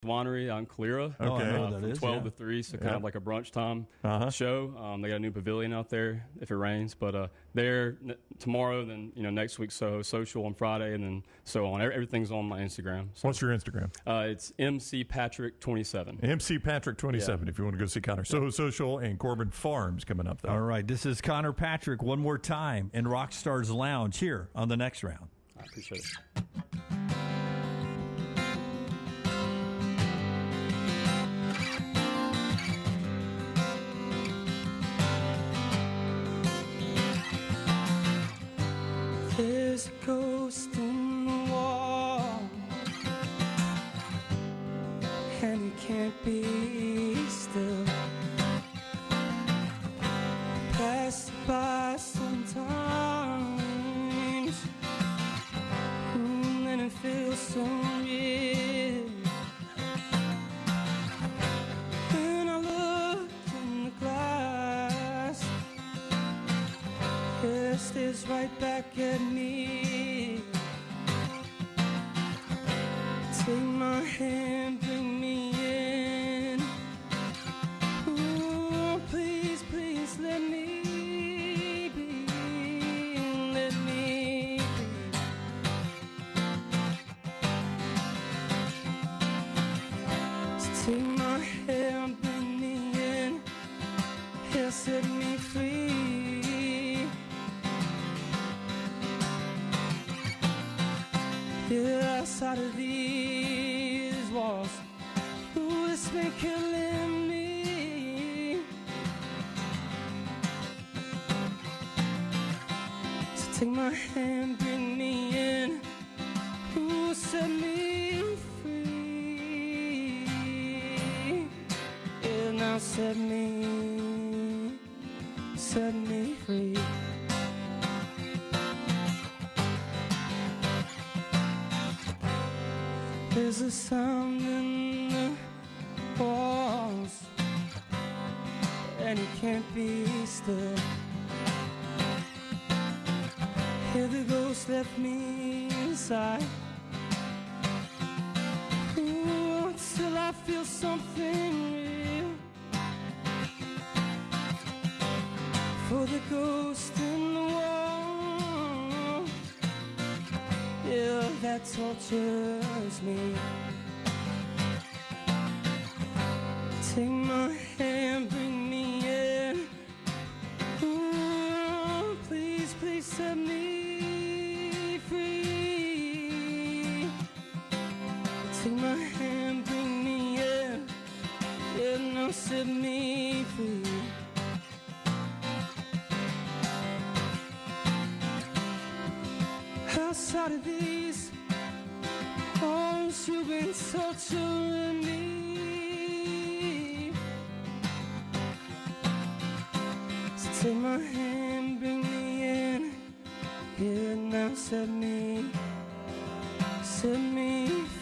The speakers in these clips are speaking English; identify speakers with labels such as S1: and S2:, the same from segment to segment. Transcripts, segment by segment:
S1: Winery out in Calera.
S2: Okay.
S3: I know what that
S1: From
S3: is,
S1: 12 to 3, so kind of like a brunch time show. They got a new pavilion out there if it rains. But there tomorrow, then next week, so social on Friday, and then so on. Everything's on my Instagram. So,
S2: What's your Instagram?
S1: It's MCPatrick27.
S2: MCPatrick27 if you want to go see Connor. Soho Social and Corbin Farms coming up, though.
S3: All right, this is Connor Patrick one more time in Rockstars Lounge here on the next round.
S1: I appreciate it.
S4: There's a ghost in the wall, and it can't be still. Pass by sometimes, and it feels so real. When I look in the glass, it stares right back at me. Take my hand, bring me in. Ooh, please, please let me be. Let me be. So take my hand, bring me in. He'll set me free. Yeah, outside of these walls, ooh, it's been killing me. So take my hand, bring me in, ooh, set me free. Yeah, now set me free. There's a sound in the walls, and it can't be still. Hear the ghost left me inside. Ooh, till I feel something real. For the ghost in the wall, yeah, that tortures me. Take my hand, bring me in. Ooh, please, please set me free. Take my hand, bring me in. Yeah, now set me free. Outside of these arms, you've been torturing me. So take my hand, bring me in. Yeah, now set me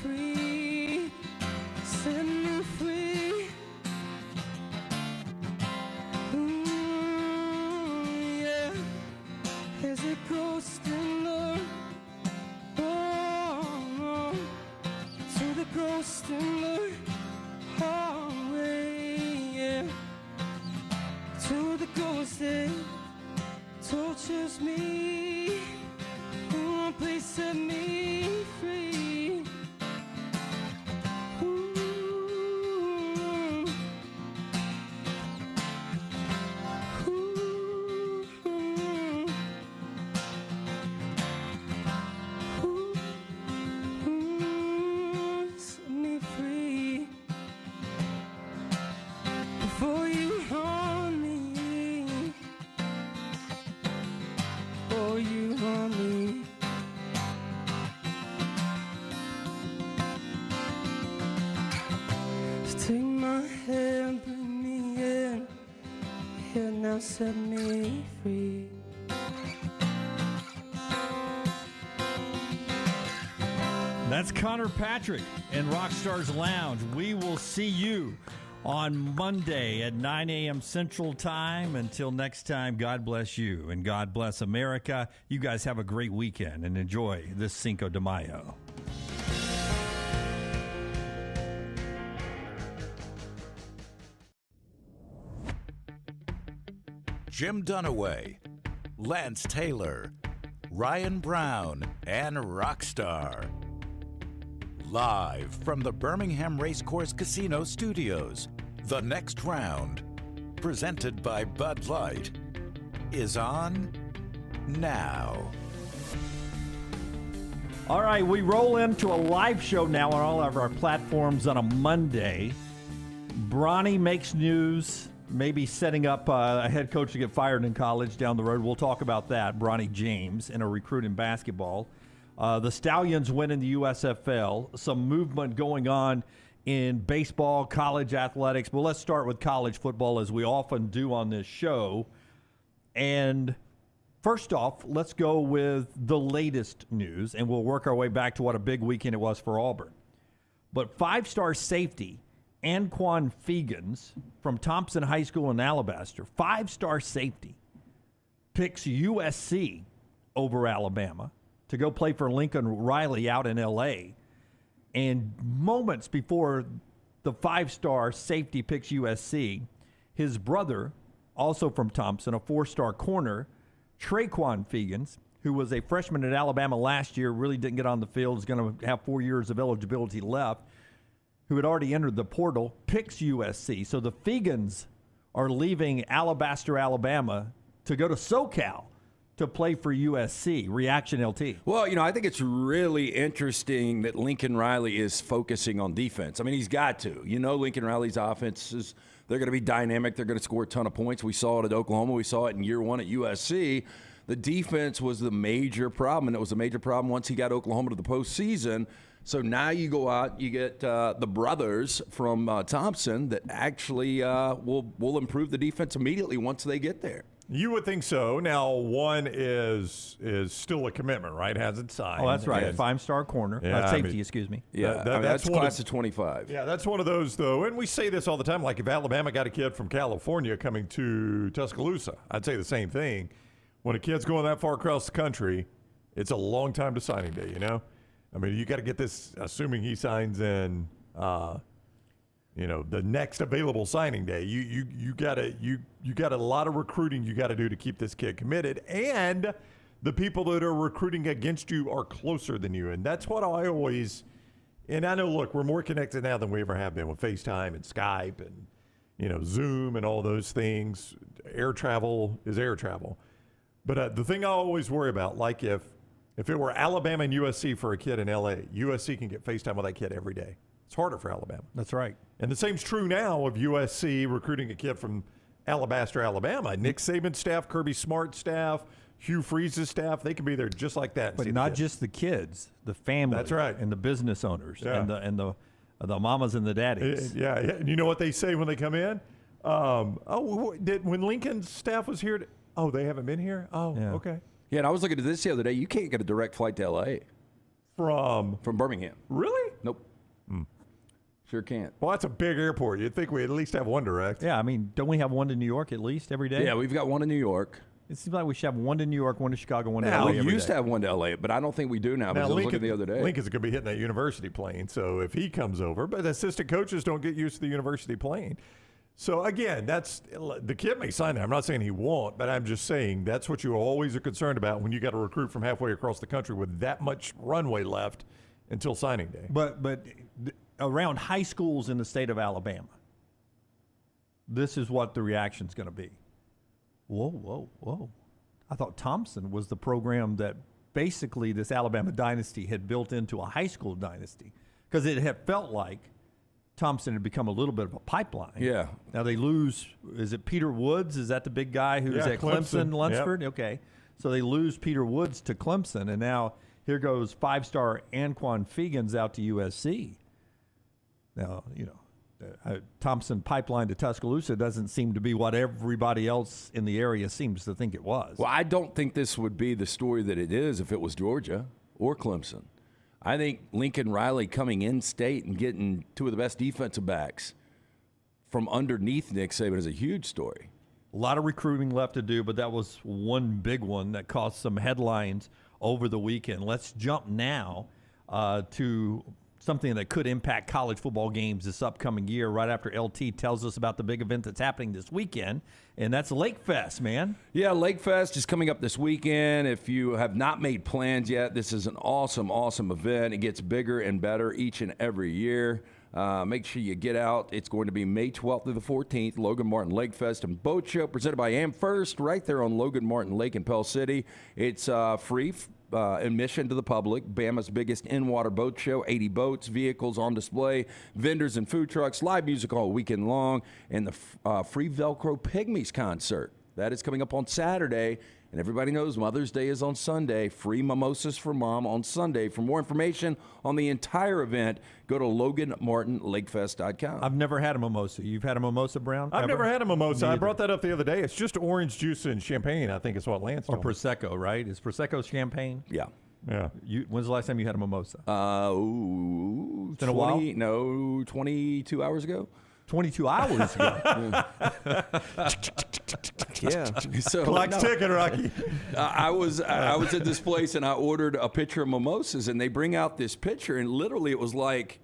S4: free. Set me free. Ooh, yeah. There's a ghost in the to the ghost in the hallway, yeah. To the ghost that tortures me. Oh, please set me free. Ooh. Ooh. Set me free before you harm me. Before you harm me. So take my hand, bring me in. Here now, set me free.
S3: That's Connor Patrick in Rockstars Lounge. We will see you on Monday at 9 a.m. Central Time. Until next time, God bless you and God bless America. You guys have a great weekend and enjoy this Cinco de Mayo.
S5: Jim Dunaway, Lance Taylor, Ryan Brown, and Rockstar. Live from the Birmingham Racecourse Casino Studios, the next round, presented by Bud Light, is on now.
S3: All right, we roll into a live show now on all of our platforms on a Monday. Bronny makes news, maybe setting up a head coach to get fired in college down the road. We'll talk about that. Bronny James in a recruit in basketball. The Stallions win in the USFL. Some movement going on in baseball, college athletics. But let's start with college football, as we often do on this show. And first off, let's go with the latest news, and we'll work our way back to what a big weekend it was for Auburn. But five-star safety Anquan Fegans from Thompson High School in Alabaster, five-star safety, picks USC over Alabama to go play for Lincoln Riley out in L.A. And moments before the five-star safety picks USC, his brother, also from Thompson, a four-star corner, Traquan Fegans, who was a freshman at Alabama last year, really didn't get on the field, is going to have 4 years of eligibility left, who had already entered the portal, picks USC. So the Fegans are leaving Alabaster, Alabama to go to SoCal to play for USC. Reaction, LT.
S6: Well, I think it's really interesting that Lincoln Riley is focusing on defense. I mean, he's got to. Lincoln Riley's offenses, they're going to be dynamic. They're going to score a ton of points. We saw it at Oklahoma. We saw it in year one at USC. The defense was the major problem, and it was a major problem once he got Oklahoma to the postseason. So now you go out, you get the brothers from Thompson that actually will improve the defense immediately once they get there.
S2: You would think so. Now, one is still a commitment, right? Hasn't signed.
S3: Oh, that's right. A five-star corner. Safety, excuse me.
S6: Yeah, that's class of 25.
S2: Yeah, that's one of those, though. And we say this all the time. Like, if Alabama got a kid from California coming to Tuscaloosa, I'd say the same thing. When a kid's going that far across the country, it's a long time to signing day, I mean, you got to get this, assuming he signs in, the next available signing day. You got a lot of recruiting you got to do to keep this kid committed, and the people that are recruiting against you are closer than you, and that's what I always. And I know, look, we're more connected now than we ever have been with FaceTime and Skype and Zoom and all those things. Air travel is air travel, but the thing I always worry about, like if it were Alabama and USC for a kid in L.A., USC can get FaceTime with that kid every day. It's harder for Alabama.
S3: That's right.
S2: And the same's true now of USC recruiting a kid from Alabaster, Alabama. Nick Saban's staff, Kirby Smart's staff, Hugh Freeze's staff, they can be there just like that.
S3: But not just the kids, the family.
S2: That's right.
S3: And the business owners and the mamas and the daddies.
S2: Yeah. And you know what they say when they come in? When Lincoln's staff was here, they haven't been here? Oh, yeah. Okay.
S6: Yeah, and I was looking at this the other day. You can't get a direct flight to L.A.
S2: From
S6: Birmingham.
S2: Really?
S6: Nope. Sure can't.
S2: Well, that's a big airport. You'd think we at least have one direct.
S3: Yeah, I mean, don't we have one to New York at least every day?
S6: Yeah, we've got one in New York.
S3: It seems like we should have one to New York, one to Chicago, one to
S6: LA.
S3: LA.
S6: We used to have one to LA, but I don't think we do now because I was looking the other day.
S2: Lincoln's going to be hitting that university plane, so if he comes over, but assistant coaches don't get used to the university plane. So, again, the kid may sign that. I'm not saying he won't, but I'm just saying that's what you always are concerned about when you got to recruit from halfway across the country with that much runway left until signing day.
S3: But around high schools in the state of Alabama, this is what the reaction's going to be. Whoa. I thought Thompson was the program that basically this Alabama dynasty had built into a high school dynasty because it had felt like Thompson had become a little bit of a pipeline.
S6: Yeah.
S3: Now they lose, is it Peter Woods? Is that the big guy who's at Clemson, Lunsford? Yep. Okay. So they lose Peter Woods to Clemson, and now here goes five-star Anquan Fegans out to USC. Now, Thompson pipeline to Tuscaloosa doesn't seem to be what everybody else in the area seems to think it was.
S6: Well, I don't think this would be the story that it is if it was Georgia or Clemson. I think Lincoln Riley coming in state and getting two of the best defensive backs from underneath Nick Saban is a huge story.
S3: A lot of recruiting left to do, but that was one big one that caused some headlines over the weekend. Let's jump now to something that could impact college football games this upcoming year right after LT tells us about the big event that's happening this weekend, and that's Lake Fest, man.
S6: Yeah, Lake Fest is coming up this weekend. If you have not made plans yet, this is an awesome, awesome event. It gets bigger and better each and every year. Make sure you get out. It's going to be May 12th through the 14th, Logan Martin Lake Fest and Boat Show presented by AmFirst right there on Logan Martin Lake in Pell City. It's free admission to the public. Bama's biggest in-water boat show, 80 boats, vehicles on display, vendors and food trucks, live music all weekend long, and the free Velcro Pygmies concert. That is coming up on Saturday, and everybody knows Mother's Day is on Sunday. Free mimosas for Mom on Sunday. For more information on the entire event, go to LoganMartinLakeFest.com.
S3: I've never had a mimosa. You've had a mimosa, Brown?
S2: I've never had a mimosa.
S3: Me
S2: I
S3: either.
S2: brought that up the other day. It's just orange juice and champagne, I think is what Lance
S3: Or
S2: told me.
S3: Prosecco, right? Is Prosecco champagne?
S6: Yeah.
S2: Yeah.
S3: When's the last time you had a mimosa?
S6: Been
S3: a while?
S6: 22 hours ago.
S3: 22 hours ago.
S6: Yeah. So
S2: Clock's ticking, Rocky.
S6: I was at this place and I ordered a pitcher of mimosas, and they bring out this pitcher, and literally it was like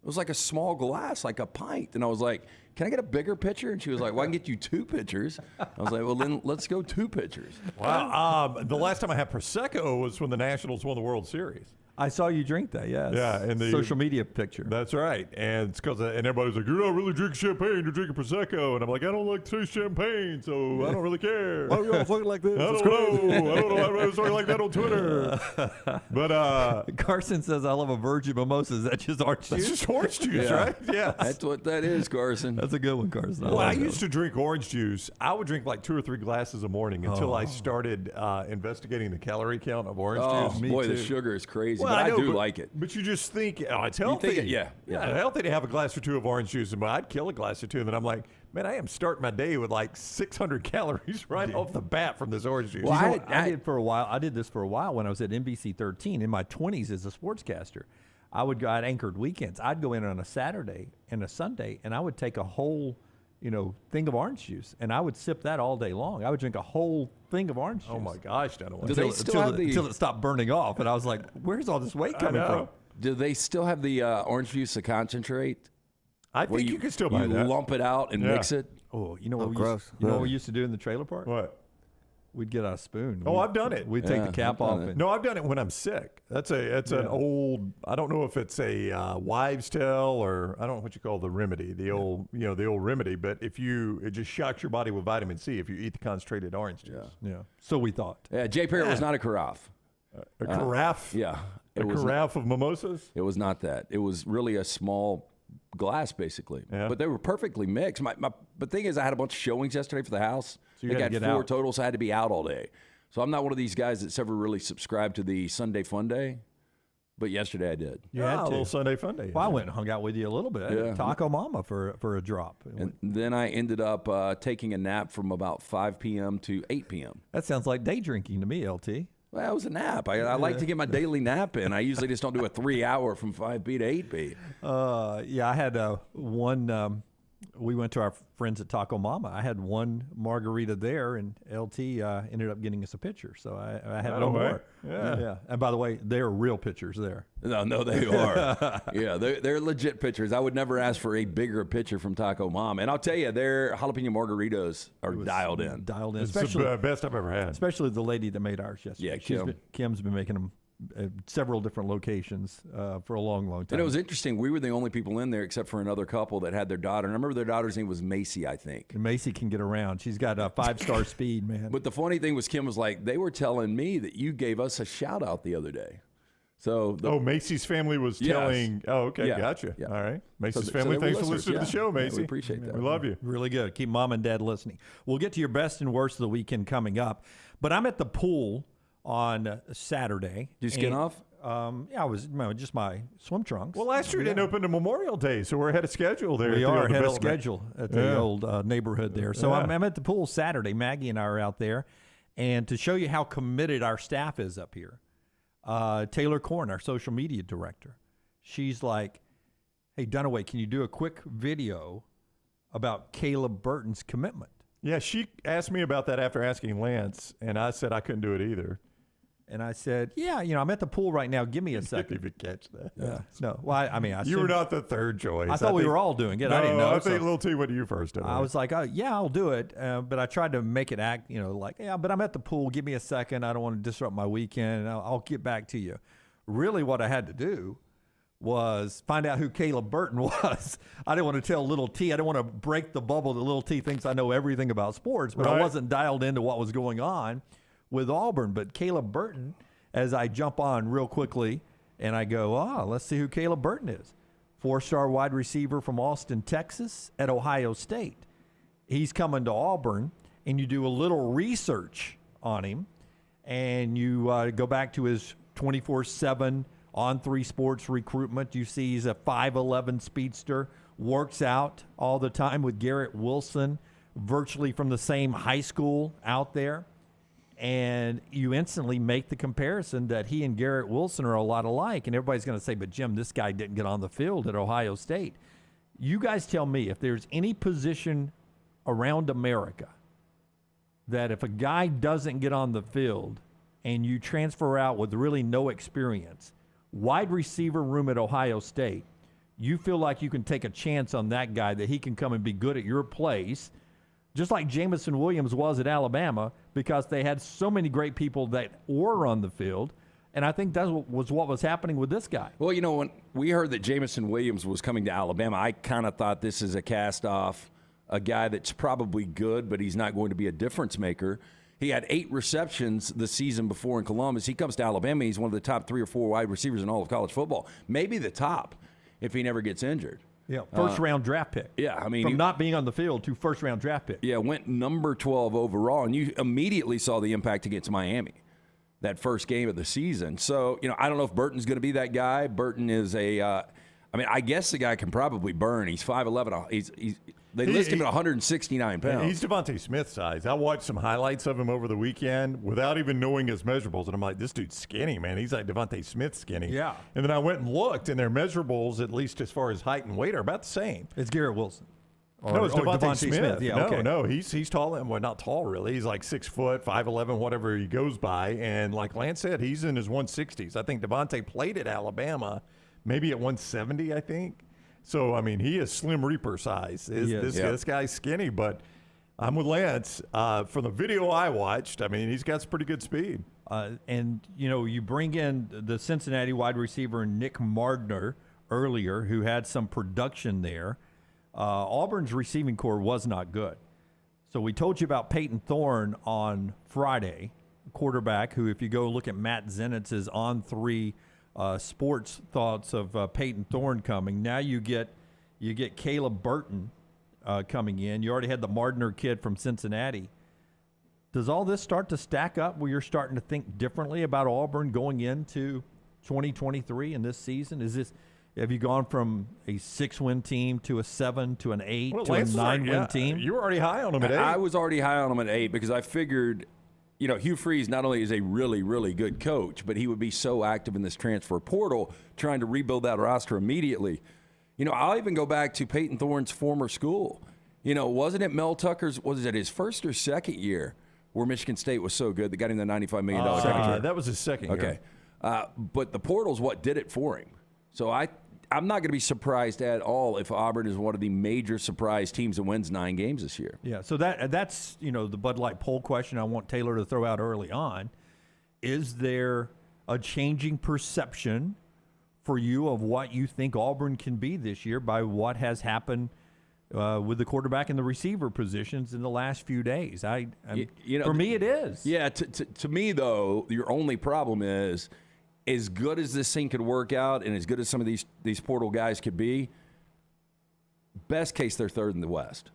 S6: a small glass, like a pint, and I was like, "Can I get a bigger pitcher?" And she was like, "Well, I can get you 2 pitchers." I was like, "Well, then let's go 2 pitchers."
S2: Wow. The last time I had Prosecco was when the Nationals won the World Series.
S3: I saw you drink that, yes.
S2: Yeah, and the
S3: social media picture.
S2: That's right. And it's because and everybody's like, "You're not really drinking champagne, you're drinking Prosecco." And I'm like, "I don't like to taste champagne, so I don't really care."
S3: Why are you all talking like this?
S2: I don't know. I don't know. I was talking like that on Twitter. But
S3: Carson says, I love a virgin mimosa. Is that just orange
S2: it's
S3: juice?
S2: just orange juice,
S6: Yeah.
S2: right? Yeah.
S6: That's what that is, Carson.
S3: That's a good one, Carson.
S2: Well, I
S3: like that
S2: used to drink orange juice. I would drink like 2 or 3 glasses a morning until I started investigating the calorie count of orange
S6: Oh
S2: juice.
S6: boy, the
S3: too.
S6: sugar is crazy,
S2: Well,
S6: but I
S2: know,
S6: do like it.
S2: But you just think, oh, it's healthy.
S6: think it- yeah.
S2: healthy to have a glass or 2 of orange juice. But I'd kill a glass or 2, and then I'm like, man, I am starting my day with like 600 calories right off the bat from this orange juice.
S6: Well,
S3: You know, I did for a while. I did this for a while when I was at NBC 13 in my 20s as a sportscaster. I'd anchored weekends. I'd go in on a Saturday and a Sunday, and I would take a whole, thing of orange juice, and I would sip that all day long. I would drink a whole thing of orange juice.
S2: Oh my gosh, that
S6: Do they still have the?
S3: until it stopped burning off, and I was like, "Where's all this weight coming from?"
S6: Do they still have the orange juice to concentrate?
S2: I
S6: Where
S2: think you can still buy that.
S6: lump it out and
S2: Yeah.
S6: mix it.
S3: Oh, you know what?
S4: gross.
S3: We used to do in the trailer park?
S2: What?
S3: We'd get out a spoon.
S2: Oh, I've done it.
S3: We'd take the
S6: Yeah,
S3: cap
S6: I've done
S3: off.
S6: it.
S3: And,
S2: No, I've done it when I'm sick. That's an old. I don't know if it's a wives' tale or I don't know what you call the remedy. The old remedy. But it just shocks your body with vitamin C if you eat the concentrated orange juice.
S3: yeah. So we thought.
S6: Yeah, Jay Parrott was not a carafe.
S2: A carafe.
S6: Yeah,
S2: A carafe of mimosas.
S6: It was not that. It was really a small glass, basically.
S2: Yeah.
S6: But they were perfectly mixed. But thing is, I had a bunch of showings yesterday for the house.
S3: So you
S6: I
S3: had to
S6: got
S3: get
S6: 4
S3: out.
S6: total, so I had to be out all day. So I'm not one of these guys that's ever really subscribed to the Sunday Fun Day. But yesterday I did.
S3: You had
S2: a
S3: to.
S2: little Sunday fun day.
S3: Well, I went and hung out with you a little bit.
S6: Yeah.
S3: Taco Mama for a drop.
S6: And then I ended up taking a nap from about 5 p.m. to 8 p.m.
S3: That sounds like day drinking to me, LT.
S6: Well, it was a nap. I like to get my daily nap in. I usually just don't do a 3-hour from 5 p to 8 p.
S3: Yeah, I had one. We went to our friends at Taco Mama. I had one margarita there, and LT ended up getting us a pitcher. So I had no
S2: way.
S3: more.
S2: Yeah.
S3: And by the way, they're real pitchers there.
S6: No, they are. Yeah, they're legit pitchers. I would never ask for a bigger pitcher from Taco Mom. And I'll tell you, their jalapeno margaritas are dialed in.
S3: Dialed in.
S2: It's
S3: Especially,
S2: the best I've ever had.
S3: especially the lady that made ours yesterday.
S6: Yeah,
S3: Kim's been making them at several different locations for a long, long time.
S6: And it was interesting. We were the only people in there except for another couple that had their daughter. And I remember their daughter's name was Macy, I think.
S3: And Macy can get around. She's got a 5-star speed, man.
S6: But the funny thing was, Kim was like, they were telling me that you gave us a shout out the other day. So
S2: Macy's family was
S6: Yes.
S2: telling. Oh, okay,
S6: Yeah.
S2: gotcha.
S6: Yeah.
S2: All right, Macy's
S6: So
S2: family.
S6: they were
S2: Thanks for
S6: listeners,
S2: listening to the
S6: yeah.
S2: show,
S6: Yeah,
S2: Macy.
S6: we appreciate that.
S2: We love you.
S3: Really good. Keep mom and dad listening. We'll get to your best and worst of the weekend coming up. But I'm at the pool on Saturday.
S6: Did you skin off?
S3: Yeah, I was just my swim trunks.
S2: Well, last year didn't open to Memorial Day, so we're ahead of schedule there.
S3: we
S2: at the
S3: are
S2: old
S3: ahead of
S2: development.
S3: schedule at the old neighborhood there. So
S2: Yeah.
S3: I'm at the pool Saturday. Maggie and I are out there. And to show you how committed our staff is up here, Taylor Korn, our social media director, she's like, hey, Dunaway, can you do a quick video about Caleb Burton's commitment?
S2: Yeah, she asked me about that after asking Lance, and I said I couldn't do it either.
S3: And I said, yeah, I'm at the pool right now. Give me a second.
S2: Didn't even catch that.
S3: Yeah. No. Well, I mean, I
S2: You were
S3: assumed-
S2: not the third choice.
S3: I thought we were all doing it.
S2: No,
S3: I didn't know.
S2: I
S3: so
S2: think Lil T went to you first.
S3: I was like, oh, yeah, I'll do it. But I tried to make it act, like, yeah, but I'm at the pool. Give me a second. I don't want to disrupt my weekend. I'll get back to you. Really, what I had to do was find out who Caleb Burton was. I didn't want to tell Little T. I didn't want to break the bubble that Little T thinks I know everything about sports, but I wasn't dialed into what was going on with Auburn. But Caleb Burton, as I jump on real quickly and I go, let's see who Caleb Burton is. 4-star wide receiver from Austin, Texas at Ohio State. He's coming to Auburn, and you do a little research on him, and you go back to his 24/7 on 3 Sports recruitment. You see he's a 5'11 speedster, works out all the time with Garrett Wilson, virtually from the same high school out there. And you instantly make the comparison that he and Garrett Wilson are a lot alike. And everybody's going to say, but Jim, this guy didn't get on the field at Ohio State. You guys tell me if there's any position around America that if a guy doesn't get on the field and you transfer out with really no experience, wide receiver room at Ohio State, you feel like you can take a chance on that guy that he can come and be good at your place, just like Jamison Williams was at Alabama, because they had so many great people that were on the field. And I think that was what was happening with this guy.
S6: Well, when we heard that Jamison Williams was coming to Alabama, I kind of thought this is a cast-off, a guy that's probably good, but he's not going to be a difference maker. He had 8 receptions the season before in Columbus. He comes to Alabama. He's one of the top 3 or 4 wide receivers in all of college football. Maybe the top if he never gets injured.
S3: Yeah, first-round draft pick.
S6: Yeah, I mean.
S3: From not being on the field to first-round draft pick.
S6: Yeah, went number 12 overall, and you immediately saw the impact against Miami, that first game of the season. So, I don't know if Burton's going to be that guy. Burton is I guess the guy can probably burn. He's 5'11". They list him at 169 pounds.
S2: He's Devontae Smith size. I watched some highlights of him over the weekend without even knowing his measurables, and I'm like, this dude's skinny, man. He's like Devontae Smith skinny.
S3: Yeah.
S2: And then I went and looked, and their measurables, at least as far as height and weight, are about the same.
S3: It's Garrett Wilson.
S2: No, it's Devontae Smith.
S3: Yeah, okay.
S2: No, he's tall. Well, not tall, really. He's like 6 foot, 5'11", whatever he goes by. And like Lance said, he's in his 160s. I think Devontae played at Alabama, maybe at 170, I think. So, I mean, he is Slim Reaper size. This guy's skinny, but I'm with Lance. From the video I watched, I mean, he's got some pretty good speed.
S3: And, you bring in the Cincinnati wide receiver Nick Mardner earlier, who had some production there. Auburn's receiving core was not good. So we told you about Peyton Thorne on Friday, quarterback, who, if you go look at Matt Zennitz's on 3 sports thoughts of Peyton Thorne coming. Now you get Caleb Burton coming in. You already had the Mardner kid from Cincinnati. Does all this start to stack up where you're starting to think differently about Auburn going into 2023 in this season? Have you gone from a 6-win team to a 7 to an 8 to a 9-win team?
S2: You were already high on him at 8.
S6: I was already high on him at 8 because I figured – Hugh Freeze not only is a really, really good coach, but he would be so active in this transfer portal trying to rebuild that roster immediately. I'll even go back to Peyton Thorne's former school. Wasn't it Mel Tucker's, was it his first or second year where Michigan State was so good that got him the $95 million contract?
S2: That was his second year.
S6: Okay. But the portal's what did it for him. So I'm not going to be surprised at all if Auburn is one of the major surprise teams that wins 9 games this year.
S3: Yeah, so that's the Bud Light poll question I want Taylor to throw out early on. Is there a changing perception for you of what you think Auburn can be this year by what has happened with the quarterback and the receiver positions in the last few days? For me, it is.
S6: Yeah, to me, though, your only problem is – as good as this thing could work out and as good as some of these portal guys could be, best case they're 3rd in the West.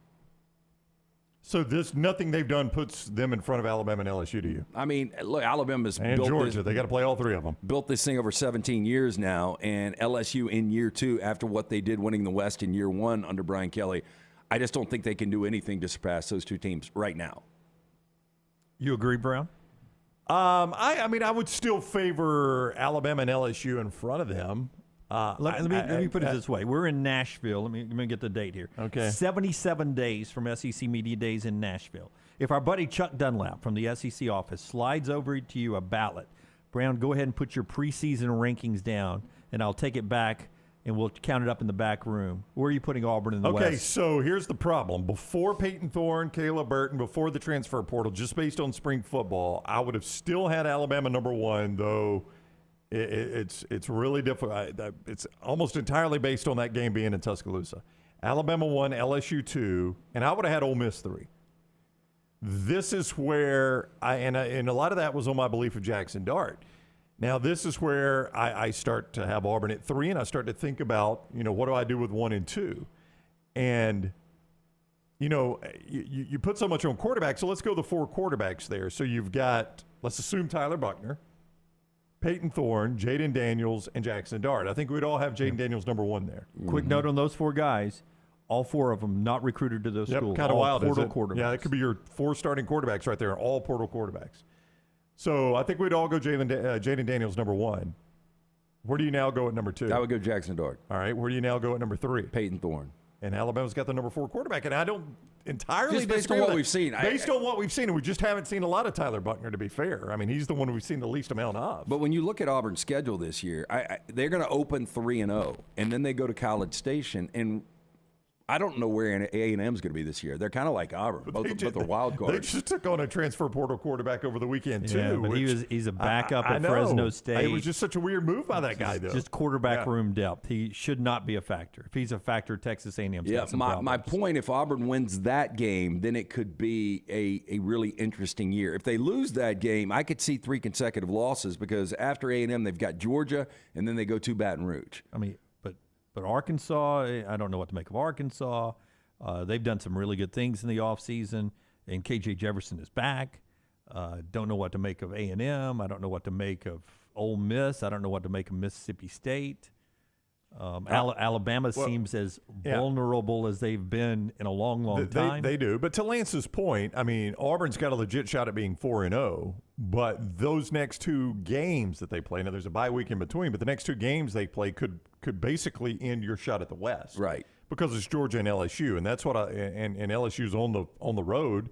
S2: So nothing they've done puts them in front of Alabama and LSU to you?
S6: I mean, look, Alabama's
S2: and
S6: built
S2: Georgia. They got to play all 3 of them.
S6: Built this thing over 17 years now, and LSU in year 2 after what they did winning the West in year 1 under Brian Kelly, I just don't think they can do anything to surpass those 2 teams right now.
S3: You agree, Brown?
S2: I mean, I would still favor Alabama and LSU in front of them.
S3: Let me put it this way. We're in Nashville. Let me get the date here.
S2: Okay.
S3: 77 days from SEC Media Days in Nashville. If our buddy Chuck Dunlap from the SEC office slides over to you a ballot Brown, go ahead and put your preseason rankings down, and I'll take it back, and we'll count it up in the back room. Where are you putting Auburn in the West?
S2: Okay, so here's the problem. Before Peyton Thorne, Caleb Burton, before the transfer portal, just based on spring football, I would have still had Alabama number 1, though it's really difficult. It's almost entirely based on that game being in Tuscaloosa. Alabama 1, LSU 2, and I would have had Ole Miss 3. This is where and a lot of that was on my belief of Jackson Dart. Now, this is where I start to have Auburn at 3, and I start to think about, what do I do with 1 and 2? And, you put so much on quarterback, so let's go the 4 quarterbacks there. So you've got, let's assume Tyler Buckner, Peyton Thorne, Jaden Daniels, and Jackson Dart. I think we'd all have Jaden Daniels number 1 there.
S3: Quick note on those 4 guys. All 4 of them not recruited to those schools.
S2: Kind of wild,
S3: portal quarterbacks.
S2: Yeah, that could be your 4 starting quarterbacks right there, all portal quarterbacks. So I think we'd all go Jaden Daniels number 1. Where do you now go at number 2?
S6: I would go Jackson Dart.
S2: All right. Where do you now go at number 3?
S6: Peyton Thorne.
S2: And Alabama's got the number 4 quarterback. And I don't entirely
S6: just based
S2: disagree
S6: on what
S2: with
S6: we've seen.
S2: Based on what we've seen, and we just haven't seen a lot of Tyler Buckner, to be fair. I mean, he's the one we've seen the least amount of.
S6: But when you look at Auburn's schedule this year, they're going to open 3-0, and then they go to College Station, and I don't know where A&M's going to be this year. They're kind of like Auburn, both are wild cards.
S2: They just took on a transfer portal quarterback over the weekend, too.
S3: Yeah, but he's a backup at Fresno State.
S2: It was just such a weird move by that guy, though.
S3: Just quarterback room depth. He should not be a factor. If he's a factor, Texas A&M's got some problems.
S6: My point, if Auburn wins that game, then it could be a really interesting year. If they lose that game, I could see 3 consecutive losses because after A&M, they've got Georgia, and then they go to Baton Rouge.
S3: I mean, But Arkansas, I don't know what to make of Arkansas. They've done some really good things in the offseason, and KJ Jefferson is back. Don't know what to make of A&M. I don't know what to make of Ole Miss. I don't know what to make of Mississippi State. Alabama seems as vulnerable as they've been in a long time.
S2: They do. But to Lance's point, I mean, Auburn's got a legit shot at being 4-0. But those next 2 games that they play, now there's a bye week in between, but the next 2 games they play could basically end your shot at the West,
S6: right?
S2: Because it's Georgia and LSU, and that's what and LSU's on the road,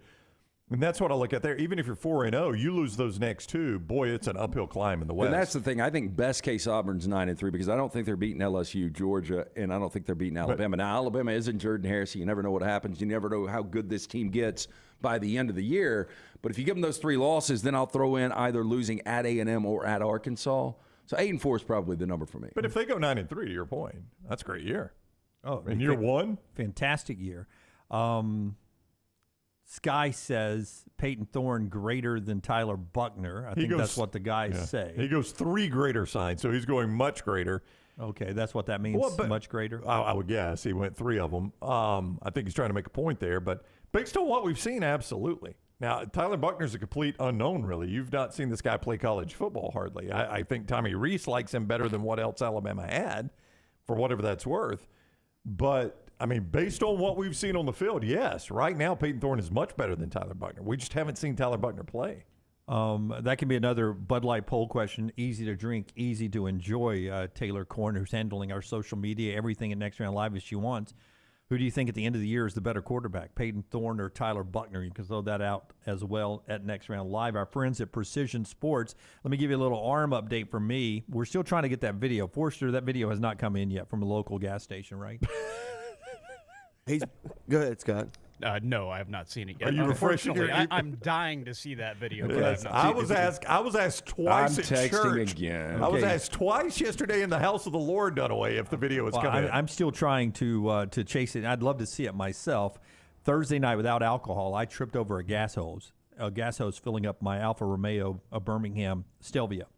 S2: and that's what I look at there. Even if you're 4-0, you lose those next 2. Boy, it's an uphill climb in the West.
S6: And that's the thing. I think best case Auburn's 9-3 because I don't think they're beating LSU, Georgia, and I don't think they're beating Alabama. Now Alabama isn't Jordan Harris. You never know what happens. You never know how good this team gets by the end of the year. But if you give them those 3 losses, then I'll throw in either losing at A&M or at Arkansas. So 8-4 is probably the number for me.
S2: But if they go 9-3, to your point, that's a great year.
S3: Oh,
S2: in year 1,
S3: fantastic year. Sky says Peyton Thorne greater than Tyler Buckner. I think that's what the guys say.
S2: He goes 3 greater signs, so he's going much greater.
S3: Okay, that's what that means, much greater?
S2: I would guess. He went 3 of them. I think he's trying to make a point there, but based on what we've seen, absolutely. Now, Tyler Buckner's a complete unknown, really. You've not seen this guy play college football hardly. I think Tommy Reese likes him better than what else Alabama had, for whatever that's worth. But, I mean, based on what we've seen on the field, yes, right now Peyton Thorne is much better than Tyler Buckner. We just haven't seen Tyler Buckner play.
S3: That can be another Bud Light poll question. Easy to drink, easy to enjoy. Taylor Korn, who's handling our social media, everything at Next Round Live as she wants. Who do you think at the end of the year is the better quarterback, Peyton Thorne or Tyler Buckner? You can throw that out as well at Next Round Live. Our friends at Precision Sports. Let me give you a little arm update from me. We're still trying to get that video. Forster, that video has not come in yet from a local gas station, right?
S7: Go ahead, Scott.
S8: No, I have not seen it yet.
S2: Are you refreshing your?
S8: I'm dying to see that video.
S2: Yes, I was asked twice at
S6: texting
S2: church.
S6: Again.
S2: I was asked twice yesterday in the house of the Lord, Dunaway, if the video was coming.
S3: I'm still trying to chase it. I'd love to see it myself. Thursday night, without alcohol, I tripped over a gas hose filling up my Alfa Romeo Birmingham Stelvio,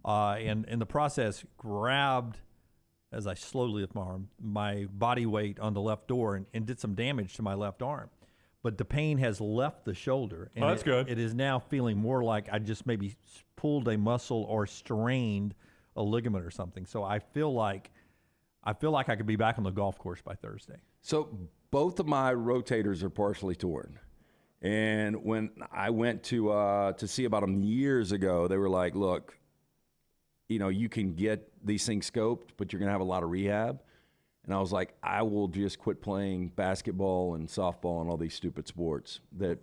S3: and in the process grabbed, as I slowly lift my arm, my body weight on the left door and did some damage to my left arm. But the pain has left the shoulder. And
S2: that's good.
S3: It is now feeling more like I just maybe pulled a muscle or strained a ligament or something. So I feel like I could be back on the golf course by Thursday.
S6: So both of my rotators are partially torn. And when I went to see about them years ago, they were like, look, you can get these things scoped, but you're going to have a lot of rehab. And I was like, I will just quit playing basketball and softball and all these stupid sports that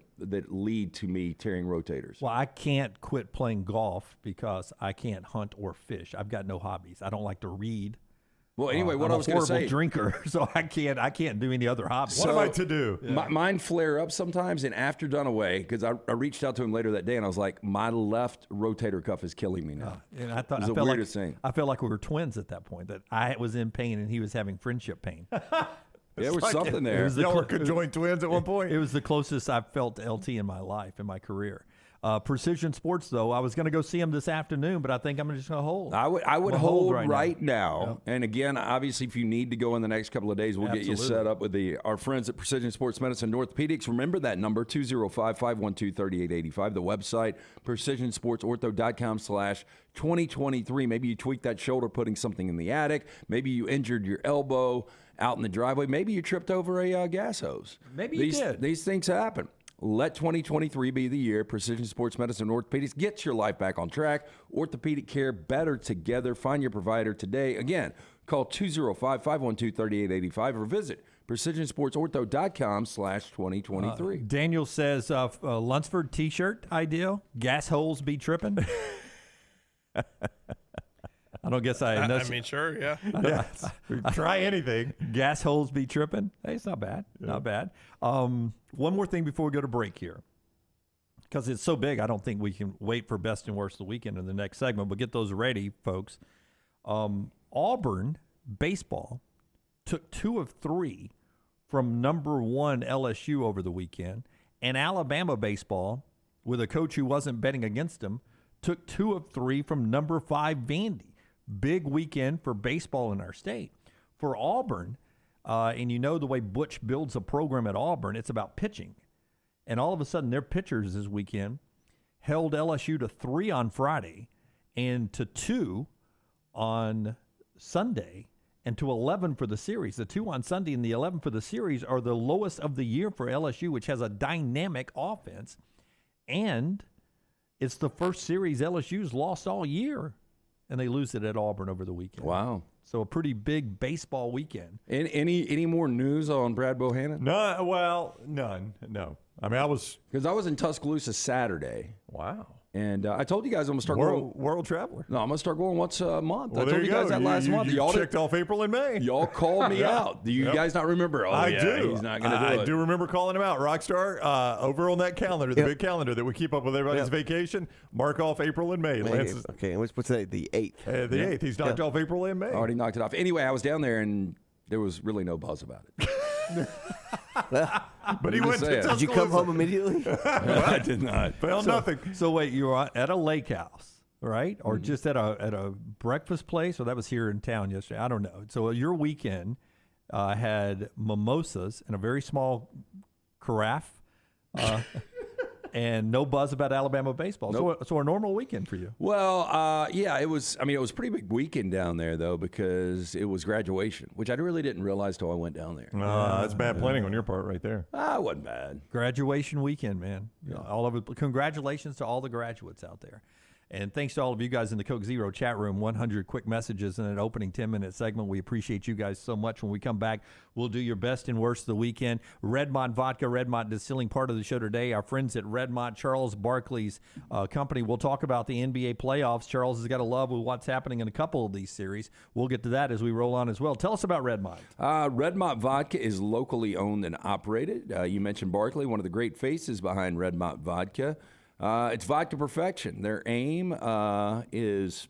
S6: lead to me tearing rotators.
S3: Well, I can't quit playing golf because I can't hunt or fish. I've got no hobbies. I don't like to read.
S6: Well, anyway, what
S3: I'm
S6: I was going to say.
S3: I'm a horrible drinker, so I can't do any other hobbies.
S2: What am I to do?
S6: Mine flare up sometimes, and after Dunaway, because I reached out to him later that day, and I was like, my left rotator cuff is killing me now.
S3: And I thought
S6: It was the weirdest thing.
S3: I felt like we were twins at that point. That I was in pain and he was having friendship pain.
S6: There was something there.
S2: Y'all were conjoined twins at one point.
S3: It was the closest I've felt to LT in my life, in my career. Precision Sports, though, I was going to go see him this afternoon, but I think I'm just going to hold.
S6: I would
S3: I'm
S6: hold
S3: gonna
S6: right
S3: now.
S6: now. And again, obviously, if you need to go in the next couple of days, we'll get you set up with our friends at Precision Sports Medicine Orthopedics. Remember that number, 205-512-3885. The website, precisionsportsortho.com/2023. Maybe you tweaked that shoulder putting something in the attic. Maybe you injured your elbow out in the driveway. Maybe you tripped over a gas hose.
S3: Maybe you did.
S6: These things happen. Let 2023 be the year. Precision Sports Medicine and Orthopedics gets your life back on track. Orthopedic care better together. Find your provider today. Again, call 205-512-3885 or visit precisionsportsortho.com/2023.
S3: Daniel says, Lunsford T-shirt ideal. Gas holes be tripping. I don't guess I
S7: mean, sure, yeah.
S2: Yes. Try anything.
S3: Gas holes be tripping. Hey, it's not bad. Not bad. One more thing before we go to break here. Because it's so big, I don't think we can wait for best and worst of the weekend in the next segment. But get those ready, folks. Auburn baseball took 2 of 3 from number 1 LSU over the weekend. And Alabama baseball, with a coach who wasn't betting against them, took 2 of 3 from number 5 Vandy. Big weekend for baseball in our state. For Auburn, and you know the way Butch builds a program at Auburn, it's about pitching. And all of a sudden, their pitchers this weekend held LSU to 3 on Friday and to 2 on Sunday and to 11 for the series. The 2 on Sunday and the 11 for the series are the lowest of the year for LSU, which has a dynamic offense. And it's the first series LSU's lost all year. And they lose it at Auburn over the weekend.
S6: Wow.
S3: So a pretty big baseball weekend.
S6: Any more news on Brad Bohannon?
S2: No, well, none. No. I mean, I was
S6: in Tuscaloosa Saturday.
S2: Wow.
S6: And I told you guys I'm going to start going.
S2: World traveler.
S6: No, I'm going to start going once a month.
S2: Well,
S6: I told you guys that last month.
S2: You checked off April and May.
S6: Y'all called me out. Do you guys not remember? Oh,
S2: I do.
S6: He's not going to do it.
S2: I do remember calling him out. Rockstar, over on that calendar, the big calendar that we keep up with everybody's vacation, mark off April and May.
S9: Okay, and what's today? The 8th.
S2: The 8th. He's knocked off April and May.
S6: Already knocked it off. Anyway, I was down there, and there was really no buzz about it.
S2: But he went to Tuscaloosa.
S9: Did you come home immediately?
S6: I did not.
S2: Well, nothing.
S3: So wait, you were at a lake house, right? Or just at a breakfast place? Or that was here in town yesterday? I don't know. So your weekend had mimosas in a very small carafe. And no buzz about Alabama baseball.
S6: Nope.
S3: So a normal weekend for you.
S6: Well, yeah, it was. I mean, it was a pretty big weekend down there, though, because it was graduation, which I really didn't realize till I went down there.
S2: That's bad planning on your part right there.
S6: It wasn't bad.
S3: Graduation weekend, man. Yeah. All of it. Congratulations to all the graduates out there. And thanks to all of you guys in the Coke Zero chat room. 100 quick messages in an opening 10-minute segment. We appreciate you guys so much. When we come back, we'll do your best and worst of the weekend. Redmont Vodka, Redmont Distilling, part of the show today. Our friends at Redmont, Charles Barkley's company. We'll talk about the NBA playoffs. Charles has got a love with what's happening in a couple of these series. We'll get to that as we roll on as well. Tell us about Redmont.
S6: Redmont Vodka is locally owned and operated. You mentioned Barkley, one of the great faces behind Redmont Vodka. It's vodka perfection. Their aim is,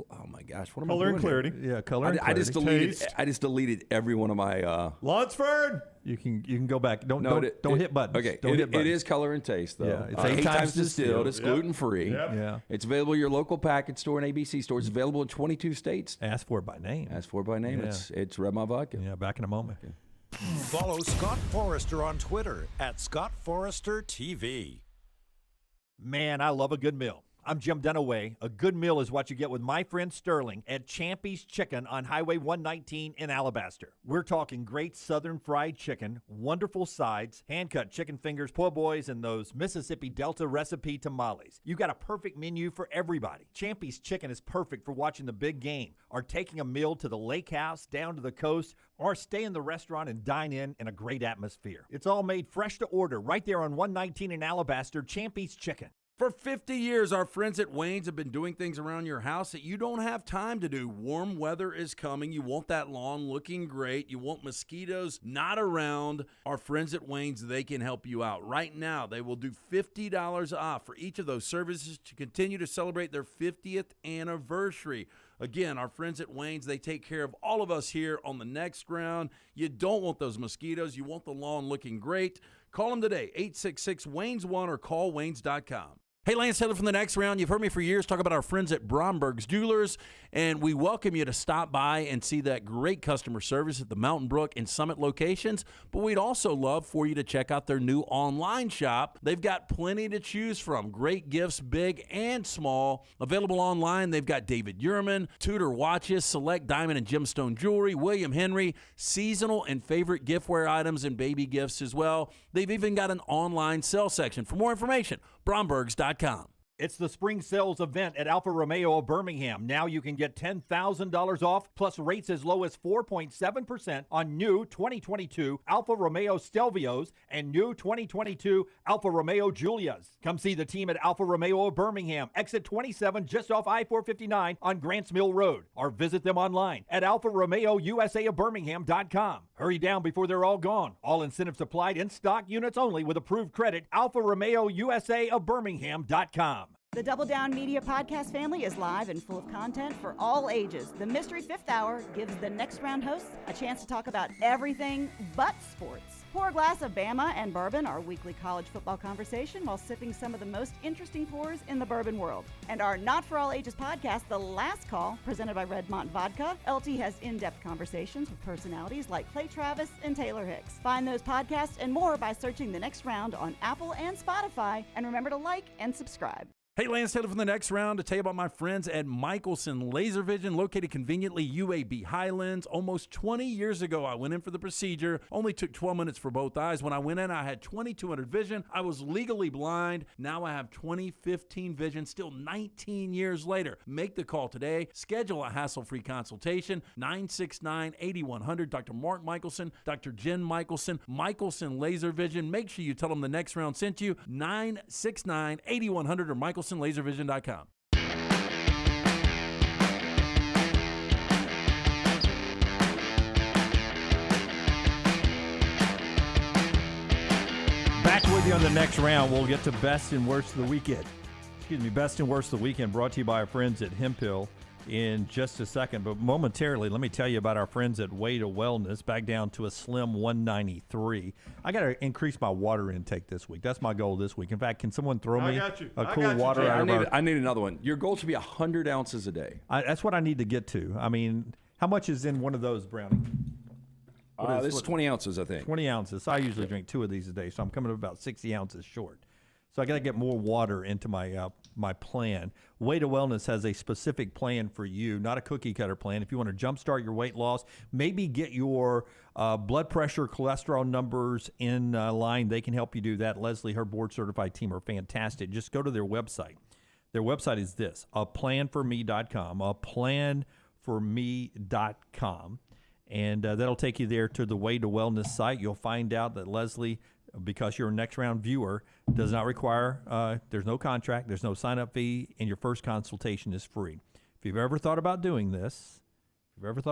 S6: oh my gosh, what am
S2: color
S6: I doing
S2: and clarity.
S6: Here?
S3: Yeah, color and clarity.
S6: I just deleted every one of my.
S2: Lunsford.
S3: You can go back. Don't hit buttons.
S6: Okay,
S3: Don't hit buttons.
S6: It is color and taste though.
S3: Yeah, it's
S6: 8 times distilled. It's gluten free.
S2: Yep.
S3: Yeah.
S6: It's available at your local package store and ABC stores. It's available in 22 states.
S3: Ask for it by name.
S6: Ask for it by name.
S3: Yeah.
S6: It's Redmont Vodka.
S3: Yeah, back in a moment.
S5: Follow Scott Forrester on Twitter @ScottForresterTV.
S3: Man, I love a good meal. I'm Jim Dunaway. A good meal is what you get with my friend Sterling at Champy's Chicken on Highway 119 in Alabaster. We're talking great southern fried chicken, wonderful sides, hand-cut chicken fingers, po' boys, and those Mississippi Delta recipe tamales. You got a perfect menu for everybody. Champy's Chicken is perfect for watching the big game, or taking a meal to the lake house, down to the coast, or stay in the restaurant and dine in a great atmosphere. It's all made fresh to order right there on 119 in Alabaster, Champy's Chicken.
S6: For 50 years, our friends at Wayne's have been doing things around your house that you don't have time to do. Warm weather is coming. You want that lawn looking great. You want mosquitoes not around. Our friends at Wayne's, they can help you out. Right now, they will do $50 off for each of those services to continue to celebrate their 50th anniversary. Again, our friends at Wayne's, they take care of all of us here on the next round. You don't want those mosquitoes. You want the lawn looking great. Call them today, 866-WAYNES1, or call Waynes.com. Hey, Lance Taylor from the next round. You've heard me for years talk about our friends at Bromberg's Jewelers, and we welcome you to stop by and see that great customer service at the Mountain Brook and Summit locations. But we'd also love for you to check out their new online shop. They've got plenty to choose from. Great gifts, big and small. Available online, they've got David Yurman, Tudor watches, select diamond and gemstone jewelry, William Henry, seasonal and favorite giftware items, and baby gifts as well. They've even got an online sale section. For more information, Brombergs.com.
S3: It's the spring sales event at Alfa Romeo of Birmingham. Now you can get $10,000 off, plus rates as low as 4.7% on new 2022 Alfa Romeo Stelvios and new 2022 Alfa Romeo Giulias. Come see the team at Alfa Romeo of Birmingham, exit 27 just off I-459 on Grants Mill Road, or visit them online at alfaromeousaofbirmingham.com. Hurry down before they're all gone. All incentives applied, in stock units only with approved credit. Alfa Romeo USA of Birmingham.com.
S7: The Double Down Media podcast family is live and full of content for all ages. The Mystery Fifth Hour gives the next round hosts a chance to talk about everything but sports. Pour a glass of Bama and bourbon, our weekly college football conversation, while sipping some of the most interesting pours in the bourbon world. And our Not For All Ages podcast, The Last Call, presented by Redmont Vodka. LT has in-depth conversations with personalities like Clay Travis and Taylor Hicks. Find those podcasts and more by searching The Next Round on Apple and Spotify. And remember to like and subscribe.
S6: Hey, Lance Taylor from the next round to tell you about my friends at Michelson Laser Vision, located conveniently UAB Highlands. Almost 20 years ago, I went in for the procedure. Only took 12 minutes for both eyes. When I went in, I had 2200 vision. I was legally blind. Now I have 20/15 vision, still 19 years later. Make the call today. Schedule a hassle-free consultation, 969-8100. Dr. Mark Michelson, Dr. Jen Michelson, Michelson Laser Vision. Make sure you tell them the next round sent you, 969-8100 or MichelsonLaserVision.com.
S3: Back with you on the next round. We'll get to best and worst of the weekend. Best and worst of the weekend brought to you by our friends at Hemp Hill in just a second. But momentarily, let me tell you about our friends at Way to Wellness, back down to a slim 193. I got to increase my water intake this week. That's my goal this week. In fact, can someone throw me a cool water out of
S6: I need another one. Your goal should be 100 ounces a day.
S3: That's what I need to get to. I mean, how much is in one of those, Brownie?
S6: This is 20 ounces, I think.
S3: 20 ounces. I usually drink 2 of these a day, so I'm coming up about 60 ounces short. So I got to get more water into my my plan. Way to Wellness has a specific plan for you, not a cookie cutter plan. If you want to jumpstart your weight loss, maybe get your blood pressure, cholesterol numbers in line, they can help you do that. Leslie, her board certified team are fantastic. Just go to their website. Their website is this, aplanforme.com, aplanforme.com. And that'll take you there to the Way to Wellness site. You'll find out that Leslie, because you're a next round viewer, does not require, there's no contract, there's no sign-up fee, and your first consultation is free. If you've ever thought about doing this, now's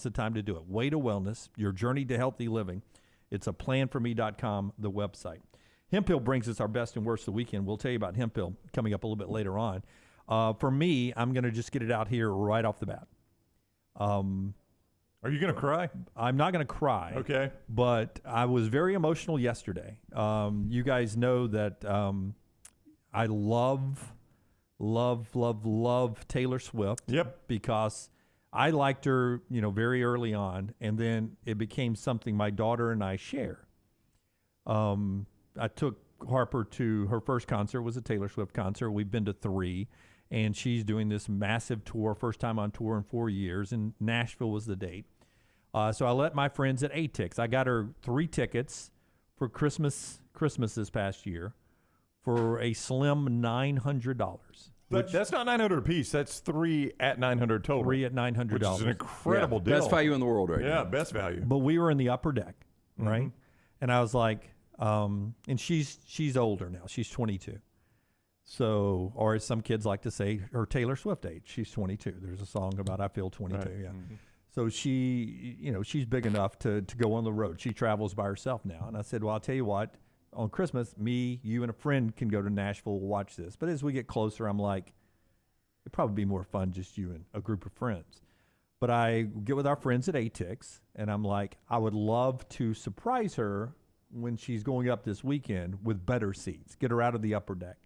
S3: the time to do it. Way to Wellness, your journey to healthy living. It's aplanforme.com, the website. Hemp Hill brings us our best and worst of the weekend. We'll tell you about Hemp Hill coming up a little bit later on. For me, I'm going to just get it out here right off the bat.
S2: Are you going to cry?
S3: I'm not going to cry.
S2: Okay.
S3: But I was very emotional yesterday. You guys know that I love Taylor Swift.
S2: Yep.
S3: Because I liked her, very early on, and then it became something my daughter and I share. I took Harper to her first concert was a Taylor Swift concert. We've been to 3, and she's doing this massive tour, first time on tour in 4 years, and Nashville was the date. So I let my friends at ATIX. I got her 3 tickets for Christmas this past year for a slim $900.
S2: That's not $900 a piece. That's 3 at $900 total.
S3: 3 at $900.
S2: Which is an incredible deal.
S6: Best value in the world right now.
S2: Yeah, best value.
S3: But we were in the upper deck, right? And I was like, and she's older now. She's 22. So, or as some kids like to say, her Taylor Swift age. She's 22. There's a song about I feel 22. Right. Yeah. So she's big enough to go on the road. She travels by herself now. And I said, well, I'll tell you what. On Christmas, me, you, and a friend can go to Nashville, watch this. But as we get closer, I'm like, it'd probably be more fun just you and a group of friends. But I get with our friends at ATIX, and I'm like, I would love to surprise her when she's going up this weekend with better seats, get her out of the upper deck.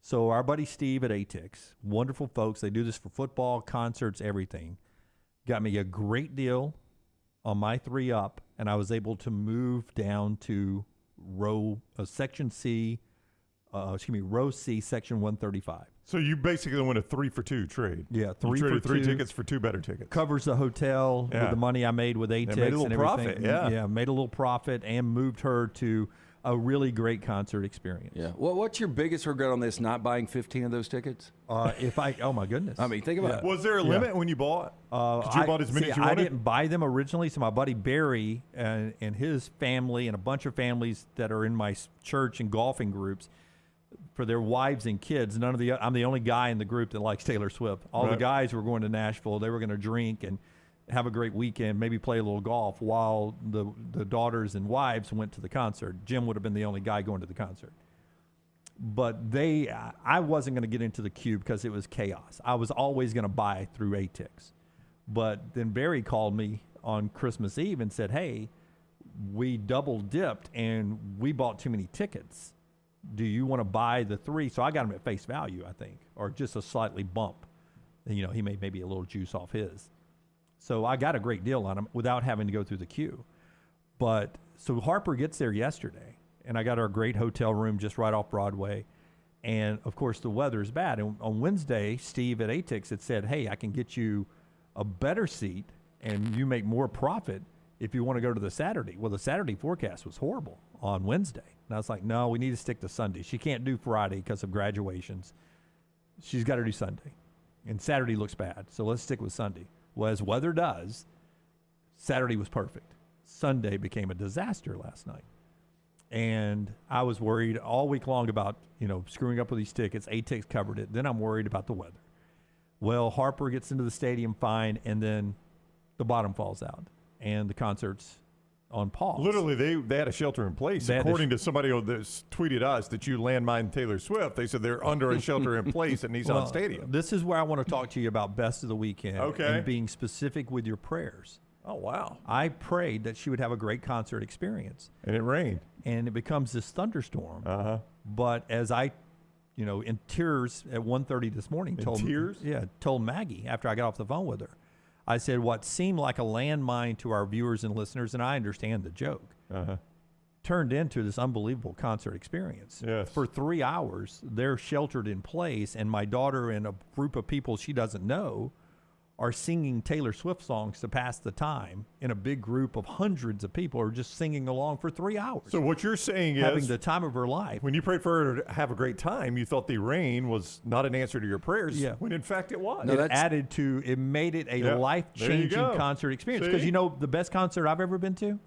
S3: So our buddy Steve at ATIX, wonderful folks, they do this for football, concerts, everything, got me a great deal on my 3 up, and I was able to move down to section C, row C, section 135.
S2: So you basically went a 3 for 2 trade.
S3: Yeah,
S2: you traded 3
S3: 2.
S2: tickets for 2 better tickets.
S3: Covers the hotel with the money I made with ATIX.
S2: Made a little
S3: and
S2: profit.
S3: Everything. Yeah, made a little profit and moved her to a really great concert experience.
S6: Yeah. Well, what's your biggest regret on this? Not buying 15 of those tickets?
S3: Oh my goodness.
S6: I mean, think about it.
S2: Was there a limit when you bought? Because you bought as many as you wanted?
S3: I didn't buy them originally. So my buddy Barry and his family and a bunch of families that are in my church and golfing groups, for their wives and kids, I'm the only guy in the group that likes Taylor Swift. All the guys were going to Nashville. They were going to drink and have a great weekend, maybe play a little golf, while the daughters and wives went to the concert. Jim would have been the only guy going to the concert. But I wasn't going to get into the queue because it was chaos. I was always going to buy through ATIX. But then Barry called me on Christmas Eve and said, hey, we double dipped and we bought too many tickets. Do you want to buy the 3? So I got him at face value, I think, or just a slightly bump. He made maybe a little juice off his. So I got a great deal on him without having to go through the queue. But so Harper gets there yesterday, and I got our great hotel room just right off Broadway. And, of course, the weather is bad. And on Wednesday, Steve at ATIX had said, hey, I can get you a better seat, and you make more profit if you want to go to the Saturday. Well, the Saturday forecast was horrible on Wednesday. And I was like, no, we need to stick to Sunday. She can't do Friday because of graduations. She's got to do Sunday. And Saturday looks bad, so let's stick with Sunday. Well, as weather does, Saturday was perfect. Sunday became a disaster last night. And I was worried all week long about, screwing up with these tickets. ATIX covered it. Then I'm worried about the weather. Well, Harper gets into the stadium fine, and then the bottom falls out, and the concert's on pause.
S2: Literally, they had a shelter in place. According to somebody that tweeted us that you landmine Taylor Swift, they said they're under a shelter in place at Nissan Stadium.
S3: This is where I want to talk to you about best of the weekend and being specific with your prayers.
S2: Oh, wow.
S3: I prayed that she would have a great concert experience.
S2: And it rained.
S3: And it becomes this thunderstorm.
S2: Uh-huh.
S3: But as I, in tears at 1:30 this morning, told Maggie after I got off the phone with her, I said what seemed like a landmine to our viewers and listeners, and I understand the joke, turned into this unbelievable concert experience.
S2: Yes.
S3: For 3 hours, they're sheltered in place, and my daughter and a group of people she doesn't know are singing Taylor Swift songs to pass the time in a big group of hundreds of people who are just singing along for 3 hours.
S2: So what you're saying is,
S3: having the time of her life.
S2: When you prayed for her to have a great time, you thought the rain was not an answer to your prayers, when in fact it was.
S3: No, it made it a life-changing concert experience. Because the best concert I've ever been to?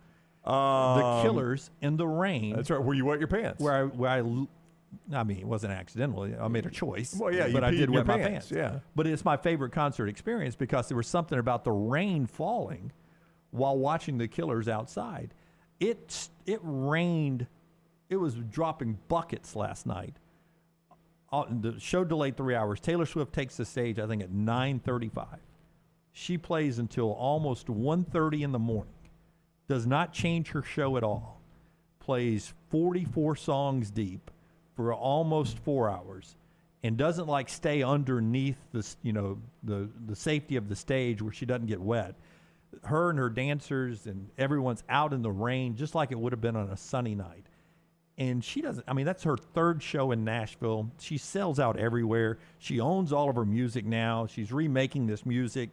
S3: The Killers in the rain.
S2: That's right, where you wet your pants.
S3: It wasn't accidental. I made a choice.
S2: Well, yeah,
S3: but I did wet my
S2: pants. Yeah.
S3: But it's my favorite concert experience because there was something about the rain falling while watching the Killers outside. It rained. It was dropping buckets last night. The show delayed 3 hours. Taylor Swift takes the stage, I think, at 9:35. She plays until almost 1:30 in the morning. Does not change her show at all. Plays 44 songs deep for almost 4 hours, and doesn't stay underneath the safety of the stage where she doesn't get wet. Her and her dancers and everyone's out in the rain just like it would have been on a sunny night.
S2: And she doesn't, I mean, that's her third show in Nashville. She sells out everywhere. She owns all of her music now. She's remaking this music.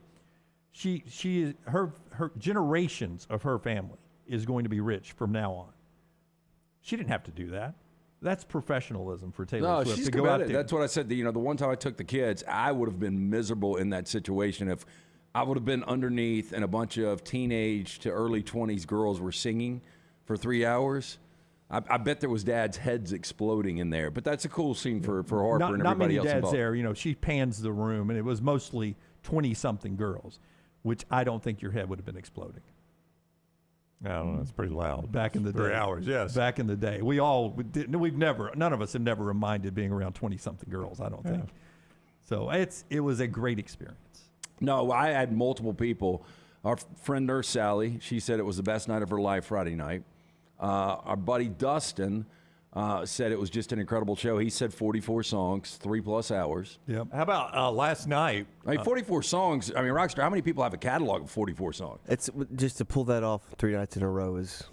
S2: She is, her generations of her family is going to be rich from now on. She didn't have to do that. That's professionalism for Taylor Swift
S6: she's
S2: to go out there.
S6: That's what I said. The one time I took the kids, I would have been miserable in that situation if I would have been underneath and a bunch of teenage to early 20s girls were singing for 3 hours. I bet there was dads' heads exploding in there. But that's a cool scene for Harper and everybody else
S2: Not many dads
S6: involved.
S2: there. You know, she pans the room, and it was mostly 20-something girls, which I don't think your head would have been exploding.
S10: I don't know. It's pretty loud.
S2: Back in the day.
S10: 3 hours, yes.
S2: Back in the day. None of us have never reminded being around 20-something girls, I don't think. So it was a great experience.
S6: No, I had multiple people. Our friend Nurse Sally, she said it was the best night of her life Friday night. Our buddy Dustin said it was just an incredible show. He said 44 songs, 3+ hours.
S2: Yep.
S10: How about last night?
S6: I mean, 44 songs. I mean, Rockstar, how many people have a catalog of 44 songs?
S9: It's just to pull that off 3 nights in a row is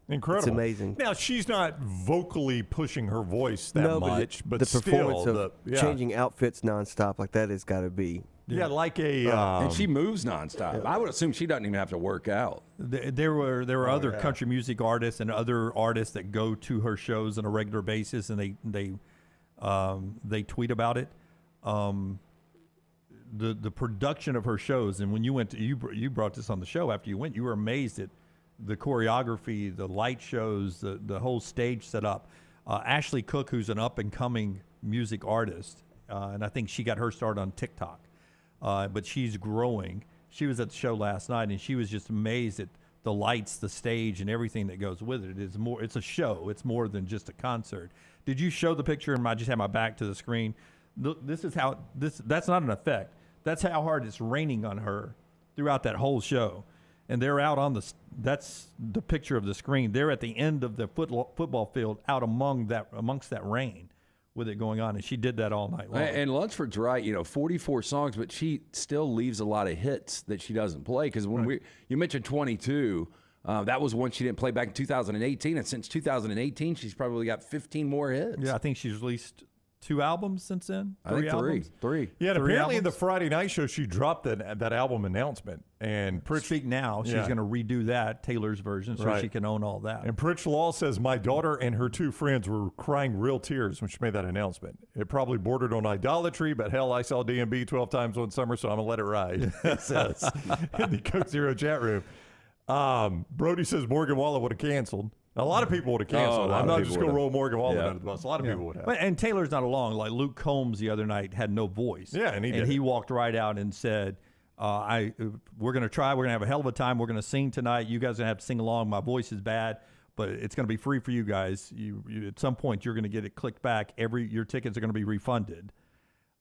S10: Incredible.
S9: It's amazing.
S10: Now, she's not vocally pushing her voice that much, but
S9: the
S10: still,
S9: performance of changing outfits nonstop like that has got to be.
S10: Yeah, like a
S6: and she moves nonstop. I would assume she doesn't even have to work out.
S2: There were other country music artists and other artists that go to her shows on a regular basis, and they tweet about it. The production of her shows, and when you went to you brought this on the show after you went, you were amazed at the choreography, the light shows, the whole stage set up. Ashley Cook, who's an up and coming music artist, and I think she got her start on TikTok. But she's growing. She was at the show last night, and she was just amazed at the lights, the stage, and everything that goes with it. It's a show. It's more than just a concert. Did you show the picture? And I just had my back to the screen. This is how that's not an effect. That's how hard it's raining on her throughout that whole show. And they're out on that's the picture of the screen. They're at the end of the football field, out amongst that rain, with it going on, and she did that all night long.
S6: And Lunsford's right, 44 songs, but she still leaves a lot of hits that she doesn't play. Because when you mentioned 22, that was one she didn't play back in 2018, and since 2018, she's probably got 15 more hits.
S2: Yeah, I think she's released 2 albums since then.
S6: I think three.
S10: Yeah, and
S2: 3
S10: apparently in the
S2: albums?
S10: Friday night show, she dropped that album announcement. And
S2: Speak Now, she's going to redo that, Taylor's version, so she can own all that.
S10: And Pritch Law says, my daughter and her 2 friends were crying real tears when she made that announcement. It probably bordered on idolatry, but hell, I saw DMB 12 times one summer, so I'm going to let it ride, it says in the Coke Zero chat room. Brody says Morgan Wallen would have canceled. A lot of people would have canceled. I'm not just going to roll Morgan Wallen under the bus. A lot of people would have.
S2: And Taylor's not along. Like Luke Combs the other night had no voice.
S10: Yeah, and
S2: he walked right out and said, we're going to try. We're going to have a hell of a time. We're going to sing tonight. You guys are going to have to sing along. My voice is bad, but it's going to be free for you guys. You at some point, you're going to get it clicked back. Your tickets are going to be refunded.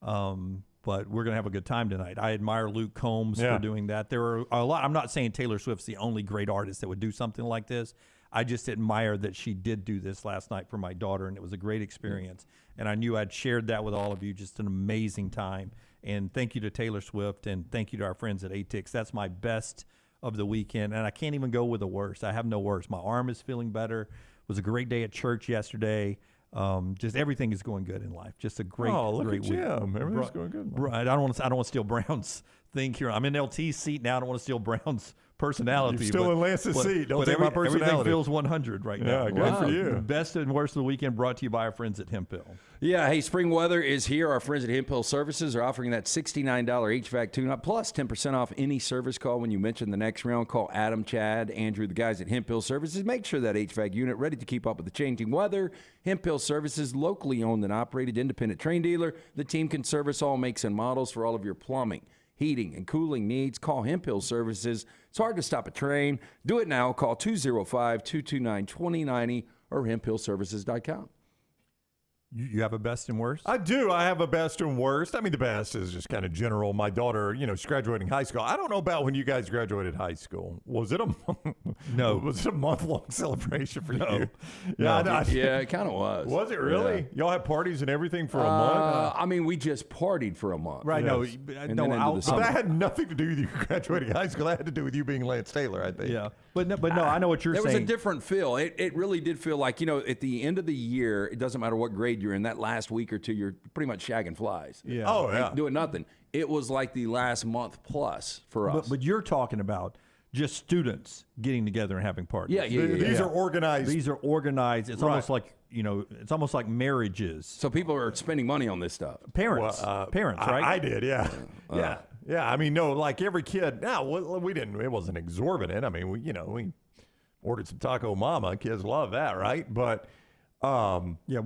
S2: But we're going to have a good time tonight. I admire Luke Combs for doing that. There are a lot. I'm not saying Taylor Swift's the only great artist that would do something like this. I just admire that she did do this last night for my daughter, and it was a great experience. And I knew I'd shared that with all of you. Just an amazing time. And thank you to Taylor Swift, and thank you to our friends at ATIX. That's my best of the weekend, and I can't even go with the worst. I have no worst. My arm is feeling better. It was a great day at church yesterday. Just everything is going good in life. Just a great, great week.
S10: Everything's going good.
S2: I don't want to steal Brown's thing here. I'm in LT's seat now. I don't want to steal Brown's personality.
S10: You're still in Lance's seat. Don't take my personality.
S2: Everything feels 100 right now.
S10: Yeah, good for you.
S2: The best and worst of the weekend brought to you by our friends at Hemp Hill.
S6: Yeah, hey, spring weather is here. Our friends at Hemp Hill Services are offering that $69 HVAC tune-up plus 10% off any service call when you mention the next round. Call Adam, Chad, Andrew, the guys at Hemp Hill Services. Make sure that HVAC unit ready to keep up with the changing weather. Hemp Hill Services, locally owned and operated independent train dealer. The team can service all makes and models for all of your plumbing, heating, and cooling needs. Call Hemp Hill Services. It's hard to stop a train. Do it now. Call 205-229-2090 or hemphillservices.com.
S3: You have a best and worst?
S2: I do. I have a best and worst. I mean, the best is just kind of general. My daughter, she's graduating high school. I don't know about when you guys graduated high school. Was it
S3: No.
S2: Was it a month-long celebration for
S3: No.
S2: you?
S3: No.
S6: Yeah, it kind of was.
S2: Was it really?
S6: Yeah.
S2: Y'all had parties and everything for a month?
S6: I mean, we just partied for a month.
S3: Right.
S2: Yes.
S6: And then into the
S2: But
S6: summer.
S2: that had nothing to do with you graduating high school. That had to do with you being Lance Taylor, I think.
S3: Yeah. But no, I know what you're
S6: There
S3: saying.
S6: was a different feel. It really did feel like, at the end of the year, it doesn't matter what grade you're in, that last week or two, you're pretty much shagging flies.
S3: Yeah.
S2: Oh, yeah.
S6: Doing nothing. It was like the last month plus for us.
S3: But you're talking about just students getting together and having parties.
S6: Yeah.
S2: These are organized.
S3: These are organized. It's
S2: Right.
S3: almost like it's almost like marriages.
S6: So people are spending money on this stuff.
S3: Parents, right?
S2: I did, yeah. Yeah. I mean, no, like every kid. No, we didn't. It wasn't exorbitant. I mean, we ordered some Taco Mama. Kids love that, right? But
S3: yeah,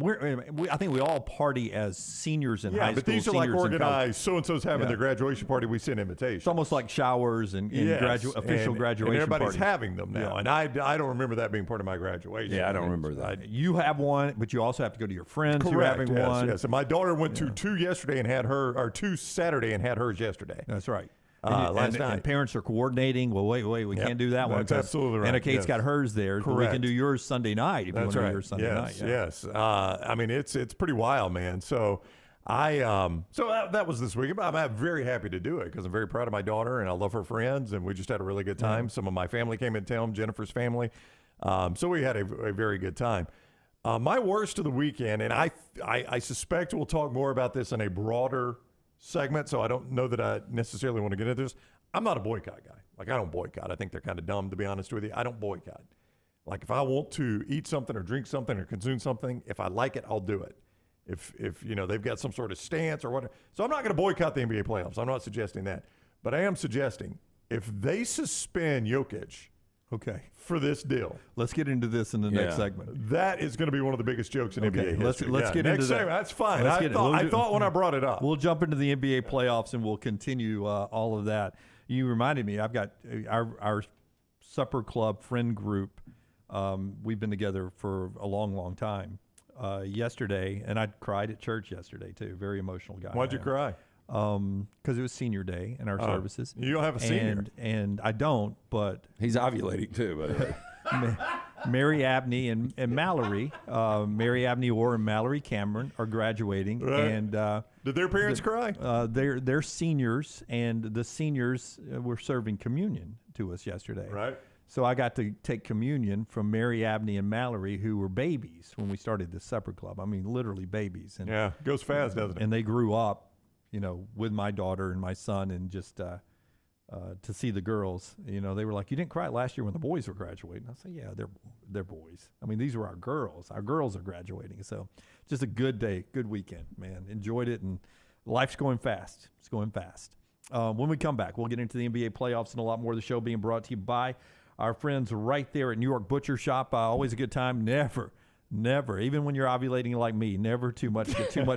S3: I think we all party as seniors in high school.
S2: but these are like
S3: seniors in college.
S2: organized. So and so's having
S3: Yeah.
S2: their graduation party. We send invitations.
S3: It's almost like showers and
S2: Yes,
S3: official
S2: and
S3: graduation
S2: everybody's
S3: parties.
S2: having them now,
S3: Yeah.
S2: and I don't remember that being part of my graduation.
S6: Yeah, I don't remember that.
S3: You have one, but you also have to go to your friends who are
S2: Correct.
S3: having
S2: Yes,
S3: one.
S2: yes. And my daughter went to two yesterday and had two Saturday and had hers yesterday.
S3: That's right.
S2: Last night.
S3: And parents are coordinating. Well, wait, we
S2: Yep,
S3: can't do that one.
S2: that's absolutely right,
S3: Anna Kate's
S2: yes.
S3: got hers there, but we can
S2: Correct.
S3: do yours Sunday night if you want
S2: That's
S3: to do
S2: right.
S3: yours Sunday
S2: yes,
S3: night. Yeah.
S2: Yes. I mean, it's pretty wild, man. So that was this week. I'm very happy to do it because I'm very proud of my daughter and I love her friends, and we just had a really good time. Some of my family came in town, Jennifer's family. So we had a very good time. My worst of the weekend, and I suspect we'll talk more about this in a broader segment, so I don't know that I necessarily want to get into this. I'm not a boycott guy. Like, I don't boycott. I think they're kind of dumb, to be honest with you. I don't boycott. Like, if I want to eat something or drink something or consume something, if I like it, I'll do it. If they've got some sort of stance or whatever. So I'm not going to boycott the NBA playoffs. I'm not suggesting that. But I am suggesting if they suspend Jokic for this deal,
S3: Let's get into this in the next segment.
S2: that is going to be one of the biggest jokes in NBA history.
S3: Let's get
S2: next
S3: into that.
S2: segment, that's fine.
S3: Let's
S2: I
S3: get it.
S2: thought, I thought when I brought it up.
S3: We'll jump into the NBA playoffs and we'll continue all of that. You reminded me, I've got our supper club friend group. We've been together for a long, long time. Yesterday, and I cried at church yesterday too. Very emotional guy.
S2: Why'd you cry?
S3: Because it was senior day in our services.
S2: You don't have a senior.
S3: And I don't, but
S6: He's ovulating too, by the way.
S3: Mary Abney and Mallory, Mary Abney Orr and Mallory Cameron are graduating,
S2: Right.
S3: and
S2: Did their parents cry?
S3: they're seniors, and the seniors were serving communion to us yesterday.
S2: Right.
S3: So I got to take communion from Mary Abney and Mallory, who were babies when we started this supper club. I mean, literally babies. And,
S2: Yeah, goes fast, doesn't it?
S3: and they grew up, with my daughter and my son, and just to see the girls, they were like, "You didn't cry last year when the boys were graduating." I said, "Yeah, they're boys. I mean, these were our girls. Our girls are graduating." So, just a good day, good weekend, man. Enjoyed it, and life's going fast. It's going fast. When we come back, we'll get into the NBA playoffs and a lot more of the show being brought to you by our friends right there at New York Butcher Shop. Always a good time. Never, even when you're ovulating like me, never too much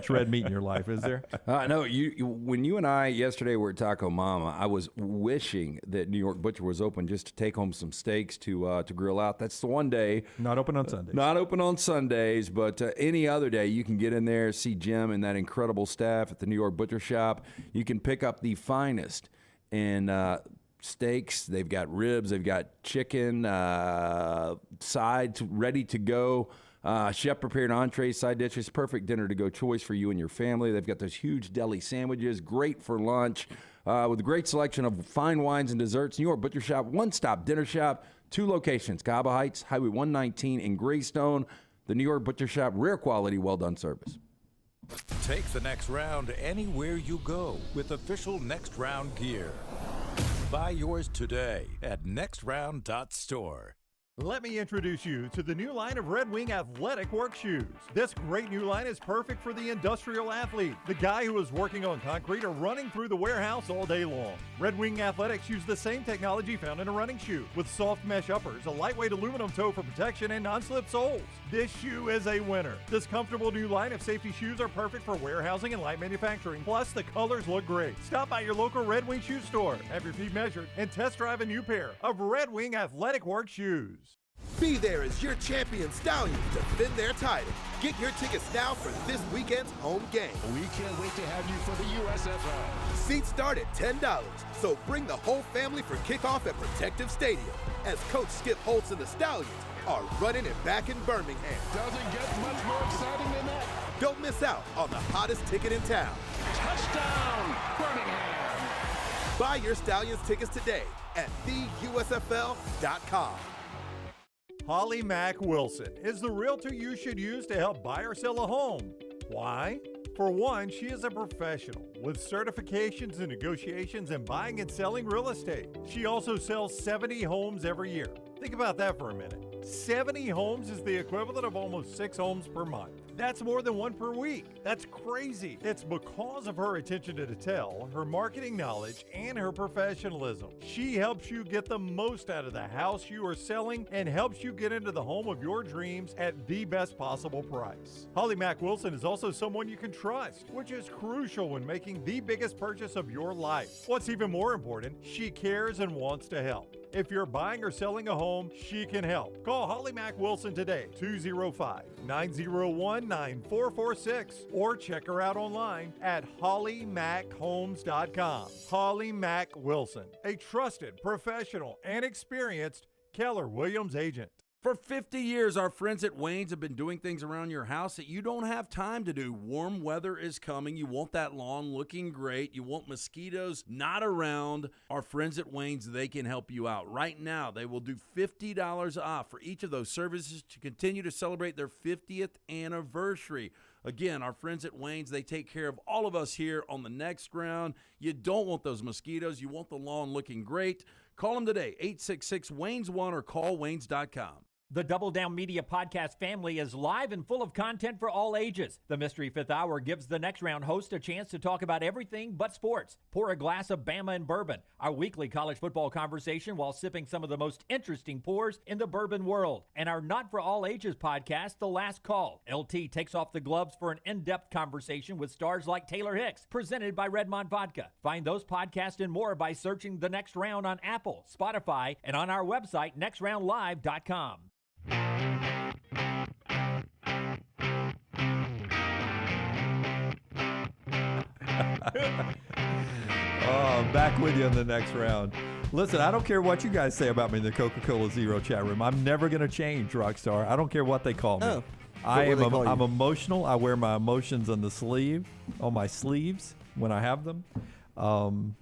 S3: red meat in your life, is there?
S6: No, when you and I yesterday were at Taco Mama, I was wishing that New York Butcher was open just to take home some steaks to grill out. That's the one day.
S3: Not open on Sundays.
S6: Not open on Sundays, but any other day you can get in there, see Jim and that incredible staff at the New York Butcher Shop. You can pick up the finest in steaks. They've got ribs. They've got chicken, sides ready to go. Chef-prepared entrees, side dishes, perfect dinner-to-go choice for you and your family. They've got those huge deli sandwiches, great for lunch, with a great selection of fine wines and desserts. New York Butcher Shop, one-stop dinner shop, 2 locations, Cabo Heights, Highway 119 in Greystone. The New York Butcher Shop, rare quality, well-done service.
S5: Take the next round anywhere you go with official Next Round gear. Buy yours today at nextround.store.
S2: Let me introduce you to the new line of Red Wing athletic work shoes. This great new line is perfect for the industrial athlete, the guy who is working on concrete or running through the warehouse all day long. Red Wing Athletics use the same technology found in a running shoe, with soft mesh uppers, a lightweight aluminum toe for protection, and non-slip soles. This shoe is a winner. This comfortable new line of safety shoes are perfect for warehousing and light manufacturing. Plus, the colors look great. Stop by your local Red Wing shoe store, have your feet measured, and test drive a new pair of Red Wing athletic work shoes.
S11: Be there as your champion Stallions defend their title. Get your tickets now for this weekend's home game.
S12: We can't wait to have you for the USFL.
S11: Seats start at $10, so bring the whole family for kickoff at Protective Stadium as Coach Skip Holtz and the Stallions are running it back in Birmingham.
S12: Doesn't get much more exciting than that.
S11: Don't miss out on the hottest ticket in town.
S12: Touchdown, Birmingham.
S11: Buy your Stallions tickets today at theusfl.com.
S2: Holly Mack Wilson is the realtor you should use to help buy or sell a home. Why? For one, she is a professional with certifications in negotiations and buying and selling real estate. She also sells 70 homes every year. Think about that for a minute. 70 homes is the equivalent of almost 6 homes per month. That's more than 1 per week. That's crazy. It's because of her attention to detail, her marketing knowledge, and her professionalism. She helps you get the most out of the house you are selling and helps you get into the home of your dreams at the best possible price. Holly Mack Wilson is also someone you can trust, which is crucial when making the biggest purchase of your life. What's even more important, she cares and wants to help. If you're buying or selling a home, she can help. Call Holly Mack Wilson today, 205-901-9446, or check her out online at hollymackhomes.com. Holly Mack Wilson, a trusted, professional, and experienced Keller Williams agent.
S6: For 50 years, our friends at Wayne's have been doing things around your house that you don't have time to do. Warm weather is coming. You want that lawn looking great. You want mosquitoes not around. Our friends at Wayne's, they can help you out. Right now, they will do $50 off for each of those services to continue to celebrate their 50th anniversary. Again, our friends at Wayne's, they take care of all of us here on the next round. You don't want those mosquitoes. You want the lawn looking great. Call them today, 866-WAYNES1, or call waynes.com.
S13: The Double Down Media podcast family is live and full of content for all ages. The Mystery Fifth Hour gives the next round host a chance to talk about everything but sports. Pour a glass of Bama and bourbon, our weekly college football conversation while sipping some of the most interesting pours in the bourbon world. And our Not For All Ages podcast, The Last Call. LT takes off the gloves for an in-depth conversation with stars like Taylor Hicks, presented by Redmond Vodka. Find those podcasts and more by searching The Next Round on Apple, Spotify, and on our website, nextroundlive.com.
S2: Back with you in the next round. Listen, I don't care what you guys say about me in the Coca-Cola Zero chat room. I'm never going to change, Rockstar. I don't care what they call me. I'm emotional. I wear my emotions on my sleeves when I have them. I'm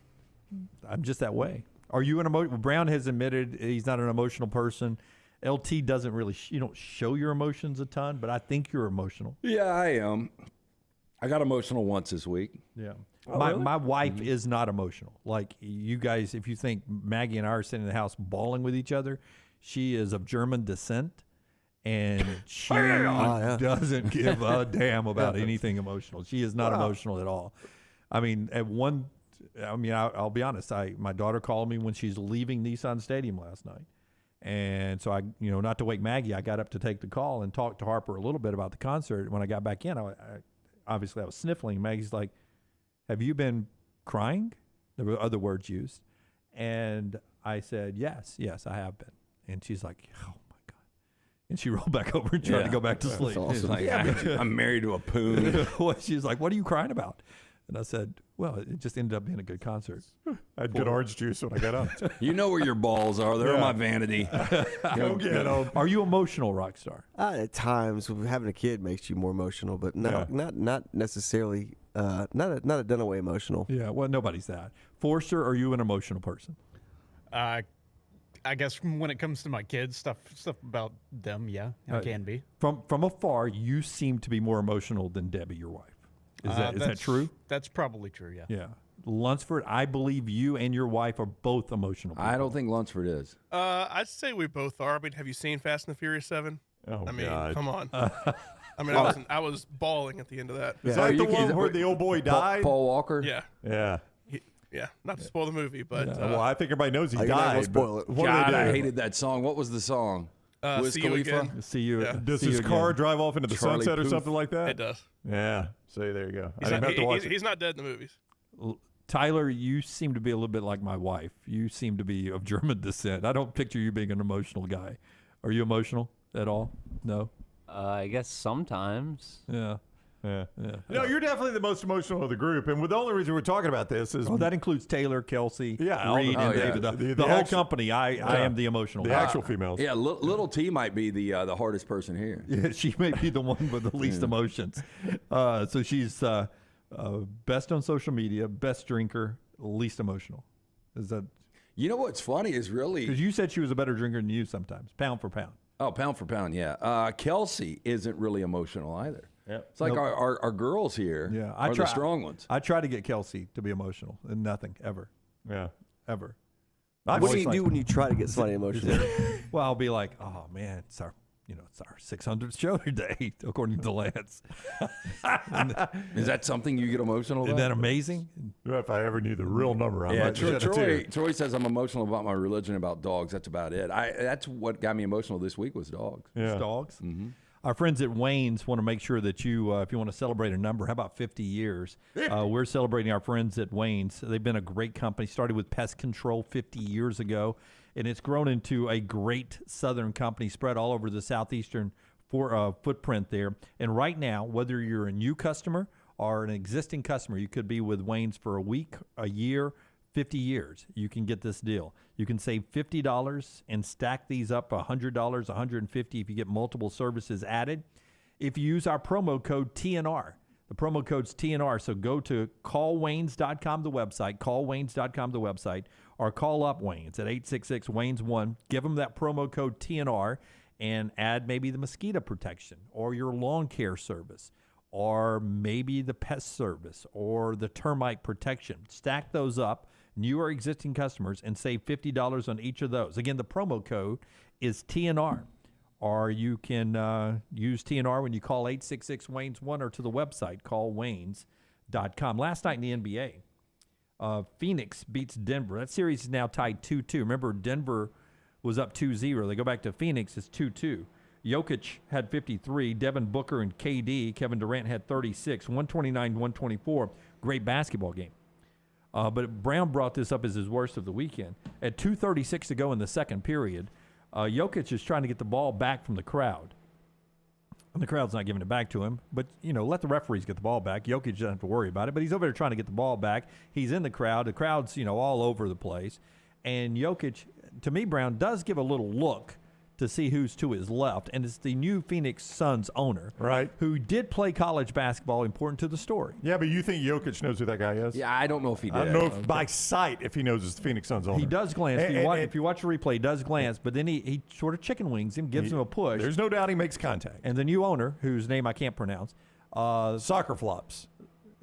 S2: just that way. Are you an emotional? Brown has admitted he's not an emotional person. LT doesn't really, you don't show your emotions a ton, but I think you're emotional.
S6: Yeah, I am. I got emotional once this week.
S2: Yeah.
S6: Oh,
S2: my wife is not emotional. Like you guys, if you think Maggie and I are sitting in the house bawling with each other, she is of German descent, and she doesn't give a damn about anything emotional. She is not emotional at all. I mean, I'll be honest. My daughter called me when she's leaving Nissan Stadium last night. And so not to wake Maggie, I got up to take the call and talk to Harper a little bit about the concert. When I got back in, obviously I was sniffling. Maggie's like, "Have you been crying?" There were other words used. And I said, yes, I have been. And she's like, "Oh my God." And she rolled back over and tried to go back to sleep.
S6: Awesome. She's like, I'm married to a poon.
S2: She's like, "What are you crying about?" And I said, well, it just ended up being a good concert.
S10: I had good orange juice when I got up.
S6: You know where your balls are. They're my vanity.
S2: Go get them. Are you emotional, Rockstar?
S9: At times, having a kid makes you more emotional, but not necessarily, not a Dunaway emotional.
S2: Yeah, well, nobody's that. Forster, are you an emotional person?
S8: I guess when it comes to my kids, stuff about them, I can be.
S2: From afar, you seem to be more emotional than Debbie, your wife. Is that true?
S8: That's probably true, yeah.
S2: Yeah. Lunsford, I believe you and your wife are both emotional people.
S6: I don't think Lunsford is.
S14: I'd say we both are. I mean, have you seen Fast and the Furious 7?
S10: Oh,
S14: I mean,
S10: God.
S14: come on. I mean, I was bawling at the end of that.
S10: Is that the one where the old boy died?
S6: Paul Walker?
S14: Yeah.
S10: Yeah.
S14: Yeah, not to spoil the movie, but...
S10: well, I think everybody knows he died.
S9: Spoil it.
S6: God, I hated that song. What was the song?
S14: See You Again.
S2: See you.
S14: Yeah.
S10: Does his car drive off into the
S6: Charlie
S10: sunset or
S6: Puth.
S10: something like that?
S14: It does.
S10: Yeah. See, there you go. I didn't have to watch it.
S14: He's not dead in the movies.
S2: Tyler, you seem to be a little bit like my wife. You seem to be of German descent. I don't picture you being an emotional guy.
S3: Are you emotional at all? No.
S15: I guess sometimes.
S3: Yeah.
S2: Yeah. No, you're definitely the most emotional of the group, and the only reason we're talking about this is
S3: that includes Taylor, Kelsey,
S2: Reed,
S3: and David. The whole company. I am the emotional.
S2: The actual females.
S6: Yeah, little T might be the hardest person here.
S3: Yeah, she may be the one with the least emotions. So she's best on social media, best drinker, least emotional. Is that?
S6: You know what's funny is really
S3: because you said she was a better drinker than you sometimes, pound for pound.
S6: Oh, pound for pound, yeah. Kelsey isn't really emotional either.
S2: Yep.
S6: It's like our girls here are the strong ones.
S3: I try to get Kelsey to be emotional, and nothing, ever.
S2: Yeah.
S3: Ever.
S9: What do you do when you try to get somebody emotional?
S3: Well, I'll be like, oh, man, it's our 600th show today, according to Lance.
S6: Is that something you get emotional about?
S3: Isn't that amazing?
S2: If I ever knew the real number, I might shed a tear.
S6: Troy says I'm emotional about my religion, about dogs. That's about it. That's what got me emotional this week was dogs.
S2: Yeah.
S3: It's dogs?
S6: Mm-hmm.
S3: Our friends at Wayne's want to make sure that you, if you want to celebrate a number, how about 50 years? We're celebrating our friends at Wayne's. They've been a great company. Started with pest control 50 years ago, and it's grown into a great southern company spread all over the southeastern footprint there. And right now, whether you're a new customer or an existing customer, you could be with Wayne's for a week, a year, 50 years, you can get this deal. You can save $50 and stack these up $100, $150 if you get multiple services added. If you use our promo code TNR, the promo code's TNR. So go to callwaynes.com, the website, callwaynes.com, the website, or call up Wayne's at 866-WAYNES1. Give them that promo code TNR and add maybe the mosquito protection or your lawn care service or maybe the pest service or the termite protection. Stack those up, new or existing customers, and save $50 on each of those. Again, the promo code is TNR. Or you can use TNR when you call 866-WAYNES1 or to the website, callwaynes.com. Last night in the NBA, Phoenix beats Denver. That series is now tied 2-2. Remember, Denver was up 2-0. They go back to Phoenix, it's 2-2. Jokic had 53. Devin Booker and KD, Kevin Durant, had 36. 129-124. Great basketball game. But Brown brought this up as his worst of the weekend. At 2:36 to go in the second period, Jokic is trying to get the ball back from the crowd. And the crowd's not giving it back to him. But, let the referees get the ball back. Jokic doesn't have to worry about it. But he's over there trying to get the ball back. He's in the crowd. The crowd's, all over the place. And Jokic, to me, Brown, does give a little look to see who's to his left, and it's the new Phoenix Suns owner,
S2: right,
S3: who did play college basketball, important to the story.
S2: Yeah, but you think Jokic knows who that guy is?
S6: Yeah, I don't know if he did.
S2: I don't know if by sight if he knows it's the Phoenix Suns owner.
S3: He does glance. If you watch the replay, he does glance, but then he sort of chicken wings him, gives him a push.
S2: There's no doubt he makes contact.
S3: And the new owner, whose name I can't pronounce,
S2: soccer flops.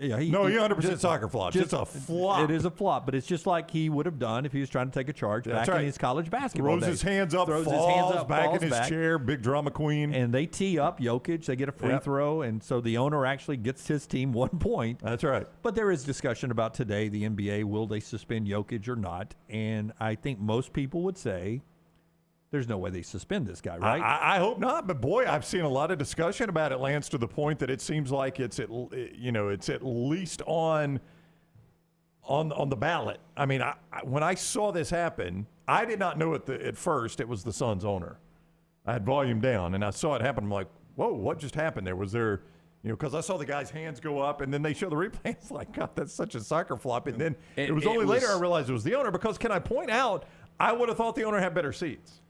S3: Yeah, he
S2: 100% soccer flops. It's a flop.
S3: It is a flop, but it's just like he would have done if he was trying to take a charge back in his college basketball
S2: days.
S3: His
S2: hands up,
S3: throws
S2: falls
S3: his hands up,
S2: back
S3: falls
S2: in his
S3: back,
S2: chair, big drama queen.
S3: And they tee up Jokic. They get a free throw, and so the owner actually gets his team 1 point.
S2: That's right.
S3: But there is discussion about today, the NBA, will they suspend Jokic or not? And I think most people would say there's no way they suspend this guy, right?
S2: I hope not, but boy, I've seen a lot of discussion about it, Lance, to the point that it seems like it's at least on the ballot. I mean, when I saw this happen, I did not know at first it was the Suns owner. I had volume down, and I saw it happen. I'm like, whoa, what just happened there? Was there, because I saw the guy's hands go up, and then they show the replay. It's like, God, that's such a soccer flop. And then it was only later I realized it was the owner, because can I point out, I would have thought the owner had better seats.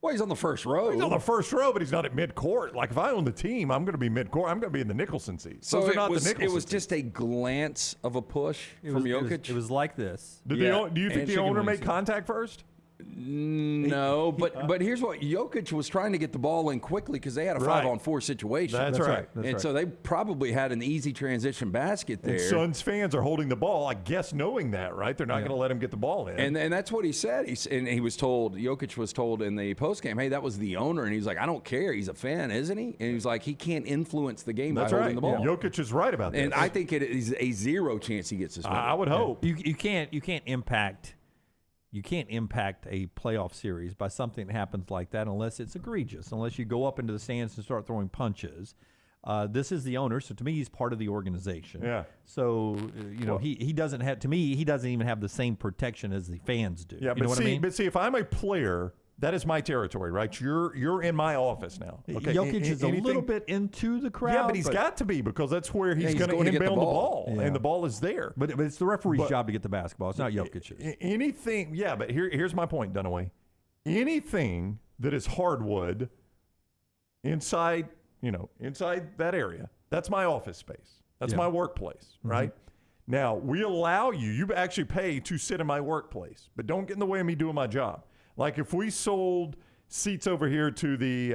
S6: Well, he's on the first row.
S2: He's on the first row, but he's not at mid-court. Like, if I own the team, I'm going to be mid-court. I'm going to be in the Nicholson seats.
S6: So it was just a glance of a push from Jokic?
S3: It was like this.
S2: Do you think the owner made contact first?
S6: No, but here's what Jokic was trying to get the ball in quickly because they had a 5-on-4 situation.
S2: That's right.
S6: So they probably had an easy transition basket there.
S2: And Suns fans are holding the ball, I guess, knowing that, right? They're not going to let him get the ball in.
S6: And that's what he said. Jokic was told in the postgame, hey, that was the owner. And he's like, I don't care. He's a fan, isn't he? And he's like, he can't influence the game by holding the ball.
S2: Yeah. Jokic is right about that.
S6: And I think it is a zero chance he gets suspended.
S2: I would hope.
S3: You can't impact. You can't impact a playoff series by something that happens like that unless it's egregious, unless you go up into the stands and start throwing punches. This is the owner, so to me, he's part of the organization.
S2: Yeah.
S3: So, he doesn't have, to me, he doesn't even have the same protection as the fans do.
S2: Yeah,
S3: you know what I mean?
S2: But see, if I'm a player That is my territory, right? You're in my office now. Okay.
S3: Jokic is a little bit into the crowd.
S2: Yeah, but he's got to be because that's where he's going to inbound the ball, and the ball is there.
S3: But it's the referee's job to get the basketball. It's not Jokic's.
S2: Anything, yeah, but here's my point, Dunaway. Anything that is hardwood inside that area, that's my office space. That's my workplace, right? Now, we allow you actually pay to sit in my workplace, but don't get in the way of me doing my job. Like if we sold seats over here to the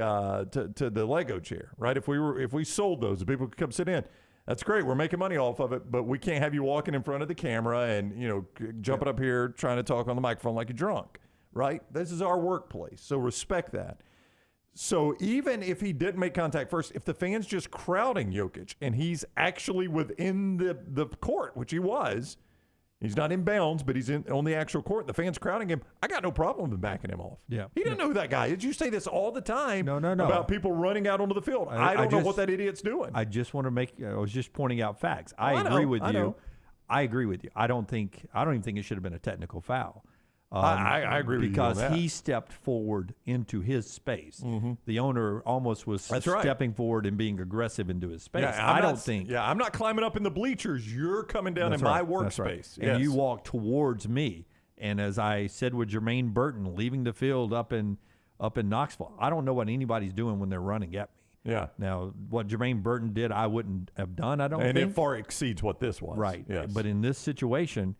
S2: to the Lego chair, right? If we sold those, people could come sit in. That's great. We're making money off of it, but we can't have you walking in front of the camera and jumping up here trying to talk on the microphone like you're drunk, right? This is our workplace, so respect that. So even if he didn't make contact first, if the fan's just crowding Jokic and he's actually within the court, which he was. He's not in bounds, but he's on the actual court. The fans crowding him. I got no problem with backing him off.
S3: Yeah.
S2: He didn't know who that guy is. You say this all the time
S3: No.
S2: about people running out onto the field. I don't know what that idiot's doing.
S3: I just want to I was just pointing out facts. I agree with you. I agree with you. I don't even think it should have been a technical foul.
S2: I agree with you on that.
S3: Because he stepped forward into his space. The owner almost was stepping forward and being aggressive into his space.
S2: Yeah, I'm not climbing up in the bleachers. You're coming down in my workspace.
S3: And you walk towards me. And as I said with Jermaine Burton leaving the field up in Knoxville, I don't know what anybody's doing when they're running at me.
S2: Yeah.
S3: Now, what Jermaine Burton did, I wouldn't have done, I don't think.
S2: And it far exceeds what this was.
S3: Right.
S2: Yes.
S3: But in this situation,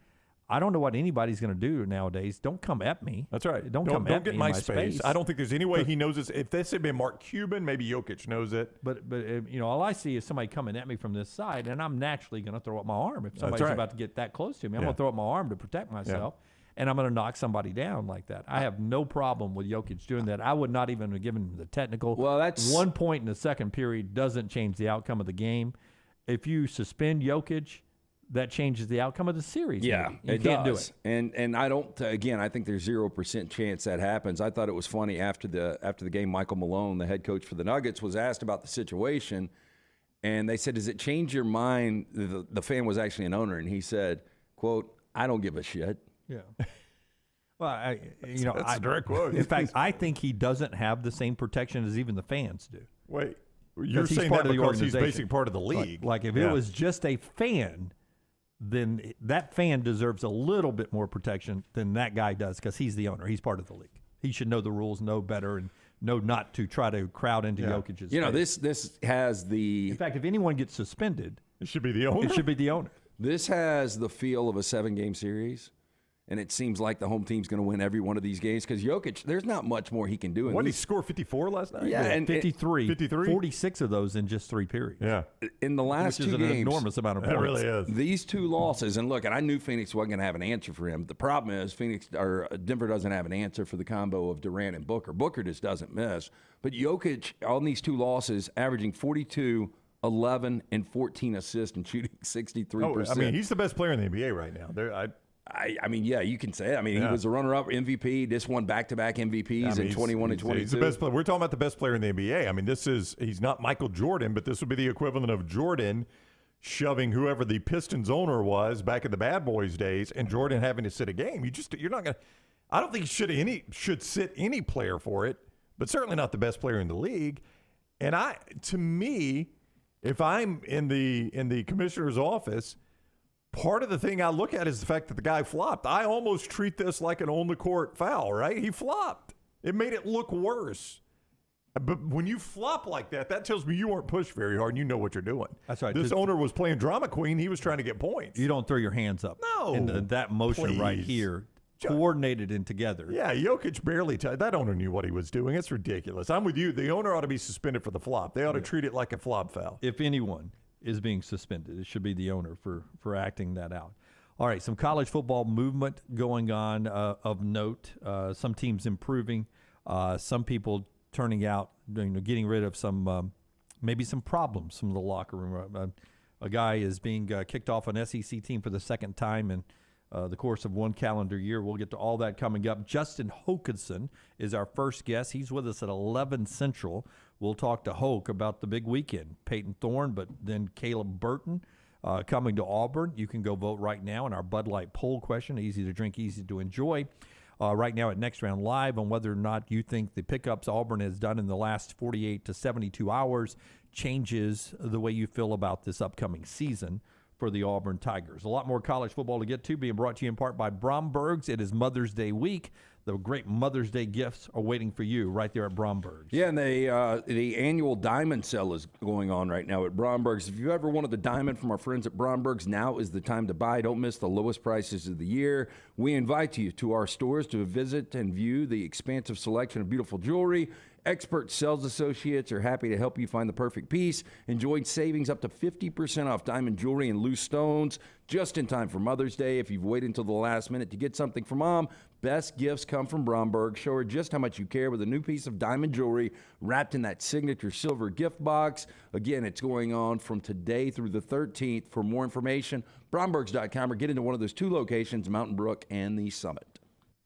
S3: I don't know what anybody's going to do nowadays. Don't come at me.
S2: That's right.
S3: Don't
S2: get
S3: in
S2: my space. I don't think there's any way he knows this. If this had been Mark Cuban, maybe Jokic knows it.
S3: But all I see is somebody coming at me from this side, and I'm naturally going to throw up my arm. If somebody's about to get that close to me, I'm going to throw up my arm to protect myself, and I'm going to knock somebody down like that. I have no problem with Jokic doing that. I would not even have given him the technical.
S6: Well, that's
S3: 1 point in the second period doesn't change the outcome of the game. If you suspend Jokic, that changes the outcome of the series.
S6: Yeah,
S3: maybe. You can't do it.
S6: And I don't. Again, I think there's 0% chance that happens. I thought it was funny after the game. Michael Malone, the head coach for the Nuggets, was asked about the situation, and they said, "Does it change your mind?" The fan was actually an owner, and he said, "Quote, I don't give a shit."
S3: Yeah. Well,
S2: that's a direct quote.
S3: In fact, I think he doesn't have the same protection as even the fans do.
S2: Wait, you're saying that because he's basically part of the league?
S3: Like if it was just a fan, then that fan deserves a little bit more protection than that guy does because he's the owner. He's part of the league. He should know the rules, know better, and know not to try to crowd into Jokic's space.
S6: This has the...
S3: In fact, if anyone gets suspended...
S2: It should be the owner?
S3: It should be the owner.
S6: This has the feel of a 7-game series. And it seems like the home team's going to win every one of these games because Jokic, there's not much more he can do.
S2: What did he score, 54 last night?
S3: Yeah, and 53.
S2: 53?
S3: 46 of those in just 3 periods.
S2: Yeah.
S6: In the last
S3: Which is
S6: 2 games.
S3: an enormous amount of points.
S2: That really is.
S6: These 2 losses, and look, and I knew Phoenix wasn't going to have an answer for him. The problem is Denver doesn't have an answer for the combo of Durant and Booker. Booker just doesn't miss. But Jokic, on these 2 losses, averaging 42, 11, and 14 assists and shooting 63%.
S2: I mean, he's the best player in the NBA right now.
S6: I mean, yeah, you can say it. I mean, he was a runner-up MVP. This won back-to-back MVPs in 21 and 22.
S2: He's the best player. We're talking about the best player in the NBA. I mean, he's not Michael Jordan, but this would be the equivalent of Jordan shoving whoever the Pistons owner was back in the Bad Boys days, and Jordan having to sit a game. You're not going to. I don't think he should sit any player for it, but certainly not the best player in the league. And to me, if I'm in the commissioner's office, part of the thing I look at is the fact that the guy flopped. I almost treat this like an on-the-court foul, right? He flopped. It made it look worse. But when you flop like that, that tells me you weren't pushed very hard and you know what you're doing.
S3: That's right.
S2: This owner was playing drama queen. He was trying to get points.
S3: You don't throw your hands up.
S2: No.
S3: And that motion right here, coordinated and together.
S2: Yeah, Jokic barely that owner knew what he was doing. It's ridiculous. I'm with you. The owner ought to be suspended for the flop. They ought to treat it like a flop foul.
S3: If anyone is being suspended, it should be the owner for acting that out. All right, some college football movement going on of note. Some teams improving. Some people turning out, getting rid of some maybe some problems from the locker room. A guy is being kicked off an SEC team for the second time in the course of 1 calendar year. We'll get to all that coming up. Justin Hokanson is our first guest. He's with us at 11 Central. We'll talk to Hoke about the big weekend. Peyton Thorne, but then Caleb Burton coming to Auburn. You can go vote right now in our Bud Light poll question. Easy to drink, easy to enjoy. right now at Next Round Live on whether or not you think the pickups Auburn has done in the last 48 to 72 hours changes the way you feel about this upcoming season for the Auburn Tigers. A lot more college football to get to, being brought to you in part by Bromberg's. It is Mother's Day week. The great Mother's Day gifts are waiting for you right there at Bromberg's.
S6: Yeah, and the annual diamond sale is going on right now at Bromberg's. If you ever wanted the diamond from our friends at Bromberg's, now is the time to buy. Don't miss the lowest prices of the year. We invite you to our stores to visit and view the expansive selection of beautiful jewelry. Expert sales associates are happy to help you find the perfect piece. Enjoy savings up to 50% off diamond jewelry and loose stones just in time for Mother's Day. If you've waited until the last minute to get something for Mom, best gifts come from Bromberg. Show her just how much you care with a new piece of diamond jewelry wrapped in that signature silver gift box. Again, it's going on from today through the 13th. For more information, brombergs.com, or get into one of those 2 locations, Mountain Brook and the Summit.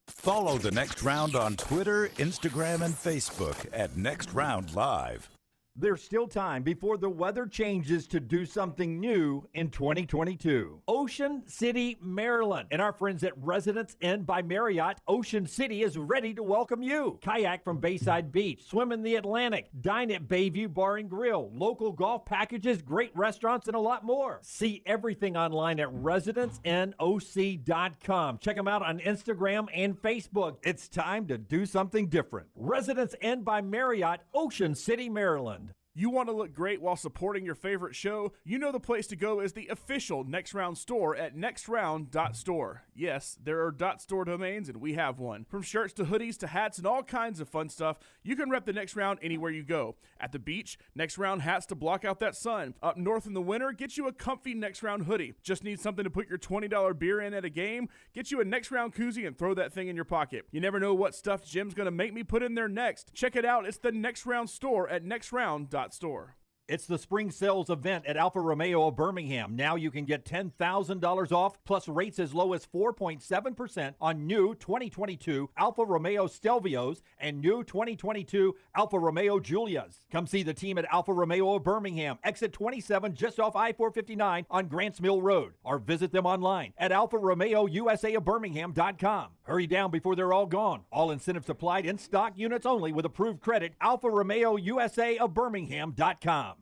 S5: Follow The Next Round on Twitter, Instagram, and Facebook at Next Round Live.
S13: There's still time before the weather changes to do something new in 2022. Ocean City, Maryland, and our friends at Residence Inn by Marriott, Ocean City is ready to welcome you. Kayak from Bayside Beach, swim in the Atlantic, dine at Bayview Bar and Grill, local golf packages, great restaurants, and a lot more. See everything online at residenceinnoc.com. Check them out on Instagram and Facebook. It's time to do something different. Residence Inn by Marriott, Ocean City, Maryland.
S16: You want to look great while supporting your favorite show? You know the place to go is the official Next Round store at nextround.store. Yes, there are .store domains, and we have one. From shirts to hoodies to hats and all kinds of fun stuff, you can rep the Next Round anywhere you go. At the beach, Next Round hats to block out that sun. Up north in the winter, get you a comfy Next Round hoodie. Just need something to put your $20 beer in at a game? Get you a Next Round koozie and throw that thing in your pocket. You never know what stuff Jim's going to make me put in there next. Check it out. It's the Next Round store at nextround.store.
S13: It's the spring sales event at Alfa Romeo of Birmingham. Now you can get $10,000 off, plus rates as low as 4.7% on new 2022 Alfa Romeo Stelvios and new 2022 Alfa Romeo Giulias. Come see the team at Alfa Romeo of Birmingham, exit 27 just off I-459 on Grants Mill Road, or visit them online at alfaromeo.usa.birmingham.com. Hurry down before they're all gone. All incentives applied, in stock units only with approved credit. Alfa Romeo USA of Birmingham.com.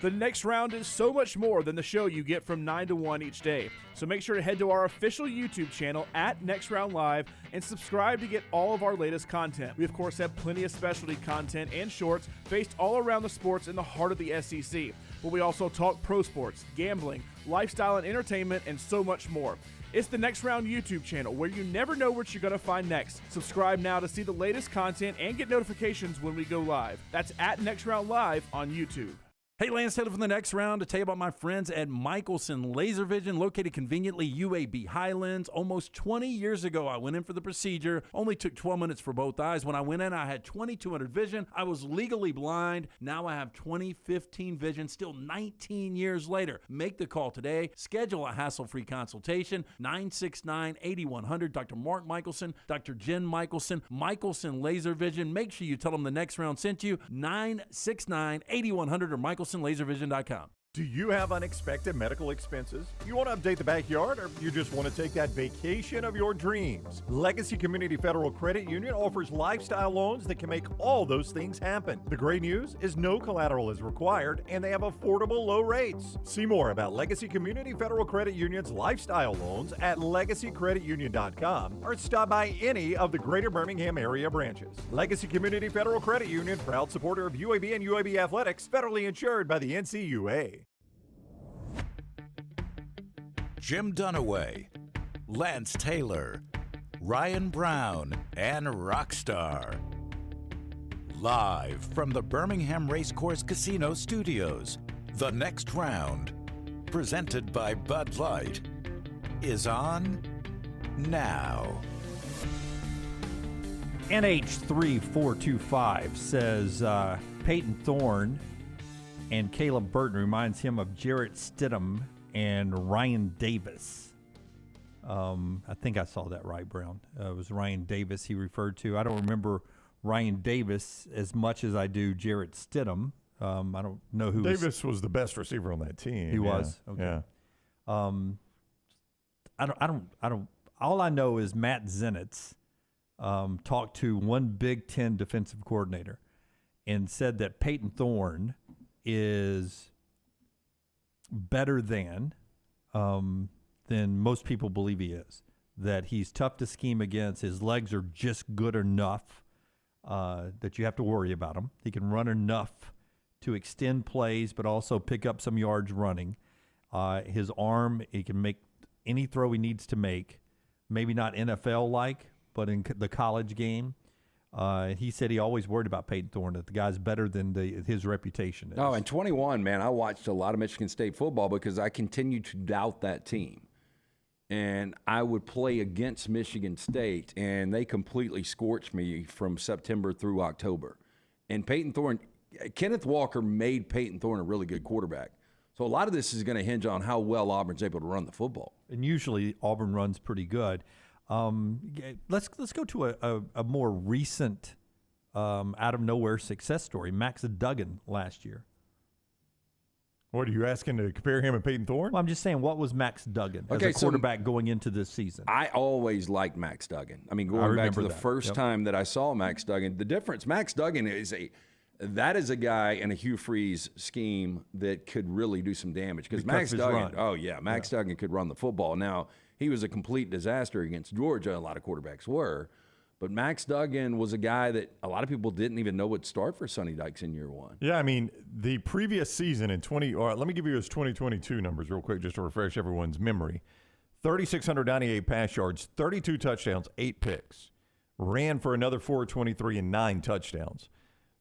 S16: The Next Round is so much more than the show you get from 9 to 1 each day. So make sure to head to our official YouTube channel at Next Round Live and subscribe to get all of our latest content. We, of course, have plenty of specialty content and shorts based all around the sports in the heart of the SEC. But we also talk pro sports, gambling, lifestyle and entertainment, and so much more. It's the Next Round YouTube channel, where you never know what you're going to find next. Subscribe now to see the latest content and get notifications when we go live. That's at Next Round Live on YouTube.
S6: Hey, Lance Taylor from the Next Round to tell you about my friends at Michelson Laser Vision, located conveniently UAB Highlands. Almost 20 years ago, I went in for the procedure. Only took 12 minutes for both eyes. When I went in, I had 2200 vision. I was legally blind. Now I have 20/15 vision, still 19 years later. Make the call today. Schedule a hassle-free consultation. 969-8100. Dr. Mark Michelson, Dr. Jen Michelson, Michelson Laser Vision. Make sure you tell them the Next Round sent you. 969-8100 or MichelsonLaserVision.com.
S2: Do you have unexpected medical expenses? You want to update the backyard, or you just want to take that vacation of your dreams? Legacy Community Federal Credit Union offers lifestyle loans that can make all those things happen. The great news is no collateral is required, and they have affordable low rates. See more about Legacy Community Federal Credit Union's lifestyle loans at LegacyCreditUnion.com, or stop by any of the greater Birmingham area branches. Legacy Community Federal Credit Union, proud supporter of UAB and UAB Athletics, federally insured by the NCUA.
S5: Jim Dunaway, Lance Taylor, Ryan Brown, and Rockstar. Live from the Birmingham Racecourse Casino Studios, The Next Round, presented by Bud Light, is on now.
S3: NH3425 says Peyton Thorne and Caleb Burton reminds him of Jarrett Stidham and Ryan Davis. I think I saw that right, Brown. It was Ryan Davis he referred to. I don't remember Ryan Davis as much as I do Jarrett Stidham. I don't know who
S2: Davis was the best receiver on that team.
S3: He was. Okay.
S2: Yeah.
S3: I don't. All I know is Matt Zenitz talked to one Big Ten defensive coordinator and said that Peyton Thorne is better than most people believe he is. That he's tough to scheme against. His legs are just good enough that you have to worry about him. He can run enough to extend plays, but also pick up some yards running. His arm, he can make any throw he needs to make. Maybe not NFL-like, but in the college game. He said he always worried about Peyton Thorne, that the guy's better than his reputation is.
S6: Oh, and 21, man, I watched a lot of Michigan State football because I continued to doubt that team. And I would play against Michigan State, and they completely scorched me from September through October. And Peyton Thorne, Kenneth Walker made Peyton Thorne a really good quarterback. So a lot of this is going to hinge on how well Auburn's able to run the football.
S3: And usually Auburn runs pretty good. Let's go to a more recent out of nowhere success story. Max Duggan last year.
S2: What are you asking, to compare him and Peyton Thorne?
S3: Well, I'm just saying, what was Max Duggan as a quarterback going into this season?
S6: I always liked Max Duggan. I mean, going back to the first time that I saw Max Duggan, the difference, Max Duggan is a guy in a Hugh Freeze scheme that could really do some damage. Because Max Duggan, Max Duggan could run the football. Now, he was a complete disaster against Georgia. A lot of quarterbacks were. But Max Duggan was a guy that a lot of people didn't even know would start for Sonny Dykes in year one.
S2: Yeah, I mean, the previous season in let me give you his 2022 numbers real quick just to refresh everyone's memory. 3,698 pass yards, 32 touchdowns, 8 picks. Ran for another 423 and 9 touchdowns.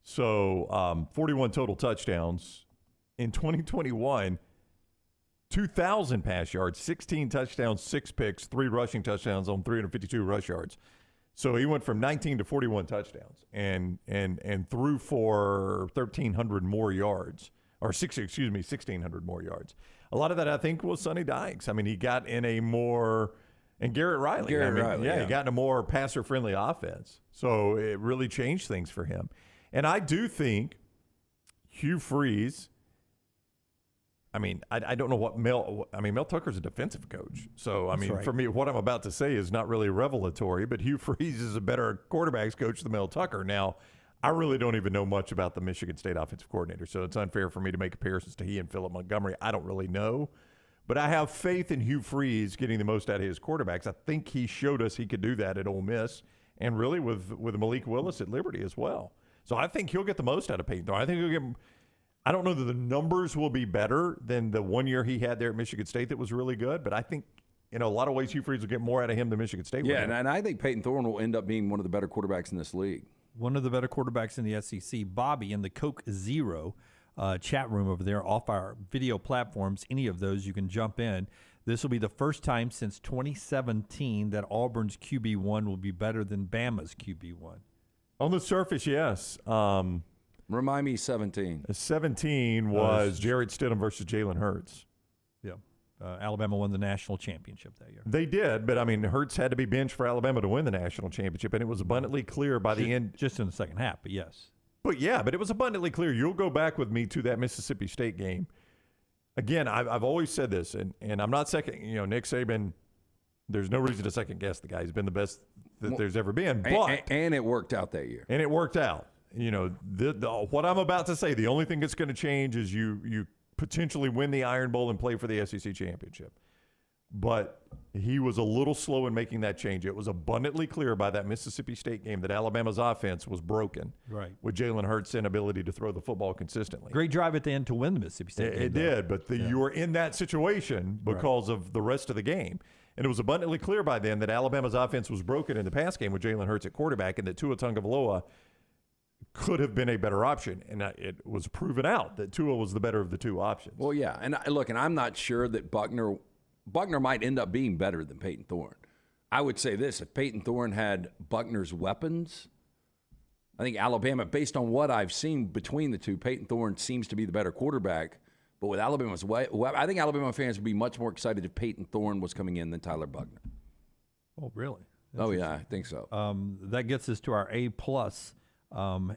S2: So 41 total touchdowns. In 2021, 2,000 pass yards, 16 touchdowns, 6 picks, 3 rushing touchdowns on 352 rush yards. So he went from 19 to 41 touchdowns and threw for 1,300 more yards, or 1,600 more yards. A lot of that, I think, was Sonny Dykes. I mean, he got in a more – and Garrett Riley. He got in a more passer-friendly offense. So it really changed things for him. And I do think Hugh Freeze – I mean, I don't know what Mel Tucker's a defensive coach. So, I mean, for me, what I'm about to say is not really revelatory, but Hugh Freeze is a better quarterbacks coach than Mel Tucker. Now, I really don't even know much about the Michigan State offensive coordinator, so it's unfair for me to make comparisons to he and Philip Montgomery. I don't really know. But I have faith in Hugh Freeze getting the most out of his quarterbacks. I think he showed us he could do that at Ole Miss and really with Malik Willis at Liberty as well. So I think he'll get the most out of Peyton Thorne. I think he'll get – I don't know that the numbers will be better than the 1 year he had there at Michigan State that was really good, but I think in a lot of ways Hugh Freeze will get more out of him than Michigan State will.
S6: Yeah, and I think Peyton Thorne will end up being one of the better quarterbacks in this league.
S3: One of the better quarterbacks in the SEC. Bobby in the Coke Zero chat room over there off our video platforms, any of those, you can jump in. This will be the first time since 2017 that Auburn's QB1 will be better than Bama's QB1.
S2: On the surface, yes.
S6: Remind me, 17.
S2: 17 was Jarrett Stidham versus Jalen Hurts.
S3: Yeah. Alabama won the national championship that year.
S2: They did, but, I mean, Hurts had to be benched for Alabama to win the national championship, and it was abundantly clear by the end.
S3: Just in the second half, but yes.
S2: But it was abundantly clear. You'll go back with me to that Mississippi State game. Again, I've always said this, and I'm not Nick Saban, there's no reason to second-guess the guy. He's been the best that there's ever been. But
S6: and it worked out that year.
S2: And it worked out. What I'm about to say, the only thing that's going to change is you potentially win the Iron Bowl and play for the SEC championship. But he was a little slow in making that change. It was abundantly clear by that Mississippi State game that Alabama's offense was broken with Jalen Hurts' inability to throw the football consistently.
S3: Great drive at the end to win the Mississippi State game.
S2: It did, but you were in that situation because of the rest of the game. And it was abundantly clear by then that Alabama's offense was broken in the pass game with Jalen Hurts at quarterback and that Tua Tagovailoa could have been a better option, and it was proven out that Tua was the better of the two options.
S6: Well, yeah, and I'm not sure that Buckner might end up being better than Peyton Thorne. I would say this: if Peyton Thorne had Buckner's weapons, I think Alabama, based on what I've seen between the two, Peyton Thorne seems to be the better quarterback. But with Alabama's I think Alabama fans would be much more excited if Peyton Thorne was coming in than Tyler Buckner.
S3: Oh, really?
S6: Oh, yeah, I think so.
S3: That gets us to our A-plus.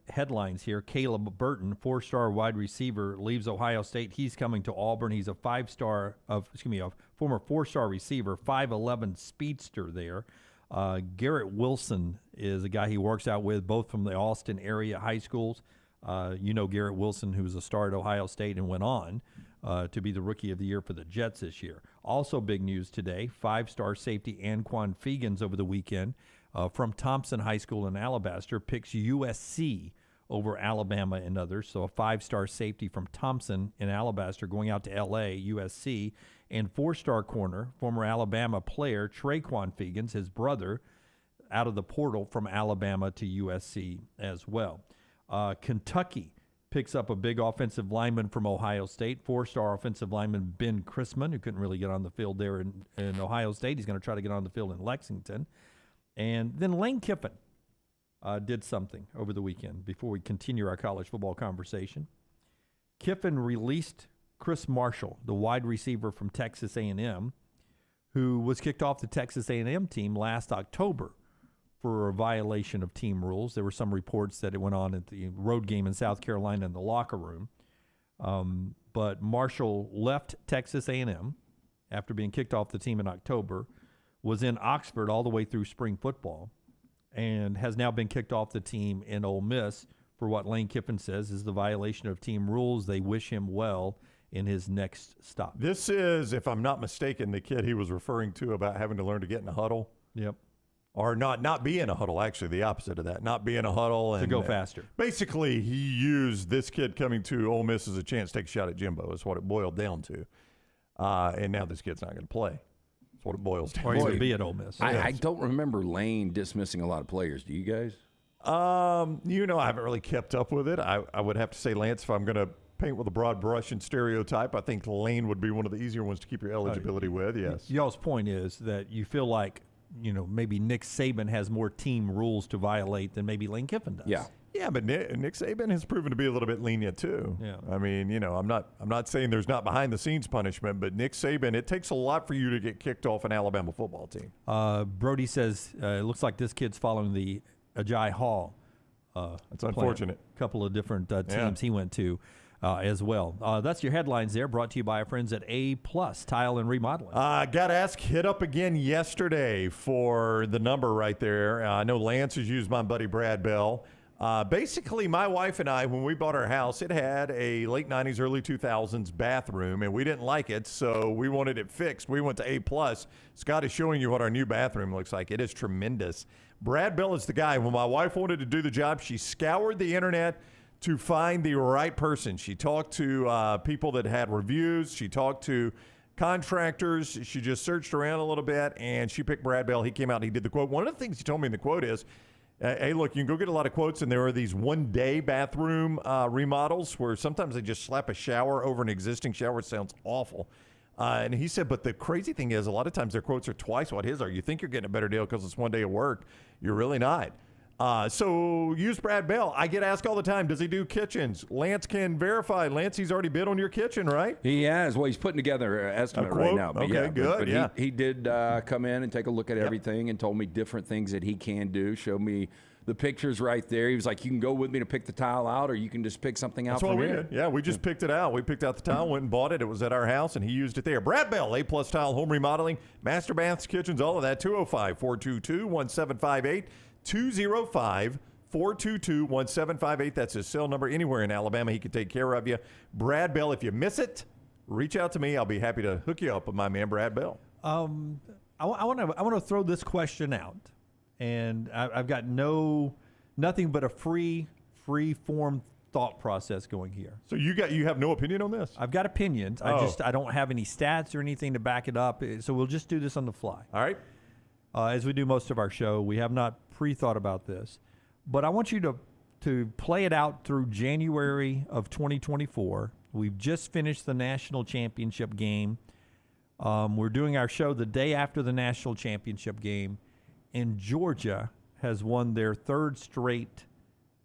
S3: Headlines here. Caleb Burton, 4-star wide receiver, leaves Ohio State. He's coming to Auburn. He's a former 4-star receiver, 5'11" speedster there. Garrett Wilson is a guy he works out with, both from the Austin area high schools. Garrett Wilson, who was a star at Ohio State and went on to be the Rookie of the Year for the Jets this year. Also big news today, 5-star safety Anquan Fegans over the weekend from Thompson High School in Alabaster picks USC over Alabama and others. So a 5-star safety from Thompson in Alabaster going out to L.A., USC. And 4-star corner, former Alabama player Traquan Fegans, his brother, out of the portal from Alabama to USC as well. Kentucky picks up a big offensive lineman from Ohio State, 4-star offensive lineman Ben Chrisman, who couldn't really get on the field there in Ohio State. He's going to try to get on the field in Lexington. And then Lane Kiffin did something over the weekend before we continue our college football conversation. Kiffin released Chris Marshall, the wide receiver from Texas A&M, who was kicked off the Texas A&M team last October for a violation of team rules. There were some reports that it went on at the road game in South Carolina in the locker room. But Marshall left Texas A&M after being kicked off the team in October, was in Oxford all the way through spring football, and has now been kicked off the team in Ole Miss for what Lane Kiffin says is the violation of team rules. They wish him well in his next stop.
S2: This is, if I'm not mistaken, the kid he was referring to about having to learn to get in a huddle.
S3: Yep.
S2: Or not be in a huddle, actually, the opposite of that. Not be in a huddle. And
S3: to go faster.
S2: Basically, he used this kid coming to Ole Miss as a chance to take a shot at Jimbo, is what it boiled down to. And now this kid's not going to play. That's what it boils down to.
S3: Or he's going to be at Ole Miss.
S6: I don't remember Lane dismissing a lot of players. Do you guys?
S2: I haven't really kept up with it. I would have to say, Lance, if I'm going to paint with a broad brush and stereotype, I think Lane would be one of the easier ones to keep your eligibility with, yes.
S3: Y'all's point is that you feel like, maybe Nick Saban has more team rules to violate than maybe Lane Kiffin does.
S6: Yeah.
S2: Yeah, but Nick Saban has proven to be a little bit lenient too.
S3: Yeah.
S2: I mean, I'm not saying there's not behind the scenes punishment, but Nick Saban, it takes a lot for you to get kicked off an Alabama football team.
S3: Brody says it looks like this kid's following the Ajay Hall.
S2: That's unfortunate.
S3: A couple of different teams he went to as well. That's your headlines there, brought to you by our friends at A+ Tile and Remodeling.
S2: Got to ask, hit up again yesterday for the number right there. I know Lance has used my buddy Brad Bell. Basically, my wife and I, when we bought our house, it had a late 90s, early 2000s bathroom, and we didn't like it, so we wanted it fixed. We went to A+. Scott is showing you what our new bathroom looks like. It is tremendous. Brad Bell is the guy. When my wife wanted to do the job, she scoured the internet to find the right person. She talked to people that had reviews. She talked to contractors. She just searched around a little bit, and she picked Brad Bell. He came out and he did the quote. One of the things he told me in the quote is, hey, look, you can go get a lot of quotes, and there are these one-day bathroom remodels where sometimes they just slap a shower over an existing shower. It sounds awful. And he said, but the crazy thing is a lot of times their quotes are twice what his are. You think you're getting a better deal because it's one day of work. You're really not. So use Brad Bell. I get asked all the time, does he do kitchens? Lance can verify. Lance, he's already bid on your kitchen, right?
S6: He has. Well, he's putting together an estimate right now. But
S2: okay, good.
S6: But he did come in and take a look at everything and told me different things that he can do. Showed me the pictures right there. He was like, you can go with me to pick the tile out, or you can just pick something out from here.
S2: That's what we did. Yeah, we just picked it out. We picked out the tile, went and bought it. It was at our house, and he used it there. Brad Bell, A+ Tile, home remodeling, master baths, kitchens, all of that. 205-422-1758. 205-422-1758. That's his cell number. Anywhere in Alabama, he can take care of you. Brad Bell, if you miss it, reach out to me. I'll be happy to hook you up with my man, Brad Bell.
S3: I want to throw this question out, and I've got nothing but a free form thought process going here.
S2: So you have no opinion on this?
S3: I've got opinions. I don't have any stats or anything to back it up. So we'll just do this on the fly.
S2: All right.
S3: As we do most of our show, we have not pre-thought about this, but I want you to play it out through January of 2024. We've just finished the national championship game. We're doing our show the day after the national championship game, and Georgia has won their third straight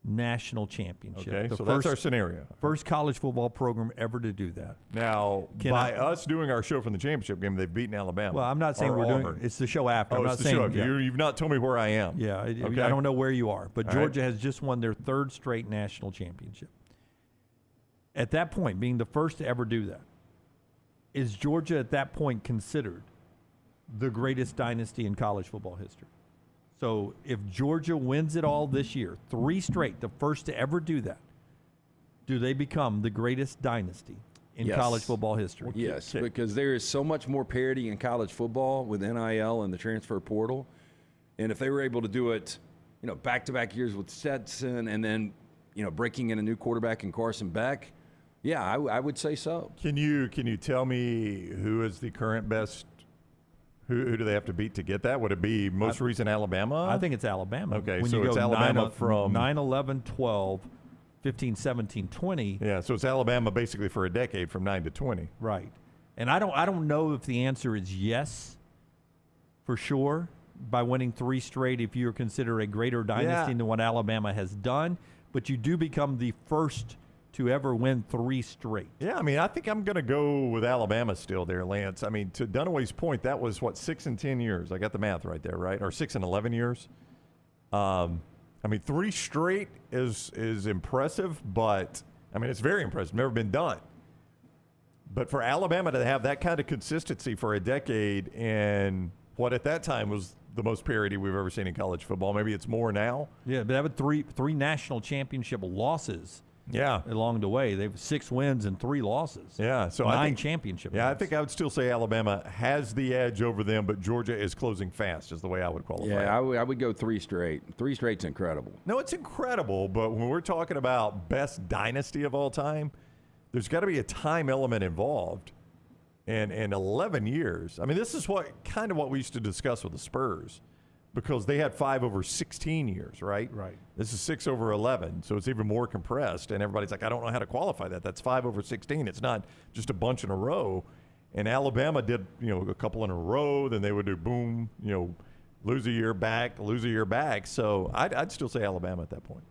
S3: national championship.
S2: Okay, so that's our scenario.
S3: First college football program ever to do that.
S2: Now, us doing our show from the championship game, they've beaten Alabama.
S3: Well, I'm not saying we're doing it. It's the show after. I'm not
S2: it's the
S3: saying,
S2: show.
S3: Yeah.
S2: You've not told me where I am.
S3: Yeah,
S2: okay.
S3: I don't know where you are, but
S2: All
S3: Georgia
S2: right.
S3: has just won their third straight national championship. At that point, being the first to ever do that, is Georgia at that point considered the greatest dynasty in college football history? So if Georgia wins it all this year, 3 straight, the first to ever do that, do they become the greatest dynasty in college football history?
S6: Yes, because there is so much more parity in college football with NIL and the transfer portal. And if they were able to do it, back-to-back years with Stetson and then, breaking in a new quarterback in Carson Beck, yeah, I would say so.
S2: Can you tell me who is the current best? Who do they have to beat to get that? Would it be most recent Alabama?
S3: I think it's Alabama.
S2: Okay,
S3: when
S2: so
S3: you go
S2: it's Alabama from
S3: 9, 11, 12, 15, 17, 20.
S2: Yeah, so it's Alabama basically for a decade from 9 to 20.
S3: Right. And I don't know if the answer is yes for sure by winning 3 straight if you consider a greater dynasty than what Alabama has done, but you do become the first to ever win 3 straight.
S2: Yeah, I mean, I think I'm going to go with Alabama still there, Lance. I mean, to Dunaway's point, that was, 6 and 10 years. I got the math right there, right? Or 6 and 11 years. I mean, 3 straight is impressive, but, I mean, it's very impressive. Never been done. But for Alabama to have that kind of consistency for a decade and what at that time was the most parity we've ever seen in college football, maybe it's more now.
S3: Yeah, but they have 3 national championship losses.
S2: Yeah,
S3: along the way, they have 6 wins and 3 losses.
S2: Yeah, so
S3: 9 championship.
S2: Yeah, I think I would still say Alabama has the edge over them, but Georgia is closing fast, is the way I would qualify.
S6: Yeah, I would go 3 straight. 3 straight's incredible.
S2: No, it's incredible, but when we're talking about best dynasty of all time, there's got to be a time element involved. And 11 years. I mean, this is what we used to discuss with the Spurs. Because they had 5 over 16 years, right?
S3: Right.
S2: This is 6 over 11, so it's even more compressed. And everybody's like, I don't know how to qualify that. That's 5 over 16. It's not just a bunch in a row. And Alabama did, a couple in a row. Then they would do boom, lose a year back. So I'd still say Alabama at that point.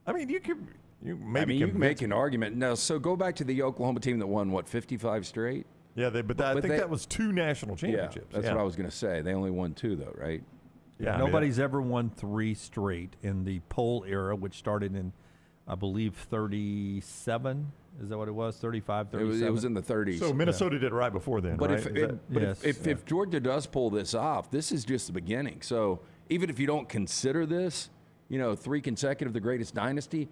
S2: I mean, you can
S6: make an argument. Now, so go back to the Oklahoma team that won 55 straight.
S2: Yeah, I think that was 2 national championships.
S6: Yeah, that's what I was going to say. They only won 2, though, right?
S3: Yeah, nobody's ever won 3 straight in the poll era, which started in, I believe, 37. Is that what it was? 35, 37?
S6: It was in the 30s.
S2: So Minnesota did right before then,
S6: but
S2: right?
S6: If Georgia does pull this off, this is just the beginning. So even if you don't consider this, 3 consecutive, the greatest dynasty,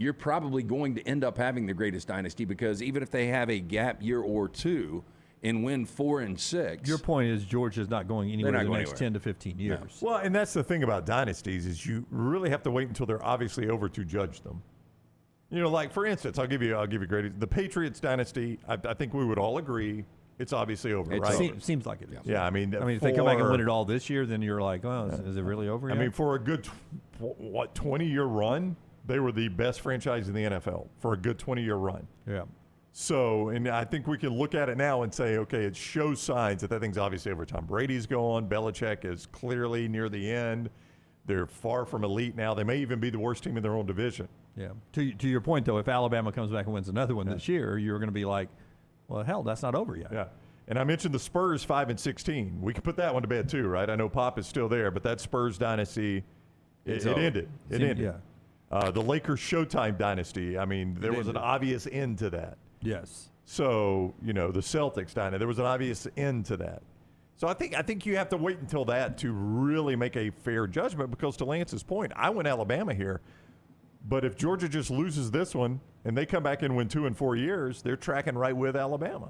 S6: you're probably going to end up having the greatest dynasty because even if they have a gap year or 2 and win 4 and 6.
S3: Your point is Georgia's not going anywhere in the next 10 to 15 years.
S2: No. Well, and that's the thing about dynasties is you really have to wait until they're obviously over to judge them. Like for instance, I'll give you great. The Patriots dynasty, I think we would all agree it's obviously over, right?
S3: Seems like it is.
S2: Yeah, I mean,
S3: if they come back and win it all this year, then you're like, oh, is it really over yet?
S2: I mean, for a good 20-year run. They were the best franchise in the NFL for a good 20-year run.
S3: Yeah.
S2: So, and I think we can look at it now and say, okay, it shows signs that thing's obviously over. Tom Brady's gone. Belichick is clearly near the end. They're far from elite now. They may even be the worst team in their own division.
S3: Yeah. To your point, though, if Alabama comes back and wins another one this year, you're going to be like, well, hell, that's not over yet.
S2: Yeah. And I mentioned the Spurs 5 and 16. We can put that one to bed too, right? I know Pop is still there, but that Spurs dynasty, it ended. It ended.
S3: Yeah.
S2: The Lakers Showtime dynasty, I mean, there was an obvious end to that.
S3: Yes.
S2: So, the Celtics dynasty, there was an obvious end to that. So I think you have to wait until that to really make a fair judgment because to Lance's point, I went Alabama here. But if Georgia just loses this one and they come back and win 2 and 4 years, they're tracking right with Alabama.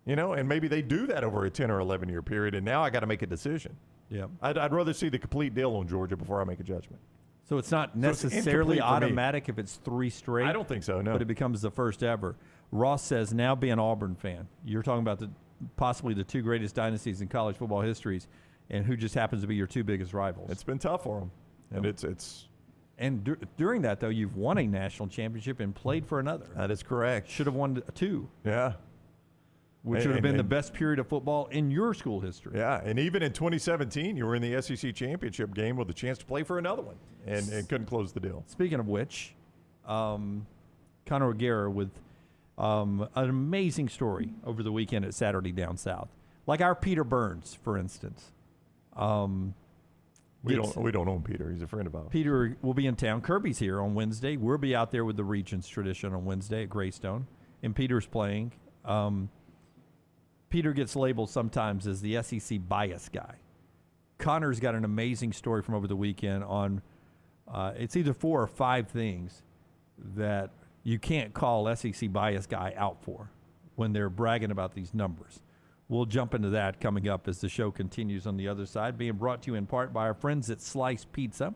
S2: And maybe they do that over a 10 or 11-year period, and now I got to make a decision.
S3: Yeah.
S2: I'd rather see the complete deal on Georgia before I make a judgment.
S3: So it's not necessarily automatic if it's 3 straight.
S2: I don't think so, no.
S3: But it becomes the first ever. Ross says, now be an Auburn fan. You're talking about possibly the 2 greatest dynasties in college football histories, and who just happens to be your 2 biggest rivals.
S2: It's been tough for them. And it's
S3: And during that, though, you've won a national championship and played for another.
S2: That is correct.
S3: Should have won 2.
S2: Yeah.
S3: Which would have been the best period of football in your school history.
S2: Yeah, and even in 2017, you were in the SEC championship game with a chance to play for another one and couldn't close the deal.
S3: Speaking of which, Conor O'Gara with an amazing story over the weekend at Saturday Down South. Like our Peter Burns, for instance.
S2: We don't own Peter. He's a friend of ours.
S3: Peter will be in town. Kirby's here on Wednesday. We'll be out there with the Regents tradition on Wednesday at Greystone. And Peter's playing. Peter gets labeled sometimes as the SEC bias guy. Connor's got an amazing story from over the weekend on it's either 4 or 5 things that you can't call SEC bias guy out for when they're bragging about these numbers. We'll jump into that coming up as the show continues on the other side, being brought to you in part by our friends at Slice Pizza.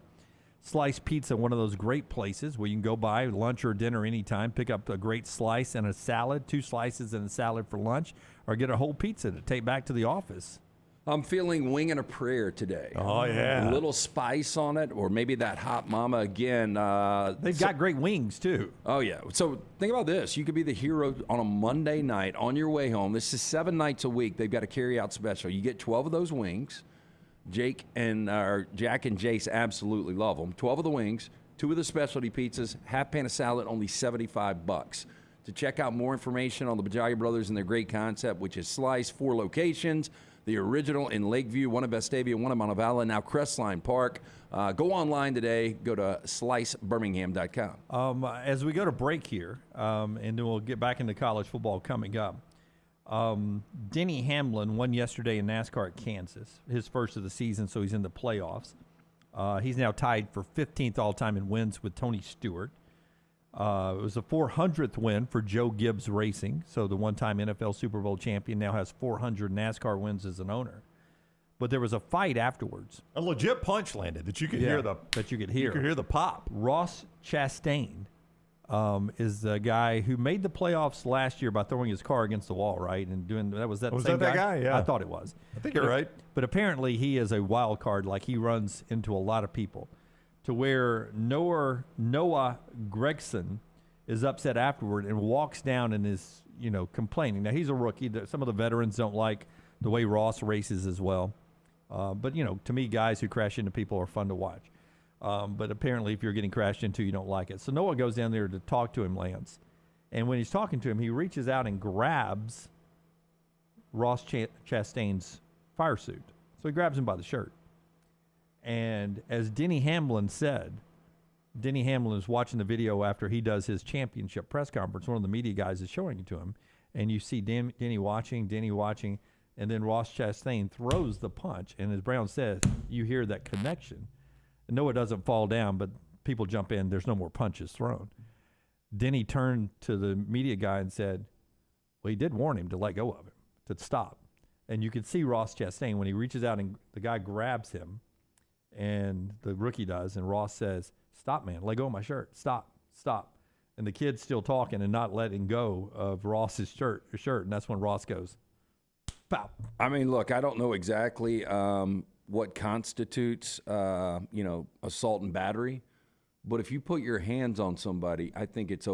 S3: Slice Pizza, one of those great places where you can go by lunch or dinner anytime, pick up a great slice and a salad, 2 slices and a salad for lunch, or get a whole pizza to take back to the office.
S6: I'm feeling wing and a prayer today.
S2: Oh, yeah.
S6: A little spice on it, or maybe that hot mama again.
S3: They've got great wings, too.
S6: Oh, yeah. So think about this. You could be the hero on a Monday night on your way home. This is 7 nights a week. They've got a carry-out special. You get 12 of those wings. Jack and Jace absolutely love them. 12 of the wings, 2 of the specialty pizzas, half pan of salad, only $75. To check out more information on the Bajalia Brothers and their great concept, which is Slice, 4 locations. The original in Lakeview, one in Vestavia, one in Montevallo, now Crestline Park. Go online today. Go to slicebirmingham.com.
S3: As we go to break here, and then we'll get back into college football coming up, Denny Hamlin won yesterday in NASCAR at Kansas, his first of the season, so he's in the playoffs. He's now tied for 15th all-time in wins with Tony Stewart. It was the 400th win for Joe Gibbs Racing, so the one-time NFL Super Bowl champion now has 400 NASCAR wins as an owner. But there was a fight afterwards.
S2: A legit punch landed that you could hear the You could hear the pop.
S3: Ross Chastain is the guy who made the playoffs last year by throwing his car against the wall, right? And doing that was that
S2: was
S3: same
S2: that guy? Yeah,
S3: I thought it was.
S2: I think you're right.
S3: But apparently he is a wild card. Like he runs into a lot of people, to where Noah Gregson is upset afterward and walks down and is complaining. Now he's a rookie. Some of the veterans don't like the way Ross races as well. But to me, guys who crash into people are fun to watch. But apparently, if you're getting crashed into, you don't like it. So Noah goes down there to talk to him, Lance. And when he's talking to him, he reaches out and grabs Ross Chastain's fire suit. So he grabs him by the shirt. And as Denny Hamlin said, Denny Hamlin is watching the video after he does his championship press conference. One of the media guys is showing it to him. And you see Denny watching, and then Ross Chastain throws the punch. And as Brown says, you hear that connection. And Noah doesn't fall down, but people jump in. There's no more punches thrown. Denny turned to the media guy and said, well, he did warn him to let go of him, to stop. And you can see Ross Chastain when he reaches out and the guy grabs him, and the rookie does, and Ross says, stop, man, let go of my shirt. Stop. And the kid's still talking and not letting go of Ross's shirt. And that's when Ross goes, pow.
S6: I mean, look, I don't know exactly what constitutes, assault and battery. But if you put your hands on somebody, I think it's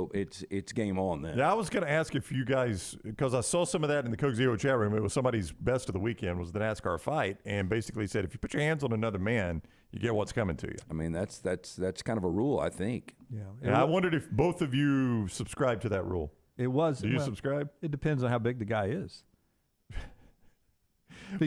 S6: game on then.
S2: Yeah, I was going to ask if you guys, because I saw some of that in the Coke Zero chat room. It was somebody's best of the weekend was the NASCAR fight, and basically said if you put your hands on another man, you get what's coming to you.
S6: I mean, that's kind of a rule, I think.
S3: Yeah.
S2: And I wondered if both of you subscribe to that rule.
S3: It was.
S2: Do you subscribe?
S3: It depends on how big the guy is. If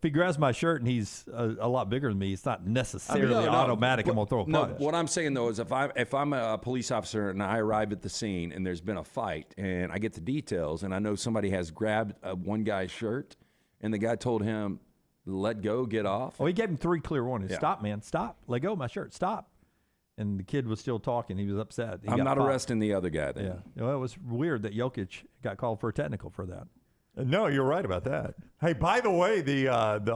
S3: he grabs my shirt and he's a lot bigger than me, it's not necessarily automatic. I'm gonna throw a punch.
S6: No, what I'm saying though is if I'm a police officer and I arrive at the scene and there's been a fight and I get the details and I know somebody has grabbed one guy's shirt and the guy told him, "Let go, get off."
S3: Oh, he gave him 3 clear warnings.
S6: Yeah.
S3: Stop, man, stop. Let go of my shirt. Stop. And the kid was still talking. He was upset.
S6: I'm not arresting the other guy then.
S3: Yeah. Well, it was weird that Jokic got called for a technical for that.
S2: No, you're right about that. Hey, by the way, the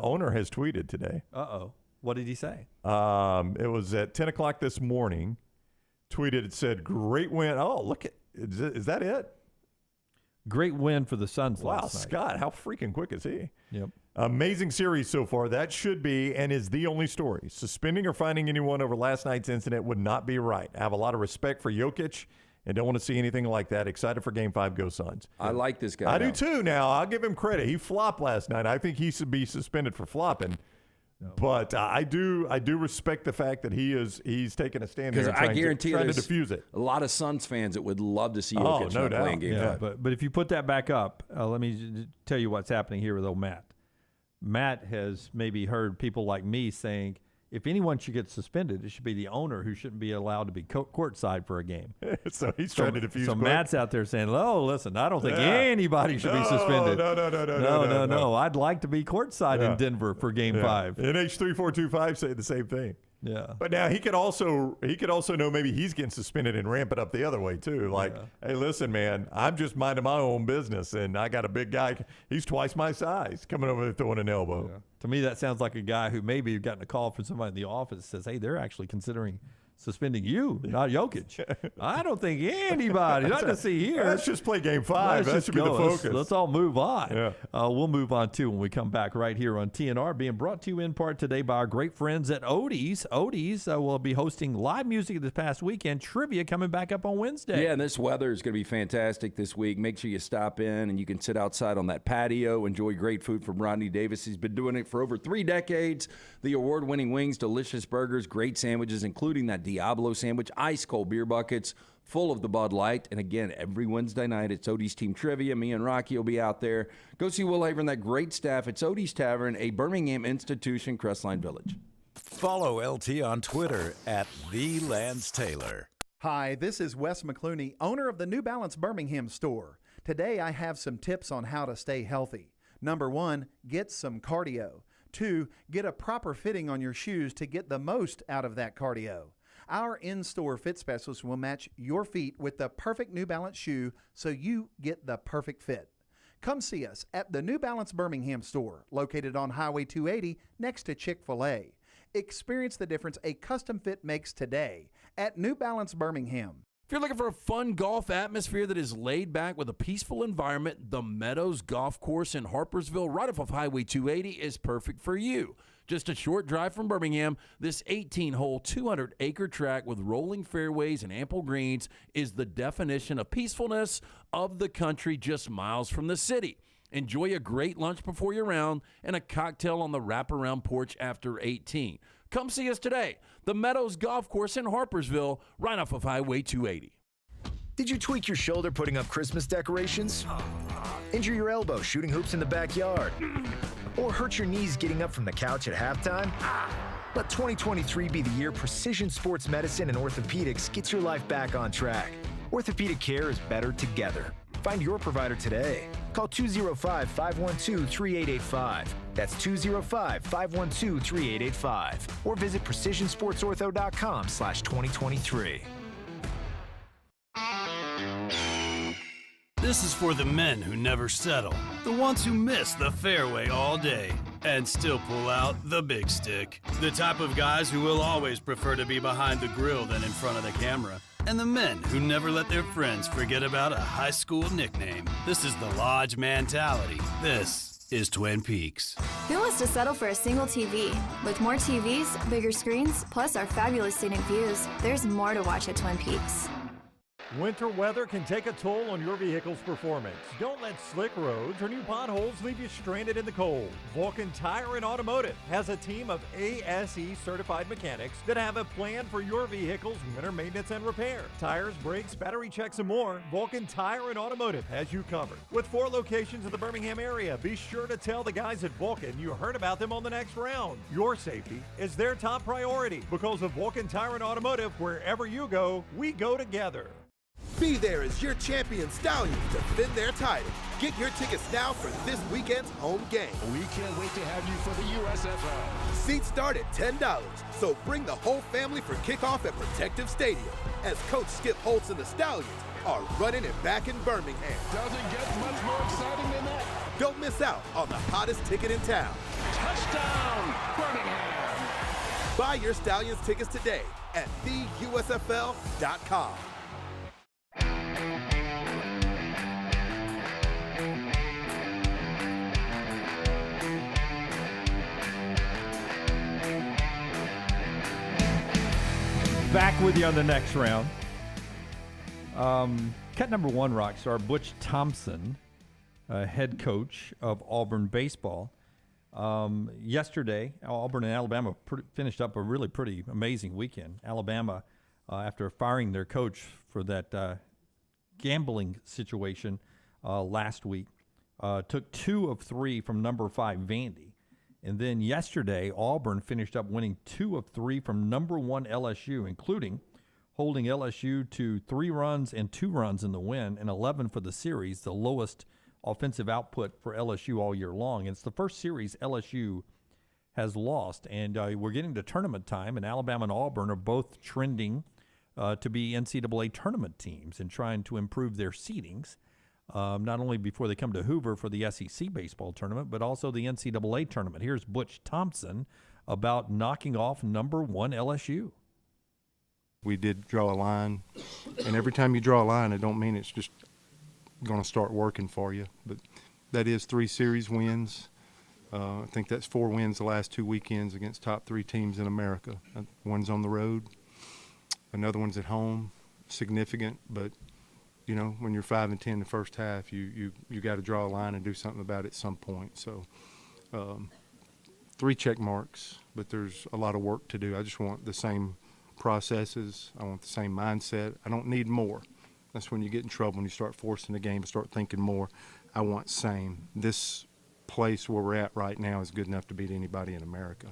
S2: owner has tweeted today.
S3: Uh-oh. What did he say?
S2: It was at 10 o'clock this morning. Tweeted, it said, great win. Oh, look at, is that it?
S3: Great win for the Suns
S2: wow,
S3: last night.
S2: Scott, how freaking quick is he?
S3: Yep.
S2: Amazing series so far. That should be and is the only story. Suspending or finding anyone over last night's incident would not be right. I have a lot of respect for Jokic and don't want to see anything like that. Excited for Game 5. Go Suns.
S6: I like this guy.
S2: I do too now. I'll give him credit. He flopped last night. I think he should be suspended for flopping. No. But I do respect the fact that he's taking a stand there and trying to defuse it.
S6: A lot of Suns fans that would love to see Jokic
S2: no doubt.
S6: playing Game 5.
S3: But if you put that back up, let me tell you what's happening here with old Matt. Matt has maybe heard people like me saying, if anyone should get suspended, it should be the owner who shouldn't be allowed to be courtside for a game.
S2: So he's trying to defuse.
S3: So Matt's out there saying, "Oh, listen, I don't think anybody should be suspended. No. I'd like to be courtside in Denver for Game 5."
S2: NH3425 say the same thing.
S3: Yeah.
S2: But now he could also know maybe he's getting suspended and ramp it up the other way too. Like, hey, listen, man, I'm just minding my own business, and I got a big guy. He's twice my size coming over there throwing an elbow.
S3: Yeah. To me, that sounds like a guy who maybe gotten a call from somebody in the office that says, "Hey, they're actually considering suspending you, not Jokic." I don't think anybody, not to see here.
S2: Let's just play Game 5. That should be the focus.
S3: Let's all move on.
S2: Yeah.
S3: We'll move on, too, when we come back right here on TNR, being brought to you in part today by our great friends at Odie's. Odie's will be hosting live music this past weekend, trivia coming back up on Wednesday.
S6: Yeah, and this weather is going to be fantastic this week. Make sure you stop in, and you can sit outside on that patio, enjoy great food from Rodney Davis. He's been doing it for over 3 decades. The award-winning wings, delicious burgers, great sandwiches, including that Diablo sandwich, ice cold beer buckets full of the Bud Light. And again, every Wednesday night it's Odie's Team Trivia. Me and Rocky will be out there. Go see Will Haver and that great staff. It's Odie's Tavern, a Birmingham institution, Crestline Village.
S5: Follow LT on Twitter at @TheLanceTaylor.
S17: Hi, this is Wes McClooney, owner of the New Balance Birmingham store. Today I have some tips on how to stay healthy. Number 1, get some cardio. 2, get a proper fitting on your shoes to get the most out of that cardio. Our in-store fit specialist will match your feet with the perfect New Balance shoe so you get the perfect fit. Come see us at the New Balance Birmingham store, located on Highway 280 next to Chick-fil-A. Experience the difference a custom fit makes today at New Balance Birmingham.
S6: If you're looking for a fun golf atmosphere that is laid back with a peaceful environment, the Meadows Golf Course in Harpersville, right off of Highway 280, is perfect for you. Just a short drive from Birmingham, this 18-hole, 200-acre track with rolling fairways and ample greens is the definition of peacefulness of the country just miles from the city. Enjoy a great lunch before your round and a cocktail on the wraparound porch after 18. Come see us today. The Meadows Golf Course in Harpersville, right off of Highway 280.
S18: Did you tweak your shoulder putting up Christmas decorations? Injure your elbow shooting hoops in the backyard? Or hurt your knees getting up from the couch at halftime? Let 2023 be the year precision sports medicine and orthopedics gets your life back on track. Orthopedic care is better together. Find your provider today. Call 205-512-3885. That's 205-512-3885. Or visit precisionsportsortho.com/2023.
S19: This is for the men who never settle, the ones who miss the fairway all day and still pull out the big stick, the type of guys who will always prefer to be behind the grill than in front of the camera, and the men who never let their friends forget about a high school nickname. This is the Lodge mentality. This is Twin Peaks.
S20: Who wants to settle for a single TV? With more TVs, bigger screens, plus our fabulous scenic views, there's more to watch at Twin Peaks.
S10: Winter weather can take a toll on your vehicle's performance. Don't let slick roads or new potholes leave you stranded in the cold. Vulcan Tire and Automotive has a team of ASE certified mechanics that have a plan for your vehicle's winter maintenance and repair. Tires, brakes, battery checks, and more. Vulcan Tire and Automotive has you covered. With 4 locations in the Birmingham area, be sure to tell the guys at Vulcan you heard about them on the next round. Your safety is their top priority because of Vulcan Tire and Automotive. Wherever you go, we go together.
S11: Be there as your champion Stallions defend their title. Get your tickets now for this weekend's home game.
S12: We can't wait to have you for the USFL.
S11: Seats start at $10, so bring the whole family for kickoff at Protective Stadium as Coach Skip Holtz and the Stallions are running it back in Birmingham.
S12: Doesn't get much more exciting than that.
S11: Don't miss out on the hottest ticket in town.
S12: Touchdown, Birmingham.
S11: Buy your Stallions tickets today at theusfl.com.
S3: Back with you on the next round. Cut number 1, Rockstar, Butch Thompson, head coach of Auburn baseball. Yesterday, Auburn and Alabama finished up a really pretty amazing weekend. Alabama, after firing their coach for that gambling situation last week, took 2 of 3 from number 5 Vandy And then yesterday, Auburn finished up winning 2 of 3 from number 1 LSU, including holding LSU to 3 runs and 2 runs in the win and 11 for the series, the lowest offensive output for LSU all year long. It's the first series LSU has lost, and we're getting to tournament time, and Alabama and Auburn are both trending to be NCAA tournament teams and trying to improve their seedings, not only before they come to Hoover for the SEC baseball tournament, but also the NCAA tournament. Here's Butch Thompson about knocking off number 1 LSU.
S21: We did draw a line, and every time you draw a line, it don't mean it's just going to start working for you. But that is 3 series wins. I think that's 4 wins the last 2 weekends against top 3 teams in America. One's on the road, another one's at home. Significant, but you know, when you're 5-10 in the first half, you got to draw a line and do something about it at some point. So 3 check marks, but there's a lot of work to do. I just want the same processes. I want the same mindset. I don't need more. That's when you get in trouble, when you start forcing the game, start thinking more. I want same. This place where we're at right now is good enough to beat anybody in America.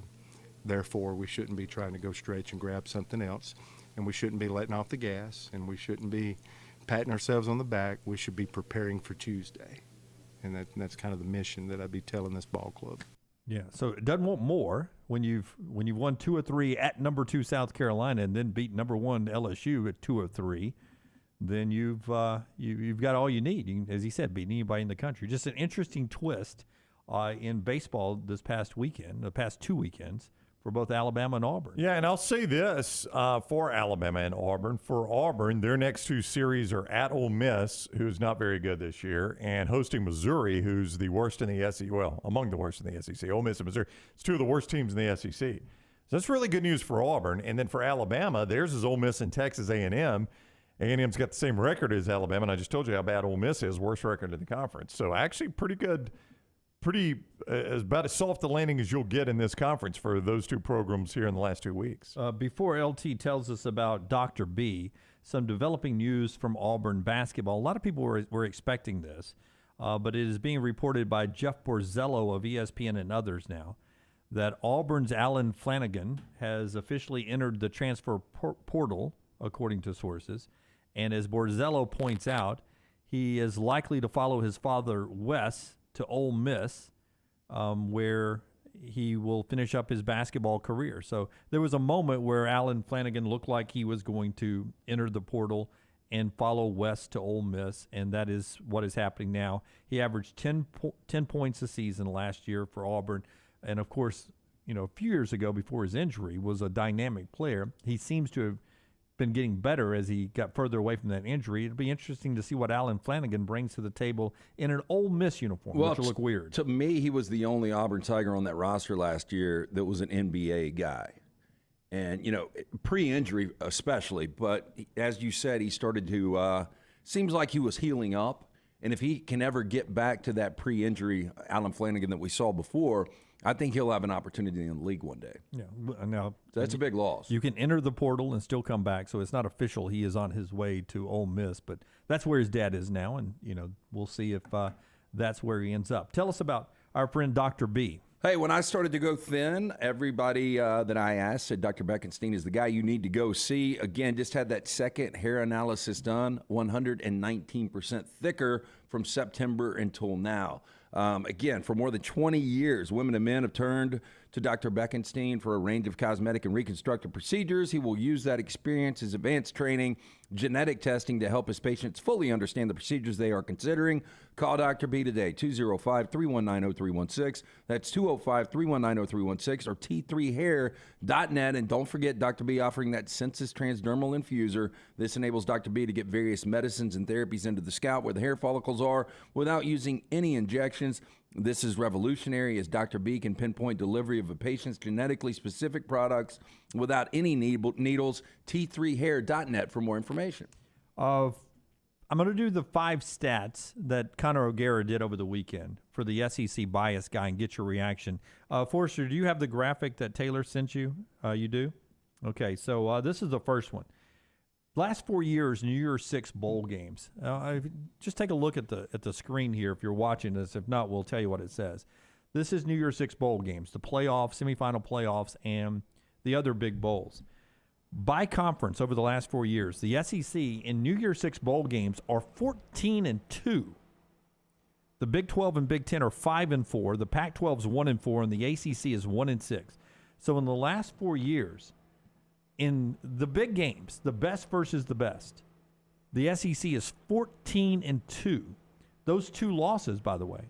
S21: Therefore, we shouldn't be trying to go stretch and grab something else, and we shouldn't be letting off the gas, and we shouldn't be patting ourselves on the back. We should be preparing for Tuesday, and that's kind of the mission that I'd be telling this ball club.
S3: Yeah, so it doesn't want more when you've won 2 of 3 at number 2 South Carolina and then beat number 1 LSU at 2 of 3. Then you've got all you need. You can, as he said, beat anybody in the country. Just an interesting twist in baseball this past weekend, the past 2 weekends, for both Alabama and Auburn.
S2: Yeah, and I'll say this for Alabama and Auburn. For Auburn, their next 2 series are at Ole Miss, who's not very good this year, and hosting Missouri, who's the worst in the SEC. Well, among the worst in the SEC. Ole Miss and Missouri. It's 2 of the worst teams in the SEC. So that's really good news for Auburn. And then for Alabama, theirs is Ole Miss and Texas A&M. A&M's got the same record as Alabama, and I just told you how bad Ole Miss is, worst record in the conference. So actually pretty good. About as soft a landing as you'll get in this conference for those 2 programs here in the last 2 weeks.
S3: Before LT tells us about Dr. B, some developing news from Auburn basketball. A lot of people were expecting this, but it is being reported by Jeff Borzello of ESPN and others now that Auburn's Alan Flanagan has officially entered the transfer portal, according to sources. And as Borzello points out, he is likely to follow his father, Wes, to Ole Miss, where he will finish up his basketball career. So there was a moment where Alan Flanagan looked like he was going to enter the portal and follow Wes to Ole Miss, and that is what is happening now. He averaged 10 points a season last year for Auburn, and of course, you know, a few years ago before his injury was a dynamic player. He seems to have been getting better as he got further away from that injury. It'll be interesting to see what Alan Flanagan brings to the table in an Ole Miss uniform, which will look weird.
S6: To me, he was the only Auburn Tiger on that roster last year that was an NBA guy. And, you know, pre-injury especially, but as you said, he started to, seems like he was healing up. And if he can ever get back to that pre-injury Alan Flanagan that we saw before, I think he'll have an opportunity in the league one day.
S3: Yeah, now
S6: that's a big loss.
S3: You can enter the portal and still come back, so it's not official. He is on his way to Ole Miss, but that's where his dad is now, and you know we'll see if that's where he ends up. Tell us about our friend Dr. B.
S6: Hey, when I started to go thin, everybody that I asked said Dr. Beckenstein is the guy you need to go see. Again, just had that second hair analysis done, 119% thicker from September until now. Again, for more than 20 years, women and men have turned to Dr. Beckenstein for a range of cosmetic and reconstructive procedures. He will use that experience, his advanced training, genetic testing to help his patients fully understand the procedures they are considering. Call Dr. B today, 205-319-0316. That's 205-319-0316 or t3hair.net. And don't forget Dr. B offering that Sensus transdermal infuser. This enables Dr. B to get various medicines and therapies into the scalp where the hair follicles are without using any injections. This is revolutionary as Dr. B can pinpoint delivery of a patient's genetically specific products without any needles. T3hair.net for more information.
S3: I'm going to do the 5 stats that Connor O'Gara did over the weekend for the SEC bias guy and get your reaction. Forrester, do you have the graphic that Taylor sent you? You do? Okay, so this is the first one. Last 4 years, New Year's 6 bowl games. Just take a look at the screen here if you're watching this. If not, we'll tell you what it says. This is New Year's Six bowl games, the playoffs, semifinal playoffs, and the other big bowls. By conference over the last 4 years, the SEC in New Year's Six bowl games are 14-2. The Big 12 and Big 10 are 5-4. The Pac-12 is 1-4, and the ACC is 1-6. So in the last 4 years, in the big games, the best versus the best, the SEC is 14-2. Those 2 losses, by the way.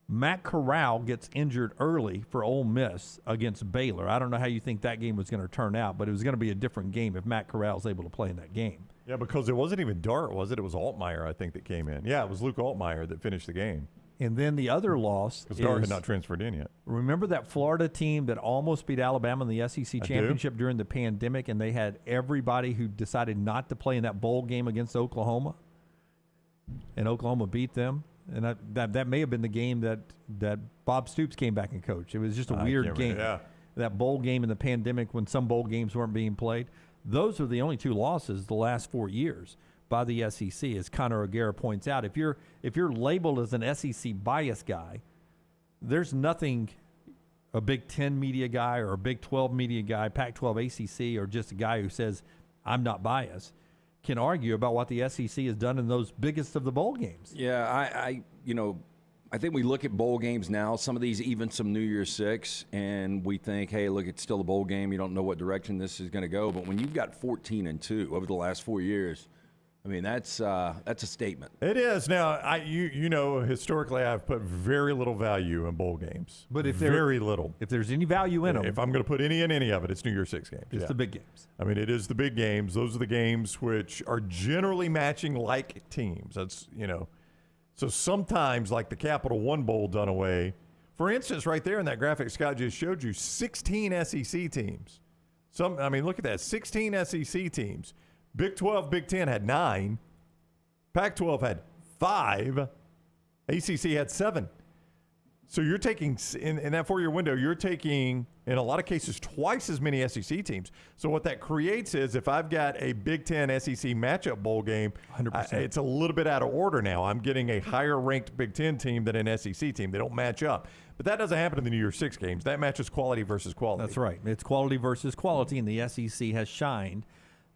S3: Matt Corral gets injured early for Ole Miss against Baylor. I don't know how you think that game was going to turn out, but it was going to be a different game if Matt Corral was able to play in that game.
S2: Yeah, because it wasn't even Dart, was it? It was Altmaier, I think, that came in. Yeah, it was Luke Altmaier that finished the game.
S3: And then the other loss
S2: because Dart had not transferred in yet.
S3: Remember that Florida team that almost beat Alabama in the SEC championship during the pandemic, and they had everybody who decided not to play in that bowl game against Oklahoma, and Oklahoma beat them? And that may have been the game that Bob Stoops came back and coached. It was just a weird game.
S2: Yeah.
S3: That bowl game in the pandemic when some bowl games weren't being played. Those are the only 2 losses the last 4 years by the SEC, as Connor O'Gara points out. If you're labeled as an SEC bias guy, there's nothing a Big 10 media guy or a Big 12 media guy, Pac-12 ACC, or just a guy who says, I'm not biased, can argue about what the SEC has done in those biggest of the bowl games.
S6: Yeah, I think we look at bowl games now, some of these even some New Year's Six, and we think, hey, look, it's still a bowl game. You don't know what direction this is going to go. But when you've got 14-2 over the last 4 years, I mean, that's a statement.
S2: It is. Now, you know, historically, I've put very little value in bowl games.
S3: But if
S2: very little.
S3: If there's any value in them.
S2: If I'm going to put any in any of it, it's New Year's Six games.
S3: It's the big games.
S2: I mean, it is the big games. Those are the games which are generally matching like teams. That's, you know. So sometimes, like the Capital One Bowl done away. For instance, right there in that graphic Scott just showed you, 16 SEC teams. I mean, look at that. 16 SEC teams. Big 12, Big 10 had 9. Pac-12 had 5. ACC had 7. So you're taking, in that 4-year window, you're taking, in a lot of cases, twice as many SEC teams. So what that creates is if I've got a Big 10 SEC matchup bowl game,
S3: 100%.
S2: It's a little bit out of order now. I'm getting a higher-ranked Big 10 team than an SEC team. They don't match up. But that doesn't happen in the New Year's Six games. That matches quality versus quality.
S3: That's right. It's quality versus quality, and the SEC has shined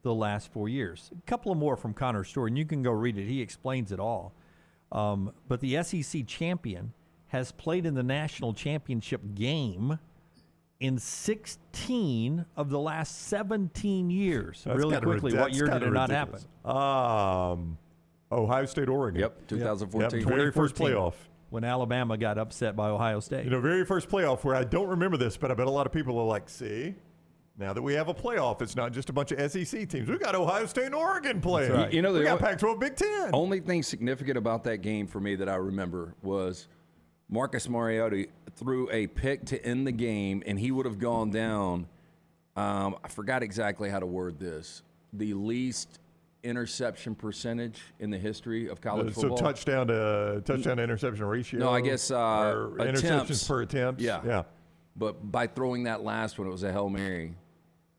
S3: the last 4 years. A couple of more from Connor's story, and you can go read it. He explains it all. But the SEC champion has played in the national championship game in 16 of the last 17 years.
S2: That's
S3: really quickly, what year did it not
S2: ridiculous.
S3: happen?
S2: Ohio State, Oregon.
S6: Yep, 2014.
S2: Yep, very first playoff.
S3: When Alabama got upset by Ohio State.
S2: You know, very first playoff where I don't remember this, but I bet a lot of people are like, see? Now that we have a playoff, it's not just a bunch of SEC teams. We got Ohio State and Oregon playing.
S6: Right. You know,
S2: we got Pac-12, Big 10.
S6: Only thing significant about that game for me that I remember was Marcus Mariota threw a pick to end the game, and he would have gone down. I forgot exactly how to word this. The least interception percentage in the history of college football.
S2: So touchdown to interception ratio.
S6: No, I guess
S2: or
S6: attempts.
S2: interceptions per attempt.
S6: Yeah. But by throwing that last one, it was a Hail Mary.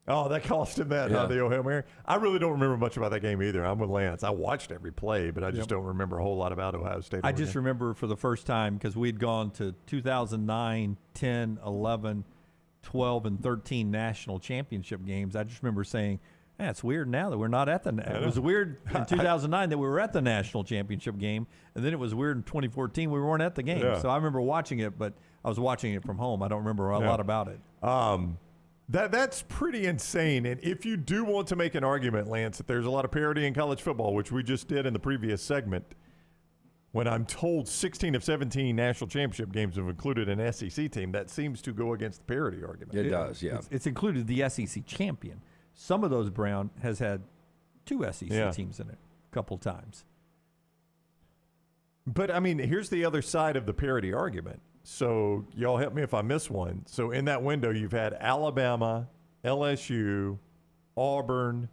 S2: Oh, that cost him that, huh, the old Hail Mary? I really don't remember much about that game either. I'm with Lance. I watched every play, but I just don't remember a whole lot about Ohio State.
S3: I just remember for the first time, because we'd gone to 2009, 10, 11, 12, and 13 national championship games. I just remember saying, it's weird now that we're not at the – it was weird in 2009 that we were at the national championship game, and then it was weird in 2014 we weren't at the game.
S2: Yeah.
S3: So I remember watching it, but I was watching it from home. I don't remember a lot about it.
S2: That's pretty insane. And if you do want to make an argument, Lance, that there's a lot of parity in college football, which we just did in the previous segment, when I'm told 16 of 17 national championship games have included an SEC team, that seems to go against the parity argument.
S6: It does, yeah.
S3: It's included the SEC champion. Some of those, Brown, has had 2 SEC teams in it a couple times.
S2: But, I mean, here's the other side of the parity argument. So y'all help me if I miss one. So in that window, you've had Alabama, LSU, Auburn,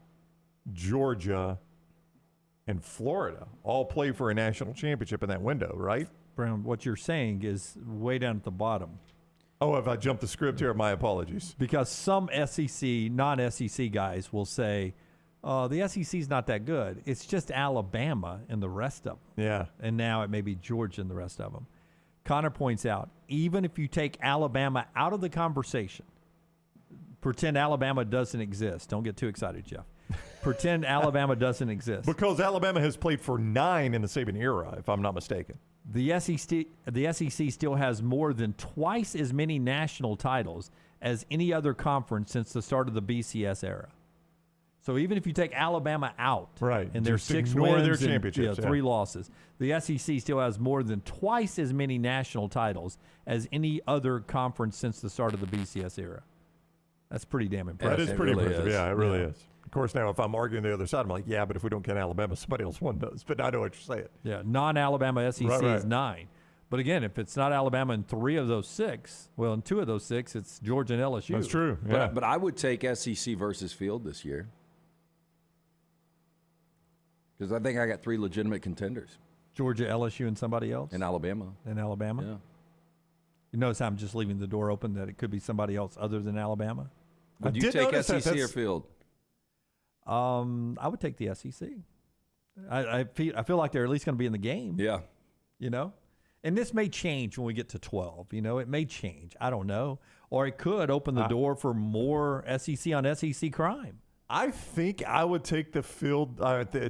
S2: Georgia, and Florida all play for a national championship in that window, right?
S3: Brown, what you're saying is way down at the bottom.
S2: Oh, if I jumped the script here, my apologies.
S3: Because some SEC, non-SEC guys will say, the SEC's not that good. It's just Alabama and the rest of them.
S2: Yeah.
S3: And now it may be Georgia and the rest of them. Connor points out, even if you take Alabama out of the conversation, pretend Alabama doesn't exist. Don't get too excited, Jeff. Pretend Alabama doesn't exist.
S2: Because Alabama has played for 9 in the Saban era, if I'm not mistaken.
S3: The SEC still has more than twice as many national titles as any other conference since the start of the BCS era. So even if you take Alabama out,
S2: right,
S3: and there's 6
S2: ignore
S3: wins
S2: their
S3: and
S2: championships,
S3: 3 losses, the SEC still has more than twice as many national titles as any other conference since the start of the BCS era. That's pretty damn impressive.
S2: That is pretty
S6: really
S2: impressive.
S6: is.
S2: Yeah, it really is. Of course, now if I'm arguing the other side, I'm like, yeah, but if we don't count Alabama, somebody else won those. But I know what you're saying.
S3: Yeah, non-Alabama SEC is 9. But again, if it's not Alabama in 3 of those 6, well, in 2 of those 6, it's Georgia and LSU.
S2: That's true. Yeah.
S6: But I would take SEC versus field this year. Because I think I got 3 legitimate contenders.
S3: Georgia, LSU, and somebody else?
S6: In Alabama.
S3: In Alabama?
S6: Yeah.
S3: You notice how I'm just leaving the door open that it could be somebody else other than Alabama?
S6: Would you take SEC or field?
S3: I would take the SEC. I feel like they're at least going to be in the game.
S6: Yeah.
S3: You know? And this may change when we get to 12. You know, it may change. I don't know. Or it could open the door for more SEC on SEC crime.
S2: I think I would take the field.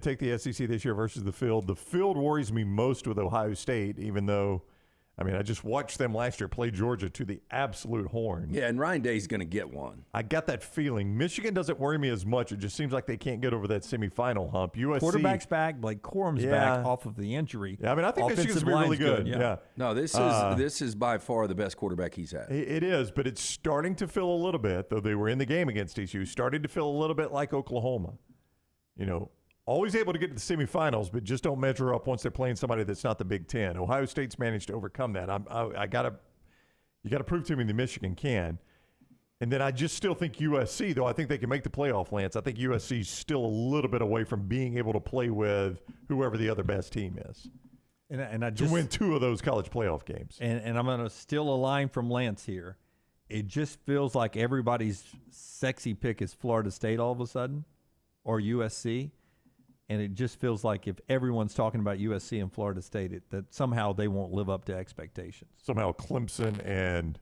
S2: Take the SEC this year versus the field. The field worries me most with Ohio State, even though, I mean, I just watched them last year play Georgia to the absolute horn.
S6: Yeah, and Ryan Day's going to get one.
S2: I got that feeling. Michigan doesn't worry me as much. It just seems like they can't get over that semifinal hump. USC,
S3: quarterback's back. Blake Corum's back off of the injury.
S2: Yeah, I mean, I think Michigan's going to be really good. Yeah.
S6: No, this is by far the best quarterback he's had.
S2: It is, but it's starting to feel a little bit, though they were in the game against TCU, starting to feel a little bit like Oklahoma. You know, always able to get to the semifinals, but just don't measure up once they're playing somebody that's not the Big Ten. Ohio State's managed to overcome that. You got to prove to me that Michigan can. And then I just still think USC, though I think they can make the playoff, Lance. I think USC's still a little bit away from being able to play with whoever the other best team is.
S3: And I just
S2: to win 2 of those college playoff games.
S3: And I'm going to steal a line from Lance here. It just feels like everybody's sexy pick is Florida State all of a sudden, or USC. And it just feels like if everyone's talking about USC and Florida State, that somehow they won't live up to expectations.
S2: Somehow Clemson and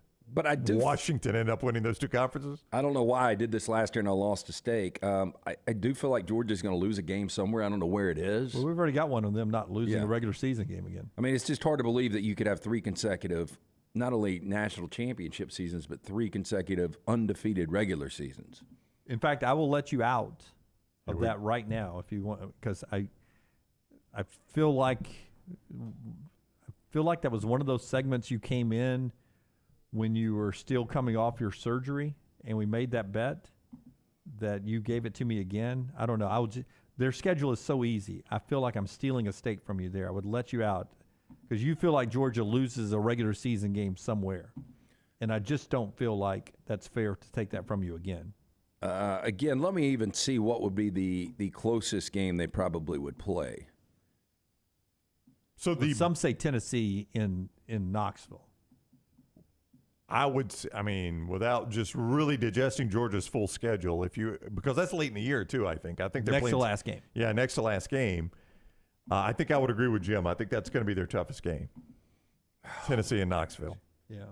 S2: Washington end up winning those 2 conferences.
S6: I don't know why I did this last year and I lost a stake. I do feel like Georgia's going to lose a game somewhere. I don't know where it is.
S3: Well, we've already got one of them not losing a regular season game again.
S6: I mean, it's just hard to believe that you could have 3 consecutive, not only national championship seasons, but 3 consecutive undefeated regular seasons.
S3: In fact, I will let you out of that right now if you want, because I feel like that was one of those segments you came in when you were still coming off your surgery, and we made that bet that you gave it to me again. I don't know. Their schedule is so easy. I feel like I'm stealing a stake from you there. I would let you out because you feel like Georgia loses a regular season game somewhere, and I just don't feel like that's fair to take that from you again.
S6: Again, let me even see what would be the closest game they probably would play.
S2: So
S3: some say Tennessee in Knoxville.
S2: I mean, without just really digesting Georgia's full schedule, because that's late in the year too. I think they're
S3: next
S2: playing
S3: to last game.
S2: Yeah, next to last game. I think I would agree with Jim. I think that's going to be their toughest game. Tennessee and Knoxville.
S3: Yeah.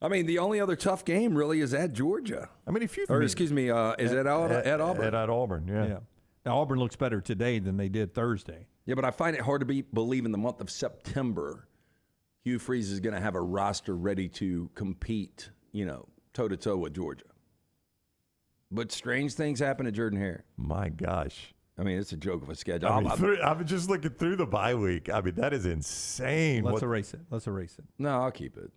S6: I mean, the only other tough game really is at Georgia.
S2: I mean, is at
S6: Auburn?
S2: At Auburn, yeah.
S3: Now, Auburn looks better today than they did Thursday.
S6: Yeah, but I find it hard to believe in the month of September, Hugh Freeze is going to have a roster ready to compete, toe-to-toe with Georgia. But strange things happen to Jordan-Hare.
S2: My gosh.
S6: I mean, it's a joke of a schedule.
S2: I'm just looking through the bye week. I mean, that is insane.
S3: Let's erase it.
S6: No, I'll keep it.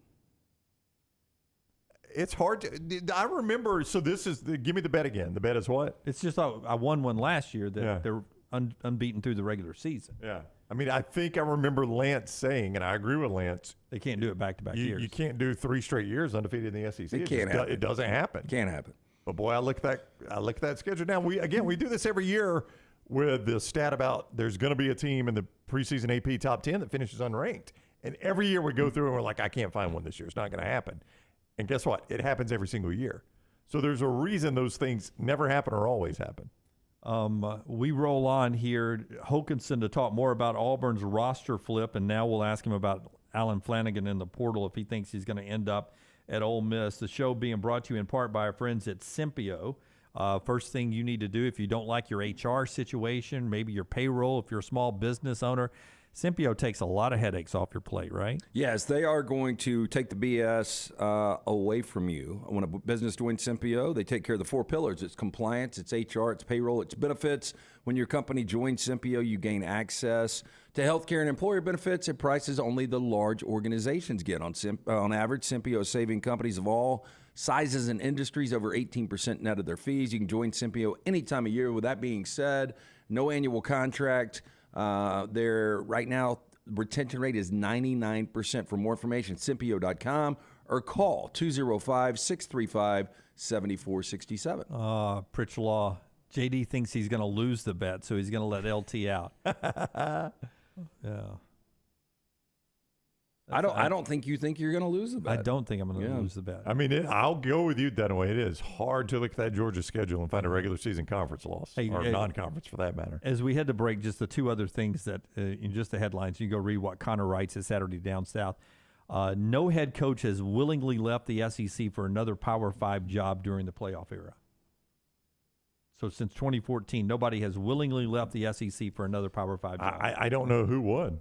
S2: It's hard to. I remember. So this is. Give me the bet again. The bet is what?
S3: It's just I won one last year that they're unbeaten through the regular season.
S2: Yeah. I mean, I think I remember Lance saying, and I agree with Lance.
S3: They can't do it back-to-back years.
S2: You can't do 3 straight years undefeated in the SEC.
S6: It can't happen.
S2: It doesn't happen.
S6: Can't happen.
S2: But boy, I look at that schedule now. We do this every year with the stat about there's going to be a team in the preseason AP top 10 that finishes unranked, and every year we go through and we're like, I can't find one this year. It's not going to happen. And guess what? It happens every single year. So there's a reason those things never happen or always happen.
S3: We roll on here. Hokanson to talk more about Auburn's roster flip, and now we'll ask him about Alan Flanagan in the portal if he thinks he's going to end up at Ole Miss. The show being brought to you in part by our friends at Simpio. First thing you need to do if you don't like your HR situation, maybe your payroll, if you're a small business owner, Simpio takes a lot of headaches off your plate, right?
S6: Yes, they are going to take the BS away from you. When a business joins Simpio, they take care of the 4 pillars. It's compliance, it's HR, it's payroll, it's benefits. When your company joins Simpio, you gain access to healthcare and employer benefits at prices only the large organizations get. On average, Simpio is saving companies of all sizes and industries over 18% net of their fees. You can join Simpio any time of year. With that being said, no annual contract. Their right now retention rate is 99%. For more information, Simpio.com or call 205-635-7467.
S3: Pritch Law. JD thinks he's going to lose the bet, so he's going to let LT out. Yeah.
S6: I don't think you think you're going to lose the bet.
S3: I don't think I'm going to lose the bet.
S10: I mean, I'll go with you, Dunaway. It is hard to look at that Georgia schedule and find a regular season conference loss, or non-conference for that matter.
S3: As we head to break, just the 2 other things that, in just the headlines, you can go read what Connor writes at Saturday Down South. No head coach has willingly left the SEC for another Power 5 job during the playoff era. So since 2014, nobody has willingly left the SEC for another Power 5 job.
S10: I don't know who would.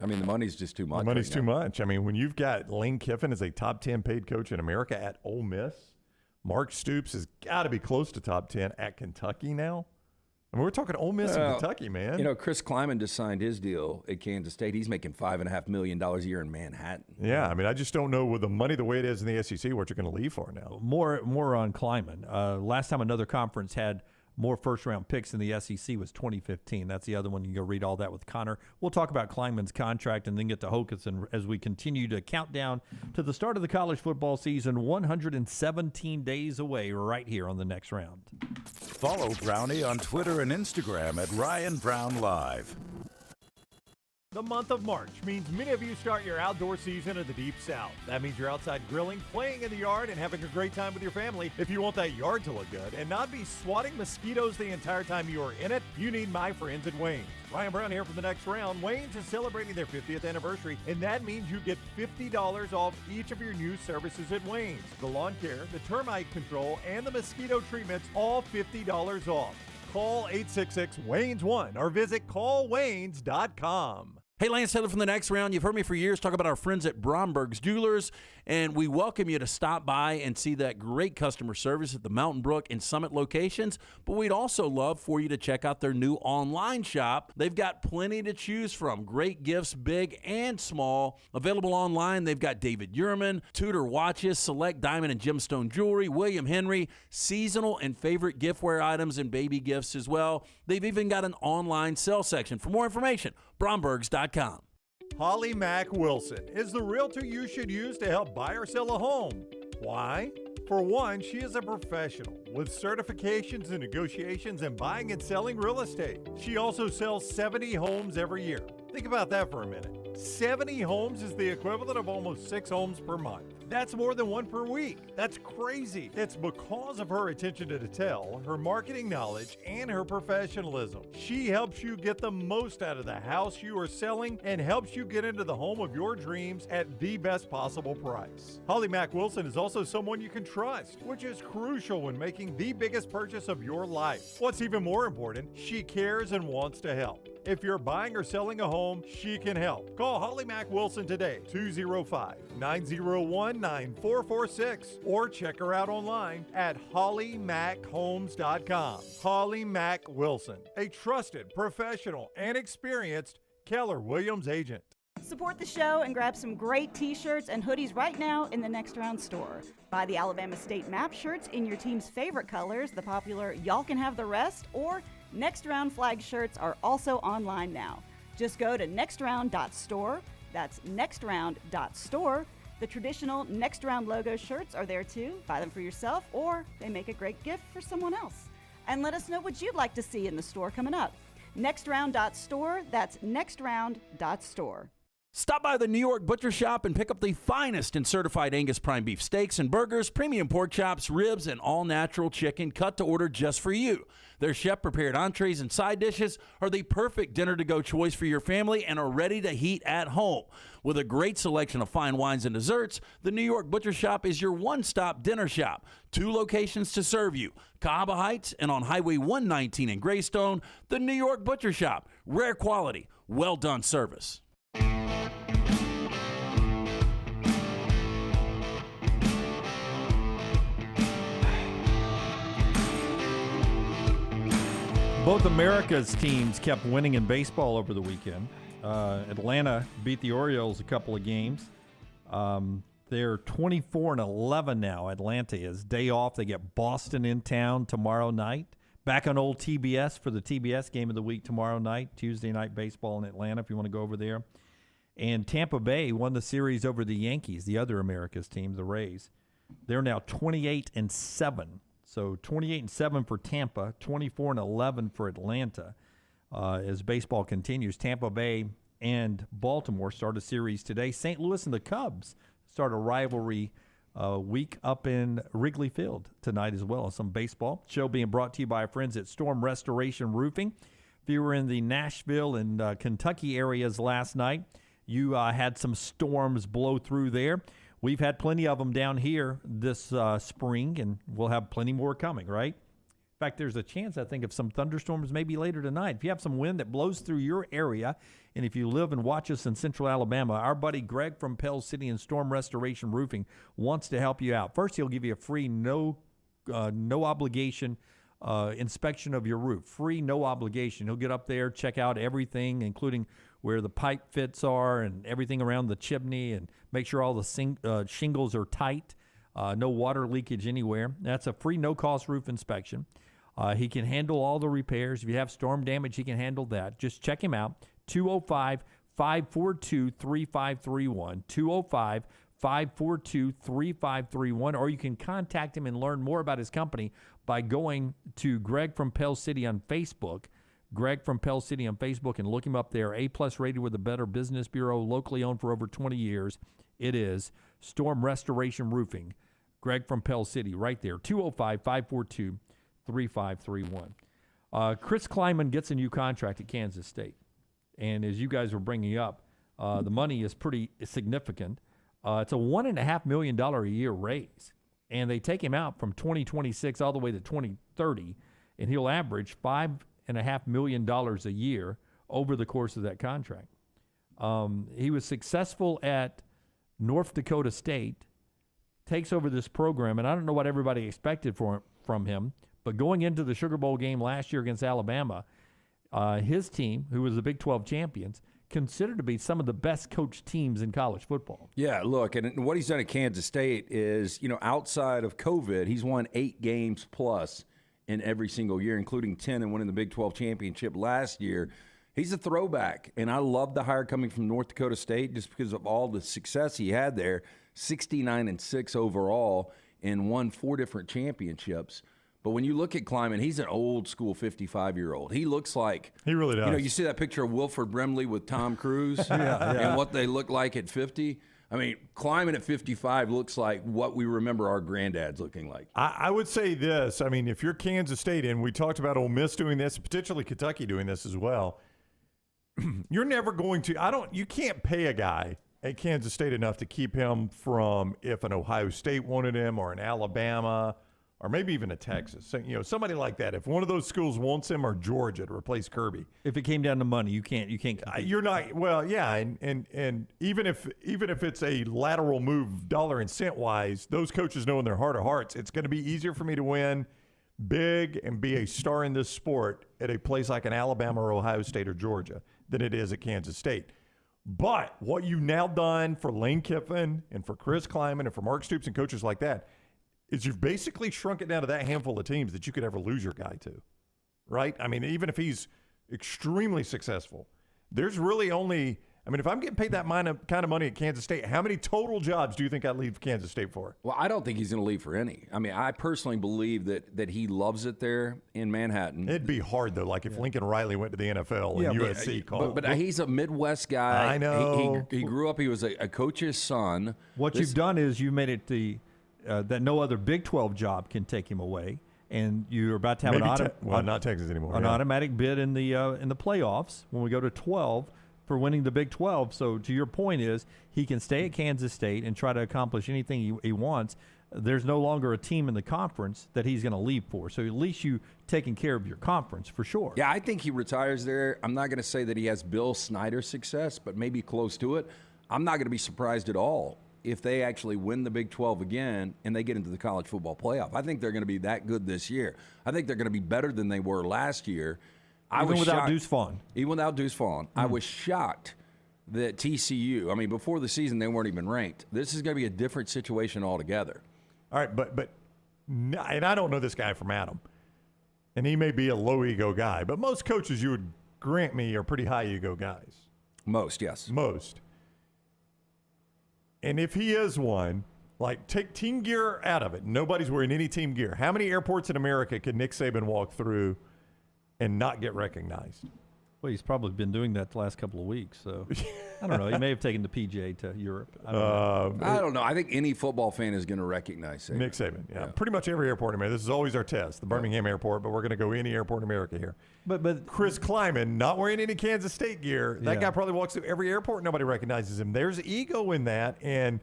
S6: I mean, the money's just too much.
S10: The money's too much. I mean, when you've got Lane Kiffin as a top 10 paid coach in America at Ole Miss, Mark Stoops has got to be close to top 10 at Kentucky now. I mean, we're talking Ole Miss and Kentucky, man.
S6: You know, Chris Kleiman just signed his deal at Kansas State. He's making $5.5 million a year in Manhattan.
S10: Yeah, I mean, I just don't know with the money the way it is in the SEC what you're going to leave for now.
S3: More on Kleiman. Last time another conference had more first-round picks in the SEC was 2015. That's the other one. You can go read all that with Connor. We'll talk about Kleiman's contract and then get to Hokanson as we continue to count down to the start of the college football season, 117 days away right here on The Next Round.
S5: Follow Brownie on Twitter and Instagram at Ryan Brown Live.
S2: The month of March means many of you start your outdoor season in the Deep South. That means you're outside grilling, playing in the yard, and having a great time with your family. If you want that yard to look good and not be swatting mosquitoes the entire time you are in it, you need my friends at Wayne's. Ryan Brown here for the Next Round. Wayne's is celebrating their 50th anniversary, and that means you get $50 off each of your new services at Wayne's. The lawn care, the termite control, and the mosquito treatments, all $50 off. Call 866-WAYNES1 or visit callwaynes.com.
S1: Hey, Lance Taylor from the Next Round. You've heard me for years talk about our friends at Bromberg's Jewelers, and we welcome you to stop by and see that great customer service at the Mountain Brook and Summit locations. But we'd also love for you to check out their new online shop. They've got plenty to choose from. Great gifts, big and small. Available online, they've got David Yurman, Tudor watches, select diamond and gemstone jewelry, William Henry, seasonal and favorite giftware items and baby gifts as well. They've even got an online sale section. For more information, Brombergs.com.
S2: Holly Mack Wilson is the realtor you should use to help buy or sell a home. Why? For one, she is a professional with certifications in negotiations and buying and selling real estate. She also sells 70 homes every year. Think about that for a minute. 70 homes is the equivalent of almost 6 homes per month. That's more than 1 per week. That's crazy. It's because of her attention to detail, her marketing knowledge, and her professionalism. She helps you get the most out of the house you are selling and helps you get into the home of your dreams at the best possible price. Holly Mack Wilson is also someone you can trust, which is crucial when making the biggest purchase of your life. What's even more important, she cares and wants to help. If you're buying or selling a home, she can help. Call Holly Mack Wilson today, 205-901-9446, or check her out online at hollymackhomes.com. Holly Mack Wilson, a trusted, professional, and experienced Keller Williams agent.
S7: Support the show and grab some great t-shirts and hoodies right now in the Next Round store. Buy the Alabama State Map shirts in your team's favorite colors, the popular Y'all Can Have the Rest, or Next Round flag shirts are also online now. Just go to nextround.store. That's nextround.store. The traditional Next Round logo shirts are there too. Buy them for yourself, or they make a great gift for someone else. And let us know what you'd like to see in the store coming up. Nextround.store. That's nextround.store.
S1: Stop by the New York Butcher Shop and pick up the finest in certified Angus prime beef steaks and burgers, premium pork chops, ribs, and all-natural chicken cut to order just for you. Their chef-prepared entrees and side dishes are the perfect dinner-to-go choice for your family and are ready to heat at home. With a great selection of fine wines and desserts, the New York Butcher Shop is your one-stop dinner shop. 2 locations to serve you, Cahaba Heights and on Highway 119 in Greystone. The New York Butcher Shop, rare quality, well-done service.
S3: Both America's teams kept winning in baseball over the weekend. Atlanta beat the Orioles a couple of games. They're 24-11 now. Atlanta is. Day off. They get Boston in town tomorrow night. Back on old TBS for the TBS game of the week tomorrow night. Tuesday night baseball in Atlanta if you want to go over there. And Tampa Bay won the series over the Yankees, the other America's team, the Rays. They're now 28-7. So 28-7 for Tampa, 24-11 for Atlanta. As baseball continues, Tampa Bay and Baltimore start a series today. St. Louis and the Cubs start a rivalry week up in Wrigley Field tonight as well. Some baseball. Show being brought to you by our friends at Storm Restoration Roofing. If you were in the Nashville and Kentucky areas last night, you had some storms blow through there. We've had plenty of them down here this spring, and we'll have plenty more coming, right? In fact, there's a chance, I think, of some thunderstorms maybe later tonight. If you have some wind that blows through your area, and if you live and watch us in central Alabama, our buddy Greg from Pell City and Storm Restoration Roofing wants to help you out. First, he'll give you a free, no obligation inspection of your roof. Free, no obligation. He'll get up there, check out everything, including where the pipe fits are and everything around the chimney, and make sure all the shingles are tight, no water leakage anywhere. That's a free, no-cost roof inspection. He can handle all the repairs. If you have storm damage, he can handle that. Just check him out, 205-542-3531, 205-542-3531, or you can contact him and learn more about his company by going to Greg from Pell City on Facebook, Greg from Pell City on Facebook, and look him up there. A-plus rated with the Better Business Bureau, locally owned for over 20 years. It is Storm Restoration Roofing. Greg from Pell City, right there, 205-542-3531. Chris Kleiman gets a new contract at Kansas State. And as you guys were bringing up, the money is pretty significant. It's a $1.5 million a year raise. And they take him out from 2026 all the way to 2030, and he'll average $5.5 million a year over the course of that contract. He was successful at North Dakota State, takes over this program, and I don't know what everybody expected from him, but going into the Sugar Bowl game last year against Alabama, his team, who was the Big 12 champions, considered to be some of the best coached teams in college football.
S6: Yeah, look, and what he's done at Kansas State is, outside of COVID, he's won 8 games plus in every single year, including 10 and winning the Big 12 championship last year. He's a throwback, and I love the hire coming from North Dakota State just because of all the success he had there, 69-6 overall, and won 4 different championships. But when you look at Kleiman, he's an old school 55-year-old. He looks like
S10: he really does.
S6: You see that picture of Wilford Brimley with Tom Cruise and what they look like at 50. I mean, Kleiman at 55 looks like what we remember our granddads looking like.
S10: I would say this. I mean, if you're Kansas State, and we talked about Ole Miss doing this, potentially Kentucky doing this as well, you're never going to – you can't pay a guy at Kansas State enough to keep him from if an Ohio State wanted him or an Alabama – or maybe even a Texas, so, somebody like that. If one of those schools wants him, or Georgia to replace Kirby.
S3: If it came down to money, you can't.
S10: You're not. Well, yeah, and even if it's a lateral move, dollar and cent wise, those coaches know in their heart of hearts it's going to be easier for me to win big and be a star in this sport at a place like an Alabama or Ohio State or Georgia than it is at Kansas State. But what you've now done for Lane Kiffin and for Chris Kleiman and for Mark Stoops and coaches like that is you've basically shrunk it down to that handful of teams that you could ever lose your guy to, right? I mean, even if he's extremely successful, there's really only I mean, if I'm getting paid that kind of money at Kansas State, how many total jobs do you think I'd leave Kansas State for?
S6: Well, I don't think he's going to leave for any. I mean, I personally believe that he loves it there in Manhattan.
S10: It'd be hard, though, like if Lincoln Riley went to the NFL and USC called.
S6: But he's a Midwest guy.
S10: I know.
S6: He grew up, he was a coach's son.
S3: What you've done is you made it that no other Big 12 job can take him away. And you're about to have
S10: not Texas anymore.
S3: An automatic bid in the playoffs when we go to 12 for winning the Big 12. So to your point is he can stay at Kansas State and try to accomplish anything he wants. There's no longer a team in the conference that he's going to leave for. So at least you taking care of your conference for sure.
S6: Yeah, I think he retires there. I'm not going to say that he has Bill Snyder success, but maybe close to it. I'm not going to be surprised at all if they actually win the Big 12 again and they get into the college football playoff. I think they're going to be that good this year. I think they're going to be better than they were last year.
S3: Even without Deuce Vaughn.
S6: Even without Deuce Vaughn. I was shocked that TCU, I mean, before the season, they weren't even ranked. This is going to be a different situation altogether.
S10: All right, and I don't know this guy from Adam, and he may be a low ego guy, but most coaches you would grant me are pretty high ego guys.
S6: Most, yes.
S10: Most. And if he is one, like take team gear out of it. Nobody's wearing any team gear. How many airports in America could Nick Saban walk through and not get recognized?
S3: Well, he's probably been doing that the last couple of weeks. So I don't know. He may have taken the PJ to Europe. I
S6: don't know. I think any football fan is going to recognize Saban.
S10: Nick Saban. Yeah, pretty much every airport in America. This is always our test, the Birmingham airport, but we're going to go any airport in America here.
S3: But
S10: Chris Kleiman, not wearing any Kansas State gear, that guy probably walks through every airport. Nobody recognizes him. There's ego in that, and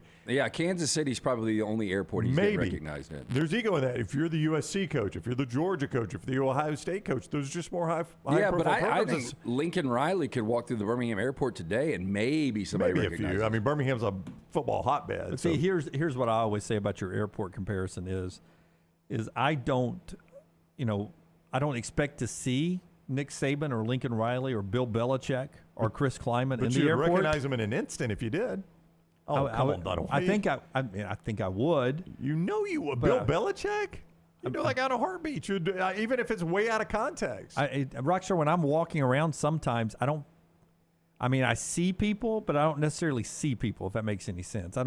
S6: Kansas City's probably the only airport he's getting recognized in.
S10: There's ego in that. If you're the USC coach, if you're the Georgia coach, if you're the Ohio State coach, those are just more high
S6: yeah, but I
S10: programs.
S6: think Lincoln Riley could walk through the Birmingham airport today and maybe somebody recognizes him.
S10: I mean, Birmingham's a football hotbed.
S3: But see, here's what I always say about your airport comparison is I don't expect to see Nick Saban or Lincoln Riley or Bill Belichick or Chris Kleiman in the airport.
S10: But you'd recognize them in an instant if you did. Oh, come on, Donald.
S3: I think I would.
S10: You know you would. Bill Belichick? You do like out of heartbeat. Even if it's way out of context.
S3: Rockstar, when I'm walking around, sometimes I see people, but I don't necessarily see people, if that makes any sense.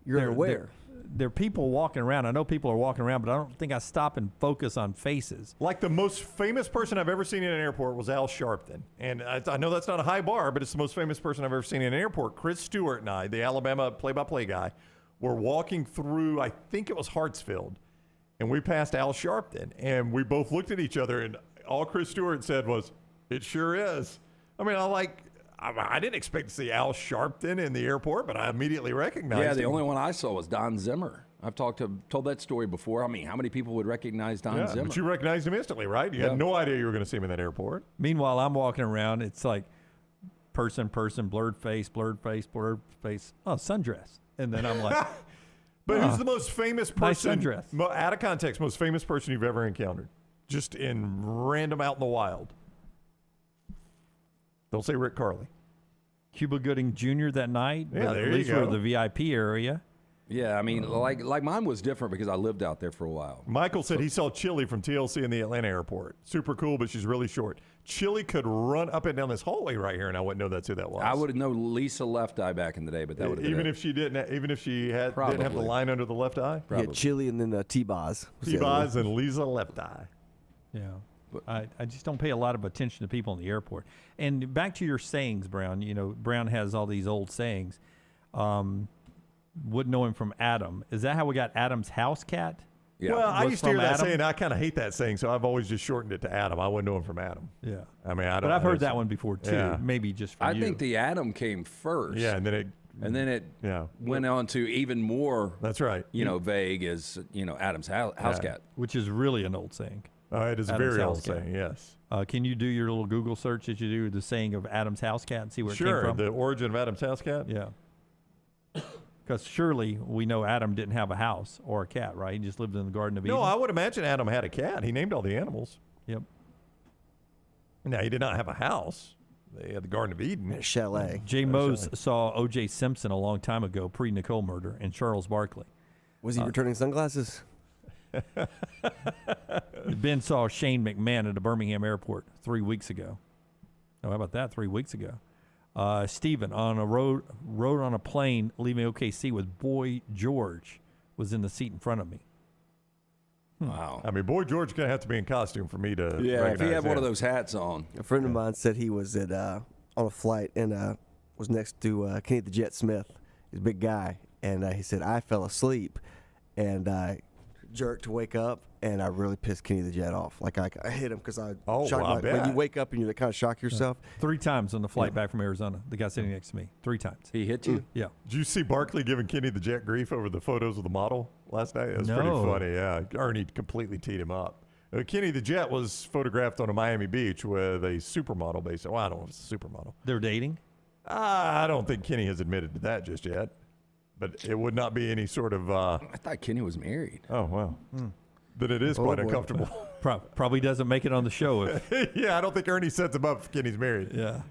S9: You're aware.
S3: There are people walking around. I know people are walking around, but I don't think I stop and focus on faces.
S10: Like the most famous person I've ever seen in an airport was Al Sharpton. And I know that's not a high bar, but it's the most famous person I've ever seen in an airport. Chris Stewart and I, the Alabama play-by-play guy, were walking through, I think it was Hartsfield, and we passed Al Sharpton. And we both looked at each other, and all Chris Stewart said was, "It sure is." I mean, I didn't expect to see Al Sharpton in the airport, but I immediately recognized him.
S6: Yeah, the only one I saw was Don Zimmer. I've told that story before. I mean, how many people would recognize Don Zimmer?
S10: But you recognized him instantly, right? You had no idea you were going to see him in that airport.
S3: Meanwhile, I'm walking around. It's like person, blurred face, oh, sundress. And then I'm like...
S10: But who's the most famous person,
S3: nice sundress.
S10: Out of context, most famous person you've ever encountered? Just in random out in the wild. Don't say Rick Carley.
S3: Cuba Gooding Jr. that night.
S10: Yeah, there you go.
S3: At least we're the VIP area.
S6: Yeah, I mean, like mine was different because I lived out there for a while.
S10: Michael said he saw Chili from TLC in the Atlanta airport. Super cool, but she's really short. Chili could run up and down this hallway right here, and I wouldn't know that's who that was.
S6: I would have known Lisa Left Eye back in the day, but that would have
S10: even if she didn't have the line under the left eye.
S9: Yeah, Chili and then T-Boz.
S10: T-Boz and Lisa Left Eye.
S3: Yeah. I just don't pay a lot of attention to people in the airport. And back to your sayings, Brown. You know, Brown has all these old sayings. Wouldn't know him from Adam. Is that how we got Adam's house cat?
S10: Yeah. Well, I used to hear that saying. I kind of hate that saying, so I've always just shortened it to Adam. I wouldn't know him from Adam.
S3: Yeah.
S10: I mean,
S3: But I've heard that one before too.
S10: Yeah.
S3: Maybe just for you.
S6: I think the Adam came first.
S10: Yeah, and then it
S6: went on to even more.
S10: That's right.
S6: Vague as Adam's house cat,
S3: which is really an old saying.
S10: It is a very old saying. Yes.
S3: Can you do your little Google search that you do the saying of Adam's house cat and see where it came from?
S10: The origin of Adam's house cat.
S3: Yeah. Because surely we know Adam didn't have a house or a cat, right? He just lived in the Garden of Eden.
S10: No, I would imagine Adam had a cat. He named all the animals.
S3: Yep.
S10: Now, he did not have a house. They had the Garden of Eden.
S9: A chalet.
S3: Jay Mose saw O.J. Simpson a long time ago, pre-Nicole murder, and Charles Barkley.
S9: Was he returning sunglasses?
S3: Ben saw Shane McMahon at the Birmingham airport 3 weeks ago. Oh, how about that? 3 weeks ago. Steven, on a road on a plane leaving OKC with Boy George was in the seat in front of me.
S6: Wow.
S2: I mean, Boy George going to have to be in costume for me to
S6: Yeah, if he had
S2: recognize
S6: one
S2: him.
S6: of those hats on.
S9: A friend of mine said he was at on a flight and was next to Kenny the Jet Smith. He's a big guy, and he said I fell asleep and I jerked to wake up, and I really pissed Kenny the Jet off. Like I hit him because I shocked when you wake up and you kind of shock yourself.
S3: 3 times on the flight back from Arizona. The guy sitting next to me. 3 times.
S6: He hit you?
S3: Yeah.
S2: Did you see Barkley giving Kenny the Jet grief over the photos of the model last night? It was pretty
S3: No.
S2: funny. Yeah, Ernie completely teed him up. Kenny the Jet was photographed on a Miami Beach with a supermodel. Basically, well, I don't know if it's a supermodel.
S3: They're dating?
S2: I don't think Kenny has admitted to that just yet. But it would not be any sort of.
S6: I thought Kenny was married.
S2: Oh, wow. Then it is quite
S9: boy.
S2: uncomfortable.
S3: Probably doesn't make it on the show. If,
S2: Yeah, I don't think Ernie sets him up if Kenny's married.
S3: yeah.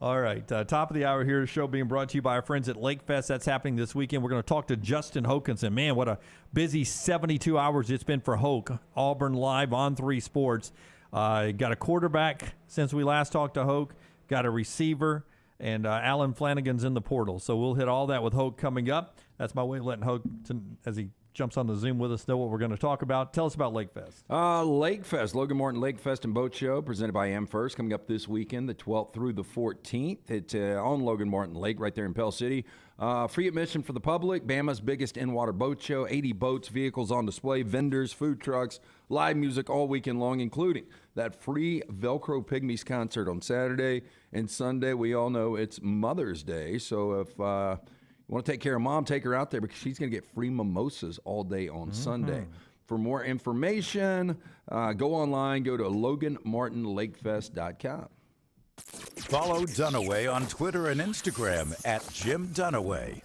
S3: All right. Top of the hour here. The show being brought to you by our friends at Lake Fest. That's happening this weekend. We're going to talk to Justin Hokanson. Man, what a busy 72 hours it's been for Hoke. Auburn Live on 3 Sports. Got a quarterback since we last talked to Hoke. Got a receiver. And Alan Flanagan's in the portal. So we'll hit all that with Hoke coming up. That's my way of letting Hoke, as he jumps on the Zoom with us, know what we're going to talk about. Tell us about Lake Fest.
S6: Lake Fest, Logan Martin Lake Fest and Boat Show, presented by AmFirst, coming up this weekend, the 12th through the 14th. It's on Logan Martin Lake right there in Pell City. Free admission for the public. Bama's biggest in-water boat show. 80 boats, vehicles on display, vendors, food trucks, live music all weekend long, including that free Velcro Pygmies concert on Saturday and Sunday. We all know it's Mother's Day, so if you want to take care of Mom, take her out there because she's going to get free mimosas all day on Sunday. For more information, go online, go to LoganMartinLakeFest.com.
S5: Follow Dunaway on Twitter and Instagram at Jim Dunaway.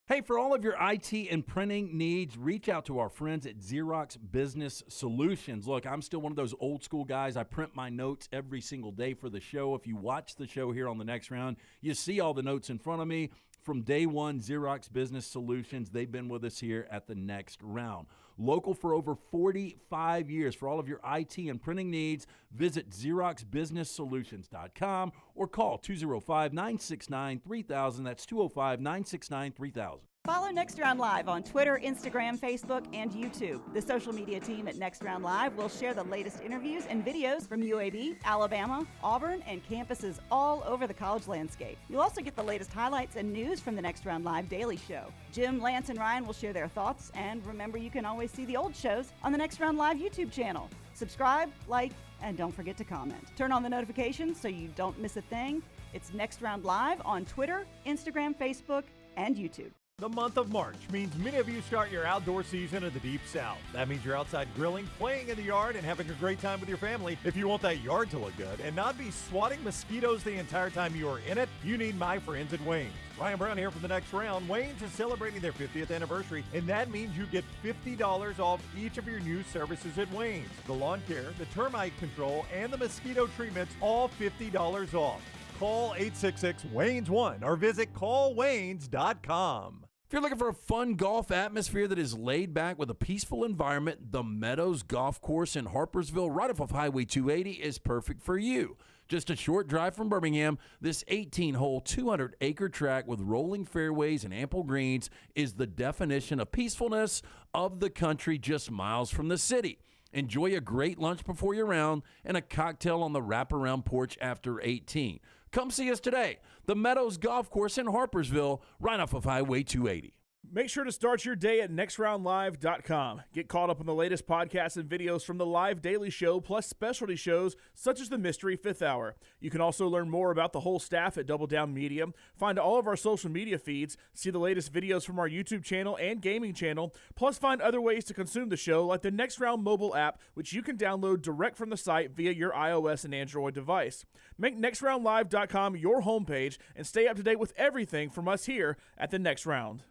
S1: Hey, for all of your IT and printing needs, reach out to our friends at Xerox Business Solutions. Look, I'm still one of those old school guys. I print my notes every single day for the show. If you watch the show here on the next round, you see all the notes in front of me. From day one, Xerox Business Solutions, they've been with us here at the next round. Local for over 45 years. For all of your IT and printing needs, visit XeroxBusinessSolutions.com or call 205-969-3000. That's 205-969-3000.
S7: Follow Next Round Live on Twitter, Instagram, Facebook, and YouTube. The social media team at Next Round Live will share the latest interviews and videos from UAB, Alabama, Auburn, and campuses all over the college landscape. You'll also get the latest highlights and news from the Next Round Live Daily Show. Jim, Lance, and Ryan will share their thoughts, and remember, you can always see the old shows on the Next Round Live YouTube channel. Subscribe, like, and don't forget to comment. Turn on the notifications so you don't miss a thing. It's Next Round Live on Twitter, Instagram, Facebook, and YouTube.
S4: The month of March means many of you start your outdoor season in the Deep South. That means you're outside grilling, playing in the yard, and having a great time with your family. If you want that yard to look good and not be swatting mosquitoes the entire time you are in it, you need my friends at Wayne's. Ryan Brown here for the next round. Wayne's is celebrating their 50th anniversary, and that means you get $50 off each of your new services at Wayne's. The lawn care, the termite control, and the mosquito treatments, all $50 off. Call 866-WAYNES1 or visit callwaynes.com.
S1: If you're looking for a fun golf atmosphere that is laid back with a peaceful environment, the Meadows Golf Course in Harpersville, right off of Highway 280, is perfect for you. Just a short drive from Birmingham, this 18-hole, 200-acre track with rolling fairways and ample greens is the definition of peacefulness of the country just miles from the city. Enjoy a great lunch before your round and a cocktail on the wraparound porch after 18. Come see us today. The Meadows Golf Course in Harpersville, right off of Highway 280.
S16: Make sure to start your day at nextroundlive.com. Get caught up on the latest podcasts and videos from the live daily show, plus specialty shows such as the Mystery Fifth Hour. You can also learn more about the whole staff at Double Down Media, find all of our social media feeds, see the latest videos from our YouTube channel and gaming channel, plus find other ways to consume the show like the Next Round mobile app, which you can download direct from the site via your iOS and Android device. Make nextroundlive.com your homepage and stay up to date with everything from us here at the Next Round.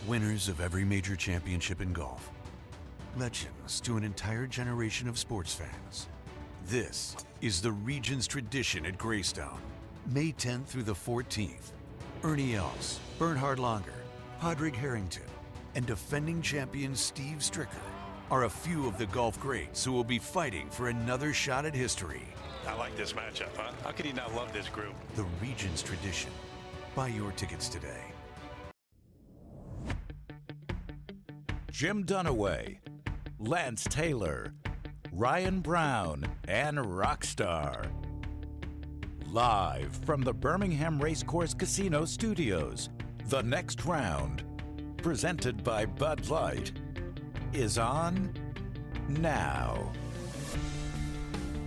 S22: Winners of every major championship in golf. Legends to an entire generation of sports fans. This is the region's tradition at Greystone. May 10th through the 14th. Ernie Els, Bernhard Langer, Padraig Harrington, and defending champion Steve Stricker are a few of the golf greats who will be fighting for another shot at history. I like this matchup, huh? How could you not love this group? The Regions Tradition. Buy your tickets today.
S5: Jim Dunaway, Lance Taylor, Ryan Brown, and Rockstar. Live from the Birmingham Racecourse Casino Studios, the next round, presented by Bud Light, is on now.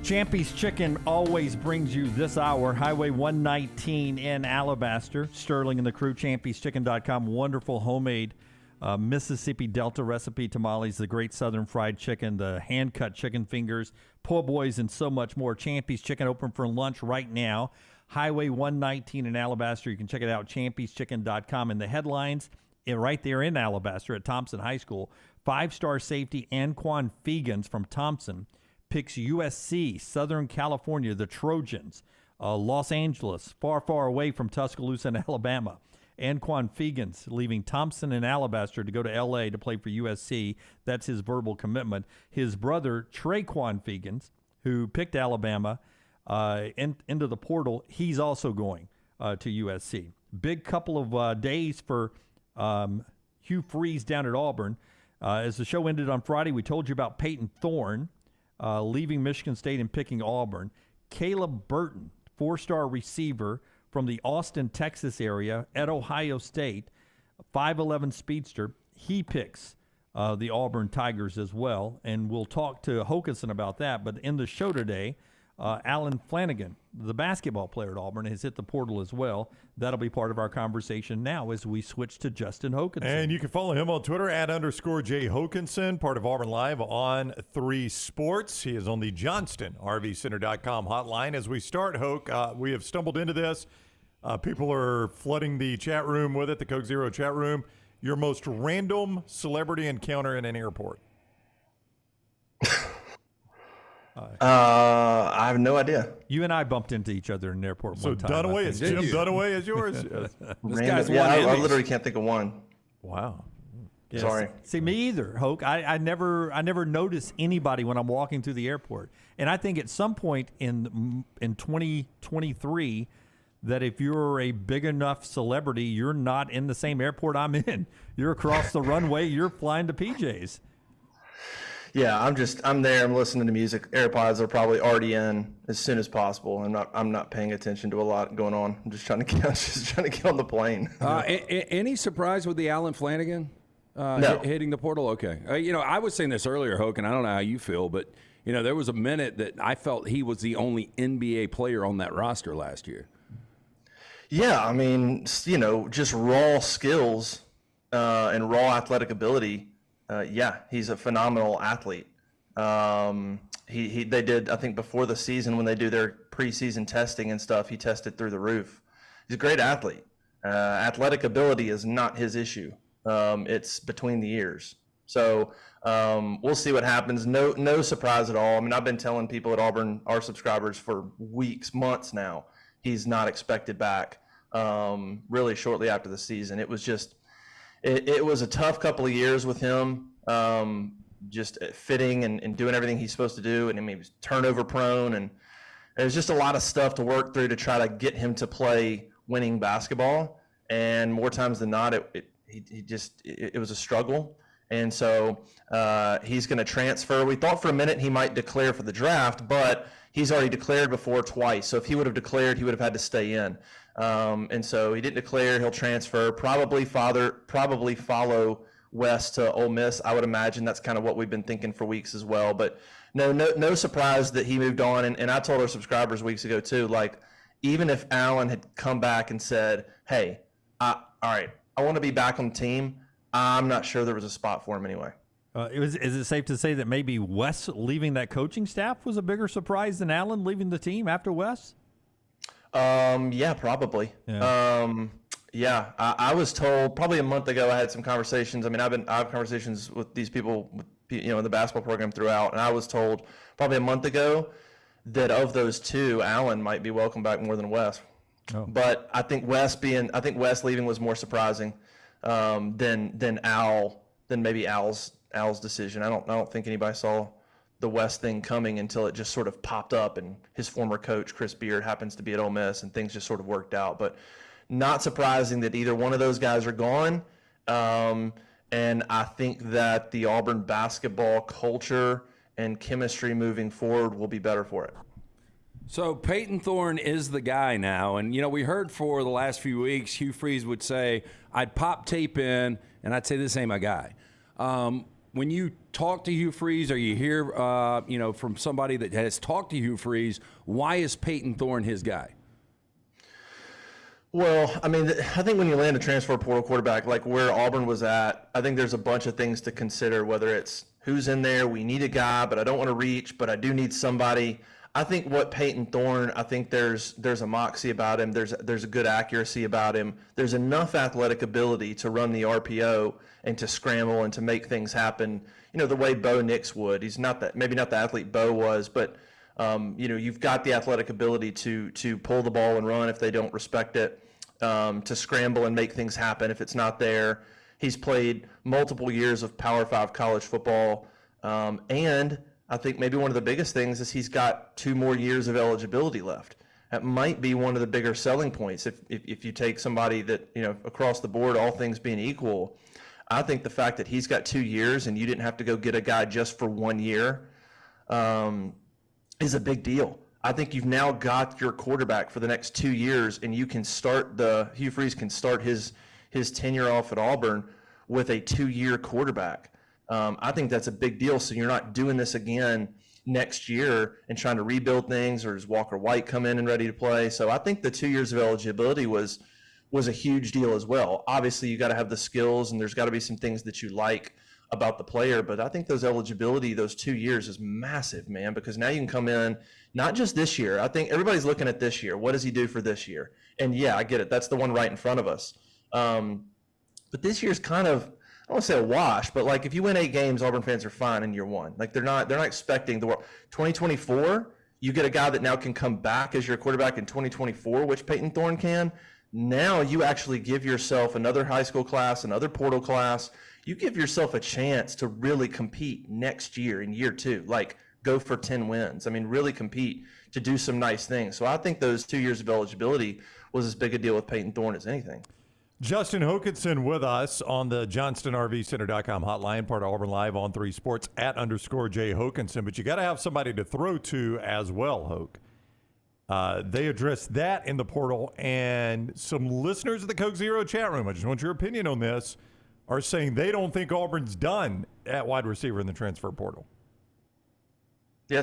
S3: Champy's Chicken always brings you this hour. Highway 119 in Alabaster. Sterling and the crew, champyschicken.com. Wonderful homemade Mississippi Delta recipe tamales, the great southern fried chicken, the hand-cut chicken fingers, po' boys, and so much more. Champy's Chicken open for lunch right now. Highway 119 in Alabaster. You can check it out, champyschicken.com. And the headlines right there in Alabaster at Thompson High School. Five-star safety Anquan Fegans from Thompson picks USC, Southern California, the Trojans. Los Angeles, far, far away from Tuscaloosa and Alabama. Anquan Fegans leaving Thompson and Alabaster to go to L.A. to play for USC. That's his verbal commitment. His brother, Traquan Fegans, who picked Alabama into the portal, he's also going to USC. Big couple of days for Hugh Freeze down at Auburn. As the show ended on Friday, we told you about Peyton Thorne leaving Michigan State and picking Auburn. Caleb Burton, four-star receiver from the Austin, Texas area at Ohio State, 5'11 speedster. He picks the Auburn Tigers as well, and we'll talk to Hokanson about that. But in the show today, Alan Flanagan, the basketball player at Auburn, has hit the portal as well. That'll be part of our conversation now as we switch to Justin Hokanson.
S2: And you can follow him on Twitter @_J Hokanson, part of Auburn Live on 3 Sports. He is on the JohnstonRVCenter.com hotline. As we start, Hoke, we have stumbled into this. People are flooding the chat room with it, the Coke Zero chat room. Your most random celebrity encounter in an airport?
S8: I have no idea.
S3: You and I bumped into each other in an airport one time.
S2: So Dunaway is Jim Dunaway is yours?
S8: I literally can't think of one.
S2: Wow.
S3: Yes.
S8: Sorry.
S3: See, me either, Hoke. I never notice anybody when I'm walking through the airport. And I think at some point in 2023 that if you're a big enough celebrity, you're not in the same airport I'm in. You're across the runway. You're flying to PJ's.
S8: Yeah, I'm there. I'm listening to music. AirPods are probably already in as soon as possible. I'm not paying attention to a lot going on. I'm just trying to get on the plane.
S6: Any surprise with the Alan Flanagan
S8: No.
S6: hitting the portal? Okay. I was saying this earlier, Hoke, and I don't know how you feel, but there was a minute that I felt he was the only NBA player on that roster last year.
S8: Yeah, I mean, just raw skills and raw athletic ability. Yeah, he's a phenomenal athlete. They did, I think, before the season when they do their preseason testing and stuff, he tested through the roof. He's a great athlete. Athletic ability is not his issue. It's between the ears. So we'll see what happens. No surprise at all. I mean, I've been telling people at Auburn, our subscribers, for weeks, months now, he's not expected back really shortly after the season. It was just it was a tough couple of years with him, just fitting and doing everything he's supposed to do. And I mean, he was turnover prone, and there's just a lot of stuff to work through to try to get him to play winning basketball. And more times than not, it was a struggle. And so he's going to transfer. We thought for a minute he might declare for the draft, but he's already declared before twice. So if he would have declared, he would have had to stay in. And so he didn't declare. He'll transfer. Probably follow west to Ole Miss. I would imagine that's kind of what we've been thinking for weeks as well. But no surprise that he moved on. And I told our subscribers weeks ago too, like, even if Allen had come back and said, hey, all right, I want to be back on the team, I'm not sure there was a spot for him anyway.
S3: Is it safe to say that maybe Wes leaving that coaching staff was a bigger surprise than Allen leaving the team after Wes?
S8: Yeah, probably. Yeah. I was told probably a month ago. I had some conversations. I mean, I have conversations with these people, in the basketball program throughout, and I was told probably a month ago that of those two, Allen might be welcome back more than Wes. Oh. But I think Wes leaving was more surprising than maybe Al's decision. I don't think anybody saw the West thing coming until it just sort of popped up, and his former coach, Chris Beard, happens to be at Ole Miss, and things just sort of worked out. But not surprising that either one of those guys are gone. And I think that the Auburn basketball culture and chemistry moving forward will be better for it.
S6: So Peyton Thorne is the guy now. And, we heard for the last few weeks, Hugh Freeze would say, I'd pop tape in, and I'd say, this ain't my guy. When you talk to Hugh Freeze or you hear, from somebody that has talked to Hugh Freeze, why is Peyton Thorne his guy?
S8: Well, I mean, I think when you land a transfer portal quarterback, like where Auburn was at, I think there's a bunch of things to consider, whether it's who's in there. We need a guy, but I don't want to reach, but I do need somebody. I think what Peyton Thorne, I think there's a moxie about him. There's a good accuracy about him. There's enough athletic ability to run the RPO and to scramble and to make things happen, the way Bo Nix would. He's maybe not the athlete Bo was, but you've got the athletic ability to pull the ball and run if they don't respect it, to scramble and make things happen if it's not there. He's played multiple years of Power 5 college football, and I think maybe one of the biggest things is he's got 2 more years of eligibility left. That might be one of the bigger selling points if you take somebody that, across the board, all things being equal. I think the fact that he's got 2 years and you didn't have to go get a guy just for 1 year is a big deal. I think you've now got your quarterback for the next 2 years, and you can Hugh Freeze can start his tenure off at Auburn with a 2-year quarterback. I think that's a big deal. So you're not doing this again next year and trying to rebuild things, or does Walker White come in and ready to play? So I think the 2 years of eligibility was a huge deal as well. Obviously, you got to have the skills, and there's got to be some things that you like about the player. But I think those 2 years is massive, man, because now you can come in, not just this year. I think everybody's looking at this year. What does he do for this year? And yeah, I get it. That's the one right in front of us. But this year's kind of, I don't want to say a wash, but like if you win 8 games, Auburn fans are fine in year one. Like they're not expecting the world. 2024, you get a guy that now can come back as your quarterback in 2024, which Peyton Thorne can. Now you actually give yourself another high school class, another portal class. You give yourself a chance to really compete next year in year 2, like go for 10 wins. I mean, really compete to do some nice things. So I think those 2 years of eligibility was as big a deal with Peyton Thorne as anything.
S2: Justin Hokanson with us on the JohnstonRVCenter.com hotline, part of Auburn Live on 3 Sports @_Jay Hokanson. But you got to have somebody to throw to as well, Hoke. They addressed that in the portal, and some listeners of the Coke Zero chat room, I just want your opinion on this, are saying they don't think Auburn's done at wide receiver in the transfer portal.
S8: Yeah,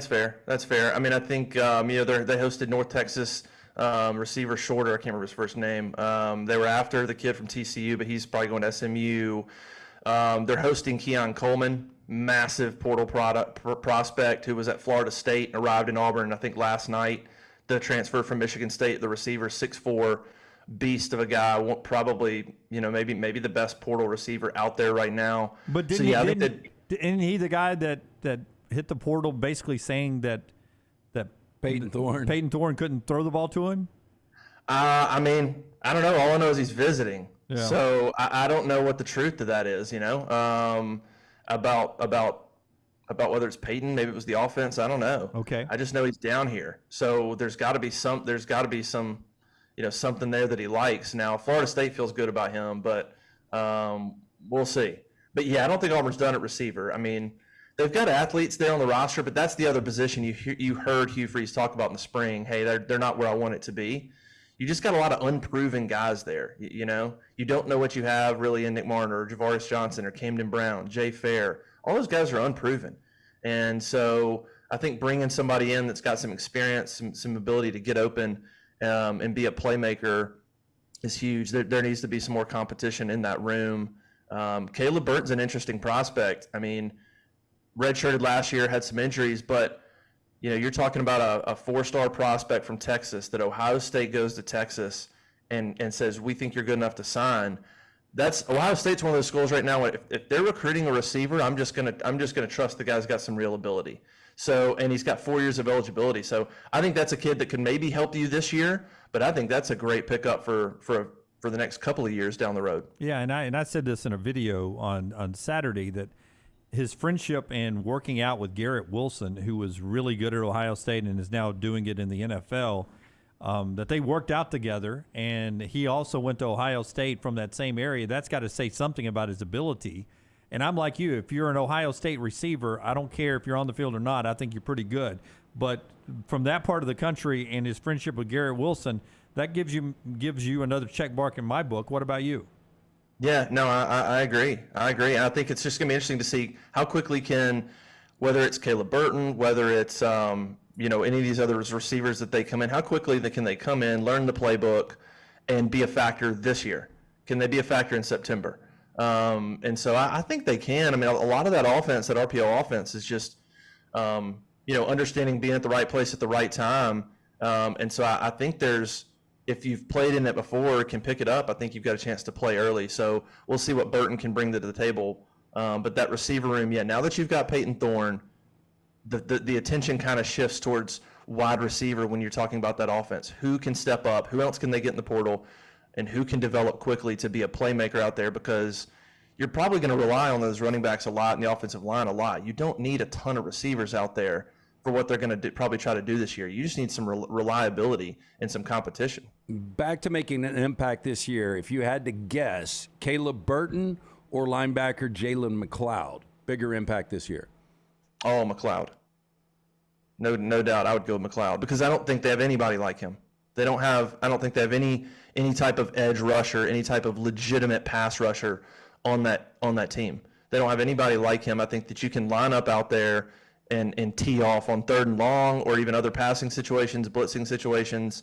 S8: that's fair. I mean, I think, they hosted North Texas receiver Shorter. I can't remember his first name. They were after the kid from TCU, but he's probably going to SMU. They're hosting Keon Coleman, massive portal prospect who was at Florida State and arrived in Auburn, I think, last night. The transfer from Michigan State, the receiver, 6'4", beast of a guy, probably, maybe the best portal receiver out there right now.
S3: But isn't he the guy that hit the portal basically saying that
S6: Peyton
S3: Thorne couldn't throw the ball to him?
S8: I mean, I don't know. All I know is he's visiting.
S3: Yeah.
S8: So I don't know what the truth to that is, about whether it's Peyton, maybe it was the offense. I don't know.
S3: Okay.
S8: I just know he's down here. So there's got to be some, something there that he likes. Now, Florida State feels good about him, but we'll see. But yeah, I don't think Auburn's done at receiver. I mean, they've got athletes there on the roster, but that's the other position you heard Hugh Freeze talk about in the spring. Hey, they're not where I want it to be. You just got a lot of unproven guys there. You don't know what you have really in Nick Martin or Javaris Johnson or Camden Brown, Jay Fair. All those guys are unproven. And so I think bringing somebody in that's got some experience, some ability to get open and be a playmaker is huge. There needs to be some more competition in that room. Caleb Burton's an interesting prospect. I mean, redshirted last year, had some injuries, but you're talking about a 4-star prospect from Texas that Ohio State goes to Texas and says, we think you're good enough to sign. Ohio State's one of those schools right now. If they're recruiting a receiver, I'm just gonna trust the guy's got some real ability. So, and he's got 4 years of eligibility. So I think that's a kid that could maybe help you this year, but I think that's a great pickup for the next couple of years down the road.
S3: Yeah, and I said this in a video on Saturday that his friendship and working out with Garrett Wilson, who was really good at Ohio State and is now doing it in the NFL, that they worked out together, and he also went to Ohio State from that same area. That's got to say something about his ability. And I'm like you. If you're an Ohio State receiver, I don't care if you're on the field or not. I think you're pretty good. But from that part of the country and his friendship with Garrett Wilson, that gives you another check mark in my book. What about you?
S8: Yeah, no, I agree. I think it's just going to be interesting to see how quickly whether it's Caleb Burton, whether it's any of these other receivers that they come in, how quickly can they come in, learn the playbook, and be a factor this year? Can they be a factor in September? And so I think they can. I mean, a lot of that offense, that RPO offense, is just understanding being at the right place at the right time. And so I think if you've played in it before, can pick it up, I think you've got a chance to play early. So we'll see what Burton can bring to the table. But that receiver room, now that you've got Peyton Thorne, the attention kind of shifts towards wide receiver when you're talking about that offense. Who can step up? Who else can they get in the portal? And who can develop quickly to be a playmaker out there? Because you're probably going to rely on those running backs a lot and the offensive line a lot. You don't need a ton of receivers out there for what they're going to probably try to do this year. You just need some reliability and some competition.
S6: Back to making an impact this year, if you had to guess, Caleb Burton or linebacker Jalen McLeod, bigger impact this year?
S8: Oh, McLeod. No doubt I would go with McLeod, because I don't think they have anybody like him. I don't think they have any type of edge rusher, any type of legitimate pass rusher on that team. They don't have anybody like him. I think that you can line up out there and tee off on 3rd and long, or even other passing situations, blitzing situations.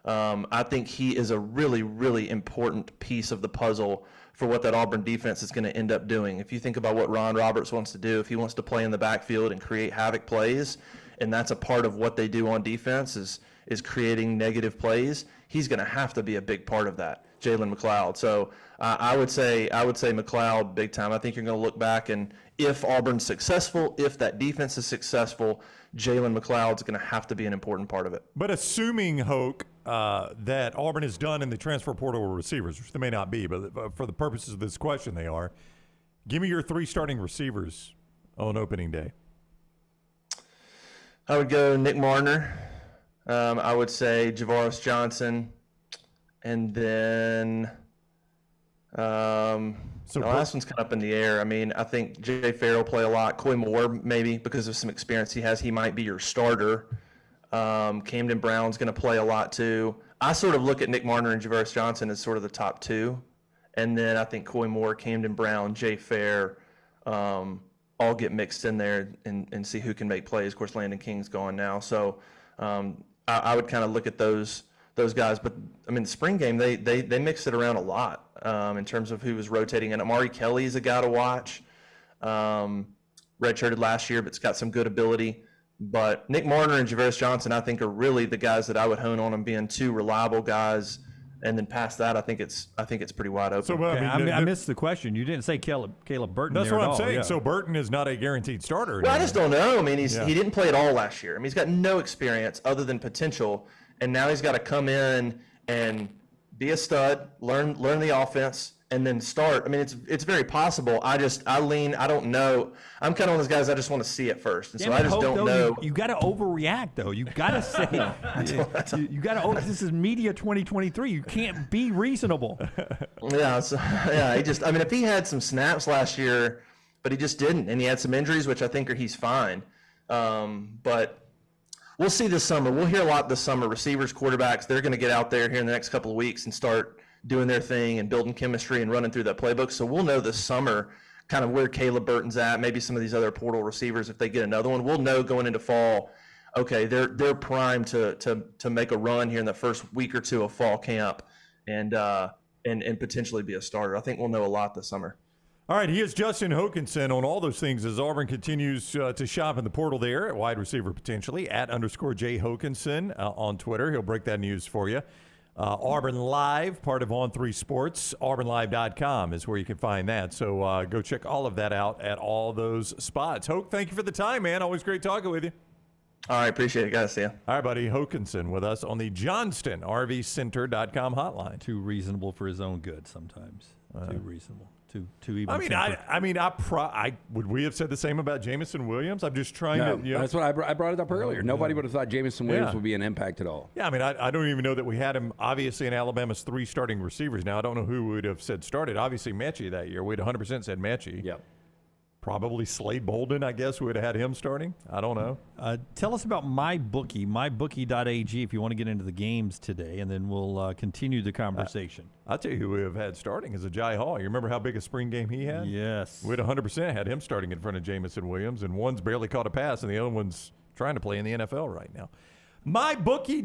S8: I think he is a really, really important piece of the puzzle for what that Auburn defense is going to end up doing. If you think about what Ron Roberts wants to do, if he wants to play in the backfield and create havoc plays, and that's a part of what they do on defense is creating negative plays, he's going to have to be a big part of that, Jalen McLeod. So I would say McLeod big time. I think you're going to look back, and if Auburn's successful, if that defense is successful, Jalen McLeod's going to have to be an important part of it.
S2: But assuming, Hoke, that Auburn is done in the transfer portal receivers, which they may not be, but for the purposes of this question they are, give me your 3 starting receivers on opening day.
S8: I would go Nick Marner. I would say Javaris Johnson. And then the last one's kind of up in the air. I mean, I think Jay Fair will play a lot. Coy Moore, maybe, because of some experience he has. He might be your starter. Camden Brown's going to play a lot, too. I sort of look at Nick Marner and Javaris Johnson as sort of the top 2. And then I think Coy Moore, Camden Brown, Jay Fair all get mixed in there and see who can make plays. Of course, Landon King's gone now. So I would kind of look at those guys. But, I mean, the spring game, they mixed it around a lot in terms of who was rotating. And Amari Kelly is a guy to watch. Redshirted last year, but's got some good ability. But Nick Marner and Javaris Johnson, I think, are really the guys that I would hone on them being 2 reliable guys. And then past that, I think it's pretty wide open.
S3: So, I missed the question. You didn't say Caleb Burton.
S2: That's
S3: there
S2: what
S3: at
S2: I'm
S3: all.
S2: saying.
S3: Yeah.
S2: So Burton is not a guaranteed starter.
S8: Well, I just don't know. I mean, he didn't play at all last year. I mean, he's got no experience other than potential, and now he's got to come in and be a stud, learn the offense, and then start. I mean, it's very possible. I don't know. I'm kind of one of those guys, I just want to see it first. And so I just don't know.
S3: You got to overreact, though. You got to say, you got to, this is media 2023. You can't be reasonable.
S8: Yeah. So, yeah. If he had some snaps last year, but he just didn't, and he had some injuries, which I think he's fine. But we'll see this summer. We'll hear a lot this summer. Receivers, quarterbacks, they're going to get out there here in the next couple of weeks and start doing their thing and building chemistry and running through that playbook. So we'll know this summer kind of where Caleb Burton's at, maybe some of these other portal receivers if they get another one. We'll know going into fall, okay, they're primed to make a run here in the first week or 2 of fall camp and potentially be a starter. I think we'll know a lot this summer.
S2: All right, he is Justin Hokanson on all those things as Auburn continues to shop in the portal there at wide receiver potentially, @_J Hokanson on Twitter. He'll break that news for you. Auburn Live, part of On3 Sports. AuburnLive.com is where you can find that. So go check all of that out at all those spots. Hoke, thank you for the time, man. Always great talking with you.
S8: All right, appreciate it, guys. See ya.
S2: All right, buddy. Hokanson with us on the JohnstonRVCenter.com hotline.
S3: Too reasonable for his own good sometimes. Too reasonable. to even.
S2: Would we have said the same about Jamison Williams? I'm just trying
S6: No,
S2: to. You know,
S6: that's what I brought it up earlier. Nobody would have thought Jamison Williams
S2: Yeah.
S6: would be an impact at all.
S2: Yeah, I mean, I don't even know that we had him, obviously, in Alabama's 3 starting receivers. Now, I don't know who would have said started. Obviously, Mechie that year. We'd 100% said Mechie.
S6: Yep.
S2: Probably Slade Bolden, I guess, would have had him starting. I don't know.
S3: Tell us about MyBookie, mybookie.ag, if you want to get into the games today, and then we'll continue the conversation.
S2: I'll tell you who we have had starting is Agiye Hall. You remember how big a spring game he had?
S3: Yes.
S2: We'd 100% had him starting in front of Jamison Williams, and one's barely caught a pass, and the other one's trying to play in the NFL right now.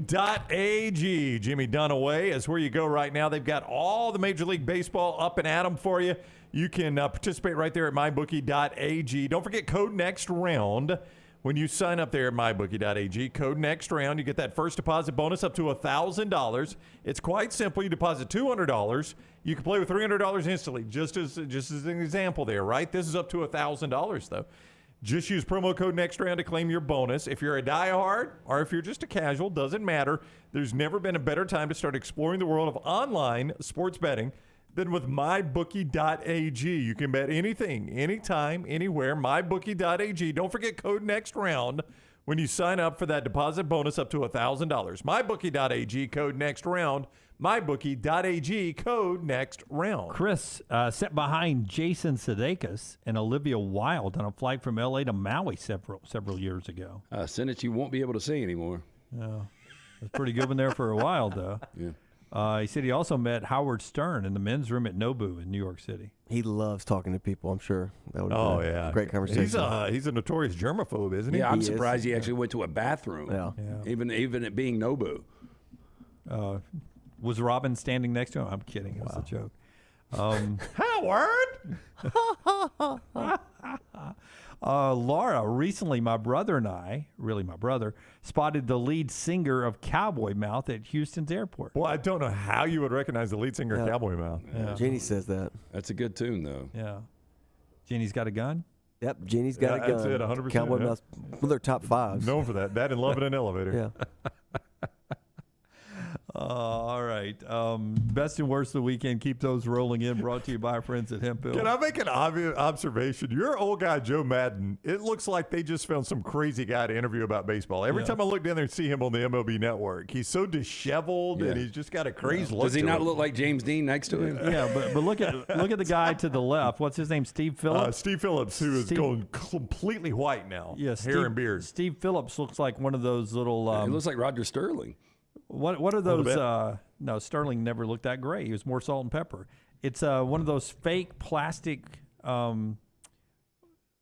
S2: MyBookie.ag. Jimmy Dunaway is where you go right now. They've got all the Major League Baseball up and at 'em for you. You can participate right there at MyBookie.ag. Don't forget code next round. When you sign up there at MyBookie.ag, code next round, you get that first deposit bonus up to $1,000. It's quite simple. You deposit $200. You can play with $300 instantly, just as an example there, right? This is up to $1,000, though. Just use promo code NEXTROUND to claim your bonus. If you're a diehard or if you're just a casual, doesn't matter. There's never been a better time to start exploring the world of online sports betting than with MyBookie.ag. You can bet anything, anytime, anywhere. MyBookie.ag. Don't forget code NEXTROUND when you sign up for that deposit bonus up to $1,000. MyBookie.ag, code NEXTROUND. MyBookie.ag, code NEXTROUND.
S3: Chris sat behind Jason Sudeikis and Olivia Wilde on a flight from L.A. to Maui several years ago.
S6: A sentence you won't be able to say anymore.
S3: Yeah, it was pretty good one there for a while, though.
S6: Yeah.
S3: He said he also met Howard Stern in the men's room at Nobu in New York City.
S9: He loves talking to people, I'm sure. That would
S2: Oh,
S9: be
S2: yeah.
S9: a great conversation.
S2: He's a notorious germaphobe, isn't he?
S6: Yeah, I'm
S9: He is.
S6: surprised he actually went to a bathroom.
S9: Yeah.
S6: Even it being Nobu.
S3: Was Robin standing next to him? I'm kidding. It was a joke.
S2: Howard!
S3: Laura, recently my brother and I, really my brother, spotted the lead singer of Cowboy Mouth at Houston's airport.
S2: Well, I don't know how you would recognize the lead singer of Cowboy Mouth.
S3: Yeah.
S9: Jeannie says that.
S6: That's a good tune, though.
S3: Yeah. Jeannie's got a gun?
S9: Yep, Jeannie's got a gun.
S2: That's it, 100%.
S9: Cowboy
S2: yeah.
S9: Mouth, one of their top 5s.
S2: Known for that. That and Love in an Elevator.
S9: Yeah.
S3: All right. Best and worst of the weekend. Keep those rolling in. Brought to you by our friends at Hemphill.
S2: Can I make an obvious observation? Your old guy, Joe Madden, it looks like they just found some crazy guy to interview about baseball. Every time I look down there and see him on the MLB Network, he's so disheveled and he's just got a crazy look.
S6: Does he
S2: to
S6: not
S2: him.
S6: look like James Dean next to him?
S3: Yeah, but look at the guy to the left. What's his name? Steve Phillips?
S2: Steve Phillips, who is going completely white now.
S3: Yeah,
S2: hair and beard.
S3: Steve Phillips looks like one of those little.
S6: He looks like Roger Sterling.
S3: What are those? No, Sterling never looked that gray. He was more salt and pepper. It's one of those fake plastic. What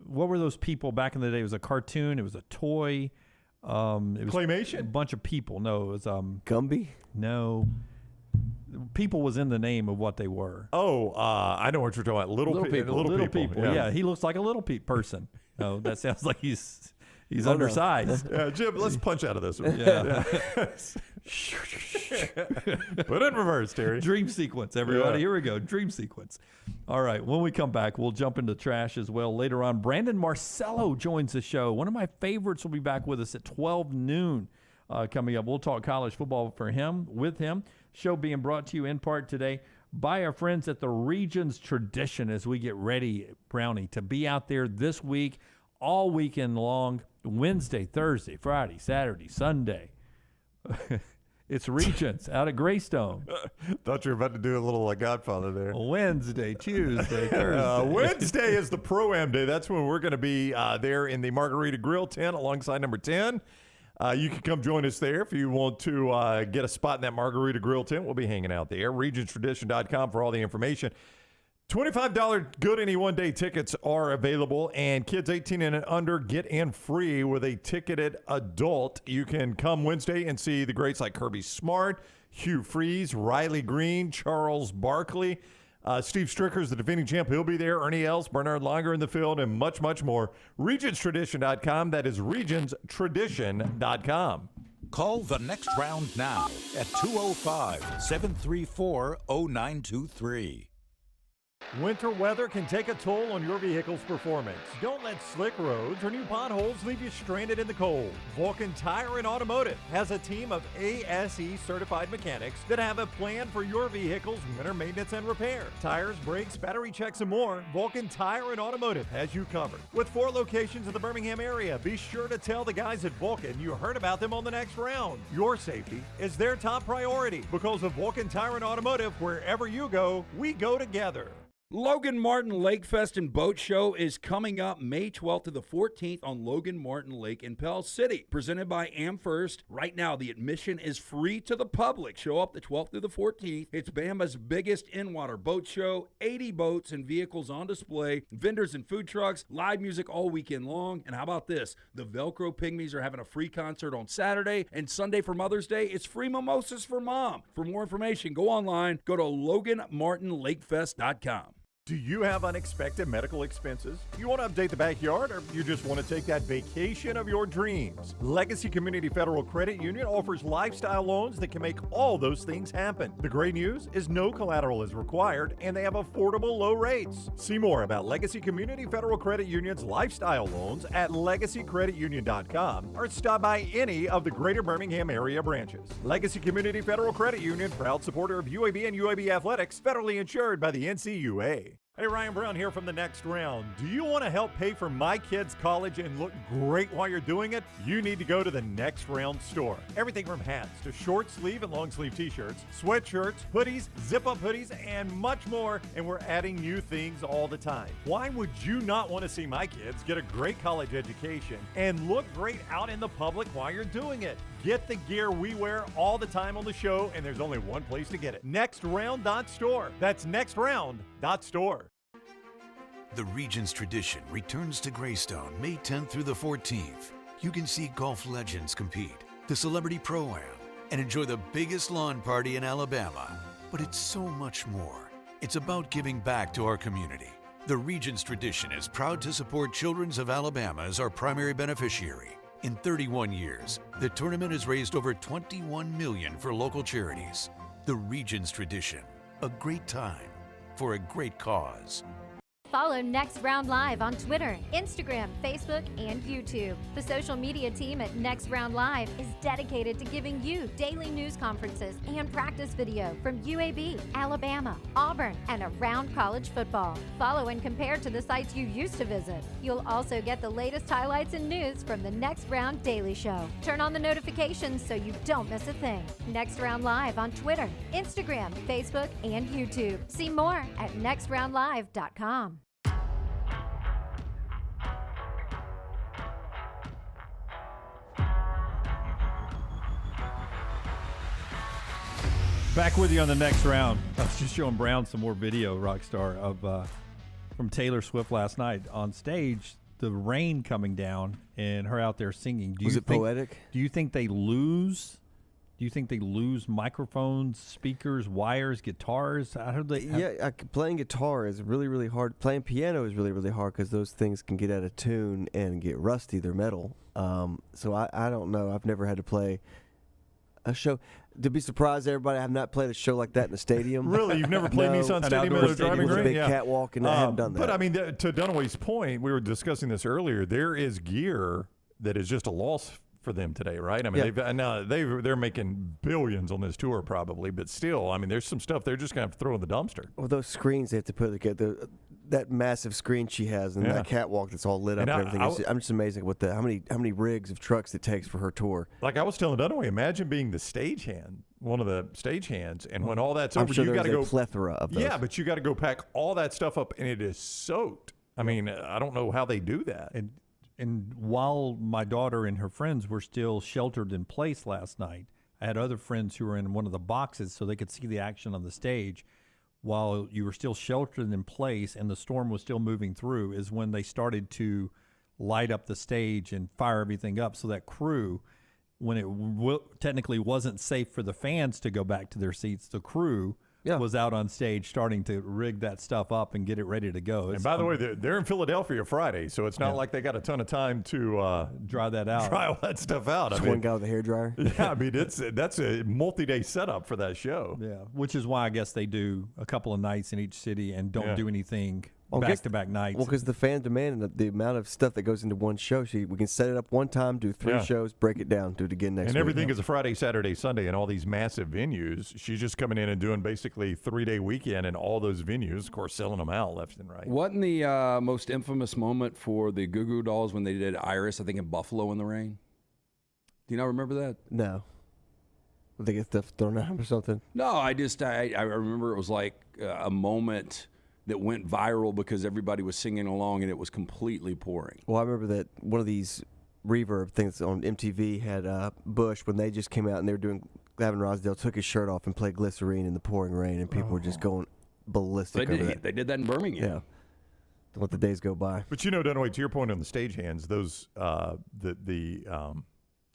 S3: were those people back in the day? It was a cartoon. It was a toy. It was
S2: Claymation?
S3: A bunch of people. No, it was
S9: Gumby?
S3: No. People was in the name of what they were.
S2: Oh, I know what you're talking about. Little people.
S3: Little people. Yeah, he looks like a little person. No, that sounds like he's
S9: Oh,
S3: undersized.
S2: Yeah, Jim, let's punch out of this one.
S3: Yeah.
S2: Put it in reverse, Terry.
S3: Dream sequence, everybody.
S2: Yeah.
S3: Here we go. Dream sequence. All right. When we come back, we'll jump into trash as well. Later on, Brandon Marcello joins the show. One of my favorites will be back with us at 12 noon coming up. We'll talk college football with him. Show being brought to you in part today by our friends at the Regions Tradition as we get ready, Brownie, to be out there this week, all weekend long, Wednesday, Thursday, Friday, Saturday, Sunday. It's Regions out at Greystone.
S2: Thought you were about to do a little Godfather there.
S3: Wednesday, Tuesday, Thursday.
S2: Wednesday is the Pro-Am Day. That's when we're going to be there in the Margarita Grill tent alongside number 10. You can come join us there if you want to get a spot in that Margarita Grill tent. We'll be hanging out there. RegionsTradition.com for all the information. $25 good any one-day tickets are available, and kids 18 and under get in free with a ticketed adult. You can come Wednesday and see the greats like Kirby Smart, Hugh Freeze, Riley Green, Charles Barkley. Steve Stricker's the defending champ. He'll be there. Ernie Els, Bernard Langer in the field, and much, much more. RegionsTradition.com. That is RegionsTradition.com.
S5: Call the next round now at 205-734-0923.
S4: Winter weather can take a toll on your vehicle's performance. Don't let slick roads or new potholes leave you stranded in the cold. Vulcan Tire and Automotive has a team of ASE certified mechanics that have a plan for your vehicle's winter maintenance and repair. Tires, brakes, battery checks, and more, Vulcan Tire and Automotive has you covered. With 4 locations in the Birmingham area, be sure to tell the guys at Vulcan you heard about them on the next round. Your safety is their top priority because of Vulcan Tire and Automotive, wherever you go, we go together.
S1: Logan Martin Lake Fest and Boat Show is coming up May 12th to the 14th on Logan Martin Lake in Pell City. Presented by AmFirst. Right now, the admission is free to the public. Show up the 12th through the 14th. It's Bama's biggest in-water boat show. 80 boats and vehicles on display. Vendors and food trucks. Live music all weekend long. And how about this? The Velcro Pygmies are having a free concert on Saturday. And Sunday for Mother's Day, it's free mimosas for mom. For more information, go online. Go to LoganMartinLakeFest.com.
S4: Do you have unexpected medical expenses? You want to update the backyard, or you just want to take that vacation of your dreams? Legacy Community Federal Credit Union offers lifestyle loans that can make all those things happen. The great news is no collateral is required, and they have affordable low rates. See more about Legacy Community Federal Credit Union's lifestyle loans at legacycreditunion.com or stop by any of the greater Birmingham area branches. Legacy Community Federal Credit Union, proud supporter of UAB and UAB athletics, federally insured by the NCUA. Hey, Ryan Brown here from The Next Round. Do you want to help pay for my kids' college and look great while you're doing it? You need to go to The Next Round store. Everything from hats to short sleeve and long sleeve t-shirts, sweatshirts, hoodies, zip-up hoodies, and much more. And we're adding new things all the time. Why would you not want to see my kids get a great college education and look great out in the public while you're doing it? Get the gear we wear all the time on the show, and there's only one place to get it. NextRound.store. That's NextRound.store.
S22: The Region's tradition returns to Greystone May 10th through the 14th. You can see golf legends compete, the Celebrity Pro-Am, and enjoy the biggest lawn party in Alabama. But it's so much more. It's about giving back to our community. The Region's tradition is proud to support Children's of Alabama as our primary beneficiary. In 31 years, the tournament has raised over $21 million for local charities. The Region's tradition, a great time for a great cause.
S14: Follow Next Round Live on Twitter, Instagram, Facebook, and YouTube. The social media team at Next Round Live is dedicated to giving you daily news conferences and practice video from UAB, Alabama, Auburn, and around college football. Follow and compare to the sites you used to visit. You'll also get the latest highlights and news from the Next Round Daily Show. Turn on the notifications so you don't miss a thing. Next Round Live on Twitter, Instagram, Facebook, and YouTube. See more at nextroundlive.com.
S3: Back with you on the next round. I was just showing Brown some more video, Rockstar, of from Taylor Swift last night on stage. The rain coming down and her out there singing.
S9: Was it poetic?
S3: Do you think they lose? Do you think they lose microphones, speakers, wires, guitars?
S9: Playing guitar is really, really hard. Playing piano is really, really hard because those things can get out of tune and get rusty. They're metal. So I don't know. I've never had to play a show. To be surprised, everybody, I have not played a show like that in the stadium.
S2: Really? You've never played Nissan Stadium at a driving range?
S9: Big catwalk, and I haven't done that.
S2: But, I mean, to Dunaway's point, we were discussing this earlier, there is gear that is just a loss for them today, right? I mean, they're making billions on this tour probably, but still, I mean, there's some stuff they're just going to have to throw in the dumpster.
S9: Well, those screens they have to put together, that massive screen she has and that catwalk that's all lit up and everything. I'm just amazing with how many rigs of trucks it takes for her tour.
S2: Like I was telling Dunaway, imagine being the stagehand, one of the stagehands, and when all that's over, you got to go
S9: a plethora of those.
S2: Yeah, but you got to go pack all that stuff up, and it is soaked. I mean, I don't know how they do that.
S3: And while my daughter and her friends were still sheltered in place last night, I had other friends who were in one of the boxes so they could see the action on the stage. While you were still sheltered in place and the storm was still moving through is when they started to light up the stage and fire everything up. So that crew, when it technically wasn't safe for the fans to go back to their seats, the crew was out on stage starting to rig that stuff up and get it ready to go.
S2: And by the way, they're in Philadelphia Friday, so it's not like they got a ton of time to
S3: dry that out.
S2: Try all that stuff out.
S9: Just one guy with a hairdryer.
S2: Yeah, I mean, that's a multi-day setup for that show.
S3: Yeah, which is why I guess they do a couple of nights in each city and don't do anything back-to-back nights.
S9: Well, because the fan demand and the amount of stuff that goes into one show, we can set it up one time, do 3 shows, break it down, do it again next week.
S2: And everything is a Friday, Saturday, Sunday, and all these massive venues. She's just coming in and doing basically 3-day weekend in all those venues, of course, selling them out left and right.
S6: Wasn't the most infamous moment for the Goo Goo Dolls when they did Iris, I think, in Buffalo in the rain? Do you not remember that?
S9: No. Did they get stuff thrown out or something?
S6: No, I remember it was like a moment that went viral because everybody was singing along and it was completely pouring.
S9: Well, I remember that one of these reverb things on MTV had Bush when they just came out and they were doing Gavin Rossdale took his shirt off and played Glycerine in the pouring rain and people were just going ballistic over that.
S6: They did that in Birmingham.
S9: Yeah. Don't let the days go by.
S2: But Dunaway, to your point on the stagehands, those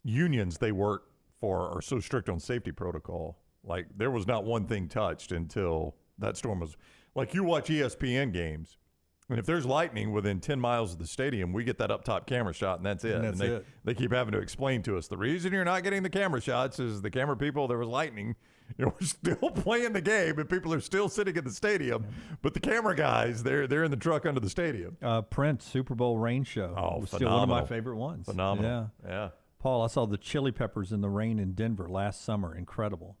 S2: unions they work for are so strict on safety protocol. Like there was not one thing touched until that storm was. Like you watch ESPN games, and if there's lightning within 10 miles of the stadium, we get that up top camera shot, and that's it.
S3: And
S2: they keep having to explain to us the reason you're not getting the camera shots is the camera people. There was lightning. We're still playing the game, and people are still sitting in the stadium. But the camera guys, they're in the truck under the stadium.
S3: Prince Super Bowl rain show.
S2: Oh,
S3: was
S2: phenomenal.
S3: still one of my favorite ones.
S2: Phenomenal. Yeah.
S3: Paul, I saw the Chili Peppers in the rain in Denver last summer. Incredible.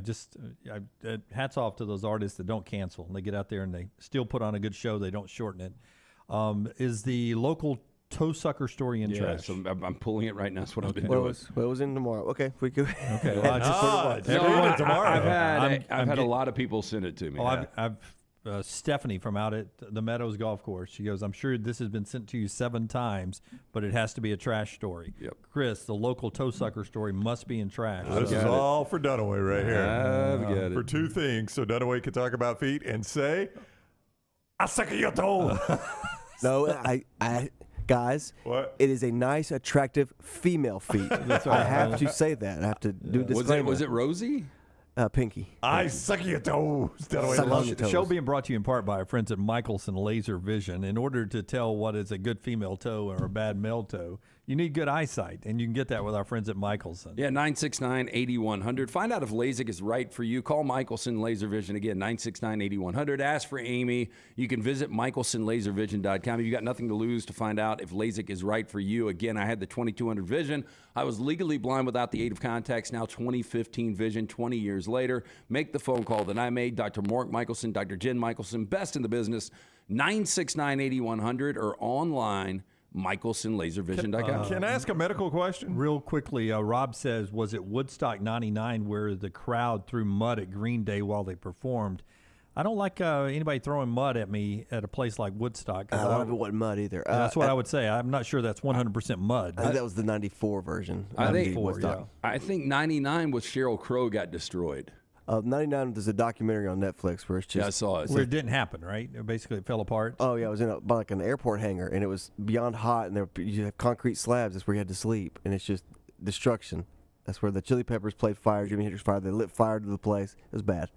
S3: Just hats off to those artists that don't cancel. They get out there and they still put on a good show. They don't shorten it. Is the local toe sucker story in trash?
S6: So I'm pulling it right now. That's what I've been
S9: Well,
S6: doing.
S9: it was in tomorrow. Okay, we go.
S3: Okay, well, I just put it
S2: on. Tomorrow.
S6: I've had a lot of people send it to me.
S3: I've Stephanie from out at the Meadows Golf Course. She goes, I'm sure this has been sent to you 7 times, but it has to be a trash story.
S6: Yep.
S3: Chris, the local toe sucker story must be in trash.
S2: This is all for Dunaway right here.
S6: I've got it.
S2: For 2 things, so Dunaway can talk about feet and say, I suck at your toe.
S9: No, I guys,
S2: what?
S9: It is a nice, attractive female feet.
S3: That's right.
S9: I have to say that. I have to do a disclaimer.
S6: Was it Rosie?
S9: Pinky.
S2: I suck at your toes.
S3: The show being brought to you in part by our friends at Michelson Laser Vision. In order to tell what is a good female toe or a bad male toe, you need good eyesight, and you can get that with our friends at Michelson.
S6: Yeah, 969-8100. Find out if LASIK is right for you. Call Michelson Laser Vision again, 969-8100. Ask for Amy. You can visit michelsonlaservision.com. If you got nothing to lose to find out if LASIK is right for you. Again, I had the 2200 vision. I was legally blind without the aid of contacts. Now 2015 vision, 20 years later. Make the phone call that I made. Dr. Mark Michelson, Dr. Jen Michelson, best in the business, 969-8100 or online, michelsonlaservision.com.
S2: Can I ask a medical question?
S3: Real quickly, Rob says, was it Woodstock 99 where the crowd threw mud at Green Day while they performed? I don't like anybody throwing mud at me at a place like Woodstock.
S9: I don't know what mud either.
S3: That's what I would say. I'm not sure that's 100% mud.
S9: I think that was the 94 version.
S6: I think 99 was Sheryl Crow got destroyed.
S9: 99 there's a documentary on Netflix where it's just...
S6: Yeah, I saw it.
S3: Where it didn't happen, right? Basically, it fell apart.
S9: Oh, yeah. It was in by like an airport hangar, and it was beyond hot, and you have concrete slabs. That's where you had to sleep, and it's just destruction. That's where the Chili Peppers played fire, Jimi Hendrix fire. They lit fire to the place. It was bad.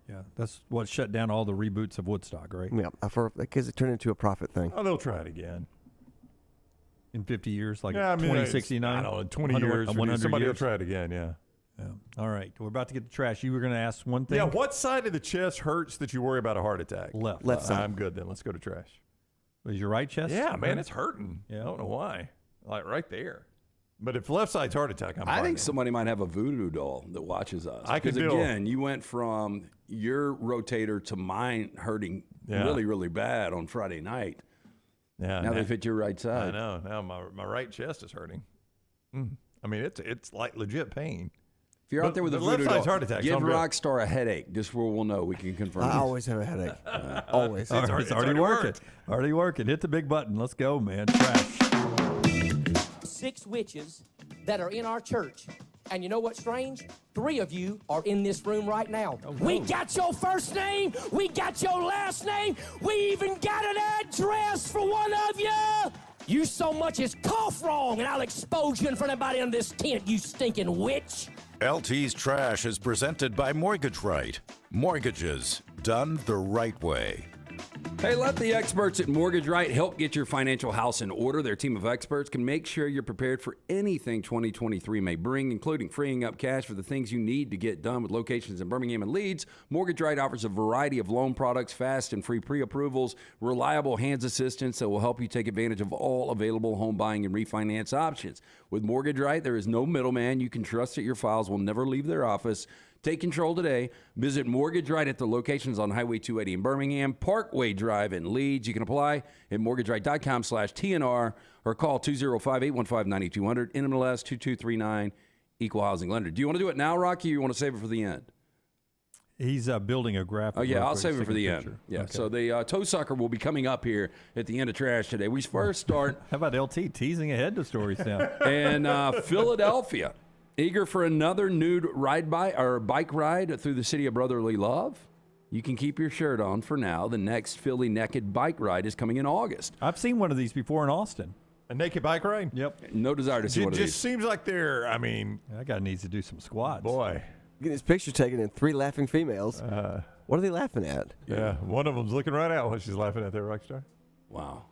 S3: Yeah, that's what shut down all the reboots of Woodstock, right?
S9: Yeah, because it turned into a profit thing.
S2: Oh, they'll try it again.
S3: In 50 years, like
S2: yeah,
S3: 2069?
S2: I don't know, in 20 years,
S3: 100
S2: somebody
S3: years?
S2: will try it again, yeah.
S3: All right, we're about to get to trash. You were going to ask one thing?
S2: Yeah, what side of the chest hurts that you worry about a heart attack?
S3: Left
S9: side.
S2: I'm good then. Let's go to trash.
S3: Was your right chest?
S2: Yeah, man, it's hurting.
S3: Yeah.
S2: I don't know why. Like right there. But if left side's heart attack,
S6: I think somebody might have a voodoo doll that watches us.
S2: I could
S6: Because again, you went from your rotator to mine hurting really, really bad on Friday night.
S2: Yeah.
S6: Now they've hit your right side.
S2: I know. Now my right chest is hurting. I mean, it's like legit pain.
S6: If you're out there with a
S2: left
S6: voodoo
S2: side's
S6: doll,
S2: heart attack,
S6: give Rockstar a headache. Just where we'll know. We can confirm.
S9: I
S6: this.
S9: always have a headache. Always.
S3: It's already working. Already working. Hit the big button. Let's go, man. Trash.
S13: 6 witches that are in our church. And you know what's strange? 3 of you are in this room right now.
S3: Oh,
S13: We got your first name. We got your last name. We even got an address for one of you. You so much as cough wrong, and I'll expose you in front of everybody in this tent, you stinking witch.
S5: LT's Trash is presented by Mortgage Right. Mortgages done the right way.
S6: Hey, let the experts at Mortgage Right help get your financial house in order. Their team of experts can make sure you're prepared for anything 2023 may bring, including freeing up cash for the things you need to get done. With locations in Birmingham and Leeds, Mortgage Right offers a variety of loan products, fast and free pre-approvals, reliable hands assistance that will help you take advantage of all available home buying and refinance options. With Mortgage Right, there is no middleman. You can trust that your files will never leave their office. Take control today. Visit Mortgage Right at the locations on Highway 280 in Birmingham, Parkway Drive in Leeds. You can apply at mortgageright.com/TNR or call 205-815-9200, NMLS 2239, Equal Housing Lender. Do you want to do it now, Rocky, or you want to save it for the end?
S3: He's building a graphic.
S6: Oh, yeah, I'll save it for the end. Yeah, okay. So the toe sucker will be coming up here at the end of Trash today. We first start.
S3: How about LT teasing ahead to stories now?
S6: And Philadelphia. Eager for another nude bike ride through the city of brotherly love? You can keep your shirt on for now. The next Philly naked bike ride is coming in August.
S3: I've seen one of these before in Austin.
S2: A naked bike ride?
S3: Yep.
S6: No desire to see one of these.
S2: It just seems like they're,
S3: that guy needs to do some squats.
S2: Boy.
S9: Getting his picture taken in 3 laughing females. What are they laughing at?
S2: Yeah, one of them's looking right at what she's laughing at there, Rockstar.
S6: Wow.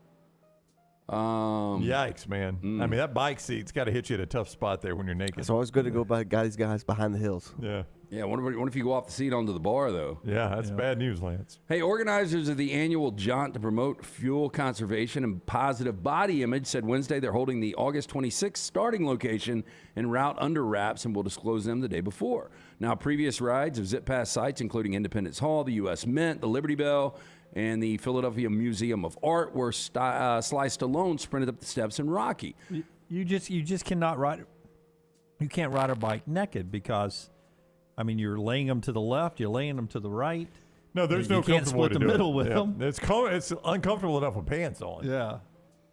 S2: Yikes, man. I mean, that bike seat's got to hit you at a tough spot there when you're naked.
S9: It's always good to go by these guys behind the hills.
S2: Yeah.
S6: Yeah, what if you go off the seat onto the bar, though?
S2: Yeah, that's bad news, Lance.
S6: Hey, organizers of the annual jaunt to promote fuel conservation and positive body image said Wednesday they're holding the August 26th starting location and route under wraps and will disclose them the day before. Now, previous rides have zipped past sites including Independence Hall, the U.S. Mint, the Liberty Bell, and the Philadelphia Museum of Art, where Sly Stallone sprinted up the steps in Rocky.
S3: You just cannot ride. You can't ride a bike naked because, you're laying them to the left, you're laying them to the right.
S2: No, there's no
S3: you can't
S2: comfortable way
S3: split
S2: to
S3: the
S2: do
S3: middle
S2: it.
S3: with them.
S2: It's uncomfortable enough with pants on.
S3: Yeah.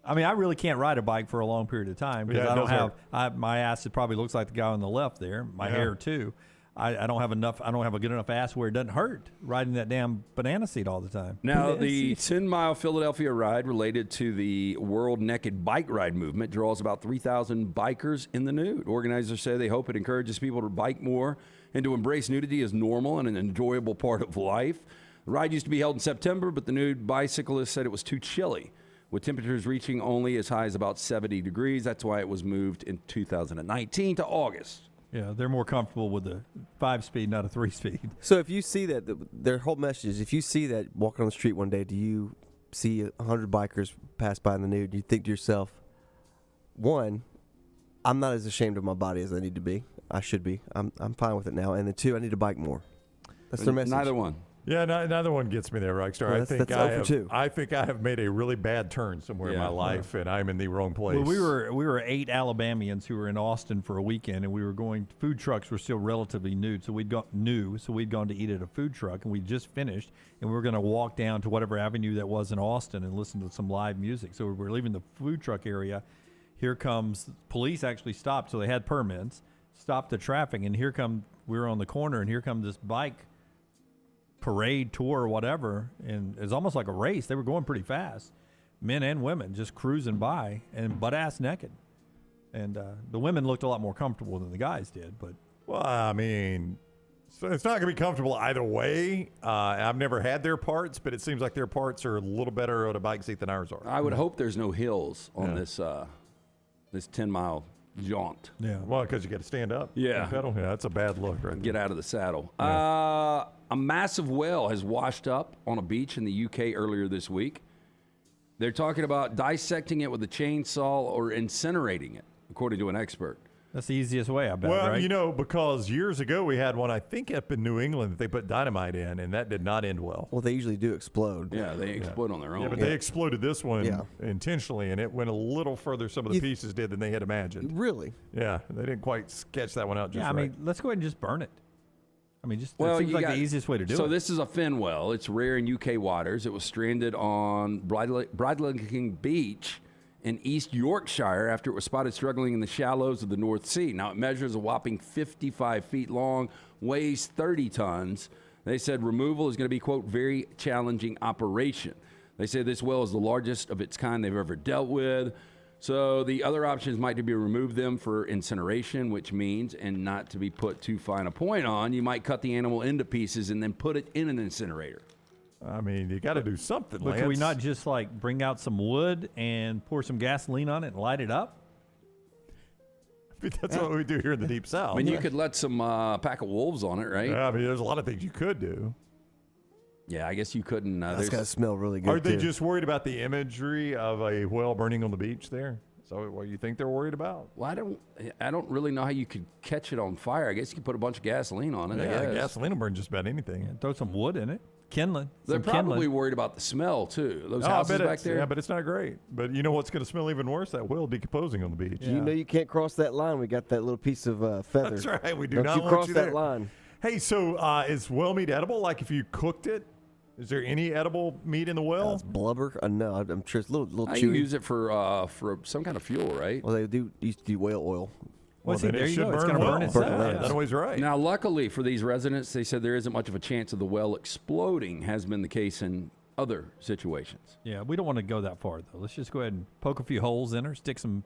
S3: I really can't ride a bike for a long period of time because I don't have my ass. It probably looks like the guy on the left there. My hair too. I don't have enough. I don't have a good enough ass where it doesn't hurt riding that damn banana seat all the time.
S6: Now, the 10-mile Philadelphia ride related to the World Naked Bike Ride movement draws about 3,000 bikers in the nude. Organizers say they hope it encourages people to bike more and to embrace nudity as normal and an enjoyable part of life. The ride used to be held in September, but the nude bicyclist said it was too chilly, with temperatures reaching only as high as about 70 degrees. That's why it was moved in 2019 to August.
S3: Yeah, they're more comfortable with a 5-speed, not a 3-speed.
S9: So if you see that, their whole message is, if you see that walking on the street one day, do you see 100 bikers pass by in the nude? You think to yourself, one, I'm not as ashamed of my body as I need to be. I should be. I'm fine with it now. And then 2, I need to bike more. That's their message.
S6: Neither one.
S2: Yeah, neither one gets me there, Rockstar.
S9: Well,
S2: I think I have made a really bad turn somewhere in my life, and I'm in the wrong place.
S3: Well, we were 8 Alabamians who were in Austin for a weekend, and we were going. Food trucks were still relatively new, so we'd gone to eat at a food truck, and we just finished, and we were going to walk down to whatever avenue that was in Austin and listen to some live music. So we were leaving the food truck area. Here comes police. Actually stopped, so they had permits. Stopped the traffic, and we were on the corner, and here comes this bike parade, tour, or whatever, and it's almost like a race. They were going pretty fast, men and women just cruising by and butt ass naked, and the women looked a lot more comfortable than the guys did. But
S2: so it's not going to be comfortable either way. I've never had their parts, but it seems like their parts are a little better on a bike seat than ours are.
S6: I would hope there's no hills on this 10-mile jaunt.
S2: Yeah, well, because you got to stand up.
S6: Yeah,
S2: and pedal. Yeah, that's a bad look, right?
S6: Get out of the saddle.
S2: Yeah.
S6: A massive whale has washed up on a beach in the UK earlier this week. They're talking about dissecting it with a chainsaw or incinerating it, according to an expert.
S3: That's the easiest way, I bet,
S2: well,
S3: right?
S2: because years ago we had one, I think, up in New England that they put dynamite in, and that did not end well.
S9: Well, they usually do explode.
S6: Yeah, they explode on their own.
S2: Yeah, but they exploded this one intentionally, and it went a little further, some of the pieces did, than they had imagined.
S9: Really?
S2: Yeah, they didn't quite sketch that one out just right.
S3: Let's go ahead and just burn it. That seems like the easiest way to do it.
S6: So this is a fin whale. It's rare in UK waters. It was stranded on Bridlington Beach in East Yorkshire after it was spotted struggling in the shallows of the North Sea. Now, it measures a whopping 55 feet long, weighs 30 tons. They said removal is going to be, quote, very challenging operation. They say this whale is the largest of its kind they've ever dealt with. So the other options might be to remove them for incineration, which means, and not to be put too fine a point on, you might cut the animal into pieces and then put it in an incinerator.
S2: I mean, you got to do something,
S3: But
S2: Lance.
S3: can we not just like bring out some wood and pour some gasoline on it and light it up?
S2: That's what we do here in the Deep South.
S6: I mean, you could let some pack of wolves on it, right?
S2: Yeah, I mean, there's a lot of things you could do.
S6: Yeah, I guess you couldn't.
S9: That's got to smell really good,
S2: Are they
S9: too.
S2: just worried about the imagery of a whale burning on the beach there? So what you think they're worried about?
S6: Well, I don't really know how you could catch it on fire. I guess you could put a bunch of gasoline on it. I guess.
S2: Gasoline will burn just about anything.
S3: Yeah, throw some wood in it. Kindling.
S6: They're
S3: some
S6: probably
S3: kindling.
S6: worried about the smell, too. Those
S2: I
S6: houses
S2: bet
S6: back there.
S2: Yeah, but it's not great. But you know what's going to smell even worse? That whale decomposing on the beach.
S9: You know you can't cross that line. We got that little piece of feather.
S2: That's right. We do
S9: Don't
S2: not
S9: you
S2: want
S9: cross
S2: you
S9: that
S2: there.
S9: line.
S2: Hey, so is whale meat edible? Like if you cooked it? Is there any edible meat in the whale?
S9: It's blubber. No, I'm sure it's a little
S6: I
S9: chewy.
S6: use it for some kind of fuel, right?
S9: Well, they used to do whale oil.
S2: Well,
S3: see,
S2: then
S3: there
S2: it
S3: you
S2: should
S3: go. It's
S2: burn
S3: gonna
S2: well.
S3: burn itself.
S2: Yeah, that always right.
S6: Now, luckily for these residents, they said there isn't much of a chance of the well exploding, has been the case in other situations.
S3: Yeah, we don't want to go that far, though. Let's just go ahead and poke a few holes in her, stick some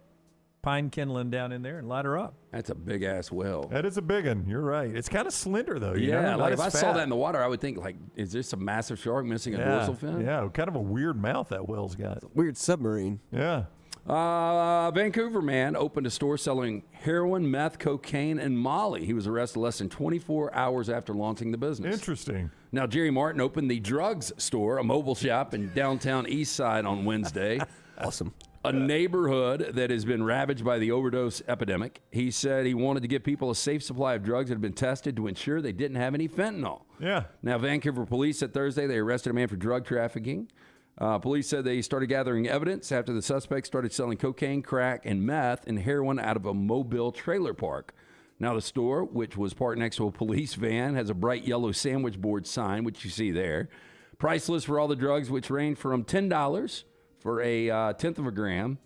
S3: pine kindling down in there, and light her up.
S6: That's a big-ass well.
S2: That is a big one. You're right. It's kind of slender, though. You know?
S6: Yeah,
S2: Not
S6: like if
S2: as
S6: I saw
S2: fat.
S6: that in the water, I would think, like, is this a massive shark missing a dorsal fin?
S2: Yeah, kind of a weird mouth that whale's got.
S9: Weird submarine.
S2: Yeah.
S6: Vancouver man opened a store selling heroin, meth, cocaine, and Molly. He was arrested less than 24 hours after launching the business.
S2: Interesting.
S6: Now, Jerry Martin opened the drugs store, a mobile shop in downtown East Side on Wednesday.
S9: Awesome.
S6: A neighborhood that has been ravaged by the overdose epidemic. He said he wanted to give people a safe supply of drugs that had been tested to ensure they didn't have any fentanyl.
S2: Yeah.
S6: Now, Vancouver police said Thursday they arrested a man for drug trafficking. Police said they started gathering evidence after the suspect started selling cocaine, crack, and meth and heroin out of a Mobile trailer park. Now, the store, which was parked next to a police van, has a bright yellow sandwich board sign, which you see there. Price list for all the drugs, which range from $10 for a tenth of a gram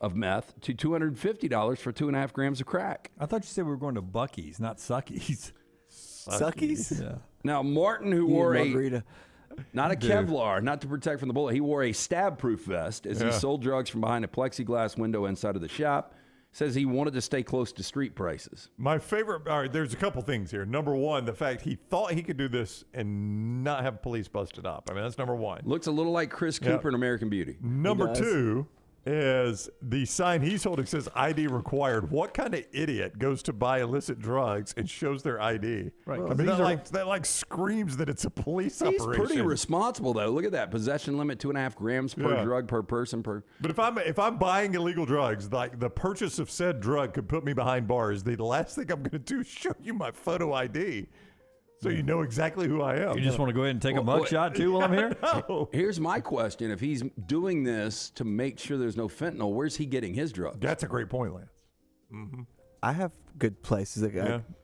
S6: of meth to $250 for 2.5 grams of crack.
S3: I thought you said we were going to Buc-ee's, not Suckies.
S9: Suckies?
S3: Yeah.
S6: Now, Martin, who
S9: You
S6: wore
S9: need margarita.
S6: not a Kevlar, not to protect from the bullet, he wore a stab-proof vest as he sold drugs from behind a plexiglass window inside of the shop. Says he wanted to stay close to street prices.
S2: My favorite, all right, there's a couple things here. Number one, the fact he thought he could do this and not have police busted up. I mean, that's number one.
S6: Looks a little like Chris Cooper in American Beauty.
S2: Number two is the sign he's holding says ID required. What kind of idiot goes to buy illicit drugs and shows their ID?
S3: Right.
S2: I mean, that like screams that it's a police
S6: He's
S2: operation.
S6: pretty responsible, though. Look at that. Possession limit, 2.5 grams per drug per person per.
S2: But if I'm buying illegal drugs, like the purchase of said drug could put me behind bars. The last thing I'm going to do is show you my photo ID, so you know exactly who I am.
S3: You just want to go ahead and take a mugshot, too, while I'm here?
S2: No.
S6: Here's my question. If he's doing this to make sure there's no fentanyl, where's he getting his drugs?
S2: That's a great point, Lance. Mm-hmm.
S9: I have good places.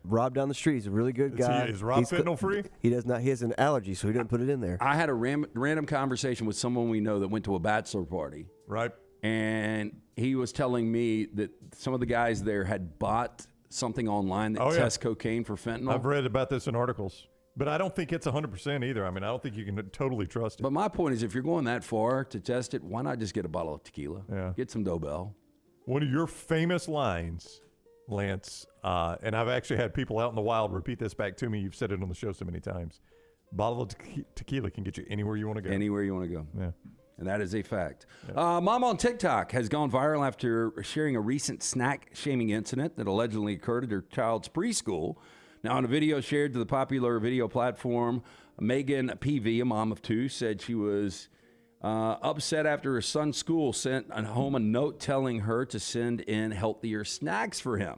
S9: Rob down the street. He's a really good guy.
S2: Is Rob fentanyl free?
S9: He does not. He has an allergy, so he didn't put it in there.
S6: I had a random conversation with someone we know that went to a bachelor party.
S2: Right.
S6: And he was telling me that some of the guys there had bought something online that tests cocaine for fentanyl.
S2: I've read about this in articles, but I don't think it's 100% either. I mean, I don't think you can totally trust it.
S6: But my point is, if you're going that far to test it, why not just get a bottle of tequila?
S2: Yeah.
S6: Get some Dobell.
S2: One of your famous lines, Lance, and I've actually had people out in the wild repeat this back to me. You've said it on the show so many times. Bottle of tequila can get you anywhere you want to go.
S6: Anywhere you want to go.
S2: Yeah.
S6: And that is a fact. Mom on TikTok has gone viral after sharing a recent snack-shaming incident that allegedly occurred at her child's preschool. Now, in a video shared to the popular video platform, Megan PV, a mom of two, said she was upset after her son's school sent home a note telling her to send in healthier snacks for him.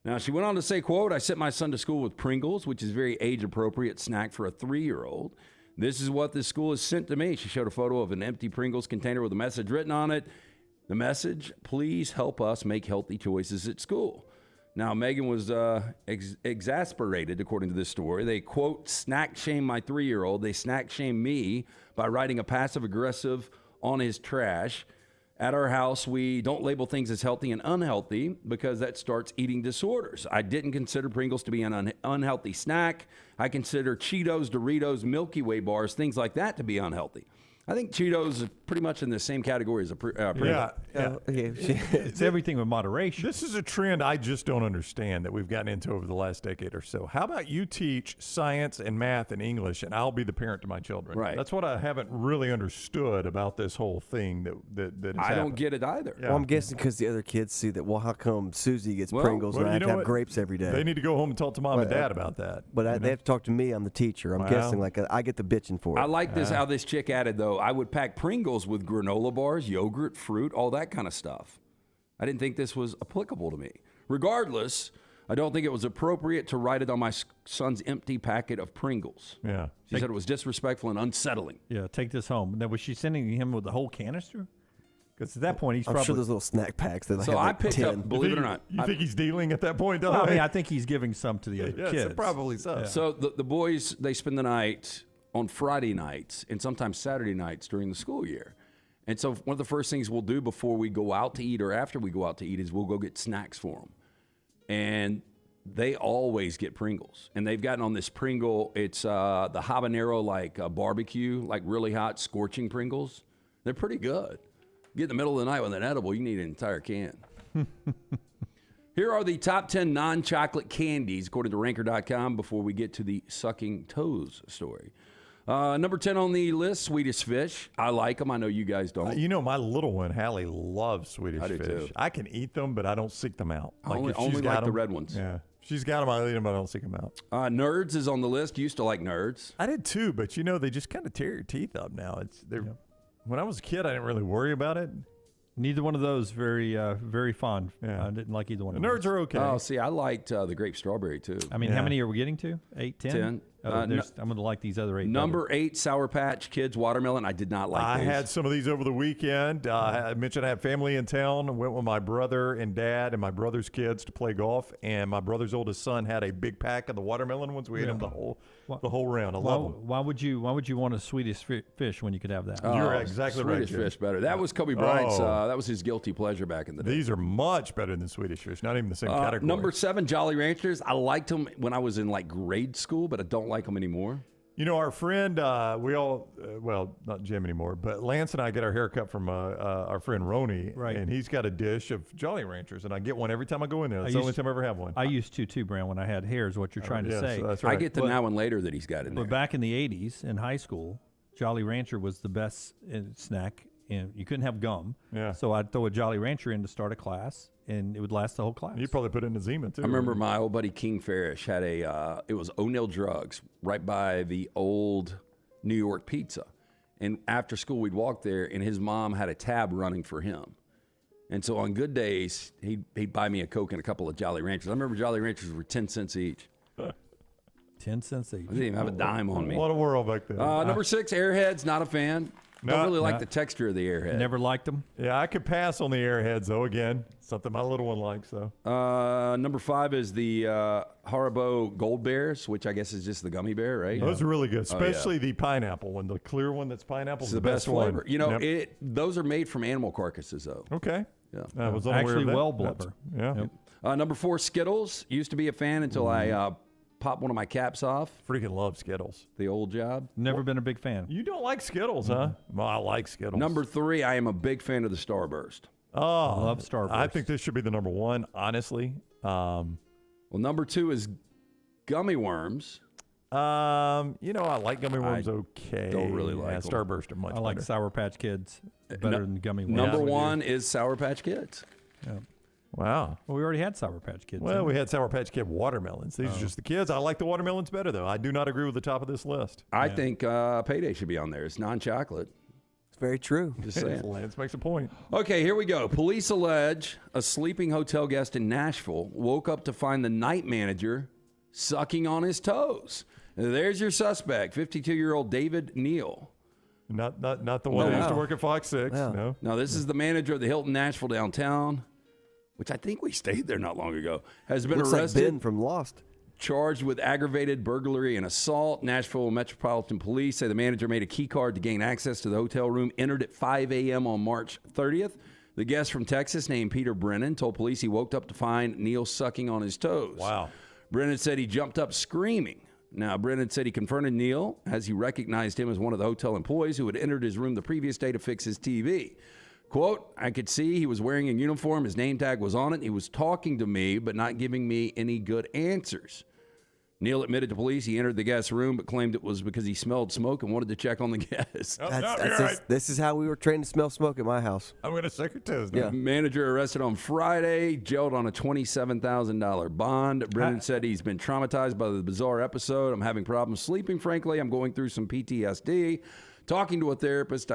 S6: Now, she went on to say, quote, "I sent my son to school with Pringles, which is a very age-appropriate snack for a 3-year-old. This is what this school has sent to me." She showed a photo of an empty Pringles container with a message written on it. The message, "Please help us make healthy choices at school." Now, Megan was exasperated, according to this story. They, quote, "snack shame my 3-year-old. They snack shame me by writing a passive-aggressive on his trash. At our house, we don't label things as healthy and unhealthy because that starts eating disorders. I didn't consider Pringles to be an unhealthy snack. I consider Cheetos, Doritos, Milky Way bars, things like that to be unhealthy. I think Cheetos are pretty much in the same category as a Pringles.
S3: It's everything with moderation.
S2: This is a trend I just don't understand that we've gotten into over the last decade or so. How about you teach science and math and English, and I'll be the parent to my children?
S6: Right.
S2: That's what I haven't really understood about this whole thing that has
S6: I
S2: happened.
S6: don't get it either.
S9: Well, I'm guessing because the other kids see that, well, how come Susie gets Pringles and I have to have grapes every day?
S2: They need to go home and talk to mom and dad about that.
S9: But they have to talk to me. I'm the teacher. I'm guessing like I get the bitching for it.
S6: I like this, how this chick added, though. I would pack Pringles with granola bars, yogurt, fruit, all that kind of stuff. I didn't think this was applicable to me. Regardless, I don't think it was appropriate to write it on my son's empty packet of Pringles.
S2: Yeah.
S6: She said it was disrespectful and unsettling.
S3: Yeah, take this home. Now, was she sending him with the whole canister? Because at that point, he's
S9: I'm
S3: probably...
S9: sure those little snack packs that
S6: So
S9: have
S6: I
S9: like
S6: picked
S9: 10.
S6: up, believe it or not.
S2: You think he's dealing at that point, though?
S3: Well, I mean, I think he's giving some to the other kids.
S2: So probably so.
S3: Yeah.
S6: So the boys, they spend the night on Friday nights and sometimes Saturday nights during the school year. And so one of the first things we'll do before we go out to eat or after we go out to eat is we'll go get snacks for them. And they always get Pringles. And they've gotten on this Pringle. It's the habanero, like barbecue, like really hot, scorching Pringles. They're pretty good. Get in the middle of the night with an edible, you need an entire can. Here are the top 10 non-chocolate candies, according to Ranker.com, before we get to the sucking toes story. Number 10 on the list, Swedish fish. I like them. I know you guys don't.
S2: You know, my little one, Hallie, loves Swedish
S6: I do
S2: fish.
S6: too.
S2: I can eat them, but I don't seek them out.
S6: Only
S2: if she's
S6: like
S2: got
S6: the
S2: them,
S6: red ones.
S2: Yeah. She's got them, I eat them, but I don't seek them out.
S6: Nerds is on the list. Used to like Nerds.
S2: I did too, but you know, they just kind of tear your teeth up now. When I was a kid, I didn't really worry about it.
S3: Neither one of those very fond. Yeah. I didn't like either one.
S2: The
S3: of
S2: Nerds
S3: those.
S2: are okay.
S6: Oh, see, I liked the grape strawberry too.
S3: I mean, how many are we getting to? 8, 10?
S6: 10.
S3: I'm going to like these other 8.
S6: Number 8, Sour Patch Kids watermelon. I did not like these.
S2: I had some of these over the weekend. I mentioned I had family in town. I went with my brother and dad and my brother's kids to play golf. And my brother's oldest son had a big pack of the watermelon ones. We ate them the whole round. I love them.
S3: Why would you want a Swedish fish when you could have that?
S2: You're exactly right.
S6: Swedish fish better. That was Kobe Bryant's. That was his guilty pleasure back in the day.
S2: These are much better than Swedish fish. Not even the same category.
S6: Number 7, Jolly Ranchers. I liked them when I was in like grade school, but I don't like them anymore.
S2: You know, our friend, we all, well, not Jim anymore, but Lance and I get our haircut from our friend Roni,
S3: Right.
S2: and he's got a dish of Jolly Ranchers, and I get one every time I go in there. That's the only time I ever have one.
S3: I used to too, Brand, when I had hair is what you're trying to say.
S2: So that's right.
S6: I get the now and later that he's got in there.
S3: But back in the 80s in high school, Jolly Rancher was the best snack, and you couldn't have gum.
S2: Yeah.
S3: So I'd throw a Jolly Rancher in to start a class, and it would last the whole class.
S2: You probably put it in the Zima, too.
S6: I remember my old buddy King Farish had it was O'Neill Drugs right by the old New York Pizza. And after school, we'd walk there, and his mom had a tab running for him. And so on good days, he'd buy me a Coke and a couple of Jolly Ranchers. I remember Jolly Ranchers were 10 cents each.
S3: 10 cents each.
S6: I didn't even have a dime on me.
S2: What a world back then.
S6: Number 6, Airheads. Not a fan. Don't really like the texture of the Airhead.
S3: Never liked them.
S2: Yeah, I could pass on the Airheads, though, again. Something my little one likes, though.
S6: Number 5 is the Haribo Gold Bears, which I guess is just the gummy bear, right?
S2: Those are really good, especially the pineapple one. The clear one that's pineapple is
S6: the best flavor.
S2: one.
S6: You know, those are made from animal carcasses, though.
S2: Okay.
S6: Yeah.
S2: I was unaware of that.
S3: Well blubber.
S2: Yeah.
S3: Yep.
S6: Number 4, Skittles. Used to be a fan until I popped one of my caps off.
S2: Freaking love Skittles.
S6: The old job.
S3: Never been a big fan.
S2: You don't like Skittles, huh? Well, I like Skittles.
S6: Number 3, I am a big fan of the Starburst.
S2: Oh,
S3: I love Starburst.
S2: I think this should be the number 1, honestly.
S6: Well, number 2 is gummy worms.
S2: You know, I like gummy worms. Okay,
S6: don't really like them.
S2: Starburst are much
S3: I like
S2: better.
S3: Sour Patch Kids better than gummy worms.
S6: Number 1 is Sour Patch Kids.
S3: Yeah.
S2: Wow.
S3: Well, we already had Sour Patch Kids.
S2: Well, we had Sour Patch Kid watermelons. These are just the kids. I like the watermelons better, though. I do not agree with the top of this list.
S6: I think Payday should be on there. It's non-chocolate.
S9: It's very true.
S6: Just saying.
S2: Lance makes a point.
S6: Okay, here we go. Police allege a sleeping hotel guest in Nashville woke up to find the night manager sucking on his toes. There's your suspect, 52-year-old David Neal.
S2: Not the one who used to work at Fox 6. No.
S6: No, this is the manager of the Hilton Nashville downtown, which I think we stayed there not long ago, has been
S9: Looks
S6: arrested.
S9: like Ben from Lost.
S6: Charged with aggravated burglary and assault. Nashville Metropolitan Police say the manager made a key card to gain access to the hotel room, entered at 5 a.m. on March 30th. The guest from Texas, named Peter Brennan, told police he woke up to find Neal sucking on his toes.
S2: Wow.
S6: Brennan said he jumped up screaming Now, Brennan said he confronted Neal as he recognized him as one of the hotel employees who had entered his room the previous day to fix his TV. Quote, I could see he was wearing a uniform. His name tag was on it. He was talking to me, but not giving me any good answers. Neal admitted to police he entered the guest room, but claimed it was because he smelled smoke and wanted to check on the guests.
S9: This is how we were trained to smell smoke at my house.
S2: I'm going to suck your toes.
S9: Yeah.
S6: Manager arrested on Friday, jailed on a $27,000 bond. Brennan said he's been traumatized by the bizarre episode. I'm having problems sleeping, frankly. I'm going through some PTSD. Talking to a therapist,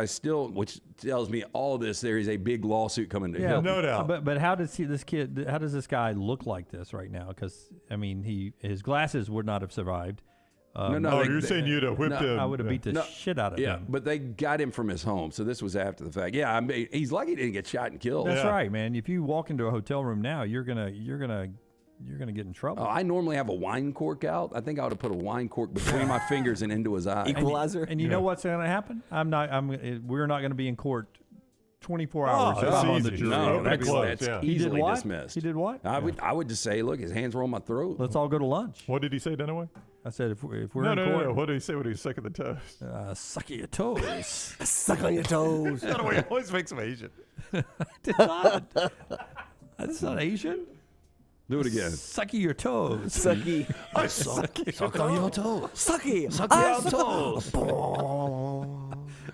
S6: which tells me all this, there is a big lawsuit coming to him.
S2: No doubt.
S3: But how does this guy look like this right now? Because, I mean, his glasses would not have survived.
S2: You're saying you'd have whipped him.
S3: I would have beat the shit out of him.
S6: Yeah, but they got him from his home, so this was after the fact. Yeah, I mean, he's lucky he didn't get shot and killed.
S3: That's right, man. If you walk into a hotel room now, you're gonna get in trouble.
S6: I normally have a wine cork out. I think I would have put a wine cork between my fingers and into his eye.
S9: Equalizer.
S3: And you know what's going to happen? We're not going to be in court 24 hours.
S2: That's
S3: I'm on the
S2: easy.
S3: jury.
S6: No,
S2: That's
S6: easily
S3: what?
S6: dismissed.
S3: He did what?
S6: I would just say, look, his hands were on my throat.
S3: Let's all go to lunch.
S2: What did he say, Dunaway?
S3: I said, if we're in court.
S2: No. What did he say when he was sucking the toes?
S3: Suck at your toes.
S9: Suck on your toes.
S2: Dunaway always makes him Asian.
S3: Did not. That's not Asian.
S6: Do it again.
S3: Sucky your toes.
S9: Sucky.
S6: Suck on your toes.
S9: Sucky.
S6: Suck your toes.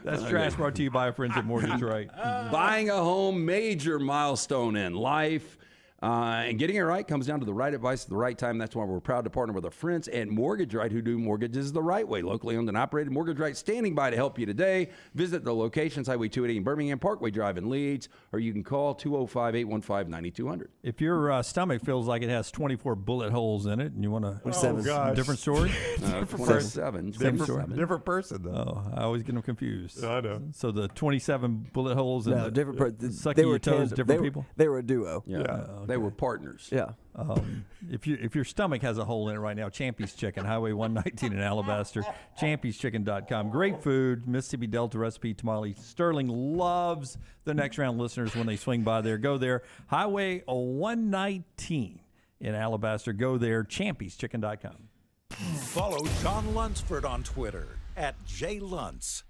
S3: That's trash brought to you by our friends at Mortgage Right.
S6: Buying a home, major milestone in life. And getting it right comes down to the right advice at the right time. That's why we're proud to partner with our friends at Mortgage Right, who do mortgages the right way. Locally owned and operated, Mortgage Right standing by to help you today. Visit the locations, Highway 280 in Birmingham, Parkway Drive in Leeds, or you can call 205-815-9200.
S3: If your stomach feels like it has 24 bullet holes in it and you want a different story?
S6: 27.
S2: Different person, though.
S3: Oh, I always get them confused.
S2: I know.
S3: So the 27 bullet holes in sucking
S9: they were
S3: your toes, different people?
S9: They were a duo.
S6: Yeah. They were partners.
S9: Yeah.
S3: If your stomach has a hole in it right now, Champy's Chicken, Highway 119 in Alabaster, champyschicken.com. Great food, Mississippi Delta recipe tamale. Sterling loves the Next Round listeners when they swing by there. Go there, Highway 119 in Alabaster. Go there, champyschicken.com.
S5: Follow Sean Lunsford on Twitter @JLuntz.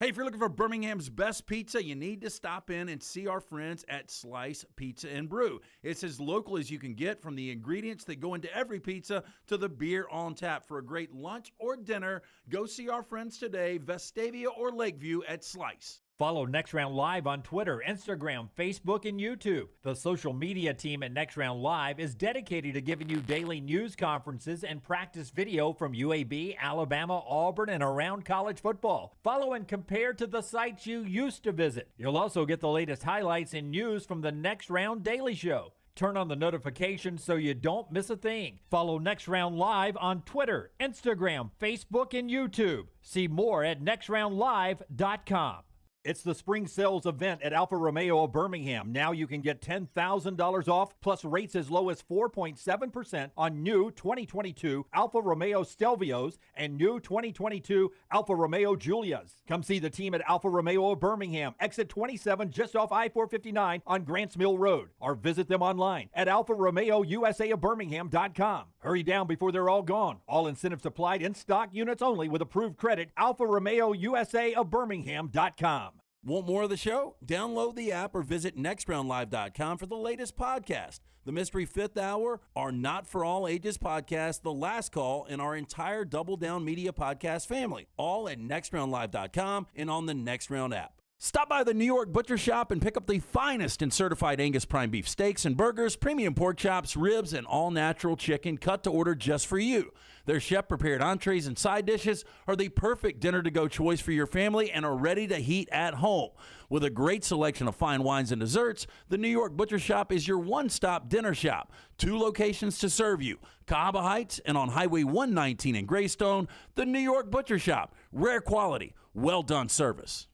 S1: Hey, if you're looking for Birmingham's best pizza, you need to stop in and see our friends at Slice Pizza and Brew. It's as local as you can get, from the ingredients that go into every pizza to the beer on tap. For a great lunch or dinner, go see our friends today, Vestavia or Lakeview at Slice.
S15: Follow Next Round Live on Twitter, Instagram, Facebook, and YouTube. The social media team at Next Round Live is dedicated to giving you daily news conferences and practice video from UAB, Alabama, Auburn, and around college football. Follow and compare to the sites you used to visit. You'll also get the latest highlights and news from the Next Round Daily Show. Turn on the notifications so you don't miss a thing. Follow Next Round Live on Twitter, Instagram, Facebook, and YouTube. See more at nextroundlive.com. It's the spring sales event at Alfa Romeo of Birmingham. Now you can get $10,000 off plus rates as low as 4.7% on new 2022 Alfa Romeo Stelvios and new 2022 Alfa Romeo Giulias. Come see the team at Alfa Romeo of Birmingham, exit 27 just off I-459 on Grants Mill Road, or visit them online at alfaromeousa of Birmingham.com. Hurry down before they're all gone. All incentives applied, in stock units only with approved credit. Alfa Romeo USA of Birmingham.com.
S1: Want more of the show? Download the app or visit nextroundlive.com for the latest podcast. The Mystery Fifth Hour, our Not For All Ages podcast, The Last Call, and our entire Double Down Media podcast family. All at nextroundlive.com and on the Next Round app. Stop by the New York Butcher Shop and pick up the finest in certified Angus prime beef steaks and burgers, premium pork chops, ribs, and all-natural chicken cut to order just for you. Their chef-prepared entrees and side dishes are the perfect dinner-to-go choice for your family and are ready to heat at home. With a great selection of fine wines and desserts, the New York Butcher Shop is your one-stop dinner shop. 2 locations to serve you, Cahaba Heights and on Highway 119 in Greystone. The New York Butcher Shop, rare quality, well-done service.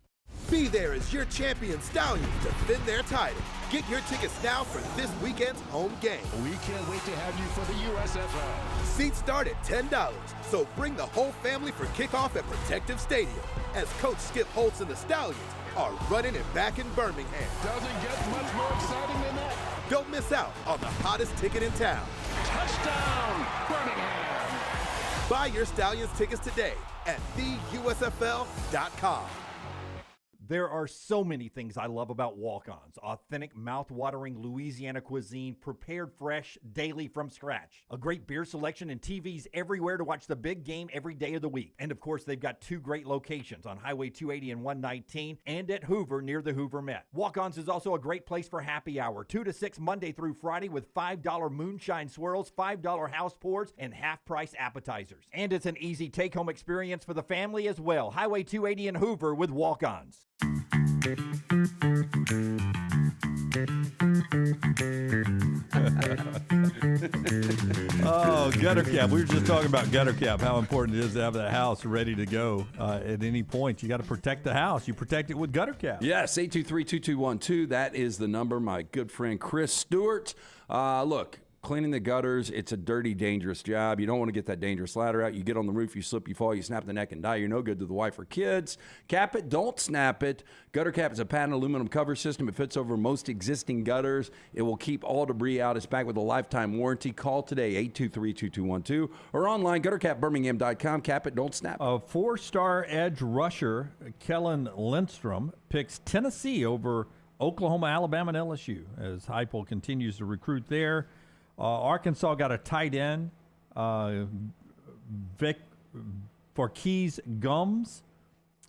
S11: Be there as your champion Stallions defend their title. Get your tickets now for this weekend's home game.
S12: We can't wait to have you for the USFL.
S11: Seats start at $10, so bring the whole family for kickoff at Protective Stadium as Coach Skip Holtz and the Stallions are running it back in Birmingham.
S12: Doesn't get much more exciting than that.
S11: Don't miss out on the hottest ticket in town.
S12: Touchdown, Birmingham!
S11: Buy your Stallions tickets today at theusfl.com.
S15: There are so many things I love about Walk-Ons. Authentic, mouth-watering Louisiana cuisine, prepared fresh, daily from scratch. A great beer selection and TVs everywhere to watch the big game every day of the week. And of course, they've got 2 great locations on Highway 280 and 119 and at Hoover near the Hoover Met. Walk-Ons is also a great place for happy hour, 2 to 6 Monday through Friday with $5 moonshine swirls, $5 house pours, and half-price appetizers. And it's an easy take-home experience for the family as well. Highway 280 and Hoover with Walk-Ons.
S3: Oh, gutter cap. We were just talking about gutter cap, how important it is to have that house ready to go at any point. You got to protect the house. You protect it with gutter cap.
S6: Yes, 823-2212. That is the number. My good friend Chris Stewart. Look, cleaning the gutters, it's a dirty, dangerous job. You don't want to get that dangerous ladder out. You get on the roof, you slip, you fall, you snap the neck and die. You're no good to the wife or kids. Cap it, don't snap it. Gutter cap is a patented aluminum cover system. It fits over most existing gutters. It will keep all debris out. It's backed with a lifetime warranty. Call today, 823-2212, or online, guttercapbirmingham.com. Cap it, don't snap it.
S3: A 4-star edge rusher, Kellen Lindstrom, picks Tennessee over Oklahoma, Alabama, and LSU as Heupel continues to recruit there. Arkansas got a tight end, Varkeyes Gums,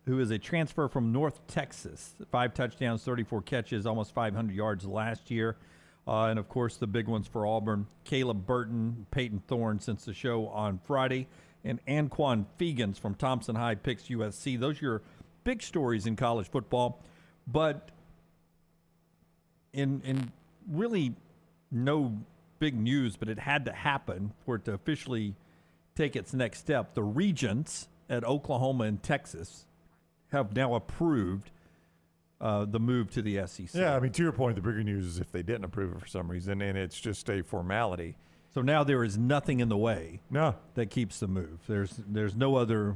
S3: who is a transfer from North Texas. 5 touchdowns, 34 catches, almost 500 yards last year. And, of course, the big ones for Auburn, Caleb Burton, Peyton Thorne since the show on Friday, and Anquan Fegans from Thompson High picks USC. Those are your big stories in college football. But in really no big news, but it had to happen for it to officially take its next step. The regents at Oklahoma and Texas have now approved the move to the SEC.
S2: Yeah, I mean, to your point, the bigger news is if they didn't approve it for some reason, and it's just a formality.
S3: So now there is nothing in the way
S2: that
S3: keeps the move. There's no other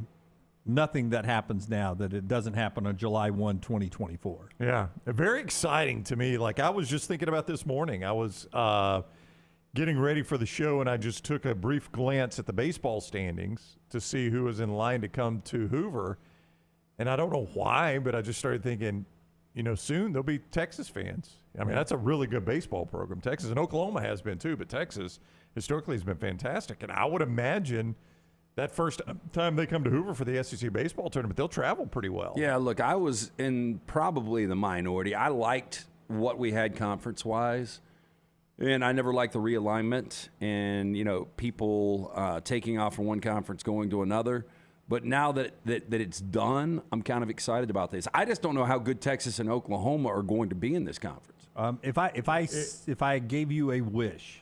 S3: nothing that happens now that it doesn't happen on July 1, 2024.
S2: Yeah, very exciting to me. Like, I was just thinking about this morning. I was getting ready for the show, and I just took a brief glance at the baseball standings to see who was in line to come to Hoover. And I don't know why, but I just started thinking, soon there'll be Texas fans. I mean, that's a really good baseball program. Texas and Oklahoma has been too, but Texas historically has been fantastic. And I would imagine that first time they come to Hoover for the SEC baseball tournament, they'll travel pretty well.
S6: Yeah, look, I was in probably the minority. I liked what we had conference-wise. And I never liked the realignment and, people taking off from one conference going to another. But now that it's done, I'm kind of excited about this. I just don't know how good Texas and Oklahoma are going to be in this conference.
S3: If I gave you a wish,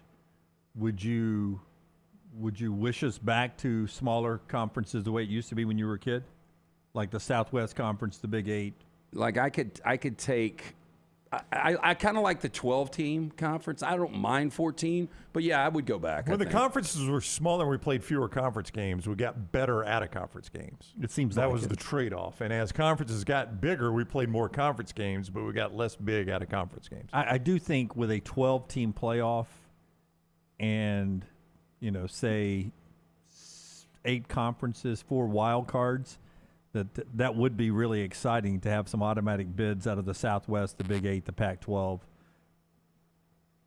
S3: would you wish us back to smaller conferences the way it used to be when you were a kid? Like the Southwest Conference, the Big 8?
S6: Like I could take – I kind of like the 12-team conference. I don't mind 14, but yeah, I would go back.
S2: When the conferences were smaller and we played fewer conference games, we got better out-of-conference games.
S3: It seems
S2: that was the trade-off. And as conferences got bigger, we played more conference games, but we got less big out-of-conference games.
S3: I do think with a 12-team playoff and, say 8 conferences, 4 wild cards, that would be really exciting to have some automatic bids out of the Southwest, the Big 8, the Pac-12,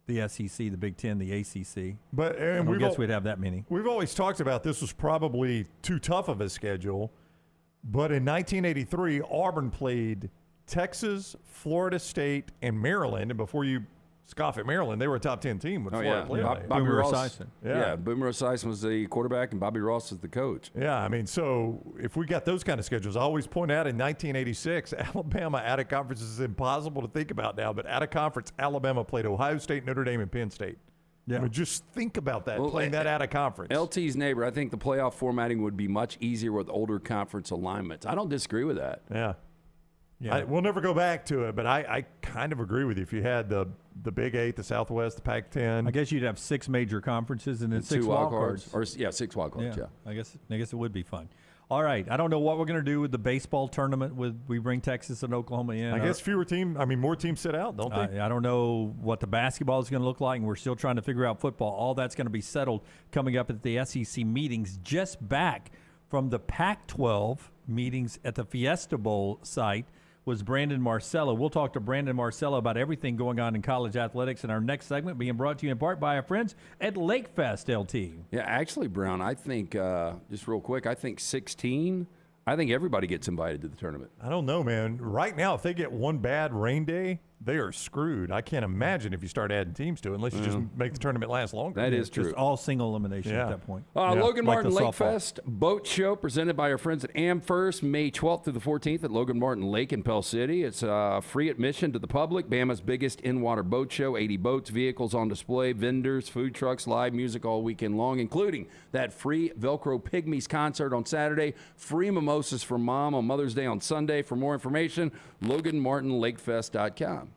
S3: the SEC, the Big 10, the ACC.
S2: But
S3: I guess we'd have that many.
S2: We've always talked about this was probably too tough of a schedule. But in 1983, Auburn played Texas, Florida State, and Maryland. And before you scoff at Maryland, they were a top 10 team with Florida playing.
S6: Bobby Ross. Yeah, Boomer Esiason was the quarterback, and Bobby Ross was the coach.
S2: Yeah, I mean, so if we got those kind of schedules, I always point out in 1986, Alabama out of conference is impossible to think about now, but out of conference, Alabama played Ohio State, Notre Dame, and Penn State. Yeah. I mean, just think about that, playing that out of conference.
S6: LT's neighbor, I think the playoff formatting would be much easier with older conference alignments. I don't disagree with that.
S2: Yeah.
S3: Yeah.
S2: We'll never go back to it, but I kind of agree with you. If you had the Big 8, the Southwest, the Pac-10.
S3: I guess you'd have 6 major conferences and then 6
S6: 2
S3: wild cards.
S6: Or 6 wild cards, yeah.
S3: I guess it would be fun. All right. I don't know what we're going to do with the baseball tournament. We bring Texas and Oklahoma in.
S2: I guess more teams sit out, don't they?
S3: I don't know what the basketball is going to look like, and we're still trying to figure out football. All that's going to be settled coming up at the SEC meetings. Just back from the Pac-12 meetings at the Fiesta Bowl site was Brandon Marcello. We'll talk to Brandon Marcello about everything going on in college athletics in our next segment, being brought to you in part by our friends at Lakefest, LT.
S6: Yeah, actually, Brown, I think, just real quick, I think 16, I think everybody gets invited to the tournament.
S2: I don't know, man. Right now, if they get one bad rain day, they are screwed. I can't imagine if you start adding teams to it, unless you just make the tournament last longer.
S6: That is true.
S3: Just all single elimination at that point.
S6: Logan
S3: like
S6: Martin
S3: the
S6: Lake
S3: softball.
S6: Fest Boat Show presented by our friends at Amherst, May 12th through the 14th at Logan Martin Lake in Pell City. It's free admission to the public. Bama's biggest in-water boat show. 80 boats, vehicles on display, vendors, food trucks, live music all weekend long, including that free Velcro Pygmies concert on Saturday. Free mimosas for Mom on Mother's Day on Sunday. For more information, LoganMartinLakefest.com.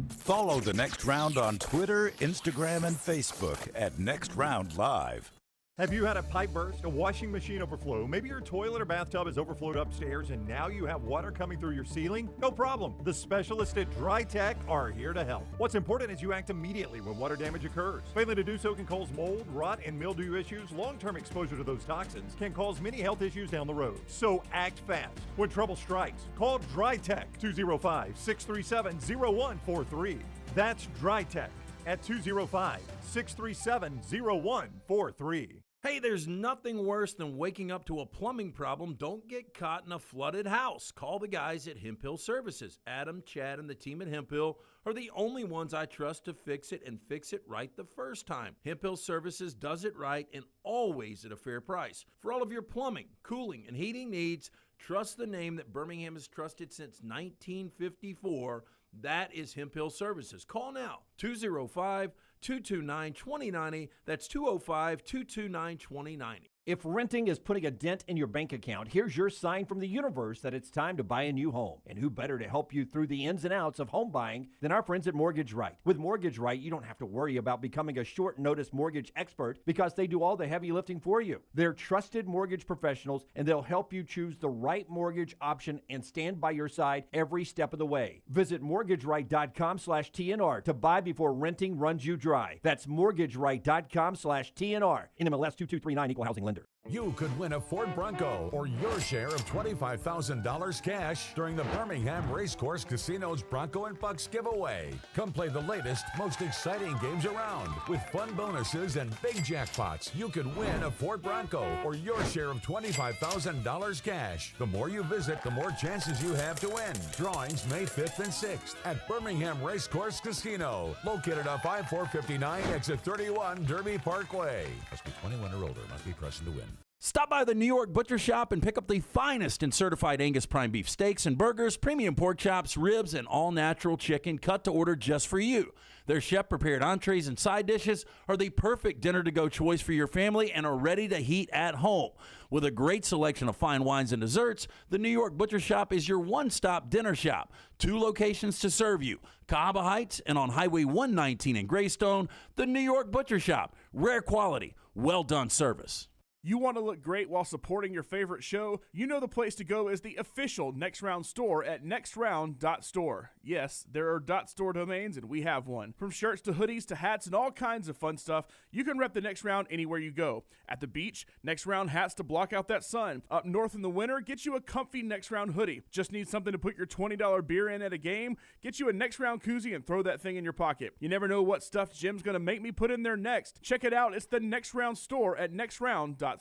S5: Follow The Next Round on Twitter, Instagram, and Facebook at Next Round Live.
S2: Have you had a pipe burst, a washing machine overflow? Maybe your toilet or bathtub has overflowed upstairs and now you have water coming through your ceiling? No problem. The specialists at Dry Tech are here to help. What's important is you act immediately when water damage occurs. Failing to do so can cause mold, rot, and mildew issues. Long-term exposure to those toxins can cause many health issues down the road. So act fast. When trouble strikes, call Dry Tech 205-637-0143. That's Dry Tech at 205-637-0143.
S1: Hey, there's nothing worse than waking up to a plumbing problem. Don't get caught in a flooded house. Call the guys at Hemp Hill Services. Adam, Chad, and the team at Hemp Hill are the only ones I trust to fix it and fix it right the first time. Hemp Hill Services does it right and always at a fair price. For all of your plumbing, cooling, and heating needs, trust the name that Birmingham has trusted since 1954. That is Hemp Hill Services. Call now, 205-229-2090. That's 205-229-2090.
S15: If renting is putting a dent in your bank account, here's your sign from the universe that it's time to buy a new home. And who better to help you through the ins and outs of home buying than our friends at Mortgage Right. With Mortgage Right, you don't have to worry about becoming a short notice mortgage expert because they do all the heavy lifting for you. They're trusted mortgage professionals and they'll help you choose the right mortgage option and stand by your side every step of the way. Visit mortgageright.com/TNR to buy before renting runs you dry. That's mortgageright.com/TNR. NMLS 2239 Equal Housing Lender.
S22: You could win a Ford Bronco or your share of $25,000 cash during the Birmingham Racecourse Casino's Bronco and Bucks giveaway. Come play the latest, most exciting games around. With fun bonuses and big jackpots, you could win a Ford Bronco or your share of $25,000 cash. The more you visit, the more chances you have to win. Drawings May 5th and 6th at Birmingham Racecourse Casino, located off I-459, exit 31, Derby Parkway.
S5: Must be 21 or older. Must be present to win.
S1: Stop by the New York Butcher Shop and pick up the finest in certified Angus prime beef steaks and burgers, premium pork chops, ribs, and all-natural chicken cut to order just for you. Their chef-prepared entrees and side dishes are the perfect dinner-to-go choice for your family and are ready to heat at home. With a great selection of fine wines and desserts, the New York Butcher Shop is your one-stop dinner shop. 2 locations to serve you, Cahaba Heights and on Highway 119 in Greystone. The New York Butcher Shop, rare quality, well-done service.
S16: You want to look great while supporting your favorite show? You know the place to go is the official Next Round store at nextround.store. Yes, there are .store domains and we have one. From shirts to hoodies to hats and all kinds of fun stuff, you can rep the Next Round anywhere you go. At the beach, Next Round hats to block out that sun. Up north in the winter, get you a comfy Next Round hoodie. Just need something to put your $20 beer in at a game? Get you a Next Round koozie and throw that thing in your pocket. You never know what stuff Jim's going to make me put in there next. Check it out. It's the Next Round store at nextround.store.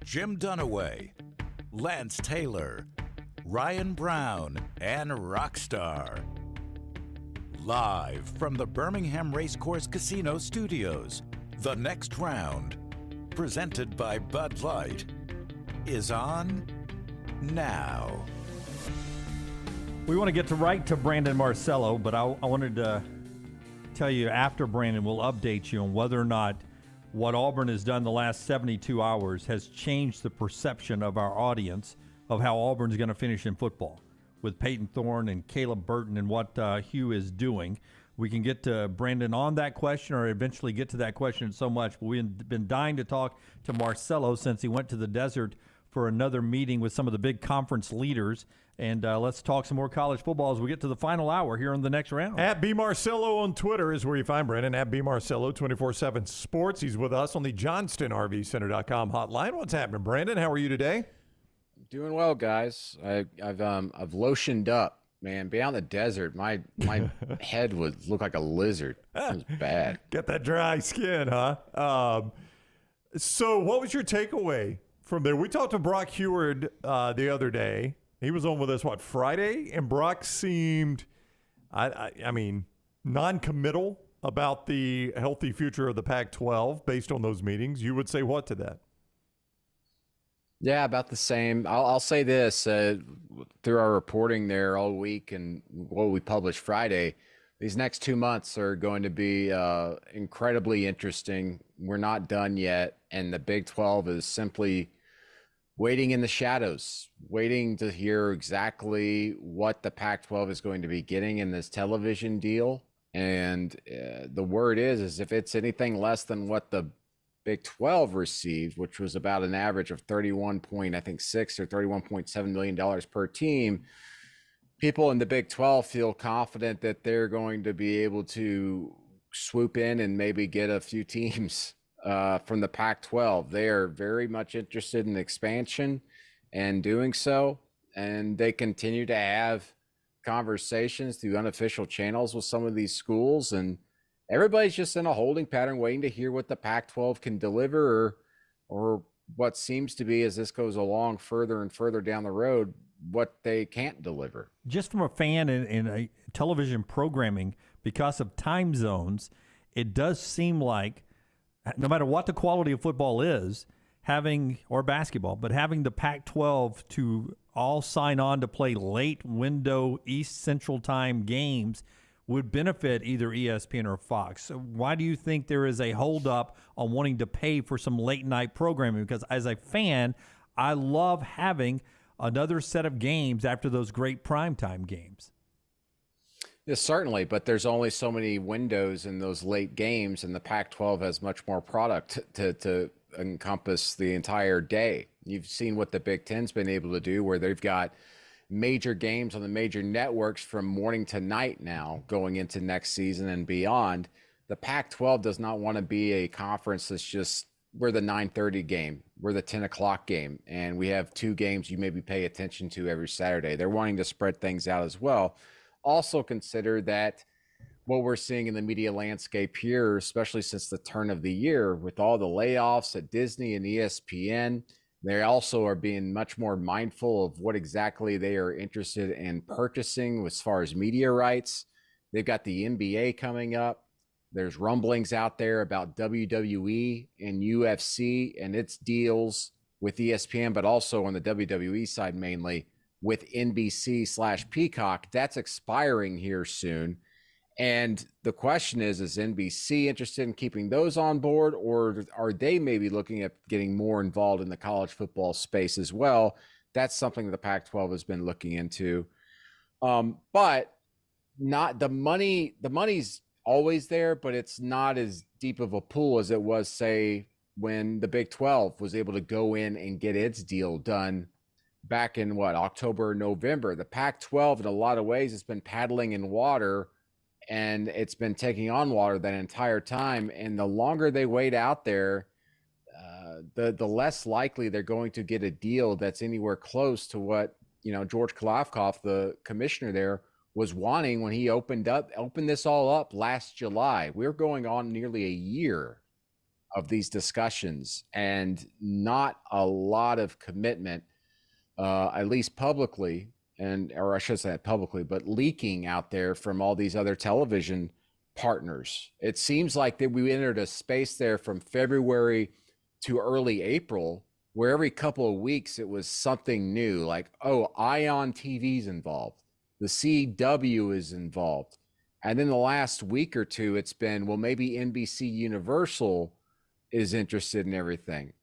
S5: Jim Dunaway, Lance Taylor, Ryan Brown, and Rockstar. Live from the Birmingham Racecourse Casino Studios, The Next Round, presented by Bud Light, is on now.
S3: We want to get to Brandon Marcello, but I wanted to tell you after Brandon, we'll update you on whether or not what Auburn has done the last 72 hours has changed the perception of our audience of how Auburn's going to finish in football with Peyton Thorne and Caleb Burton and what Hugh is doing. We can get to Brandon on that question or eventually get to that question so much, but we've been dying to talk to Marcello since he went to the desert for another meeting with some of the big conference leaders. And let's talk some more college football as we get to the final hour here on the next round.
S2: At B. Marcello on Twitter is where you find Brandon. At B. Marcello, 24/7 Sports. He's with us on the JohnstonRVCenter.com hotline. What's happening, Brandon? How are you today?
S17: Doing well, guys. I've lotioned up. Man, being out in the desert, my head would look like a lizard. It was bad.
S2: Got that dry skin, huh? So what was your takeaway from there? We talked to Brock Heward the other day. He was on with us, Friday? And Brock seemed, I mean, non-committal about the healthy future of the Pac-12 based on those meetings. You would say what to that?
S17: Yeah, about the same. I'll say this, through our reporting there all week and what we published Friday, these next 2 months are going to be incredibly interesting. We're not done yet, and the Big 12 is simply waiting in the shadows, waiting to hear exactly what the Pac-12 is going to be getting in this television deal. And the word is if it's anything less than what the Big 12 received, which was about an average of 31.6 or $31.7 million per team, people in the Big 12 feel confident that they're going to be able to swoop in and maybe get a few teams from the Pac-12. They are very much interested in expansion and doing so, and they continue to have conversations through unofficial channels with some of these schools, and everybody's just in a holding pattern waiting to hear what the Pac-12 can deliver or what seems to be, as this goes along further and further down the road, what they can't deliver.
S3: Just from a fan in a television programming, because of time zones, it does seem like no matter what the quality of football is, or basketball, but having the Pac-12 to all sign on to play late window East Central Time games would benefit either ESPN or Fox. So why do you think there is a holdup on wanting to pay for some late night programming? Because as a fan, I love having another set of games after those great primetime games.
S17: Yes, certainly, but there's only so many windows in those late games, and the Pac-12 has much more product to encompass the entire day. You've seen what the Big Ten's been able to do, where they've got major games on the major networks from morning to night now going into next season and beyond. The Pac-12 does not want to be a conference that's just, we're the 9:30 game, we're the 10 o'clock game, and we have two games you maybe pay attention to every Saturday. They're wanting to spread things out as well. Also consider that what we're seeing in the media landscape here, especially since the turn of the year with all the layoffs at Disney and ESPN, they also are being much more mindful of what exactly they are interested in purchasing as far as media rights. They've got the NBA coming up. There's rumblings out there about WWE and UFC and its deals with ESPN, but also on the WWE side mainly with NBC/Peacock. That's expiring here soon. And the question is NBC interested in keeping those on board, or are they maybe looking at getting more involved in the college football space as well? That's something that the Pac-12 has been looking into. But not the money's always there, but it's not as deep of a pool as it was, say, when the Big 12 was able to go in and get its deal done back in October or November. The Pac-12 in a lot of ways has been paddling in water, and it's been taking on water that entire time. And the longer they wait out there, the less likely they're going to get a deal that's anywhere close to what, George Kalafkoff, the commissioner there, was wanting when he opened this all up last July. We're going on nearly a year of these discussions and not a lot of commitment, at least publicly, or I should say publicly, but leaking out there from all these other television partners. It seems like that we entered a space there from February to early April, where every couple of weeks it was something new, like, oh, Ion TV's involved, the CW is involved. And then the last week or two, it's been, well, maybe NBC Universal is interested in everything.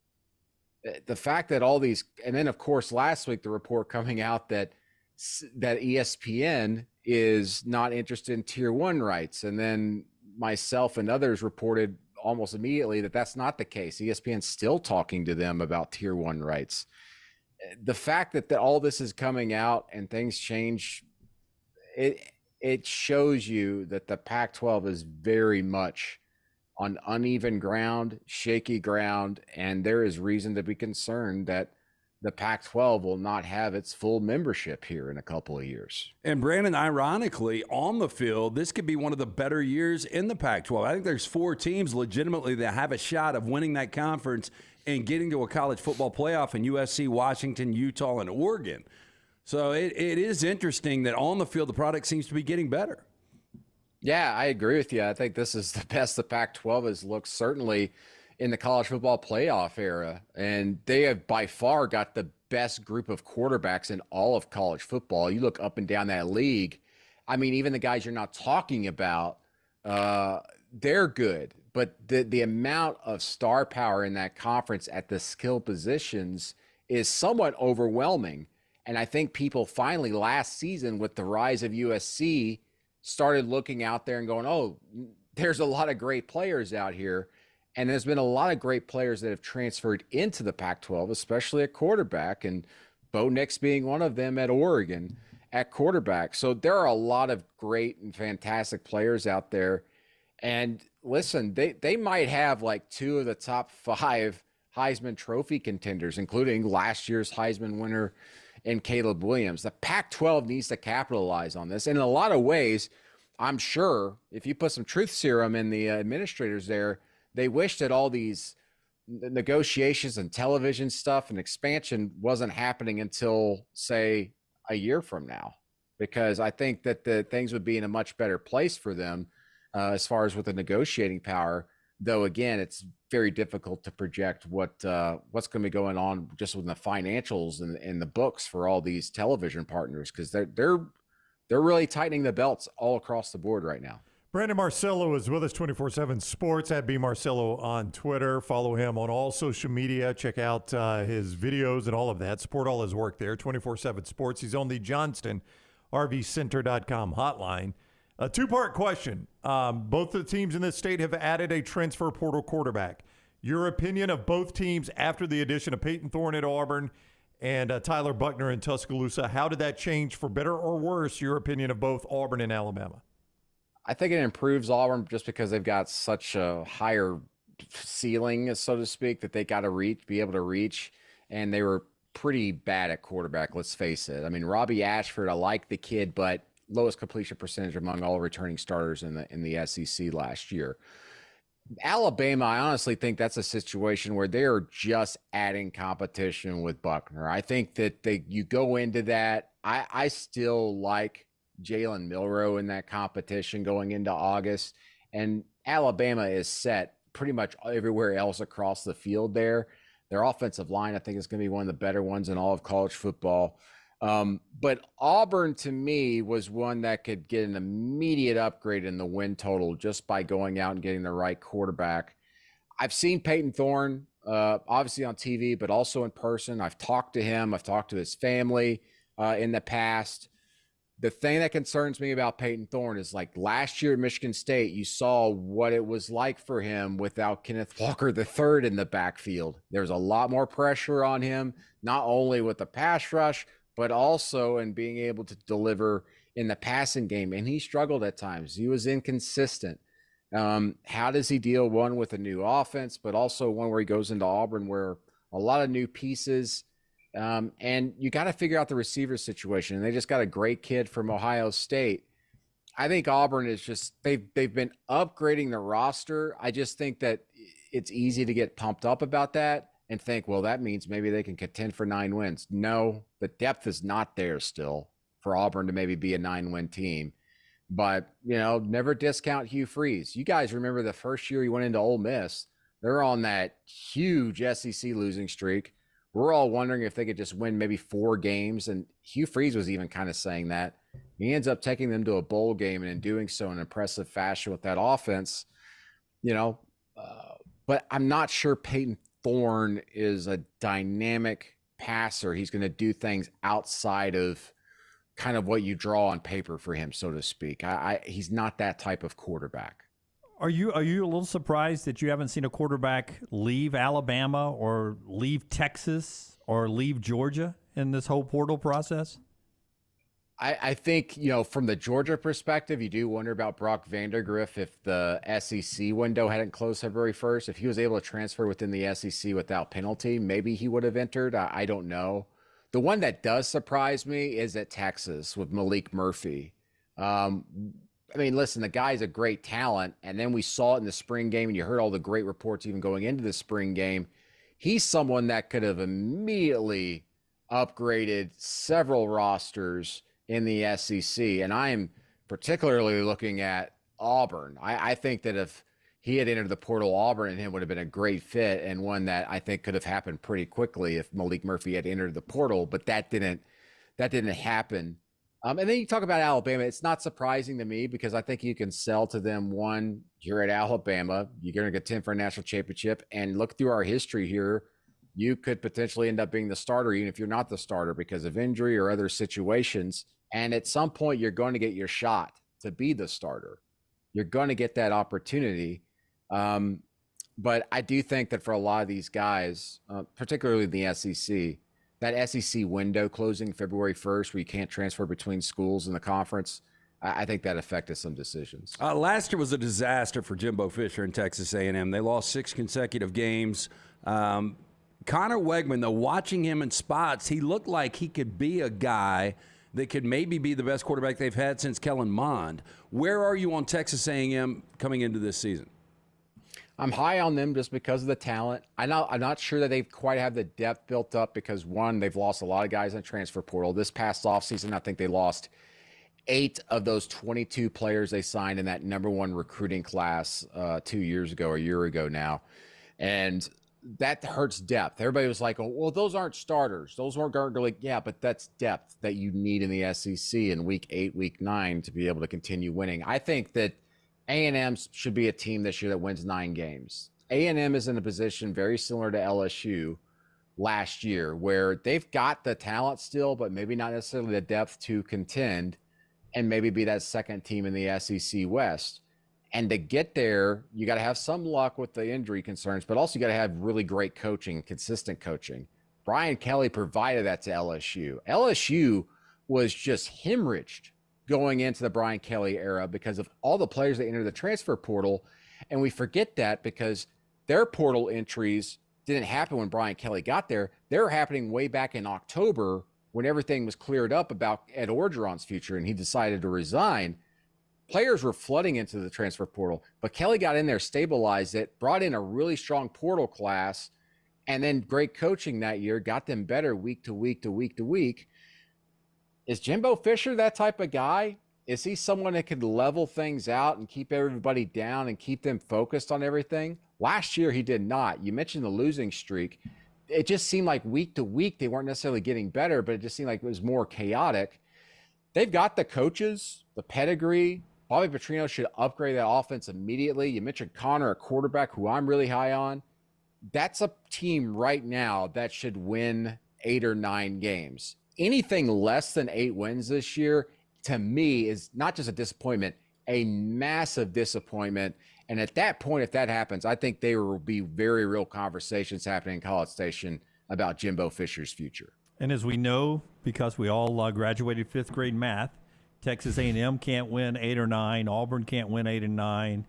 S17: The fact that all these, and then of course last week the report coming out that ESPN is not interested in tier 1 rights, and then myself and others reported almost immediately that that's not the case. ESPN's still talking to them about tier 1 rights. The fact that all this is coming out and things change, it shows you that the Pac-12 is very much on uneven ground, shaky ground, and there is reason to be concerned that the Pac-12 will not have its full membership here in a couple of years.
S6: And Brandon, ironically, on the field, this could be one of the better years in the Pac-12. I think there's 4 teams legitimately that have a shot of winning that conference and getting to a college football playoff in USC, Washington, Utah, and Oregon. So it is interesting that on the field, the product seems to be getting better.
S17: Yeah, I agree with you. I think this is the best the Pac-12 has looked, certainly in the college football playoff era. And they have by far got the best group of quarterbacks in all of college football. You look up and down that league. I mean, even the guys you're not talking about, they're good. But the amount of star power in that conference at the skill positions is somewhat overwhelming. And I think people finally last season with the rise of USC started looking out there and going, oh, there's a lot of great players out here. And there's been a lot of great players that have transferred into the Pac-12, especially at quarterback, and Bo Nix being one of them at Oregon at quarterback. So there are a lot of great and fantastic players out there. And listen, they might have like 2 of the top 5 Heisman Trophy contenders, including last year's Heisman winner in Caleb Williams. The Pac-12 needs to capitalize on this. And in a lot of ways, I'm sure if you put some truth serum in the administrators there, they wish that all these negotiations and television stuff and expansion wasn't happening until, say, a year from now, because I think that the things would be in a much better place for them as far as with the negotiating power. Though, again, it's very difficult to project what's going to be going on just with the financials and the books for all these television partners, because they're really tightening the belts all across the board right now.
S2: Brandon Marcello is with us, 24/7 Sports, at @BMarcello on Twitter. Follow him on all social media. Check out his videos and all of that. Support all his work there, 24/7 Sports. He's on the JohnstonRVCenter.com hotline. A 2-part question. Both the teams in this state have added a transfer portal quarterback. Your opinion of both teams after the addition of Peyton Thorne at Auburn and Tyler Buckner in Tuscaloosa. How did that change for better or worse your opinion of both Auburn and Alabama?
S17: I think it improves Auburn just because they've got such a higher ceiling, so to speak, that they got to be able to reach. And they were pretty bad at quarterback, let's face it. I mean, Robbie Ashford, I like the kid, but lowest completion percentage among all returning starters in the SEC last year. Alabama, I honestly think that's a situation where they are just adding competition with Buckner. I think that you go into that. I still like Jalen Milroe in that competition going into August, and Alabama is set pretty much everywhere else across the field there. Their offensive line, I think, is going to be one of the better ones in all of college football. But Auburn, to me, was one that could get an immediate upgrade in the win total just by going out and getting the right quarterback. I've seen Peyton Thorne, obviously on TV, but also in person. I've talked to him. I've talked to his family in the past. The thing that concerns me about Peyton Thorne is, like, last year at Michigan State, you saw what it was like for him without Kenneth Walker III in the backfield. There's a lot more pressure on him, not only with the pass rush, but also in being able to deliver in the passing game. And he struggled at times. He was inconsistent. How does he deal, one, with a new offense, but also one where he goes into Auburn where a lot of new pieces, and you got to figure out the receiver situation. And they just got a great kid from Ohio State. I think Auburn is just, they've been upgrading the roster. I just think that it's easy to get pumped up about that and think, well, that means maybe they can contend for 9 wins. No, the depth is not there still for Auburn to maybe be a 9-win team. But, never discount Hugh Freeze. You guys remember the first year he went into Ole Miss. They're on that huge SEC losing streak. We're all wondering if they could just win maybe 4 games. And Hugh Freeze was even kind of saying that. He ends up taking them to a bowl game, and in doing so in an impressive fashion with that offense, but I'm not sure Peyton Thorne is a dynamic passer. He's going to do things outside of kind of what you draw on paper for him, so to speak. He's not that type of quarterback.
S3: Are you a little surprised that you haven't seen a quarterback leave Alabama or leave Texas or leave Georgia in this whole portal process?
S17: I think, from the Georgia perspective, you do wonder about Brock Vandagriff if the SEC window hadn't closed February 1st. If he was able to transfer within the SEC without penalty, maybe he would have entered. I don't know. The one that does surprise me is at Texas with Malik Murphy. Listen, the guy's a great talent, and then we saw it in the spring game, and you heard all the great reports even going into the spring game. He's someone that could have immediately upgraded several rosters in the SEC, and I am particularly looking at Auburn. I think that if he had entered the portal, Auburn and him would have been a great fit, and one that I think could have happened pretty quickly if Malik Murphy had entered the portal, but that didn't happen. And then you talk about Alabama. It's not surprising to me because I think you can sell to them, one, you're at Alabama, you're going to contend for a national championship, and look through our history here, you could potentially end up being the starter even if you're not the starter because of injury or other situations. And at some point, you're going to get your shot to be the starter. You're going to get that opportunity. But I do think that for a lot of these guys, particularly the SEC, that SEC window closing February 1st where you can't transfer between schools in the conference, I think that affected some decisions.
S6: Last year was a disaster for Jimbo Fisher and Texas A&M. They lost 6 consecutive games. Connor Wegman, though, watching him in spots, he looked like he could be a guy that could maybe be the best quarterback they've had since Kellen Mond. Where are you on Texas A&M coming into this season?
S17: I'm high on them just because of the talent. I'm not sure that they quite have the depth built up because, one, they've lost a lot of guys in the transfer portal. This past offseason, I think they lost 8 of those 22 players they signed in that number 1 recruiting class 2 years ago or a year ago now. And that hurts depth. Everybody was like, oh, well, those aren't starters. Those weren't really, yeah, but that's depth that you need in the SEC in week 8, week 9 to be able to continue winning. I think that A&M should be a team this year that wins 9 games. A&M is in a position very similar to LSU last year where they've got the talent still, but maybe not necessarily the depth to contend and maybe be that second team in the SEC West. And to get there, you got to have some luck with the injury concerns, but also you got to have really great coaching, consistent coaching. Brian Kelly provided that to LSU. LSU was just hemorrhaged going into the Brian Kelly era because of all the players that entered the transfer portal. And we forget that because their portal entries didn't happen when Brian Kelly got there. They were happening way back in October when everything was cleared up about Ed Orgeron's future and he decided to resign. Players were flooding into the transfer portal, but Kelly got in there, stabilized it, brought in a really strong portal class, and then great coaching that year, got them better week to week to week to week. Is Jimbo Fisher that type of guy? Is he someone that could level things out and keep everybody down and keep them focused on everything? Last year, he did not. You mentioned the losing streak. It just seemed like week to week, they weren't necessarily getting better, but it just seemed like it was more chaotic. They've got the coaches, the pedigree. Bobby Petrino should upgrade that offense immediately. You mentioned Connor, a quarterback who I'm really high on. That's a team right now that should win 8 or 9 games. Anything less than 8 wins this year, to me, is not just a disappointment, a massive disappointment. And at that point, if that happens, I think there will be very real conversations happening in College Station about Jimbo Fisher's future.
S3: And as we know, because we all graduated 5th grade math, Texas A&M can't win 8 or 9. Auburn can't win 8 and 9.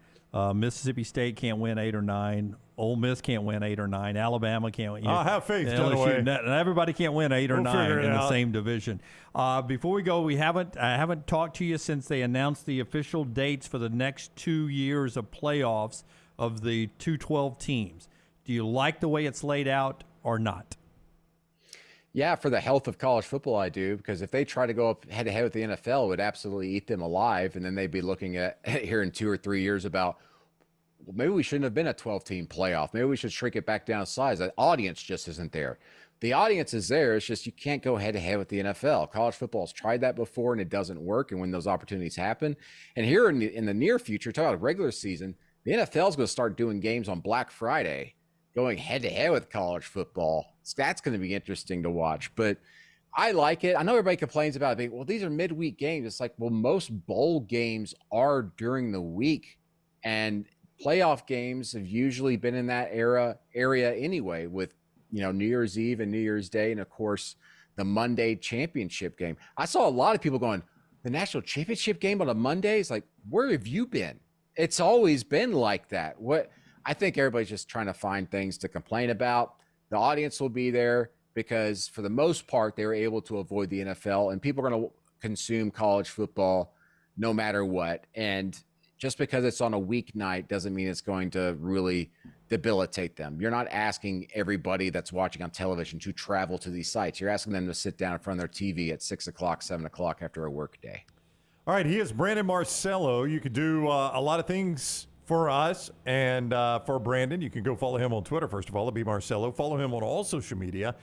S3: Mississippi State can't win 8 or 9. Ole Miss can't win 8 or 9. Alabama can't win.
S2: Have faith,
S3: LSU, everybody can't win 8 or 9 in the same division. Before we go, I haven't talked to you since they announced the official dates for the next 2 years of playoffs of the 2-12 teams. Do you like the way it's laid out or not?
S17: Yeah, for the health of college football, I do, because if they try to go up head-to-head with the NFL, it would absolutely eat them alive, and then they'd be looking at here in 2 or 3 years about, well, maybe we shouldn't have been a 12-team playoff. Maybe we should shrink it back down to size. The audience just isn't there. The audience is there. It's just you can't go head-to-head with the NFL. College football has tried that before, and it doesn't work, and when those opportunities happen. And here in the near future, talk about regular season, the NFL is going to start doing games on Black Friday going head-to-head with college football. So that's going to be interesting to watch. But I like it. I know everybody complains about it. Well, these are midweek games. It's like, well, most bowl games are during the week. And playoff games have usually been in that area anyway, with, New Year's Eve and New Year's Day. And, of course, the Monday championship game. I saw a lot of people going, the national championship game on a Monday? It's like, where have you been? It's always been like that. I think everybody's just trying to find things to complain about. The audience will be there because for the most part, they were able to avoid the NFL, and people are going to consume college football no matter what. And just because it's on a weeknight doesn't mean it's going to really debilitate them. You're not asking everybody that's watching on television to travel to these sites. You're asking them to sit down in front of their TV at 6 o'clock, 7 o'clock after a work day.
S2: All right, he is Brandon Marcello. You could do a lot of things for us and for Brandon. You can go follow him on Twitter, first of all. It'll be Marcello. Follow him on all social media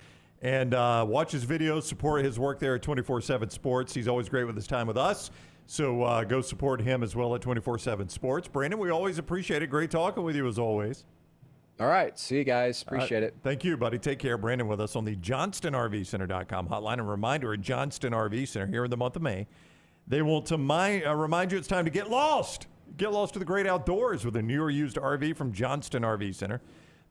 S2: and watch his videos, support his work there at 24/7 Sports. He's always great with his time with us. So go support him as well at 24/7 Sports. Brandon, we always appreciate it. Great talking with you as always.
S17: All right. See you guys. Appreciate it.
S2: Thank you, buddy. Take care. Brandon with us on the JohnstonRVCenter.com hotline. A reminder at Johnston RV Center here in the month of May, they want to remind you it's time to get lost. Get lost to the great outdoors with a new or used RV from Johnston RV Center.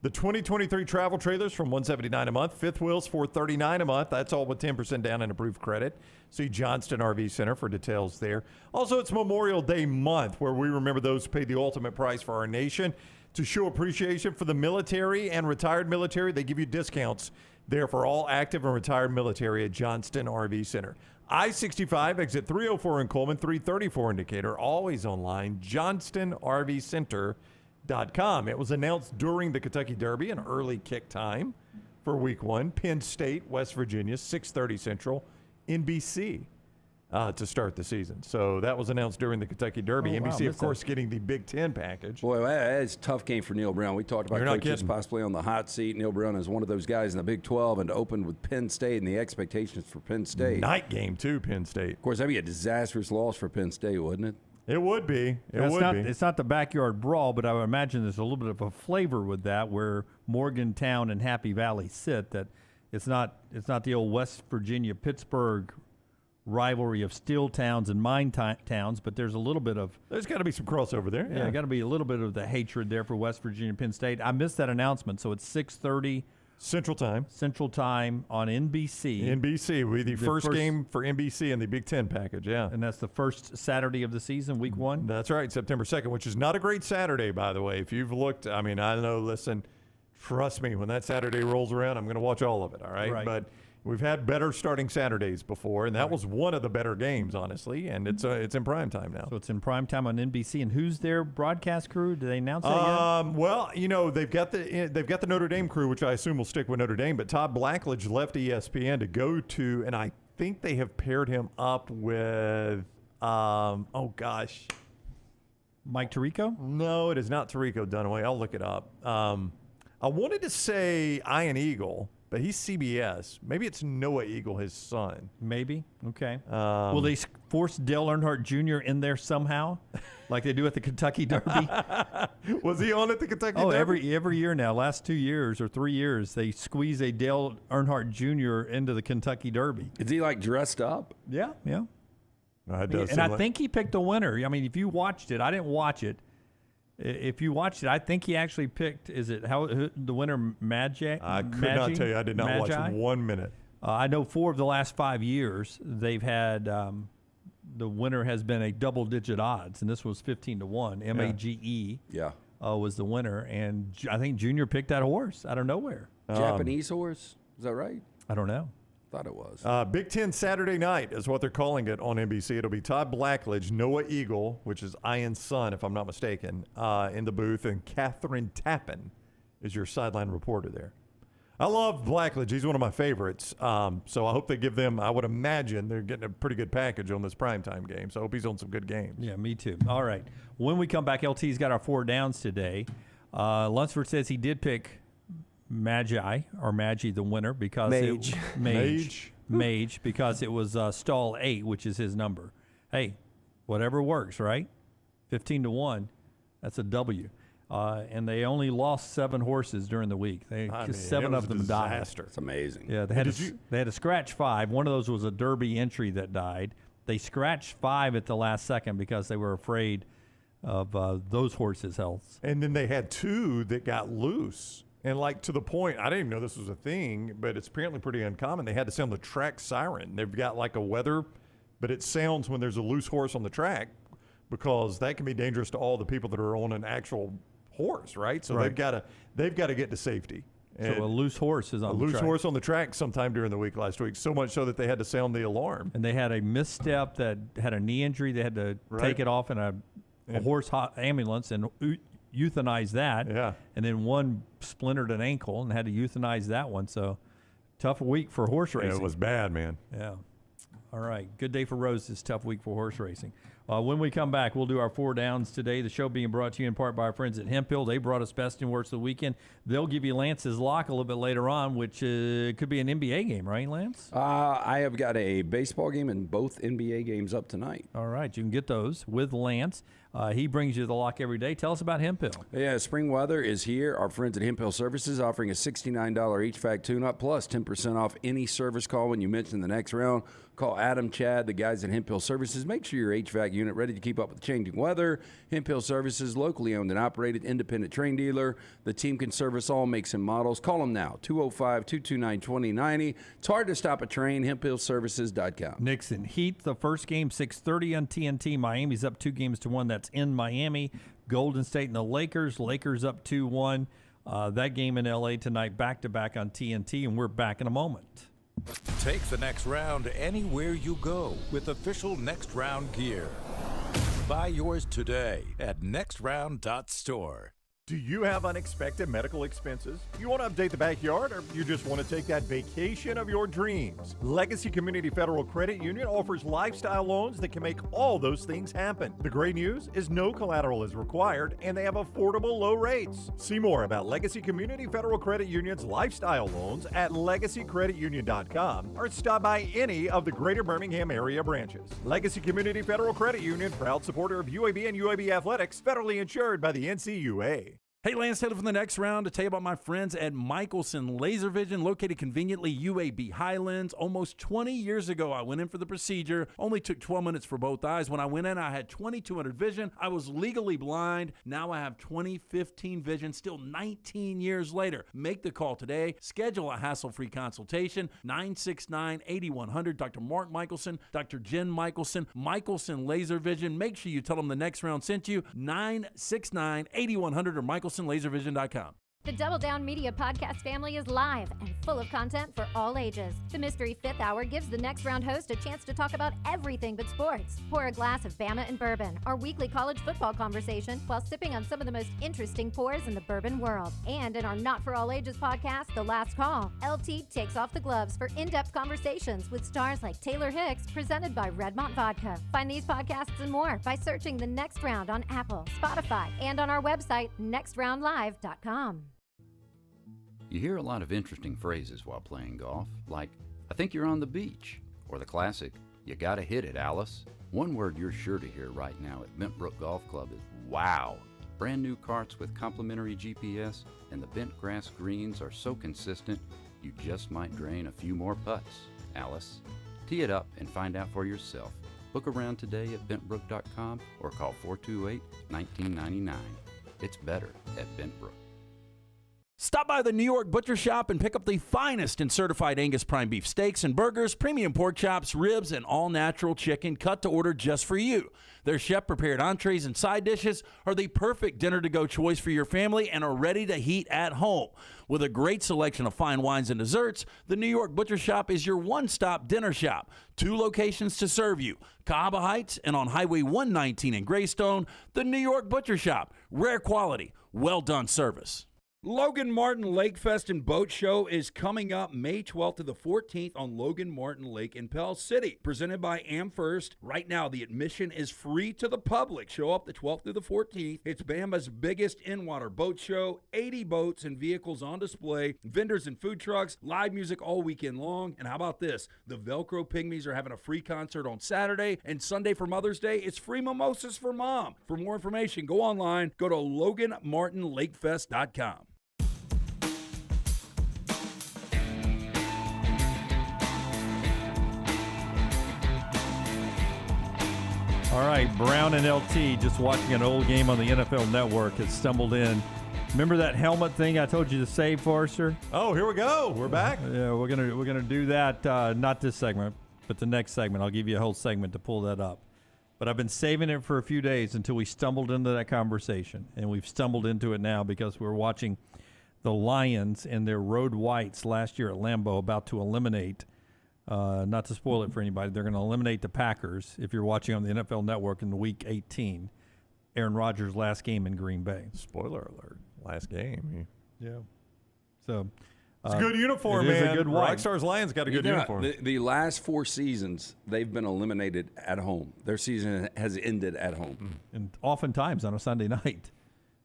S2: The 2023 travel trailers from $179 a month, fifth wheels $439 a month. That's all with 10% down and approved credit. See Johnston RV Center for details there. Also, it's Memorial Day month where we remember those who paid the ultimate price for our nation. To show appreciation for the military and retired military, they give you discounts there for all active and retired military at Johnston RV Center. I-65, exit 304 in Coleman, 334 in Decatur. Always online, johnstonrvcenter.com. It was announced during the Kentucky Derby, an early kick time for Week 1. Penn State, West Virginia, 6:30 Central, NBC to start the season. So that was announced during the Kentucky Derby. NBC, of course, getting the Big Ten package.
S6: Boy, that is a tough game for Neil Brown. We talked about coaches
S2: kidding.
S6: possibly on the hot seat. Neil Brown is one of those guys in the Big 12, and to open with Penn State and the expectations for Penn State.
S2: Night game, too, Penn State.
S6: Of course, that'd be a disastrous loss for Penn State, wouldn't it?
S2: It would be.
S3: It's not the backyard brawl, but I would imagine there's a little bit of a flavor with that where Morgantown and Happy Valley sit, that it's not the old West Virginia, Pittsburgh rivalry of steel towns and mine towns, but there's a little bit of...
S2: There's got to be some crossover there.
S3: Yeah, got to be a little bit of the hatred there for West Virginia and Penn State. I missed that announcement, so it's 6:30
S2: Central Time
S3: on NBC.
S2: NBC will be the first game for NBC in the Big Ten package, yeah.
S3: And that's the first Saturday of the season, Week 1?
S2: That's right, September 2nd, which is not a great Saturday, by the way. If you've looked, I mean, I know, listen, trust me, when that Saturday rolls around, I'm going to watch all of it, all right? But we've had better starting Saturdays before, and that was one of the better games, honestly, and it's in prime time now.
S3: So it's in prime time on NBC, and who's their broadcast crew? Did they announce that yet?
S2: Well, they've got the Notre Dame crew, which I assume will stick with Notre Dame, but Todd Blackledge left ESPN to go to, and I think they have paired him up with,
S3: Mike Tirico?
S2: No, it is not Tirico Dunaway. I'll look it up. I wanted to say Ian Eagle, but he's CBS. Maybe it's Noah Eagle, his son.
S3: Maybe. Okay. Will they force Dale Earnhardt Jr. in there somehow, like they do at the Kentucky Derby?
S2: Was he on at the Kentucky Derby?
S3: Every year now, last 2 years or 3 years, they squeeze a Dale Earnhardt Jr. into the Kentucky Derby.
S6: Is he like dressed up?
S3: Yeah.
S2: And
S3: I think he picked a winner. I mean, if you watched it, I didn't watch it. If you watched it, I think he actually picked. The winner Magi?
S2: I could not tell you. I did not watch 1 minute.
S3: I know 4 of the last 5 years they've had the winner has been a double-digit odds, and this was 15-1. Mage was the winner, and I think Junior picked that horse out of nowhere.
S6: Japanese horse? Is that right?
S3: I don't know.
S6: Thought it was.
S2: Big Ten Saturday night is what they're calling it on NBC. It'll be Todd Blackledge, Noah Eagle, which is Ian's son, if I'm not mistaken, in the booth, and Catherine Tappan is your sideline reporter there. I love Blackledge. He's one of my favorites. So I hope they give them, I would imagine they're getting a pretty good package on this primetime game. So I hope he's on some good games.
S3: Yeah, me too. All right. When we come back, LT's got our 4 downs today. Lunsford says he did pick Magi the winner because Mage because it was stall 8, which is his number. Hey, whatever works, right? 15-1, that's a W. and they only lost 7 horses during the week. Seven of them died.
S6: It's amazing.
S3: Yeah, they had to scratch 5. One of those was a Derby entry that died. They scratched 5 at the last second because they were afraid of those horses' health.
S2: And then they had 2 that got loose. And like to the point, I didn't even know this was a thing, but it's apparently pretty uncommon. They had to sound the track siren. They've got like a weather, but it sounds when there's a loose horse on the track because that can be dangerous to all the people that are on an actual horse, right? So they've got to get to safety.
S3: So a loose horse is on the track. A loose horse
S2: on the track sometime during the week last week, so much so that they had to sound the alarm.
S3: And they had a misstep that had a knee injury. They had to take it off in a horse ambulance and euthanize that.
S2: Yeah.
S3: And then one splintered an ankle and had to euthanize that one. So tough week for horse racing.
S2: Yeah, it was bad, man.
S3: Yeah. All right. Good day for roses. Tough week for horse racing. When we come back, we'll do our 4 downs today. The show being brought to you in part by our friends at Hemp Hill. They brought us best and worst of the weekend. They'll give you Lance's lock a little bit later on, which could be an NBA game, right, Lance?
S6: I have got a baseball game and both NBA games up tonight.
S3: All right. You can get those with Lance. He brings you the lock every day. Tell us about Hemp Hill.
S6: Yeah, spring weather is here. Our friends at Hemp Hill Services offering a $69 HVAC tune-up plus 10% off any service call when you mention the next round. Call Adam, Chad, the guys at Hemp Hill Services. Make sure your HVAC unit ready to keep up with the changing weather. Hemp Hill Services, locally owned and operated, independent train dealer. The team can service all makes and models. Call them now, 205-229-2090. It's hard to stop a train, hemphillservices.com.
S3: Nixon Heat, the first game, 6:30 on TNT. Miami's up 2-1. That's in Miami. Golden State and the Lakers. Lakers up 2-1. That game in L.A. tonight, back-to-back on TNT, and we're back in a moment.
S5: Take the next round anywhere you go with official Next Round gear. Buy yours today at nextround.store.
S4: Do you have unexpected medical expenses? You want to update the backyard, or you just want to take that vacation of your dreams? Legacy Community Federal Credit Union offers lifestyle loans that can make all those things happen. The great news is no collateral is required, and they have affordable low rates. See more about Legacy Community Federal Credit Union's lifestyle loans at legacycreditunion.com or stop by any of the greater Birmingham area branches. Legacy Community Federal Credit Union, proud supporter of UAB and UAB athletics, federally insured by the NCUA.
S1: Hey, Lance Taylor from the next round to tell you about my friends at Michelson Laser Vision, located conveniently UAB Highlands. Almost 20 years ago, I went in for the procedure. Only took 12 minutes for both eyes. When I went in, I had 20/200 vision. I was legally blind. Now I have 20/15 vision, still 19 years later. Make the call today. Schedule a hassle-free consultation, 969-8100. Dr. Mark Michelson, Dr. Jen Michelson, Michelson Laser Vision. Make sure you tell them the next round sent you, 969-8100 or MichelsonLaserVision.com.
S14: The Double Down Media podcast family is live and full of content for all ages. The Mystery Fifth Hour gives the next round host a chance to talk about everything but sports. Pour a glass of Bama and Bourbon, our weekly college football conversation, while sipping on some of the most interesting pours in the bourbon world. And in our Not For All Ages podcast, The Last Call, LT takes off the gloves for in-depth conversations with stars like Taylor Hicks, presented by Redmont Vodka. Find these podcasts and more by searching The Next Round on Apple, Spotify, and on our website, nextroundlive.com.
S18: You hear a lot of interesting phrases while playing golf, like, I think you're on the beach, or the classic, you gotta hit it, Alice. One word you're sure to hear right now at Bentbrook Golf Club is wow. Brand new carts with complimentary GPS, and the bent grass greens are so consistent, you just might drain a few more putts, Alice. Tee it up and find out for yourself. Book around today at bentbrook.com or call 428-1999. It's better at Bentbrook.
S1: Stop by the New York Butcher Shop and pick up the finest in certified Angus prime beef steaks and burgers, premium pork chops, ribs, and all-natural chicken cut to order just for you. Their chef-prepared entrees and side dishes are the perfect dinner-to-go choice for your family and are ready to heat at home. With a great selection of fine wines and desserts, the New York Butcher Shop is your one-stop dinner shop. 2 locations to serve you, Cahaba Heights and on Highway 119 in Greystone. The New York Butcher Shop, rare quality, well-done service.
S6: Logan Martin Lake Fest and Boat Show is coming up May 12th to the 14th on Logan Martin Lake in Pell City. Presented by AmFirst. Right now, the admission is free to the public. Show up the 12th through the 14th. It's Bama's biggest in-water boat show. 80 boats and vehicles on display. Vendors and food trucks. Live music all weekend long. And how about this? The Velcro Pygmies are having a free concert on Saturday. And Sunday for Mother's Day, it's free mimosas for Mom. For more information, go online. Go to LoganMartinLakeFest.com.
S3: All right, Brown and LT just watching an old game on the NFL Network has stumbled in. Remember that helmet thing I told you to save for us, sir?
S2: Oh, here we go. We're back.
S3: Yeah, we're gonna do that. Not this segment, but the next segment. I'll give you a whole segment to pull that up. But I've been saving it for a few days until we stumbled into that conversation, and we've stumbled into it now because we're watching the Lions and their road whites last year at Lambeau about to eliminate. Not to spoil it for anybody, they're going to eliminate the Packers if you're watching on the NFL Network in Week 18. Aaron Rodgers' last game in Green Bay.
S2: Spoiler alert. Last game.
S3: Yeah. So
S2: it's a good uniform,
S3: it is
S2: man.
S3: a good white.
S2: Rockstars Lions got a good uniform.
S6: The last 4 seasons, they've been eliminated at home. Their season has ended at home.
S3: And oftentimes on a Sunday night.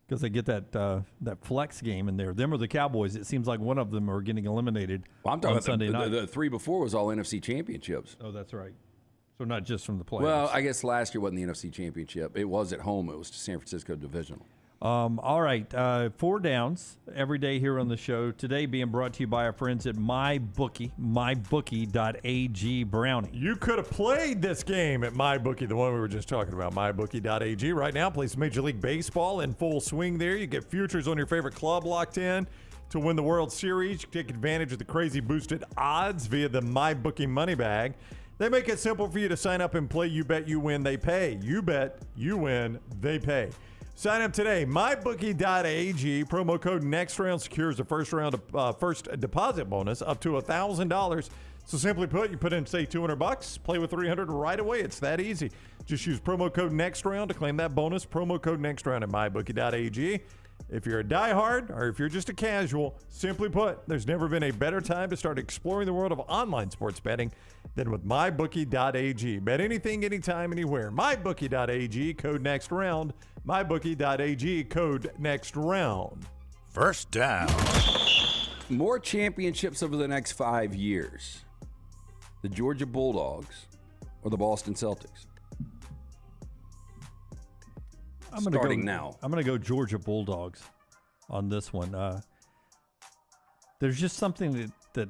S3: Because they get that flex game in there. Them or the Cowboys, it seems like one of them are getting eliminated
S6: Well, I'm talking
S3: on
S6: about
S3: Sunday night.
S6: The 3 before was all NFC championships.
S3: Oh, that's right. So not just from the playoffs.
S6: Well, I guess last year wasn't the NFC championship. It was at home. It was San Francisco divisional.
S3: All right, 4 downs every day here on the show. Today being brought to you by our friends at MyBookie, mybookie.ag Brownie.
S2: You could have played this game at MyBookie, the one we were just talking about, mybookie.ag. Right now, plays Major League Baseball in full swing there. You get futures on your favorite club locked in to win the World Series. You can take advantage of the crazy boosted odds via the MyBookie Money Bag. They make it simple for you to sign up and play. You bet, you win, they pay. You bet, you win, they pay. Sign up today. MyBookie.ag. Promo code NEXTROUND secures a first deposit bonus up to $1,000. So simply put, you put in, say, $200, play with $300 right away. It's that easy. Just use promo code NEXTROUND to claim that bonus. Promo code NEXTROUND at MyBookie.ag. If you're a diehard or if you're just a casual, simply put, there's never been a better time to start exploring the world of online sports betting than with MyBookie.ag. Bet anything, anytime, anywhere. MyBookie.ag, code NEXTROUND. MyBookie.ag, code NEXTROUND.
S5: First down.
S6: More championships over the next 5 years. The Georgia Bulldogs or the Boston Celtics?
S3: I'm going to go Georgia Bulldogs on this one. There's just something that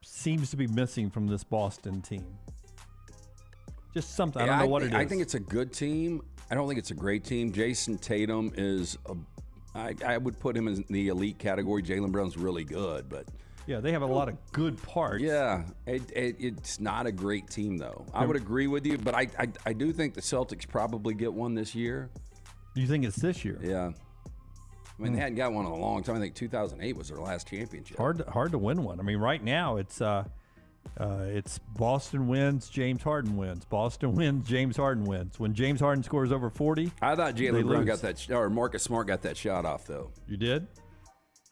S3: seems to be missing from this Boston team. Just something. I don't know what it is.
S6: I think it's a good team. I don't think it's a great team. Jason Tatum is I would put him in the elite category. Jaylen Brown's really good, but
S3: yeah, they have a lot of good parts.
S6: Yeah, it's not a great team, though. I would agree with you, but I do think the Celtics probably get one this year.
S3: You think it's this year?
S6: Yeah. I mean, they hadn't got one in a long time. I think 2008 was their last championship.
S3: Hard to win one. I mean, right now it's Boston wins, James Harden wins. Boston wins, James Harden wins. When James Harden scores over 40,
S6: I thought Jaylen Brown got that, or Marcus Smart got that shot off, though.
S3: You did?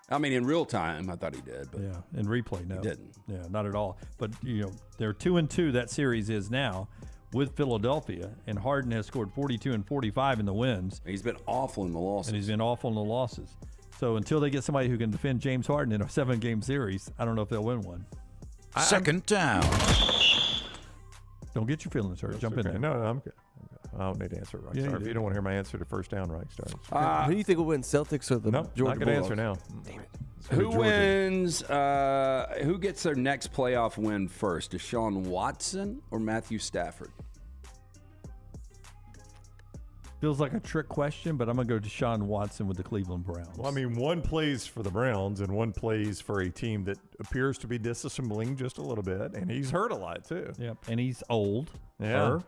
S6: I mean, in real time, I thought he did. But
S3: yeah, in replay, no.
S6: He didn't.
S3: Yeah, not at all. But, they're 2-2, that series is now, with Philadelphia, and Harden has scored 42 and 45 in the wins.
S6: He's been awful in the losses. So until they get somebody who can defend James Harden in a 7-game series, I don't know if they'll win one.
S5: Second down.
S3: Don't get your feelings hurt. Jump in there.
S2: No, I'm good. I don't need to answer it, Rockstar. If you don't want to hear my answer to first down, Rockstar.
S9: Who do you think will win, Celtics or the
S2: Georgia
S9: Bulldogs?
S2: not going to answer now.
S9: Damn it.
S6: Who wins? Who gets their next playoff win first? Deshaun Watson or Matthew Stafford?
S3: Feels like a trick question, but I'm going to go Deshaun Watson with the Cleveland Browns.
S2: Well, I mean, one plays for the Browns and one plays for a team that appears to be disassembling just a little bit, and he's hurt a lot too.
S3: Yep, and he's old.
S2: Yeah.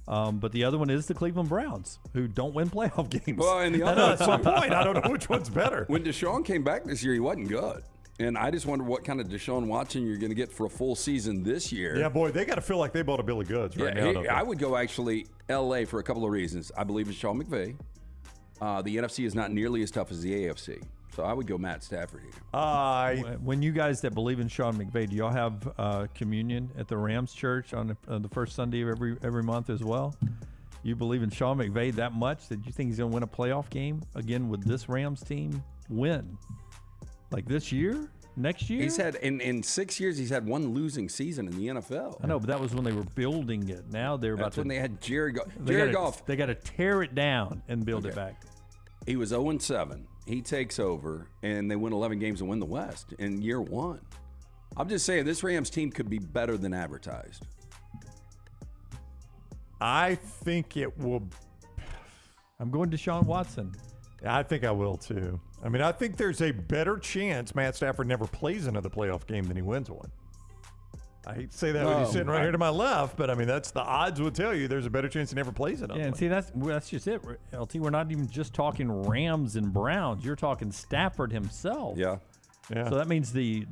S3: But the other one is the Cleveland Browns, who don't win playoff games.
S6: Well, and the other
S2: that's my point. I don't know which one's better.
S6: When Deshaun came back this year, he wasn't good. And I just wonder what kind of Deshaun Watson you're going to get for a full season this year.
S2: Yeah, boy, they got to feel like they bought a Billy Goods right now.
S6: I would go actually L.A. for a couple of reasons. I believe in Sean McVay. The NFC is not nearly as tough as the AFC. So I would go Matt Stafford here.
S3: When you guys that believe in Sean McVay, do y'all have communion at the Rams Church on the first Sunday of every month as well? You believe in Sean McVay that much that you think he's going to win a playoff game again with this Rams team? When? Like this year? Next year?
S6: He's had in 6 years. He's had one losing season in the NFL.
S3: I know, but that was when they were building it. Now they're about
S6: That's when they had Jared Goff.
S3: They got to tear it down and build it back.
S6: He was 0-7. He takes over, and they win 11 games and win the West in year one. I'm just saying, this Rams team could be better than advertised.
S2: I think it will.
S3: I'm going to Deshaun Watson.
S2: I think I will too. I mean, I think there's a better chance Matt Stafford never plays another playoff game than he wins one. I hate to say that when he's sitting right here to my left, but I mean, that's the odds would tell you there's a better chance he never plays another
S3: and
S2: one.
S3: see, that's just it, LT. We're not even just talking Rams and Browns. You're talking Stafford himself.
S6: Yeah.
S2: Yeah.
S3: So that means the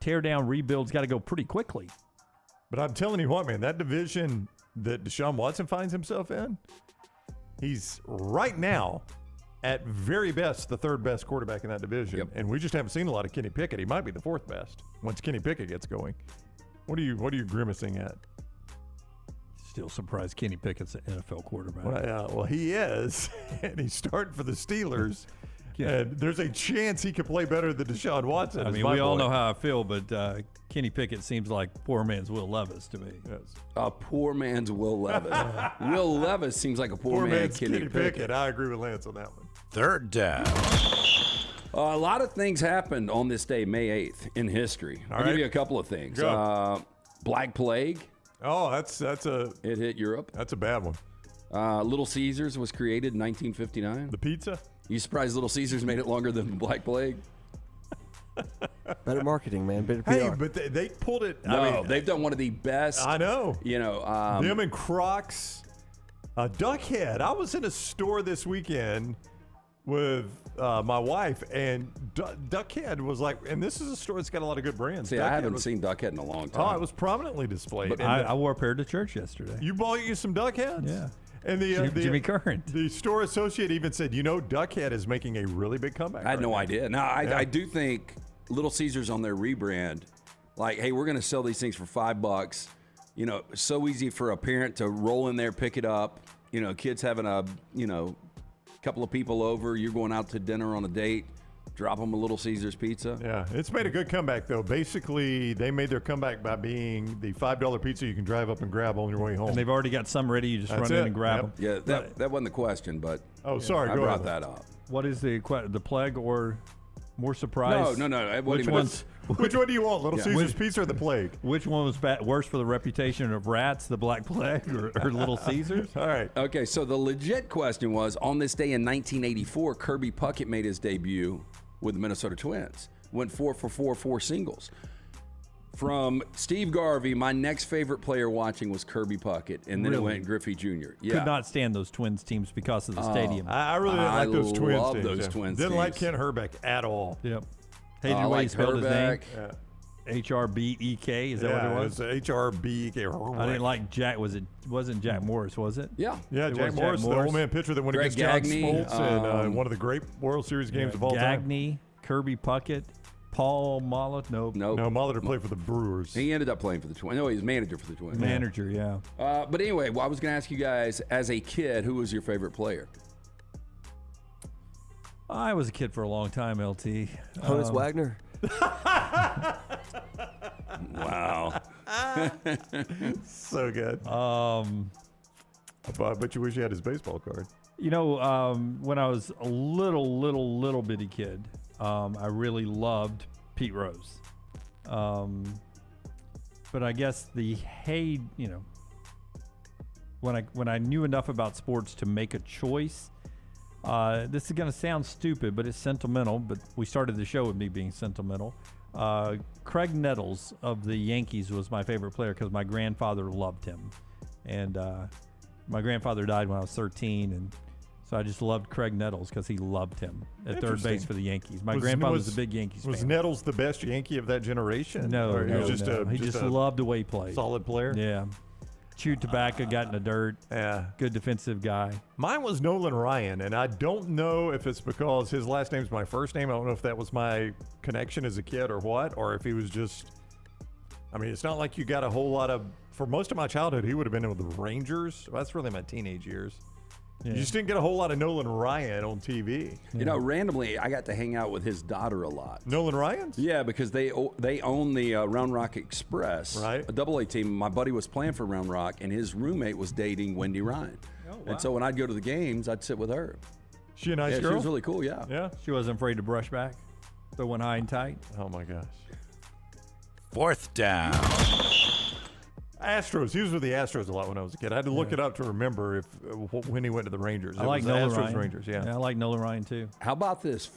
S3: tear down rebuild's got to go pretty quickly.
S2: But I'm telling you what, man, that division that Deshaun Watson finds himself in, he's right now at very best the third best quarterback in that division.
S6: Yep.
S2: And we just haven't seen a lot of Kenny Pickett. He might be the fourth best once Kenny Pickett gets going. What are you grimacing at?
S3: Still surprised Kenny Pickett's an NFL quarterback.
S2: Well, he is, and he's starting for the Steelers. And there's a chance he could play better than Deshaun Watson.
S3: I mean, we all know how I feel, but Kenny Pickett seems like poor man's Will Levis to me.
S2: Yes.
S6: A poor man's Will Levis. Will Levis seems like a poor man's Kenny Pickett.
S2: I agree with Lance on that one.
S5: Third down.
S6: A lot of things happened on this day, May 8th, in history. I'll give you a couple of things. Black Plague.
S2: Oh, it
S6: hit Europe.
S2: That's a bad one.
S6: Little Caesars was created in 1959.
S2: The pizza?
S6: You surprised Little Caesars made it longer than the Black Plague?
S9: Better marketing, man. Better PR.
S2: Hey, but they pulled it.
S6: No,
S2: I mean,
S6: they've done one of the best.
S2: I know.
S6: You know,
S2: them and Crocs. Duckhead. I was in a store this weekend with my wife, and Duckhead was like, and this is a store that's got a lot of good brands.
S6: See,
S2: Duckhead
S6: I haven't seen Duckhead in a long time.
S2: Oh, it was prominently displayed.
S3: But I wore a pair to church yesterday.
S2: You bought you some Duckheads?
S3: Yeah.
S2: And
S3: Jimmy Current.
S2: The store associate even said, Duckhead is making a really big comeback.
S6: I had no idea. Now, I do think Little Caesars on their rebrand, like, hey, we're going to sell these things for $5. You know, so easy for a parent to roll in there, pick it up. You know, kids having a, couple of people over, you're going out to dinner on a date, drop them a Little Caesars pizza.
S2: Yeah, it's made a good comeback, though. Basically, they made their comeback by being the $5 pizza you can drive up and grab on your way home.
S3: And they've already got some ready. You just run in and grab them.
S6: Yeah, that wasn't the question, but
S2: sorry,
S6: I
S2: go
S6: brought
S2: ahead.
S6: that up.
S3: What is the plague or more surprise?
S6: No.
S2: Which one do you want, Little Caesars pizza or the plague?
S3: Which one was worse for the reputation of rats, the Black Plague or Little Caesars?
S2: All right.
S6: Okay, so the legit question was, on this day in 1984, Kirby Puckett made his debut with the Minnesota Twins. Went 4 for 4 singles. From Steve Garvey, my next favorite player watching was Kirby Puckett, and then it went Griffey Jr. Yeah.
S3: Could not stand those Twins teams because of the stadium.
S2: I really didn't like those Twins
S6: love
S2: teams.
S6: those Twins
S2: Didn't
S6: teams.
S2: like Kent Herbeck at all.
S3: Yep. Hated the way he spelled his name.
S2: Yeah.
S3: H-R-B-E-K, is that what it was?
S2: It was H-R-B-E-K.
S3: I didn't like Jack. Wasn't Jack Morris, was it?
S6: Yeah.
S2: Yeah, Jack Morris, the old man pitcher that went
S6: Greg
S2: against John
S6: Gagne,
S2: Smoltz in one of the great World Series games of all time.
S3: Gagne, Kirby Puckett, Paul Mollett.
S2: No, Molitor played for the Brewers.
S6: He ended up playing for the Twins. No, he was manager for the Twins.
S3: Manager, yeah.
S6: But anyway, I was going to ask you guys, as a kid, who was your favorite player?
S3: I was a kid for a long time, LT.
S9: Honus Wagner.
S6: Wow.
S2: So good. I bet you wish you had his baseball card.
S3: When I was a little bitty kid, I really loved Pete Rose. But I guess when I knew enough about sports to make a choice, this is going to sound stupid, but it's sentimental. But we started the show with me being sentimental. Craig Nettles of the Yankees was my favorite player because my grandfather loved him. And my grandfather died when I was 13, and so I just loved Craig Nettles because he loved him at third base for the Yankees. My grandfather was a big Yankees fan.
S2: Was Nettles the best Yankee of that generation?
S3: No,
S2: or he was
S3: he just loved the way he played.
S2: Solid player?
S3: Yeah. chewed tobacco, got in the dirt.
S2: Yeah.
S3: Good defensive guy.
S2: Mine was Nolan Ryan, and I don't know if it's because his last name's my first name. I don't know if that was my connection as a kid or what, or if he was just. I mean, it's not like you got a whole lot of. For most of my childhood, he would have been with the Rangers. Well, that's really my teenage years.
S3: Yeah.
S2: You just didn't get a whole lot of Nolan Ryan on TV.
S6: You know, randomly, I got to hang out with his daughter a lot.
S2: Nolan Ryan's?
S6: Yeah, because they own the Round Rock Express,
S2: right?
S6: A AA team. My buddy was playing for Round Rock, and his roommate was dating Wendy Ryan.
S3: Oh, wow.
S6: And so when I'd go to the games, I'd sit with her.
S2: She a nice girl?
S6: She was really cool, yeah.
S2: Yeah.
S3: She wasn't afraid to brush back. Throw one high and tight.
S2: Oh, my gosh.
S5: 4th down.
S2: Astros. He was with the Astros a lot when I was a kid. I had to look it up to remember when he went to the Rangers.
S3: I like Nolan Ryan.
S2: Rangers, yeah.
S3: I like Nolan Ryan too.
S6: How about this?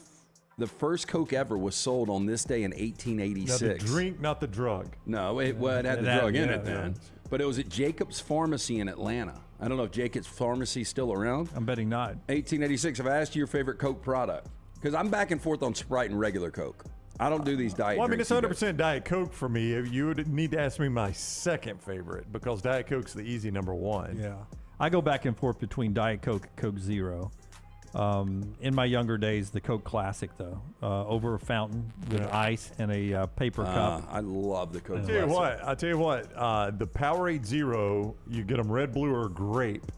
S6: The first Coke ever was sold on this day in 1886.
S2: Now the drink, not the drug.
S6: No, it had the drug in it then. But it was at Jacob's Pharmacy in Atlanta. I don't know if Jacob's Pharmacy is still around.
S3: I'm betting not.
S6: 1886. If I asked you your favorite Coke product, because I'm back and forth on Sprite and regular Coke. I don't do these diet
S2: Well, I mean, it's
S6: drinks,
S2: 100% Diet Coke for me. You would need to ask me my second favorite because Diet Coke's the easy number one.
S3: Yeah. I go back and forth between Diet Coke and Coke Zero. In my younger days, the Coke Classic, though, over a fountain with ice and a paper cup.
S6: I love the Coke
S2: Classic. I tell you what, the Powerade Zero, you get them red, blue, or grape.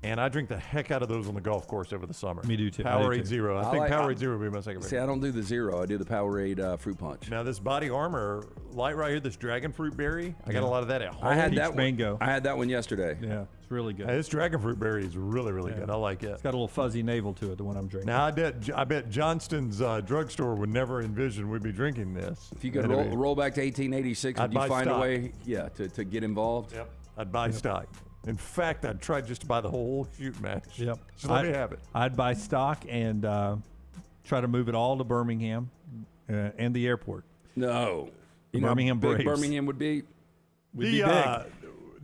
S2: And I drink the heck out of those on the golf course over the summer.
S3: Me do too.
S2: Powerade Zero. I think Powerade Zero would be my second favorite.
S6: See, I don't do the Zero. I do the Powerade Fruit Punch.
S2: Now, this Body Armor light right here, this dragon fruit berry, I got a lot of that at home.
S6: I had that
S3: mango.
S6: I had that one yesterday.
S3: Yeah, it's really good.
S2: Hey, this dragon fruit berry is really, really good. I like it.
S3: It's got a little fuzzy navel to it, the one I'm drinking.
S2: Now, I bet Johnston's drugstore would never envision we'd be drinking this.
S6: If you could roll back to 1886, would you find a way to get involved?
S2: Yep. I'd buy stock. In fact, I'd try just to buy the whole shoot match.
S3: Yep.
S2: Just let me have it.
S3: I'd buy stock and try to move it all to Birmingham and the airport.
S6: No.
S3: Birmingham Braves.
S6: Birmingham would be
S2: big.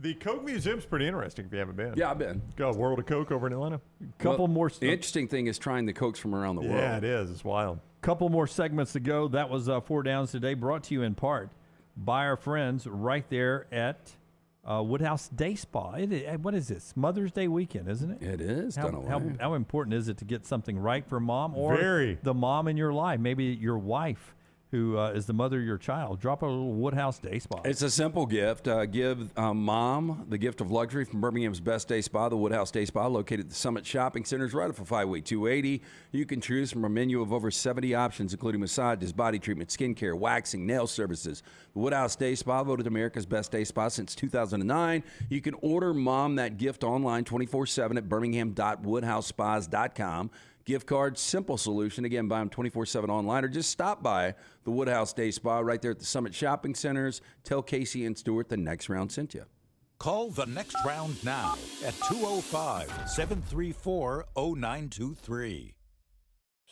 S2: The Coke Museum's pretty interesting if you haven't been.
S6: Yeah, I've been.
S2: Got World of Coke over in Atlanta.
S3: Couple more.
S6: The interesting thing is trying the Cokes from around the world.
S2: Yeah, it is. It's wild.
S3: Couple more segments to go. That was 4 Downs today, brought to you in part by our friends right there at Woodhouse Day Spa. What is this? Mother's Day weekend, isn't it?
S6: It is.
S3: How important is it to get something right for mom or the mom in your life? Maybe your wife, who is the mother of your child. Drop a little Woodhouse Day Spa.
S6: It's a simple gift. Give mom the gift of luxury from Birmingham's best day spa, the Woodhouse Day Spa, located at the Summit Shopping Centers, right off of Highway 280. You can choose from a menu of over 70 options, including massages, body treatment, skincare, waxing, nail services. The Woodhouse Day Spa, voted America's best day spa since 2009. You can order mom that gift online 24/7 at birmingham.woodhousespas.com. Gift cards, simple solution. Again, buy them 24/7 online or just stop by the Woodhouse Day Spa right there at the Summit Shopping Centers. Tell Casey and Stuart the next round sent you.
S5: Call the next round now at 205-734-0923.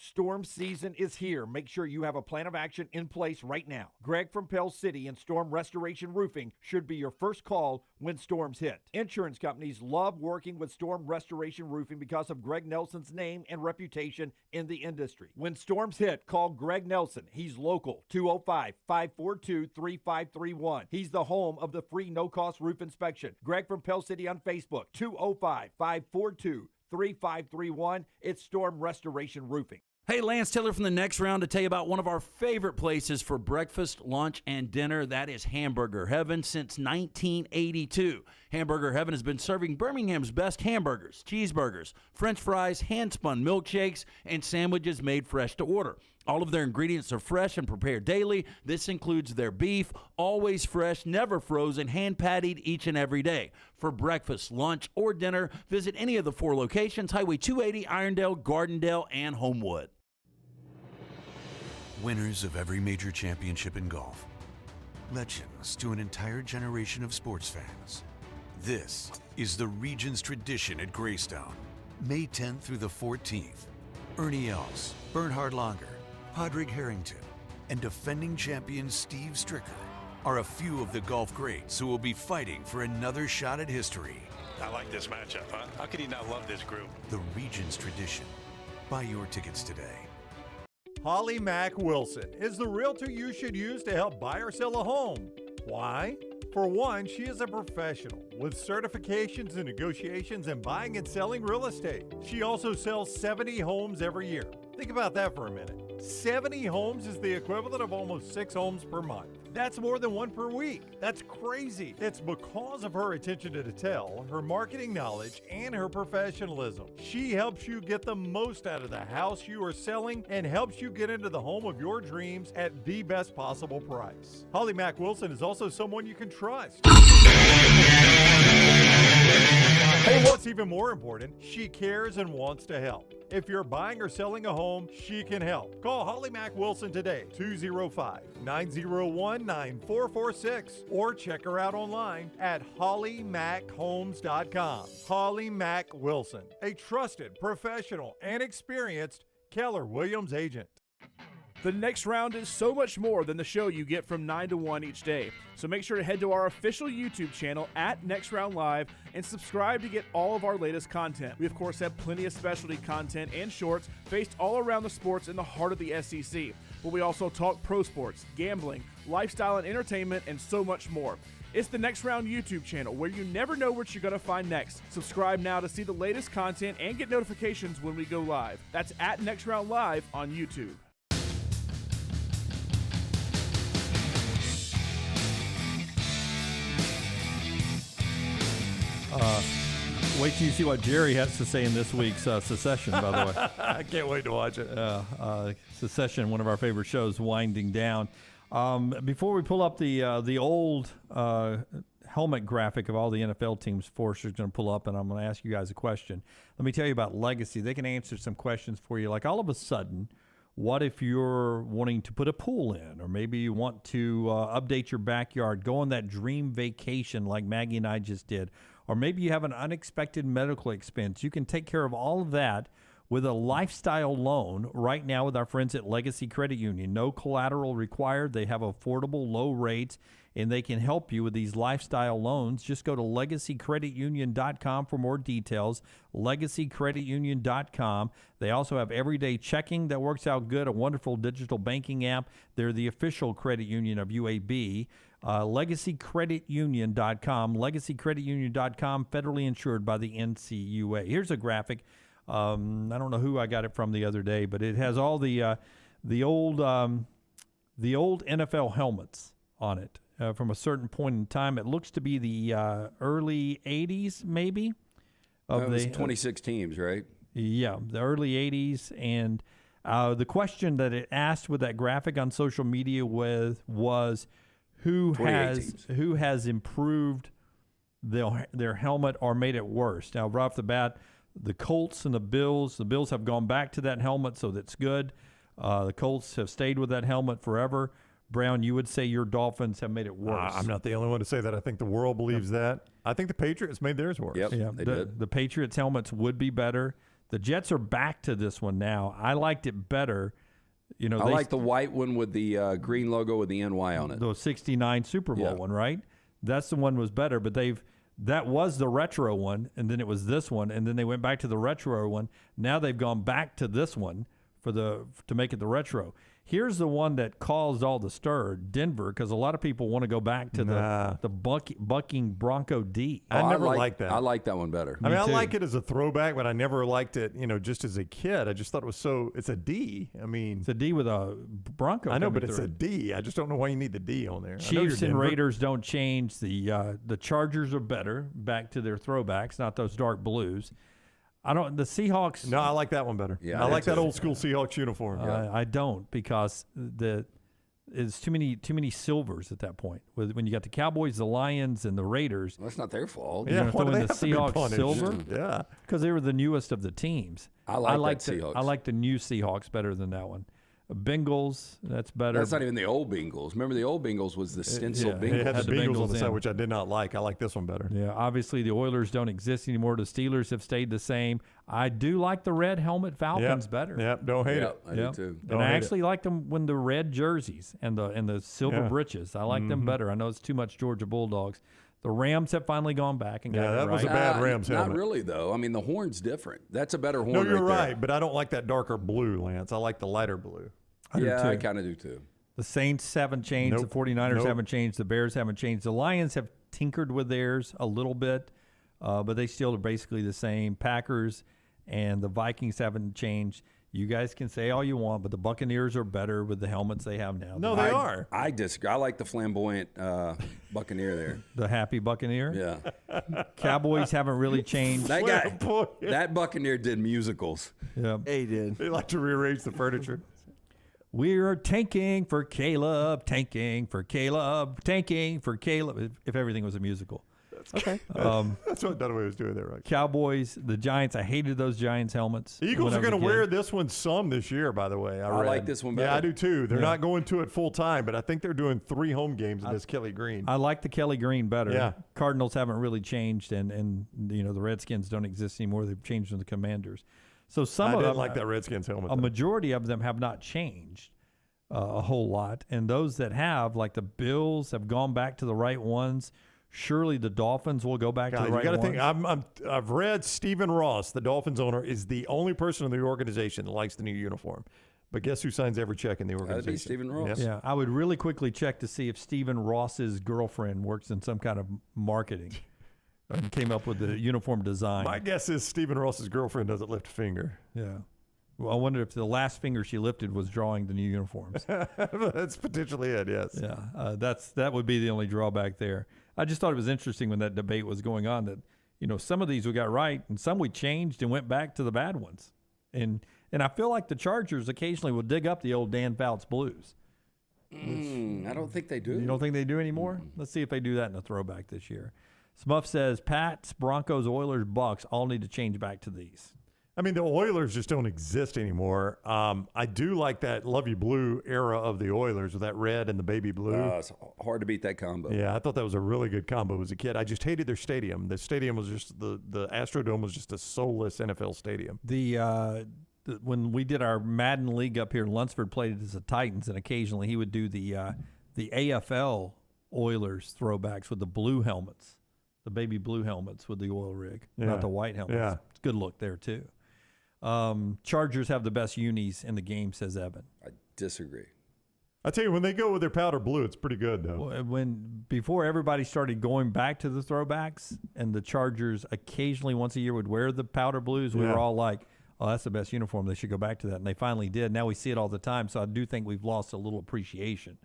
S15: Storm season is here. Make sure you have a plan of action in place right now. Greg from Pell City and Storm Restoration Roofing should be your first call when storms hit. Insurance companies love working with Storm Restoration Roofing because of Greg Nelson's name and reputation in the industry. When storms hit, call Greg Nelson. He's local, 205-542-3531. He's the home of the free no-cost roof inspection. Greg from Pell City on Facebook, 205-542-3531. It's Storm Restoration Roofing.
S1: Hey, Lance Taylor from the next round to tell you about one of our favorite places for breakfast, lunch, and dinner. That is Hamburger Heaven since 1982. Hamburger Heaven has been serving Birmingham's best hamburgers, cheeseburgers, French fries, hand-spun milkshakes, and sandwiches made fresh to order. All of their ingredients are fresh and prepared daily. This includes their beef, always fresh, never frozen, hand-pattied each and every day. For breakfast, lunch, or dinner, visit any of the 4 locations, Highway 280, Irondale, Gardendale, and Homewood.
S22: Winners of every major championship in golf. Legends to an entire generation of sports fans. This is the region's tradition at Greystone. May 10th through the 14th. Ernie Els, Bernhard Langer, Padraig Harrington, and defending champion Steve Stricker are a few of the golf greats who will be fighting for another shot at history.
S19: I like this matchup, huh? How could you not love this group?
S22: The region's tradition. Buy your tickets today.
S2: Holly Mack Wilson is the realtor you should use to help buy or sell a home. Why? For one, she is a professional with certifications in negotiations and buying and selling real estate. She also sells 70 homes every year. Think about that for a minute. 70 homes is the equivalent of almost 6 homes per month. That's more than 1 per week. That's crazy. It's because of her attention to detail, her marketing knowledge, and her professionalism. She helps you get the most out of the house you are selling and helps you get into the home of your dreams at the best possible price. Holly Mack Wilson is also someone you can trust. And what's even more important, she cares and wants to help. If you're buying or selling a home, she can help. Call Holly Mack Wilson today, 205-901-9446, or check her out online at hollymackhomes.com. Holly Mack Wilson, a trusted, professional, and experienced Keller Williams agent.
S16: The Next Round is so much more than the show you get from 9 to 1 each day. So make sure to head to our official YouTube channel at Next Round Live and subscribe to get all of our latest content. We, of course, have plenty of specialty content and shorts based all around the sports in the heart of the SEC. But we also talk pro sports, gambling, lifestyle and entertainment, and so much more. It's the Next Round YouTube channel where you never know what you're going to find next. Subscribe now to see the latest content and get notifications when we go live. That's at Next Round Live on YouTube.
S3: Wait till you see what Jerry has to say in this week's Secession, by the way.
S2: I can't wait to watch it.
S3: Secession, one of our favorite shows, winding down. Before we pull up the old helmet graphic of all the NFL teams, Forrester's going to pull up, and I'm going to ask you guys a question. Let me tell you about Legacy. They can answer some questions for you. Like all of a sudden, what if you're wanting to put a pool in, or maybe you want to update your backyard, go on that dream vacation like Maggie and I just did, or maybe you have an unexpected medical expense. You can take care of all of that with a lifestyle loan right now with our friends at Legacy Credit Union. No collateral required. They have affordable, low rates, and they can help you with these lifestyle loans. Just go to LegacyCreditUnion.com for more details. LegacyCreditUnion.com. They also have everyday checking that works out good, a wonderful digital banking app. They're the official credit union of UAB. LegacyCreditUnion.com. LegacyCreditUnion.com, federally insured by the NCUA. Here's a graphic. I don't know who I got it from the other day, but it has all the old NFL helmets on it from a certain point in time. It looks to be the early 80s, maybe.
S6: It was 26 teams, right?
S3: Yeah, the early 80s. And the question that it asked with that graphic on social media was who has improved their helmet or made it worse. Now, right off the bat, the Colts and the Bills have gone back to that helmet, so that's good. The Colts have stayed with that helmet forever. Brown, you would say your Dolphins have made it worse.
S2: I'm not the only one to say that. I think the world believes that. I think the Patriots made theirs worse.
S6: Yep,
S3: yeah,
S6: they did.
S3: The Patriots helmets would be better. The Jets are back to this one now. I liked it better. You know,
S6: I like the white one with the green logo with the NY on it.
S3: The 69 Super Bowl one, right? That's the one was better, but that was the retro one, and then it was this one, and then they went back to the retro one. Now they've gone back to this one to make it the retro. Here's the one that caused all the stir, Denver, because a lot of people want to go back to the bucking Bronco D.
S2: I never liked that.
S6: I like that one better.
S2: I like it as a throwback, but I never liked it, just as a kid. I just thought it was it's a D. I mean.
S3: It's a D with a Bronco.
S2: I know, but it's a D. I just don't know why you need the D on there.
S3: Chiefs and Raiders don't change. The Chargers are better, back to their throwbacks, not those dark blues. The Seahawks.
S2: No, I like that one better.
S6: Yeah,
S2: I like that old school Seahawks uniform.
S3: I don't, because it's too many silvers at that point. When you got the Cowboys, the Lions, and the Raiders.
S6: Well, that's not their fault.
S3: You're going to throw in the Seahawks silver?
S2: Yeah.
S3: Because they were the newest of the teams.
S6: I like the Seahawks.
S3: I like the new Seahawks better than that one. Bengals, that's better.
S6: That's not even the old Bengals. Remember, the old Bengals was the stencil Bengals.
S2: It had the Bengals on the side, which I did not like. I like this one better.
S3: Yeah, obviously the Oilers don't exist anymore. The Steelers have stayed the same. I do like the red helmet Falcons better.
S2: Yep, don't hate it.
S6: I do too.
S3: And I actually like them when the red jerseys and the silver breeches. I like them better. I know it's too much Georgia Bulldogs. The Rams have finally gone back and got it right.
S2: Yeah, that was a bad Rams helmet.
S6: Not really, though. I mean, the horn's different. That's a better horn.
S2: No, you're
S6: right,
S2: but I don't like that darker blue, Lance. I like the lighter blue.
S6: I kind of do too.
S3: The Saints haven't changed.
S2: Nope.
S3: The 49ers
S2: Nope.
S3: haven't changed. The Bears haven't changed. The Lions have tinkered with theirs a little bit, but they still are basically the same. Packers and the Vikings haven't changed. You guys can say all you want, but the Buccaneers are better with the helmets they have now.
S2: No, they are.
S6: I disagree. I like the flamboyant Buccaneer there.
S3: The happy Buccaneer?
S6: Yeah.
S3: Cowboys haven't really changed.
S6: That guy, that Buccaneer did musicals.
S3: Yeah.
S9: He did.
S2: They like to rearrange the furniture.
S3: We're tanking for Caleb, tanking for Caleb, tanking for Caleb. If everything was a musical.
S9: Okay.
S2: That's what Dunaway was doing there, right?
S3: Cowboys, the Giants. I hated those Giants helmets.
S2: The Eagles
S3: when I
S2: are
S3: was a
S2: going to
S3: kid.
S2: wear this one some this year, by the way.
S6: I
S2: read.
S6: like this one better.
S2: Yeah, I do too. They're
S3: Yeah.
S2: not going to it full time, but I think they're doing 3 home games in this Kelly Green.
S3: I like the Kelly Green better.
S2: Yeah.
S3: Cardinals haven't really changed, and the Redskins don't exist anymore. They've changed to the Commanders. So some
S2: I
S3: of
S2: didn't
S3: them,
S2: like that Redskins helmet.
S3: a
S2: though.
S3: majority of them have not changed a whole lot, and those that have, like the Bills, have gone back to the right ones. Surely the Dolphins will go back to the
S2: You
S3: right
S2: got to
S3: ones.
S2: think. I've read Stephen Ross, the Dolphins owner, is the only person in the organization that likes the new uniform. But guess who signs every check in the organization?
S6: That'd be Stephen Ross.
S2: Yep.
S3: Yeah, I would really quickly check to see if Stephen Ross's girlfriend works in some kind of marketing and came up with the uniform design.
S2: My guess is Stephen Ross's girlfriend doesn't lift a finger.
S3: Yeah. Well, I wonder if the last finger she lifted was drawing the new uniforms.
S2: That's potentially it, yes.
S3: Yeah, that would be the only drawback there. I just thought it was interesting when that debate was going on that, some of these we got right and some we changed and went back to the bad ones. And I feel like the Chargers occasionally will dig up the old Dan Fouts blues.
S6: I don't think they do.
S3: You don't think they do anymore? Let's see if they do that in a throwback this year. Smuff says Pats, Broncos, Oilers, Bucks all need to change back to these.
S2: I mean, the Oilers just don't exist anymore. I do like that Love You Blue era of the Oilers with that red and the baby blue.
S6: It's hard to beat that combo.
S2: Yeah, I thought that was a really good combo as a kid. I just hated their stadium. The stadium was just the Astrodome was just a soulless NFL stadium.
S3: When we did our Madden League up here, Lunsford played as the Titans, and occasionally he would do the AFL Oilers throwbacks with the blue helmets, the baby blue helmets with the oil rig, not the white helmets.
S2: Yeah.
S3: It's a good look there too. Chargers have the best unis in the game, says Evan.
S6: I disagree.
S2: I tell you, when they go with their powder blue, it's pretty good though.
S3: Before everybody started going back to the throwbacks, and the Chargers occasionally once a year would wear the powder blues, we were all like, oh, that's the best uniform. They should go back to that. And they finally did. Now we see it all the time. So I do think we've lost a little appreciation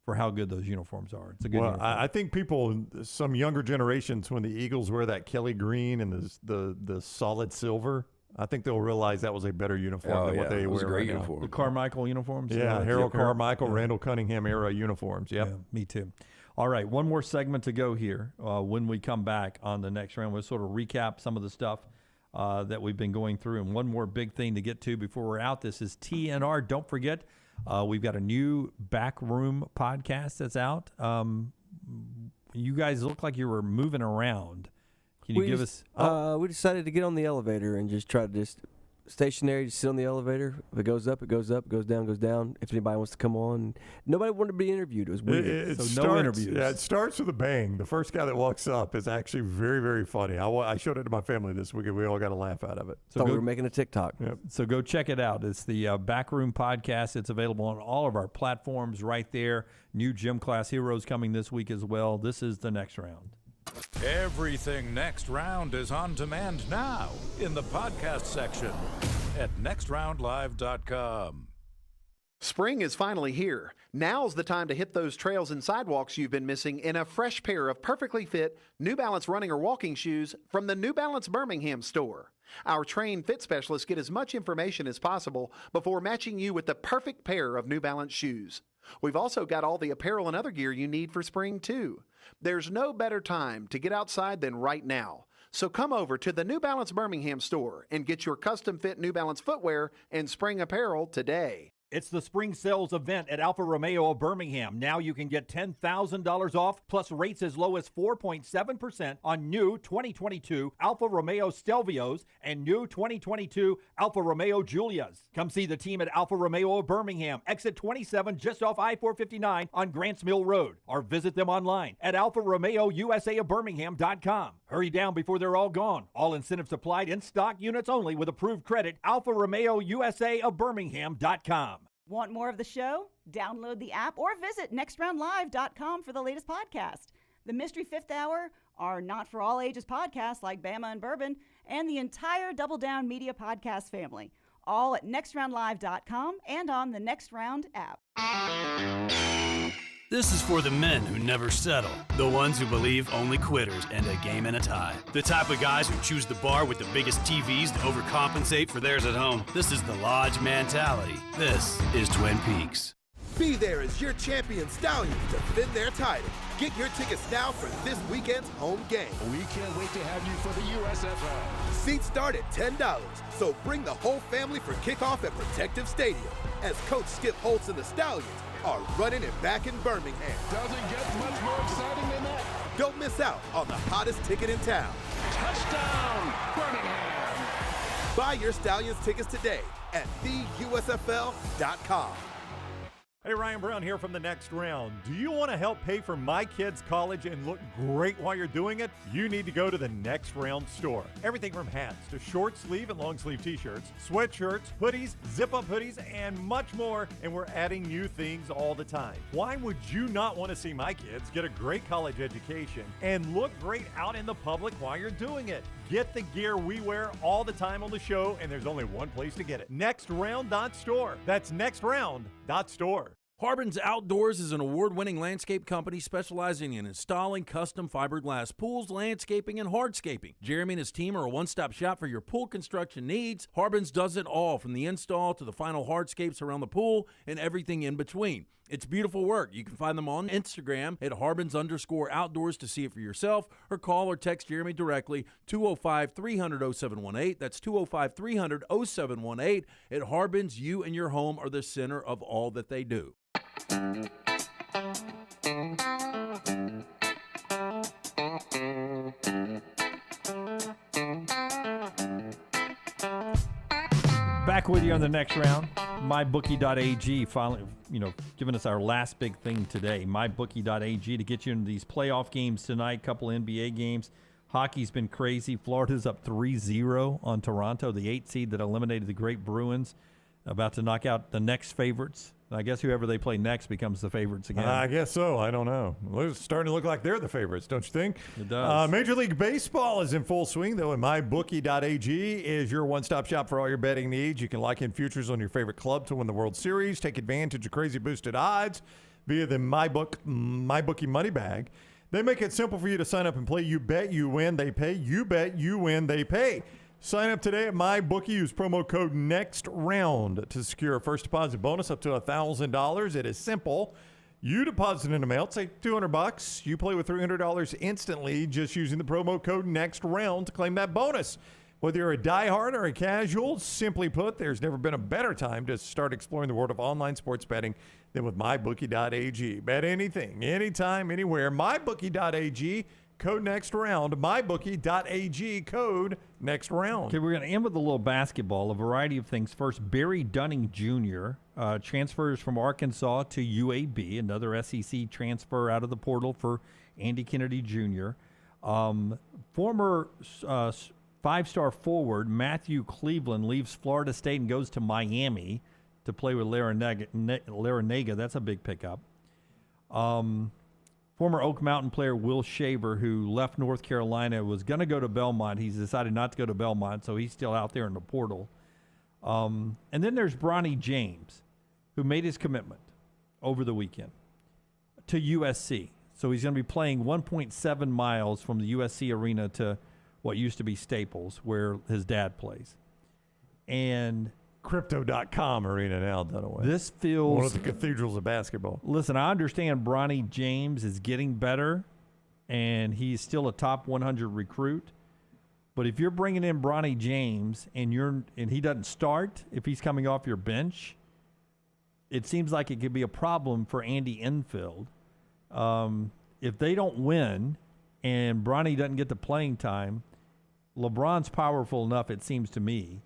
S3: for how good those uniforms are. It's a good uniform.
S2: I think people, some younger generations, when the Eagles wear that Kelly green and the solid silver, I think they'll realize that was a better uniform than what they wear right now.
S3: The Carmichael uniforms?
S2: Yeah, Harold Carmichael, Randall Cunningham era uniforms. Yep.
S3: Yeah, me too. All right, one more segment to go here. When we come back on the next round, we'll sort of recap some of the stuff that we've been going through. And one more big thing to get to before we're out, this is TNR. Don't forget, we've got a new Backroom podcast that's out. You guys look like you were moving around. Can you give us?
S9: We decided to get on the elevator and just try to just stationary, just sit on the elevator. If it goes up, it goes up. Goes down, goes down. If anybody wants to come on, nobody wanted to be interviewed. It was weird.
S3: No interviews.
S2: Yeah, it starts with a bang. The first guy that walks up is actually very, very funny. I showed it to my family this week, and we all got a laugh out of it.
S9: So we were making a TikTok.
S2: Yep.
S3: So go check it out. It's the Backroom Podcast. It's available on all of our platforms right there. New gym class heroes coming this week as well. This is the next round.
S5: Everything Next Round is on demand now in the podcast section at nextroundlive.com.
S20: Spring is finally here. Now's the time to hit those trails and sidewalks you've been missing in a fresh pair of perfectly fit New Balance running or walking shoes from the New Balance Birmingham store. Our trained fit specialists get as much information as possible before matching you with the perfect pair of New Balance shoes. We've also got all the apparel and other gear you need for spring, too. There's no better time to get outside than right now. So come over to the New Balance Birmingham store and get your custom-fit New Balance footwear and spring apparel today.
S15: It's the spring sales event at Alfa Romeo of Birmingham. Now you can get $10,000 off plus rates as low as 4.7% on new 2022 Alfa Romeo Stelvios and new 2022 Alfa Romeo Giulias. Come see the team at Alfa Romeo of Birmingham, exit 27 just off I-459 on Grants Mill Road, or visit them online at alfaromeousa.birmingham.com. Hurry down before they're all gone. All incentives applied in stock units only with approved credit. Alfa Romeo USA of Birmingham.com.
S7: Want more of the show? Download the app or visit nextroundlive.com for the latest podcast. The Mystery Fifth Hour, our Not For All Ages podcast like Bama and Bourbon, and the entire Double Down Media podcast family. All at nextroundlive.com and on the Next Round app.
S10: This is for the men who never settle, the ones who believe only quitters end a game in a tie, the type of guys who choose the bar with the biggest TVs to overcompensate for theirs at home. This is the Lodge mentality. This is Twin Peaks.
S11: Be there as your champion Stallions defend their title. Get your tickets now for this weekend's home game.
S12: We can't wait to have you for the USFL.
S11: Seats start at $10, so bring the whole family for kickoff at Protective Stadium as Coach Skip Holtz and the Stallions are running it back in Birmingham.
S12: Doesn't get much more exciting than that.
S11: Don't miss out on the hottest ticket in town.
S12: Touchdown, Birmingham!
S11: Buy your Stallions tickets today at theusfl.com.
S2: Hey, Ryan Brown here from The Next Round. Do you want to help pay for my kids' college and look great while you're doing it? You need to go to The Next Round store. Everything from hats to short sleeve and long sleeve t-shirts, sweatshirts, hoodies, zip-up hoodies, and much more. And we're adding new things all the time. Why would you not want to see my kids get a great college education and look great out in the public while you're doing it? Get the gear we wear all the time on the show, and there's only one place to get it. nextround.store. That's nextround.store.
S1: Harbin's Outdoors is an award-winning landscape company specializing in installing custom fiberglass pools, landscaping, and hardscaping. Jeremy and his team are a one-stop shop for your pool construction needs. Harbin's does it all, from the install to the final hardscapes around the pool and everything in between. It's beautiful work. You can find them on Instagram at Harbins_outdoors to see it for yourself, or call or text Jeremy directly, 205-300-0718. That's 205-300-0718. At Harbins, you and your home are the center of all that they do.
S3: Back with you on the next round. MyBookie.ag finally, giving us our last big thing today. MyBookie.ag to get you into these playoff games tonight. Couple NBA games. Hockey's been crazy. Florida's up 3-0 on Toronto, the 8th seed that eliminated the great Bruins. About to knock out the next favorites. I guess whoever they play next becomes the favorites again.
S2: I guess so. I don't know. It's starting to look like they're the favorites, don't you think?
S3: It does.
S2: Major League Baseball is in full swing, though, and MyBookie.ag is your one-stop shop for all your betting needs. You can lock in futures on your favorite club to win the World Series, take advantage of crazy boosted odds via the MyBookie Money Bag. They make it simple for you to sign up and play. You bet, you win, they pay. You bet, you win, they pay. Sign up today at MyBookie. Use promo code NEXTROUND to secure a first deposit bonus up to $1,000. It is simple. You deposit an amount, say $200. You play with $300 instantly just using the promo code NEXTROUND to claim that bonus. Whether you're a diehard or a casual, simply put, there's never been a better time to start exploring the world of online sports betting than with MyBookie.ag. Bet anything, anytime, anywhere. MyBookie.ag. Code next round, MyBookie.ag, code next round.
S3: Okay, we're going to end with a little basketball, a variety of things. First, Barry Dunning Jr. Transfers from Arkansas to UAB, another SEC transfer out of the portal for Andy Kennedy Jr. Former five-star forward Matthew Cleveland leaves Florida State and goes to Miami to play with Larinaga. That's a big pickup. Former Oak Mountain player Will Shaver, who left North Carolina, was going to go to Belmont. He's decided not to go to Belmont, so he's still out there in the portal. And then there's Bronny James, who made his commitment over the weekend to USC. So he's going to be playing 1.7 miles from the USC arena to what used to be Staples, where his dad plays. And
S2: Crypto.com arena now done away.
S3: This feels
S2: one of the cathedrals of basketball.
S3: Listen, I understand Bronny James is getting better, and he's still a top 100 recruit. But if you're bringing in Bronny James and he doesn't start, if he's coming off your bench, it seems like it could be a problem for Andy Enfield. If they don't win and Bronny doesn't get the playing time, LeBron's powerful enough, it seems to me,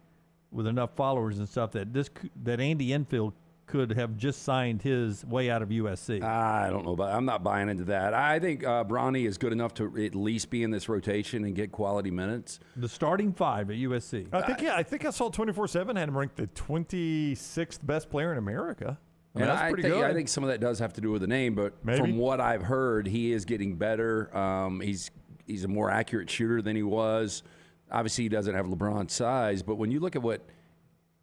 S3: with enough followers and stuff, that Andy Enfield could have just signed his way out of USC.
S6: I don't know about. I'm not buying into that. I think Bronny is good enough to at least be in this rotation and get quality minutes.
S3: The starting 5 at USC.
S2: I think I saw 24/7 had him ranked the 26th best player in America. I mean, that's pretty good.
S6: I think some of that does have to do with the name, but from what I've heard, he is getting better. He's a more accurate shooter than he was. Obviously, he doesn't have LeBron's size, but when you look at what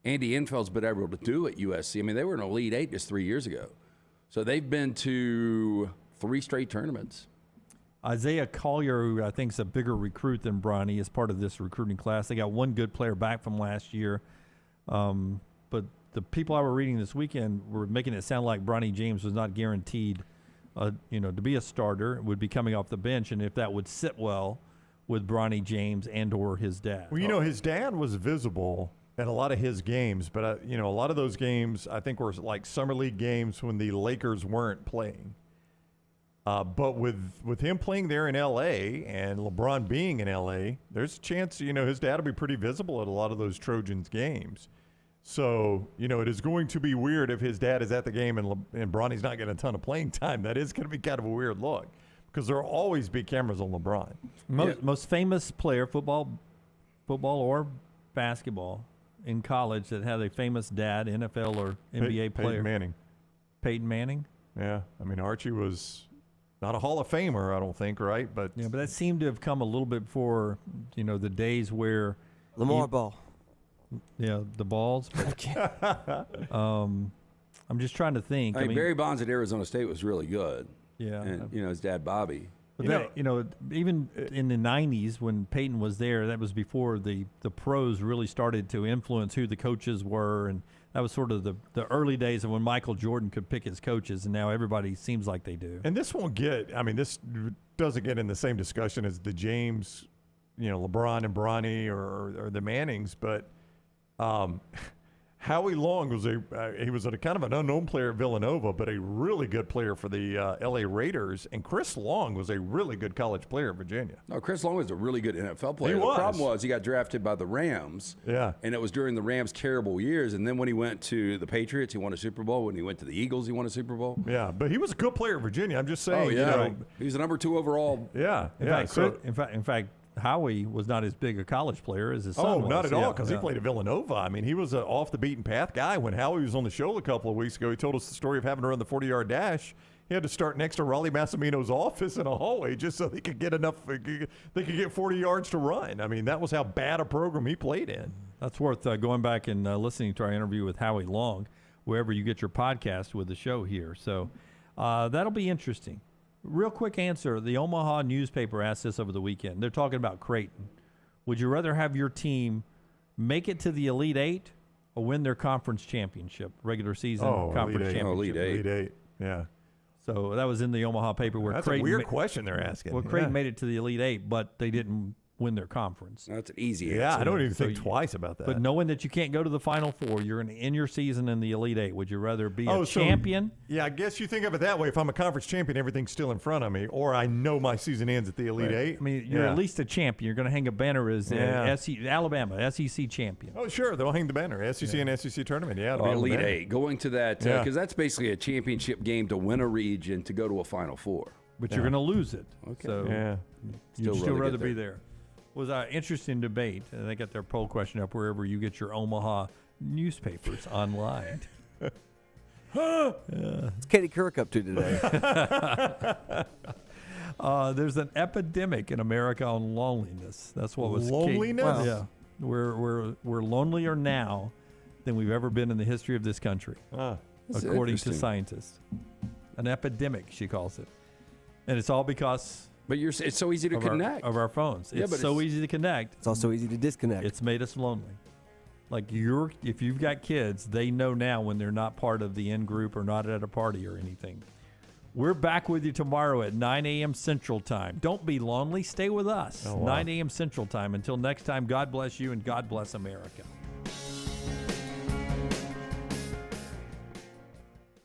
S6: Andy Enfeld's been able to do at USC, I mean, they were in Elite Eight just 3 years ago. So they've been to 3 straight tournaments.
S3: Isaiah Collier, who I think is a bigger recruit than Bronny, is part of this recruiting class. They got one good player back from last year. But the people I were reading this weekend were making it sound like Bronny James was not guaranteed to be a starter, would be coming off the bench, and if that would sit well with Bronny James and or his dad.
S2: Well, his dad was visible at a lot of his games, but a lot of those games I think were like summer league games when the Lakers weren't playing. But with him playing there in L.A. and LeBron being in L.A., there's a chance his dad will be pretty visible at a lot of those Trojans games. So it is going to be weird if his dad is at the game and Bronny's not getting a ton of playing time. That is going to be kind of a weird look because there will always be cameras on LeBron.
S3: Most famous player, football or basketball, in college that had a famous dad, NFL or NBA player. Peyton Manning.
S2: Yeah, I mean Archie was not a Hall of Famer, I don't think, right? But
S3: but that seemed to have come a little bit before, the days where
S9: Lamar Ball.
S3: Yeah, the balls. I'm just trying to think.
S6: I mean, Barry Bonds at Arizona State was really good.
S3: Yeah,
S6: and his dad Bobby.
S3: But even in the 90s when Peyton was there, that was before the pros really started to influence who the coaches were, and that was sort of the early days of when Michael Jordan could pick his coaches, and now everybody seems like they do.
S2: And this doesn't get in the same discussion as the James, LeBron and Bronny or the Mannings, but Howie Long was he was a kind of an unknown player at Villanova, but a really good player for the L.A. Raiders. And Chris Long was a really good college player at Virginia.
S6: No, Chris Long was a really good NFL player.
S2: He was.
S6: The problem was he got drafted by the Rams.
S2: Yeah.
S6: And it was during the Rams' terrible years. And then when he went to the Patriots, he won a Super Bowl. When he went to the Eagles, he won a Super Bowl.
S2: Yeah, but he was a good player at Virginia. I'm just saying.
S6: Oh, yeah. He was the number 2 overall.
S2: Yeah.
S3: In fact, Howie was not as big a college player as his son was.
S2: Not at all, because he played at Villanova. I mean, he was an off-the-beaten-path guy. When Howie was on the show a couple of weeks ago, he told us the story of having to run the 40-yard dash. He had to start next to Raleigh Massimino's office in a hallway just so they could get 40 yards to run. I mean, that was how bad a program he played in.
S3: That's worth going back and listening to our interview with Howie Long, wherever you get your podcast with the show here. So that'll be interesting. Real quick answer. The Omaha newspaper asked this over the weekend. They're talking about Creighton. Would you rather have your team make it to the Elite Eight or win their conference championship, regular season conference championship?
S2: Elite Eight, yeah.
S3: So that was in the Omaha paper where
S2: That's
S3: Creighton
S2: a weird question they're asking.
S3: Well, Creighton made it to the Elite Eight, but they didn't win their conference.
S6: That's an easy answer.
S2: Yeah, I don't even think twice about that.
S3: But knowing that you can't go to the Final Four, you're going to end your season in the Elite Eight. Would you rather be a champion?
S2: Yeah, I guess you think of it that way. If I'm a conference champion, everything's still in front of me, or I know my season ends at the Elite Eight.
S3: I mean, you're at least a champion. You're going to hang a banner as Alabama, SEC champion.
S2: Oh, sure. They'll hang the banner. SEC and SEC tournament. Yeah,
S6: Elite Eight. Going to that, because that's basically a championship game to win a region to go to a Final Four.
S3: But you're going to lose it.
S6: Okay.
S3: So you'd still rather be there. Was an interesting debate. And they got their poll question up wherever you get your Omaha newspapers online.
S9: What's Katie Couric up to today?
S3: There's an epidemic in America on loneliness. That's what was
S2: loneliness.
S3: Yeah, we're lonelier now than we've ever been in the history of this country, according to scientists. An epidemic, she calls it, and it's all because.
S6: But it's so easy to connect.
S3: Of our phones. It's so easy to connect.
S9: It's also easy to disconnect.
S3: It's made us lonely. Like if you've got kids, they know now when they're not part of the in-group or not at a party or anything. We're back with you tomorrow at 9 a.m. Central Time. Don't be lonely. Stay with us. 9 a.m. Central Time. Until next time, God bless you and God bless America.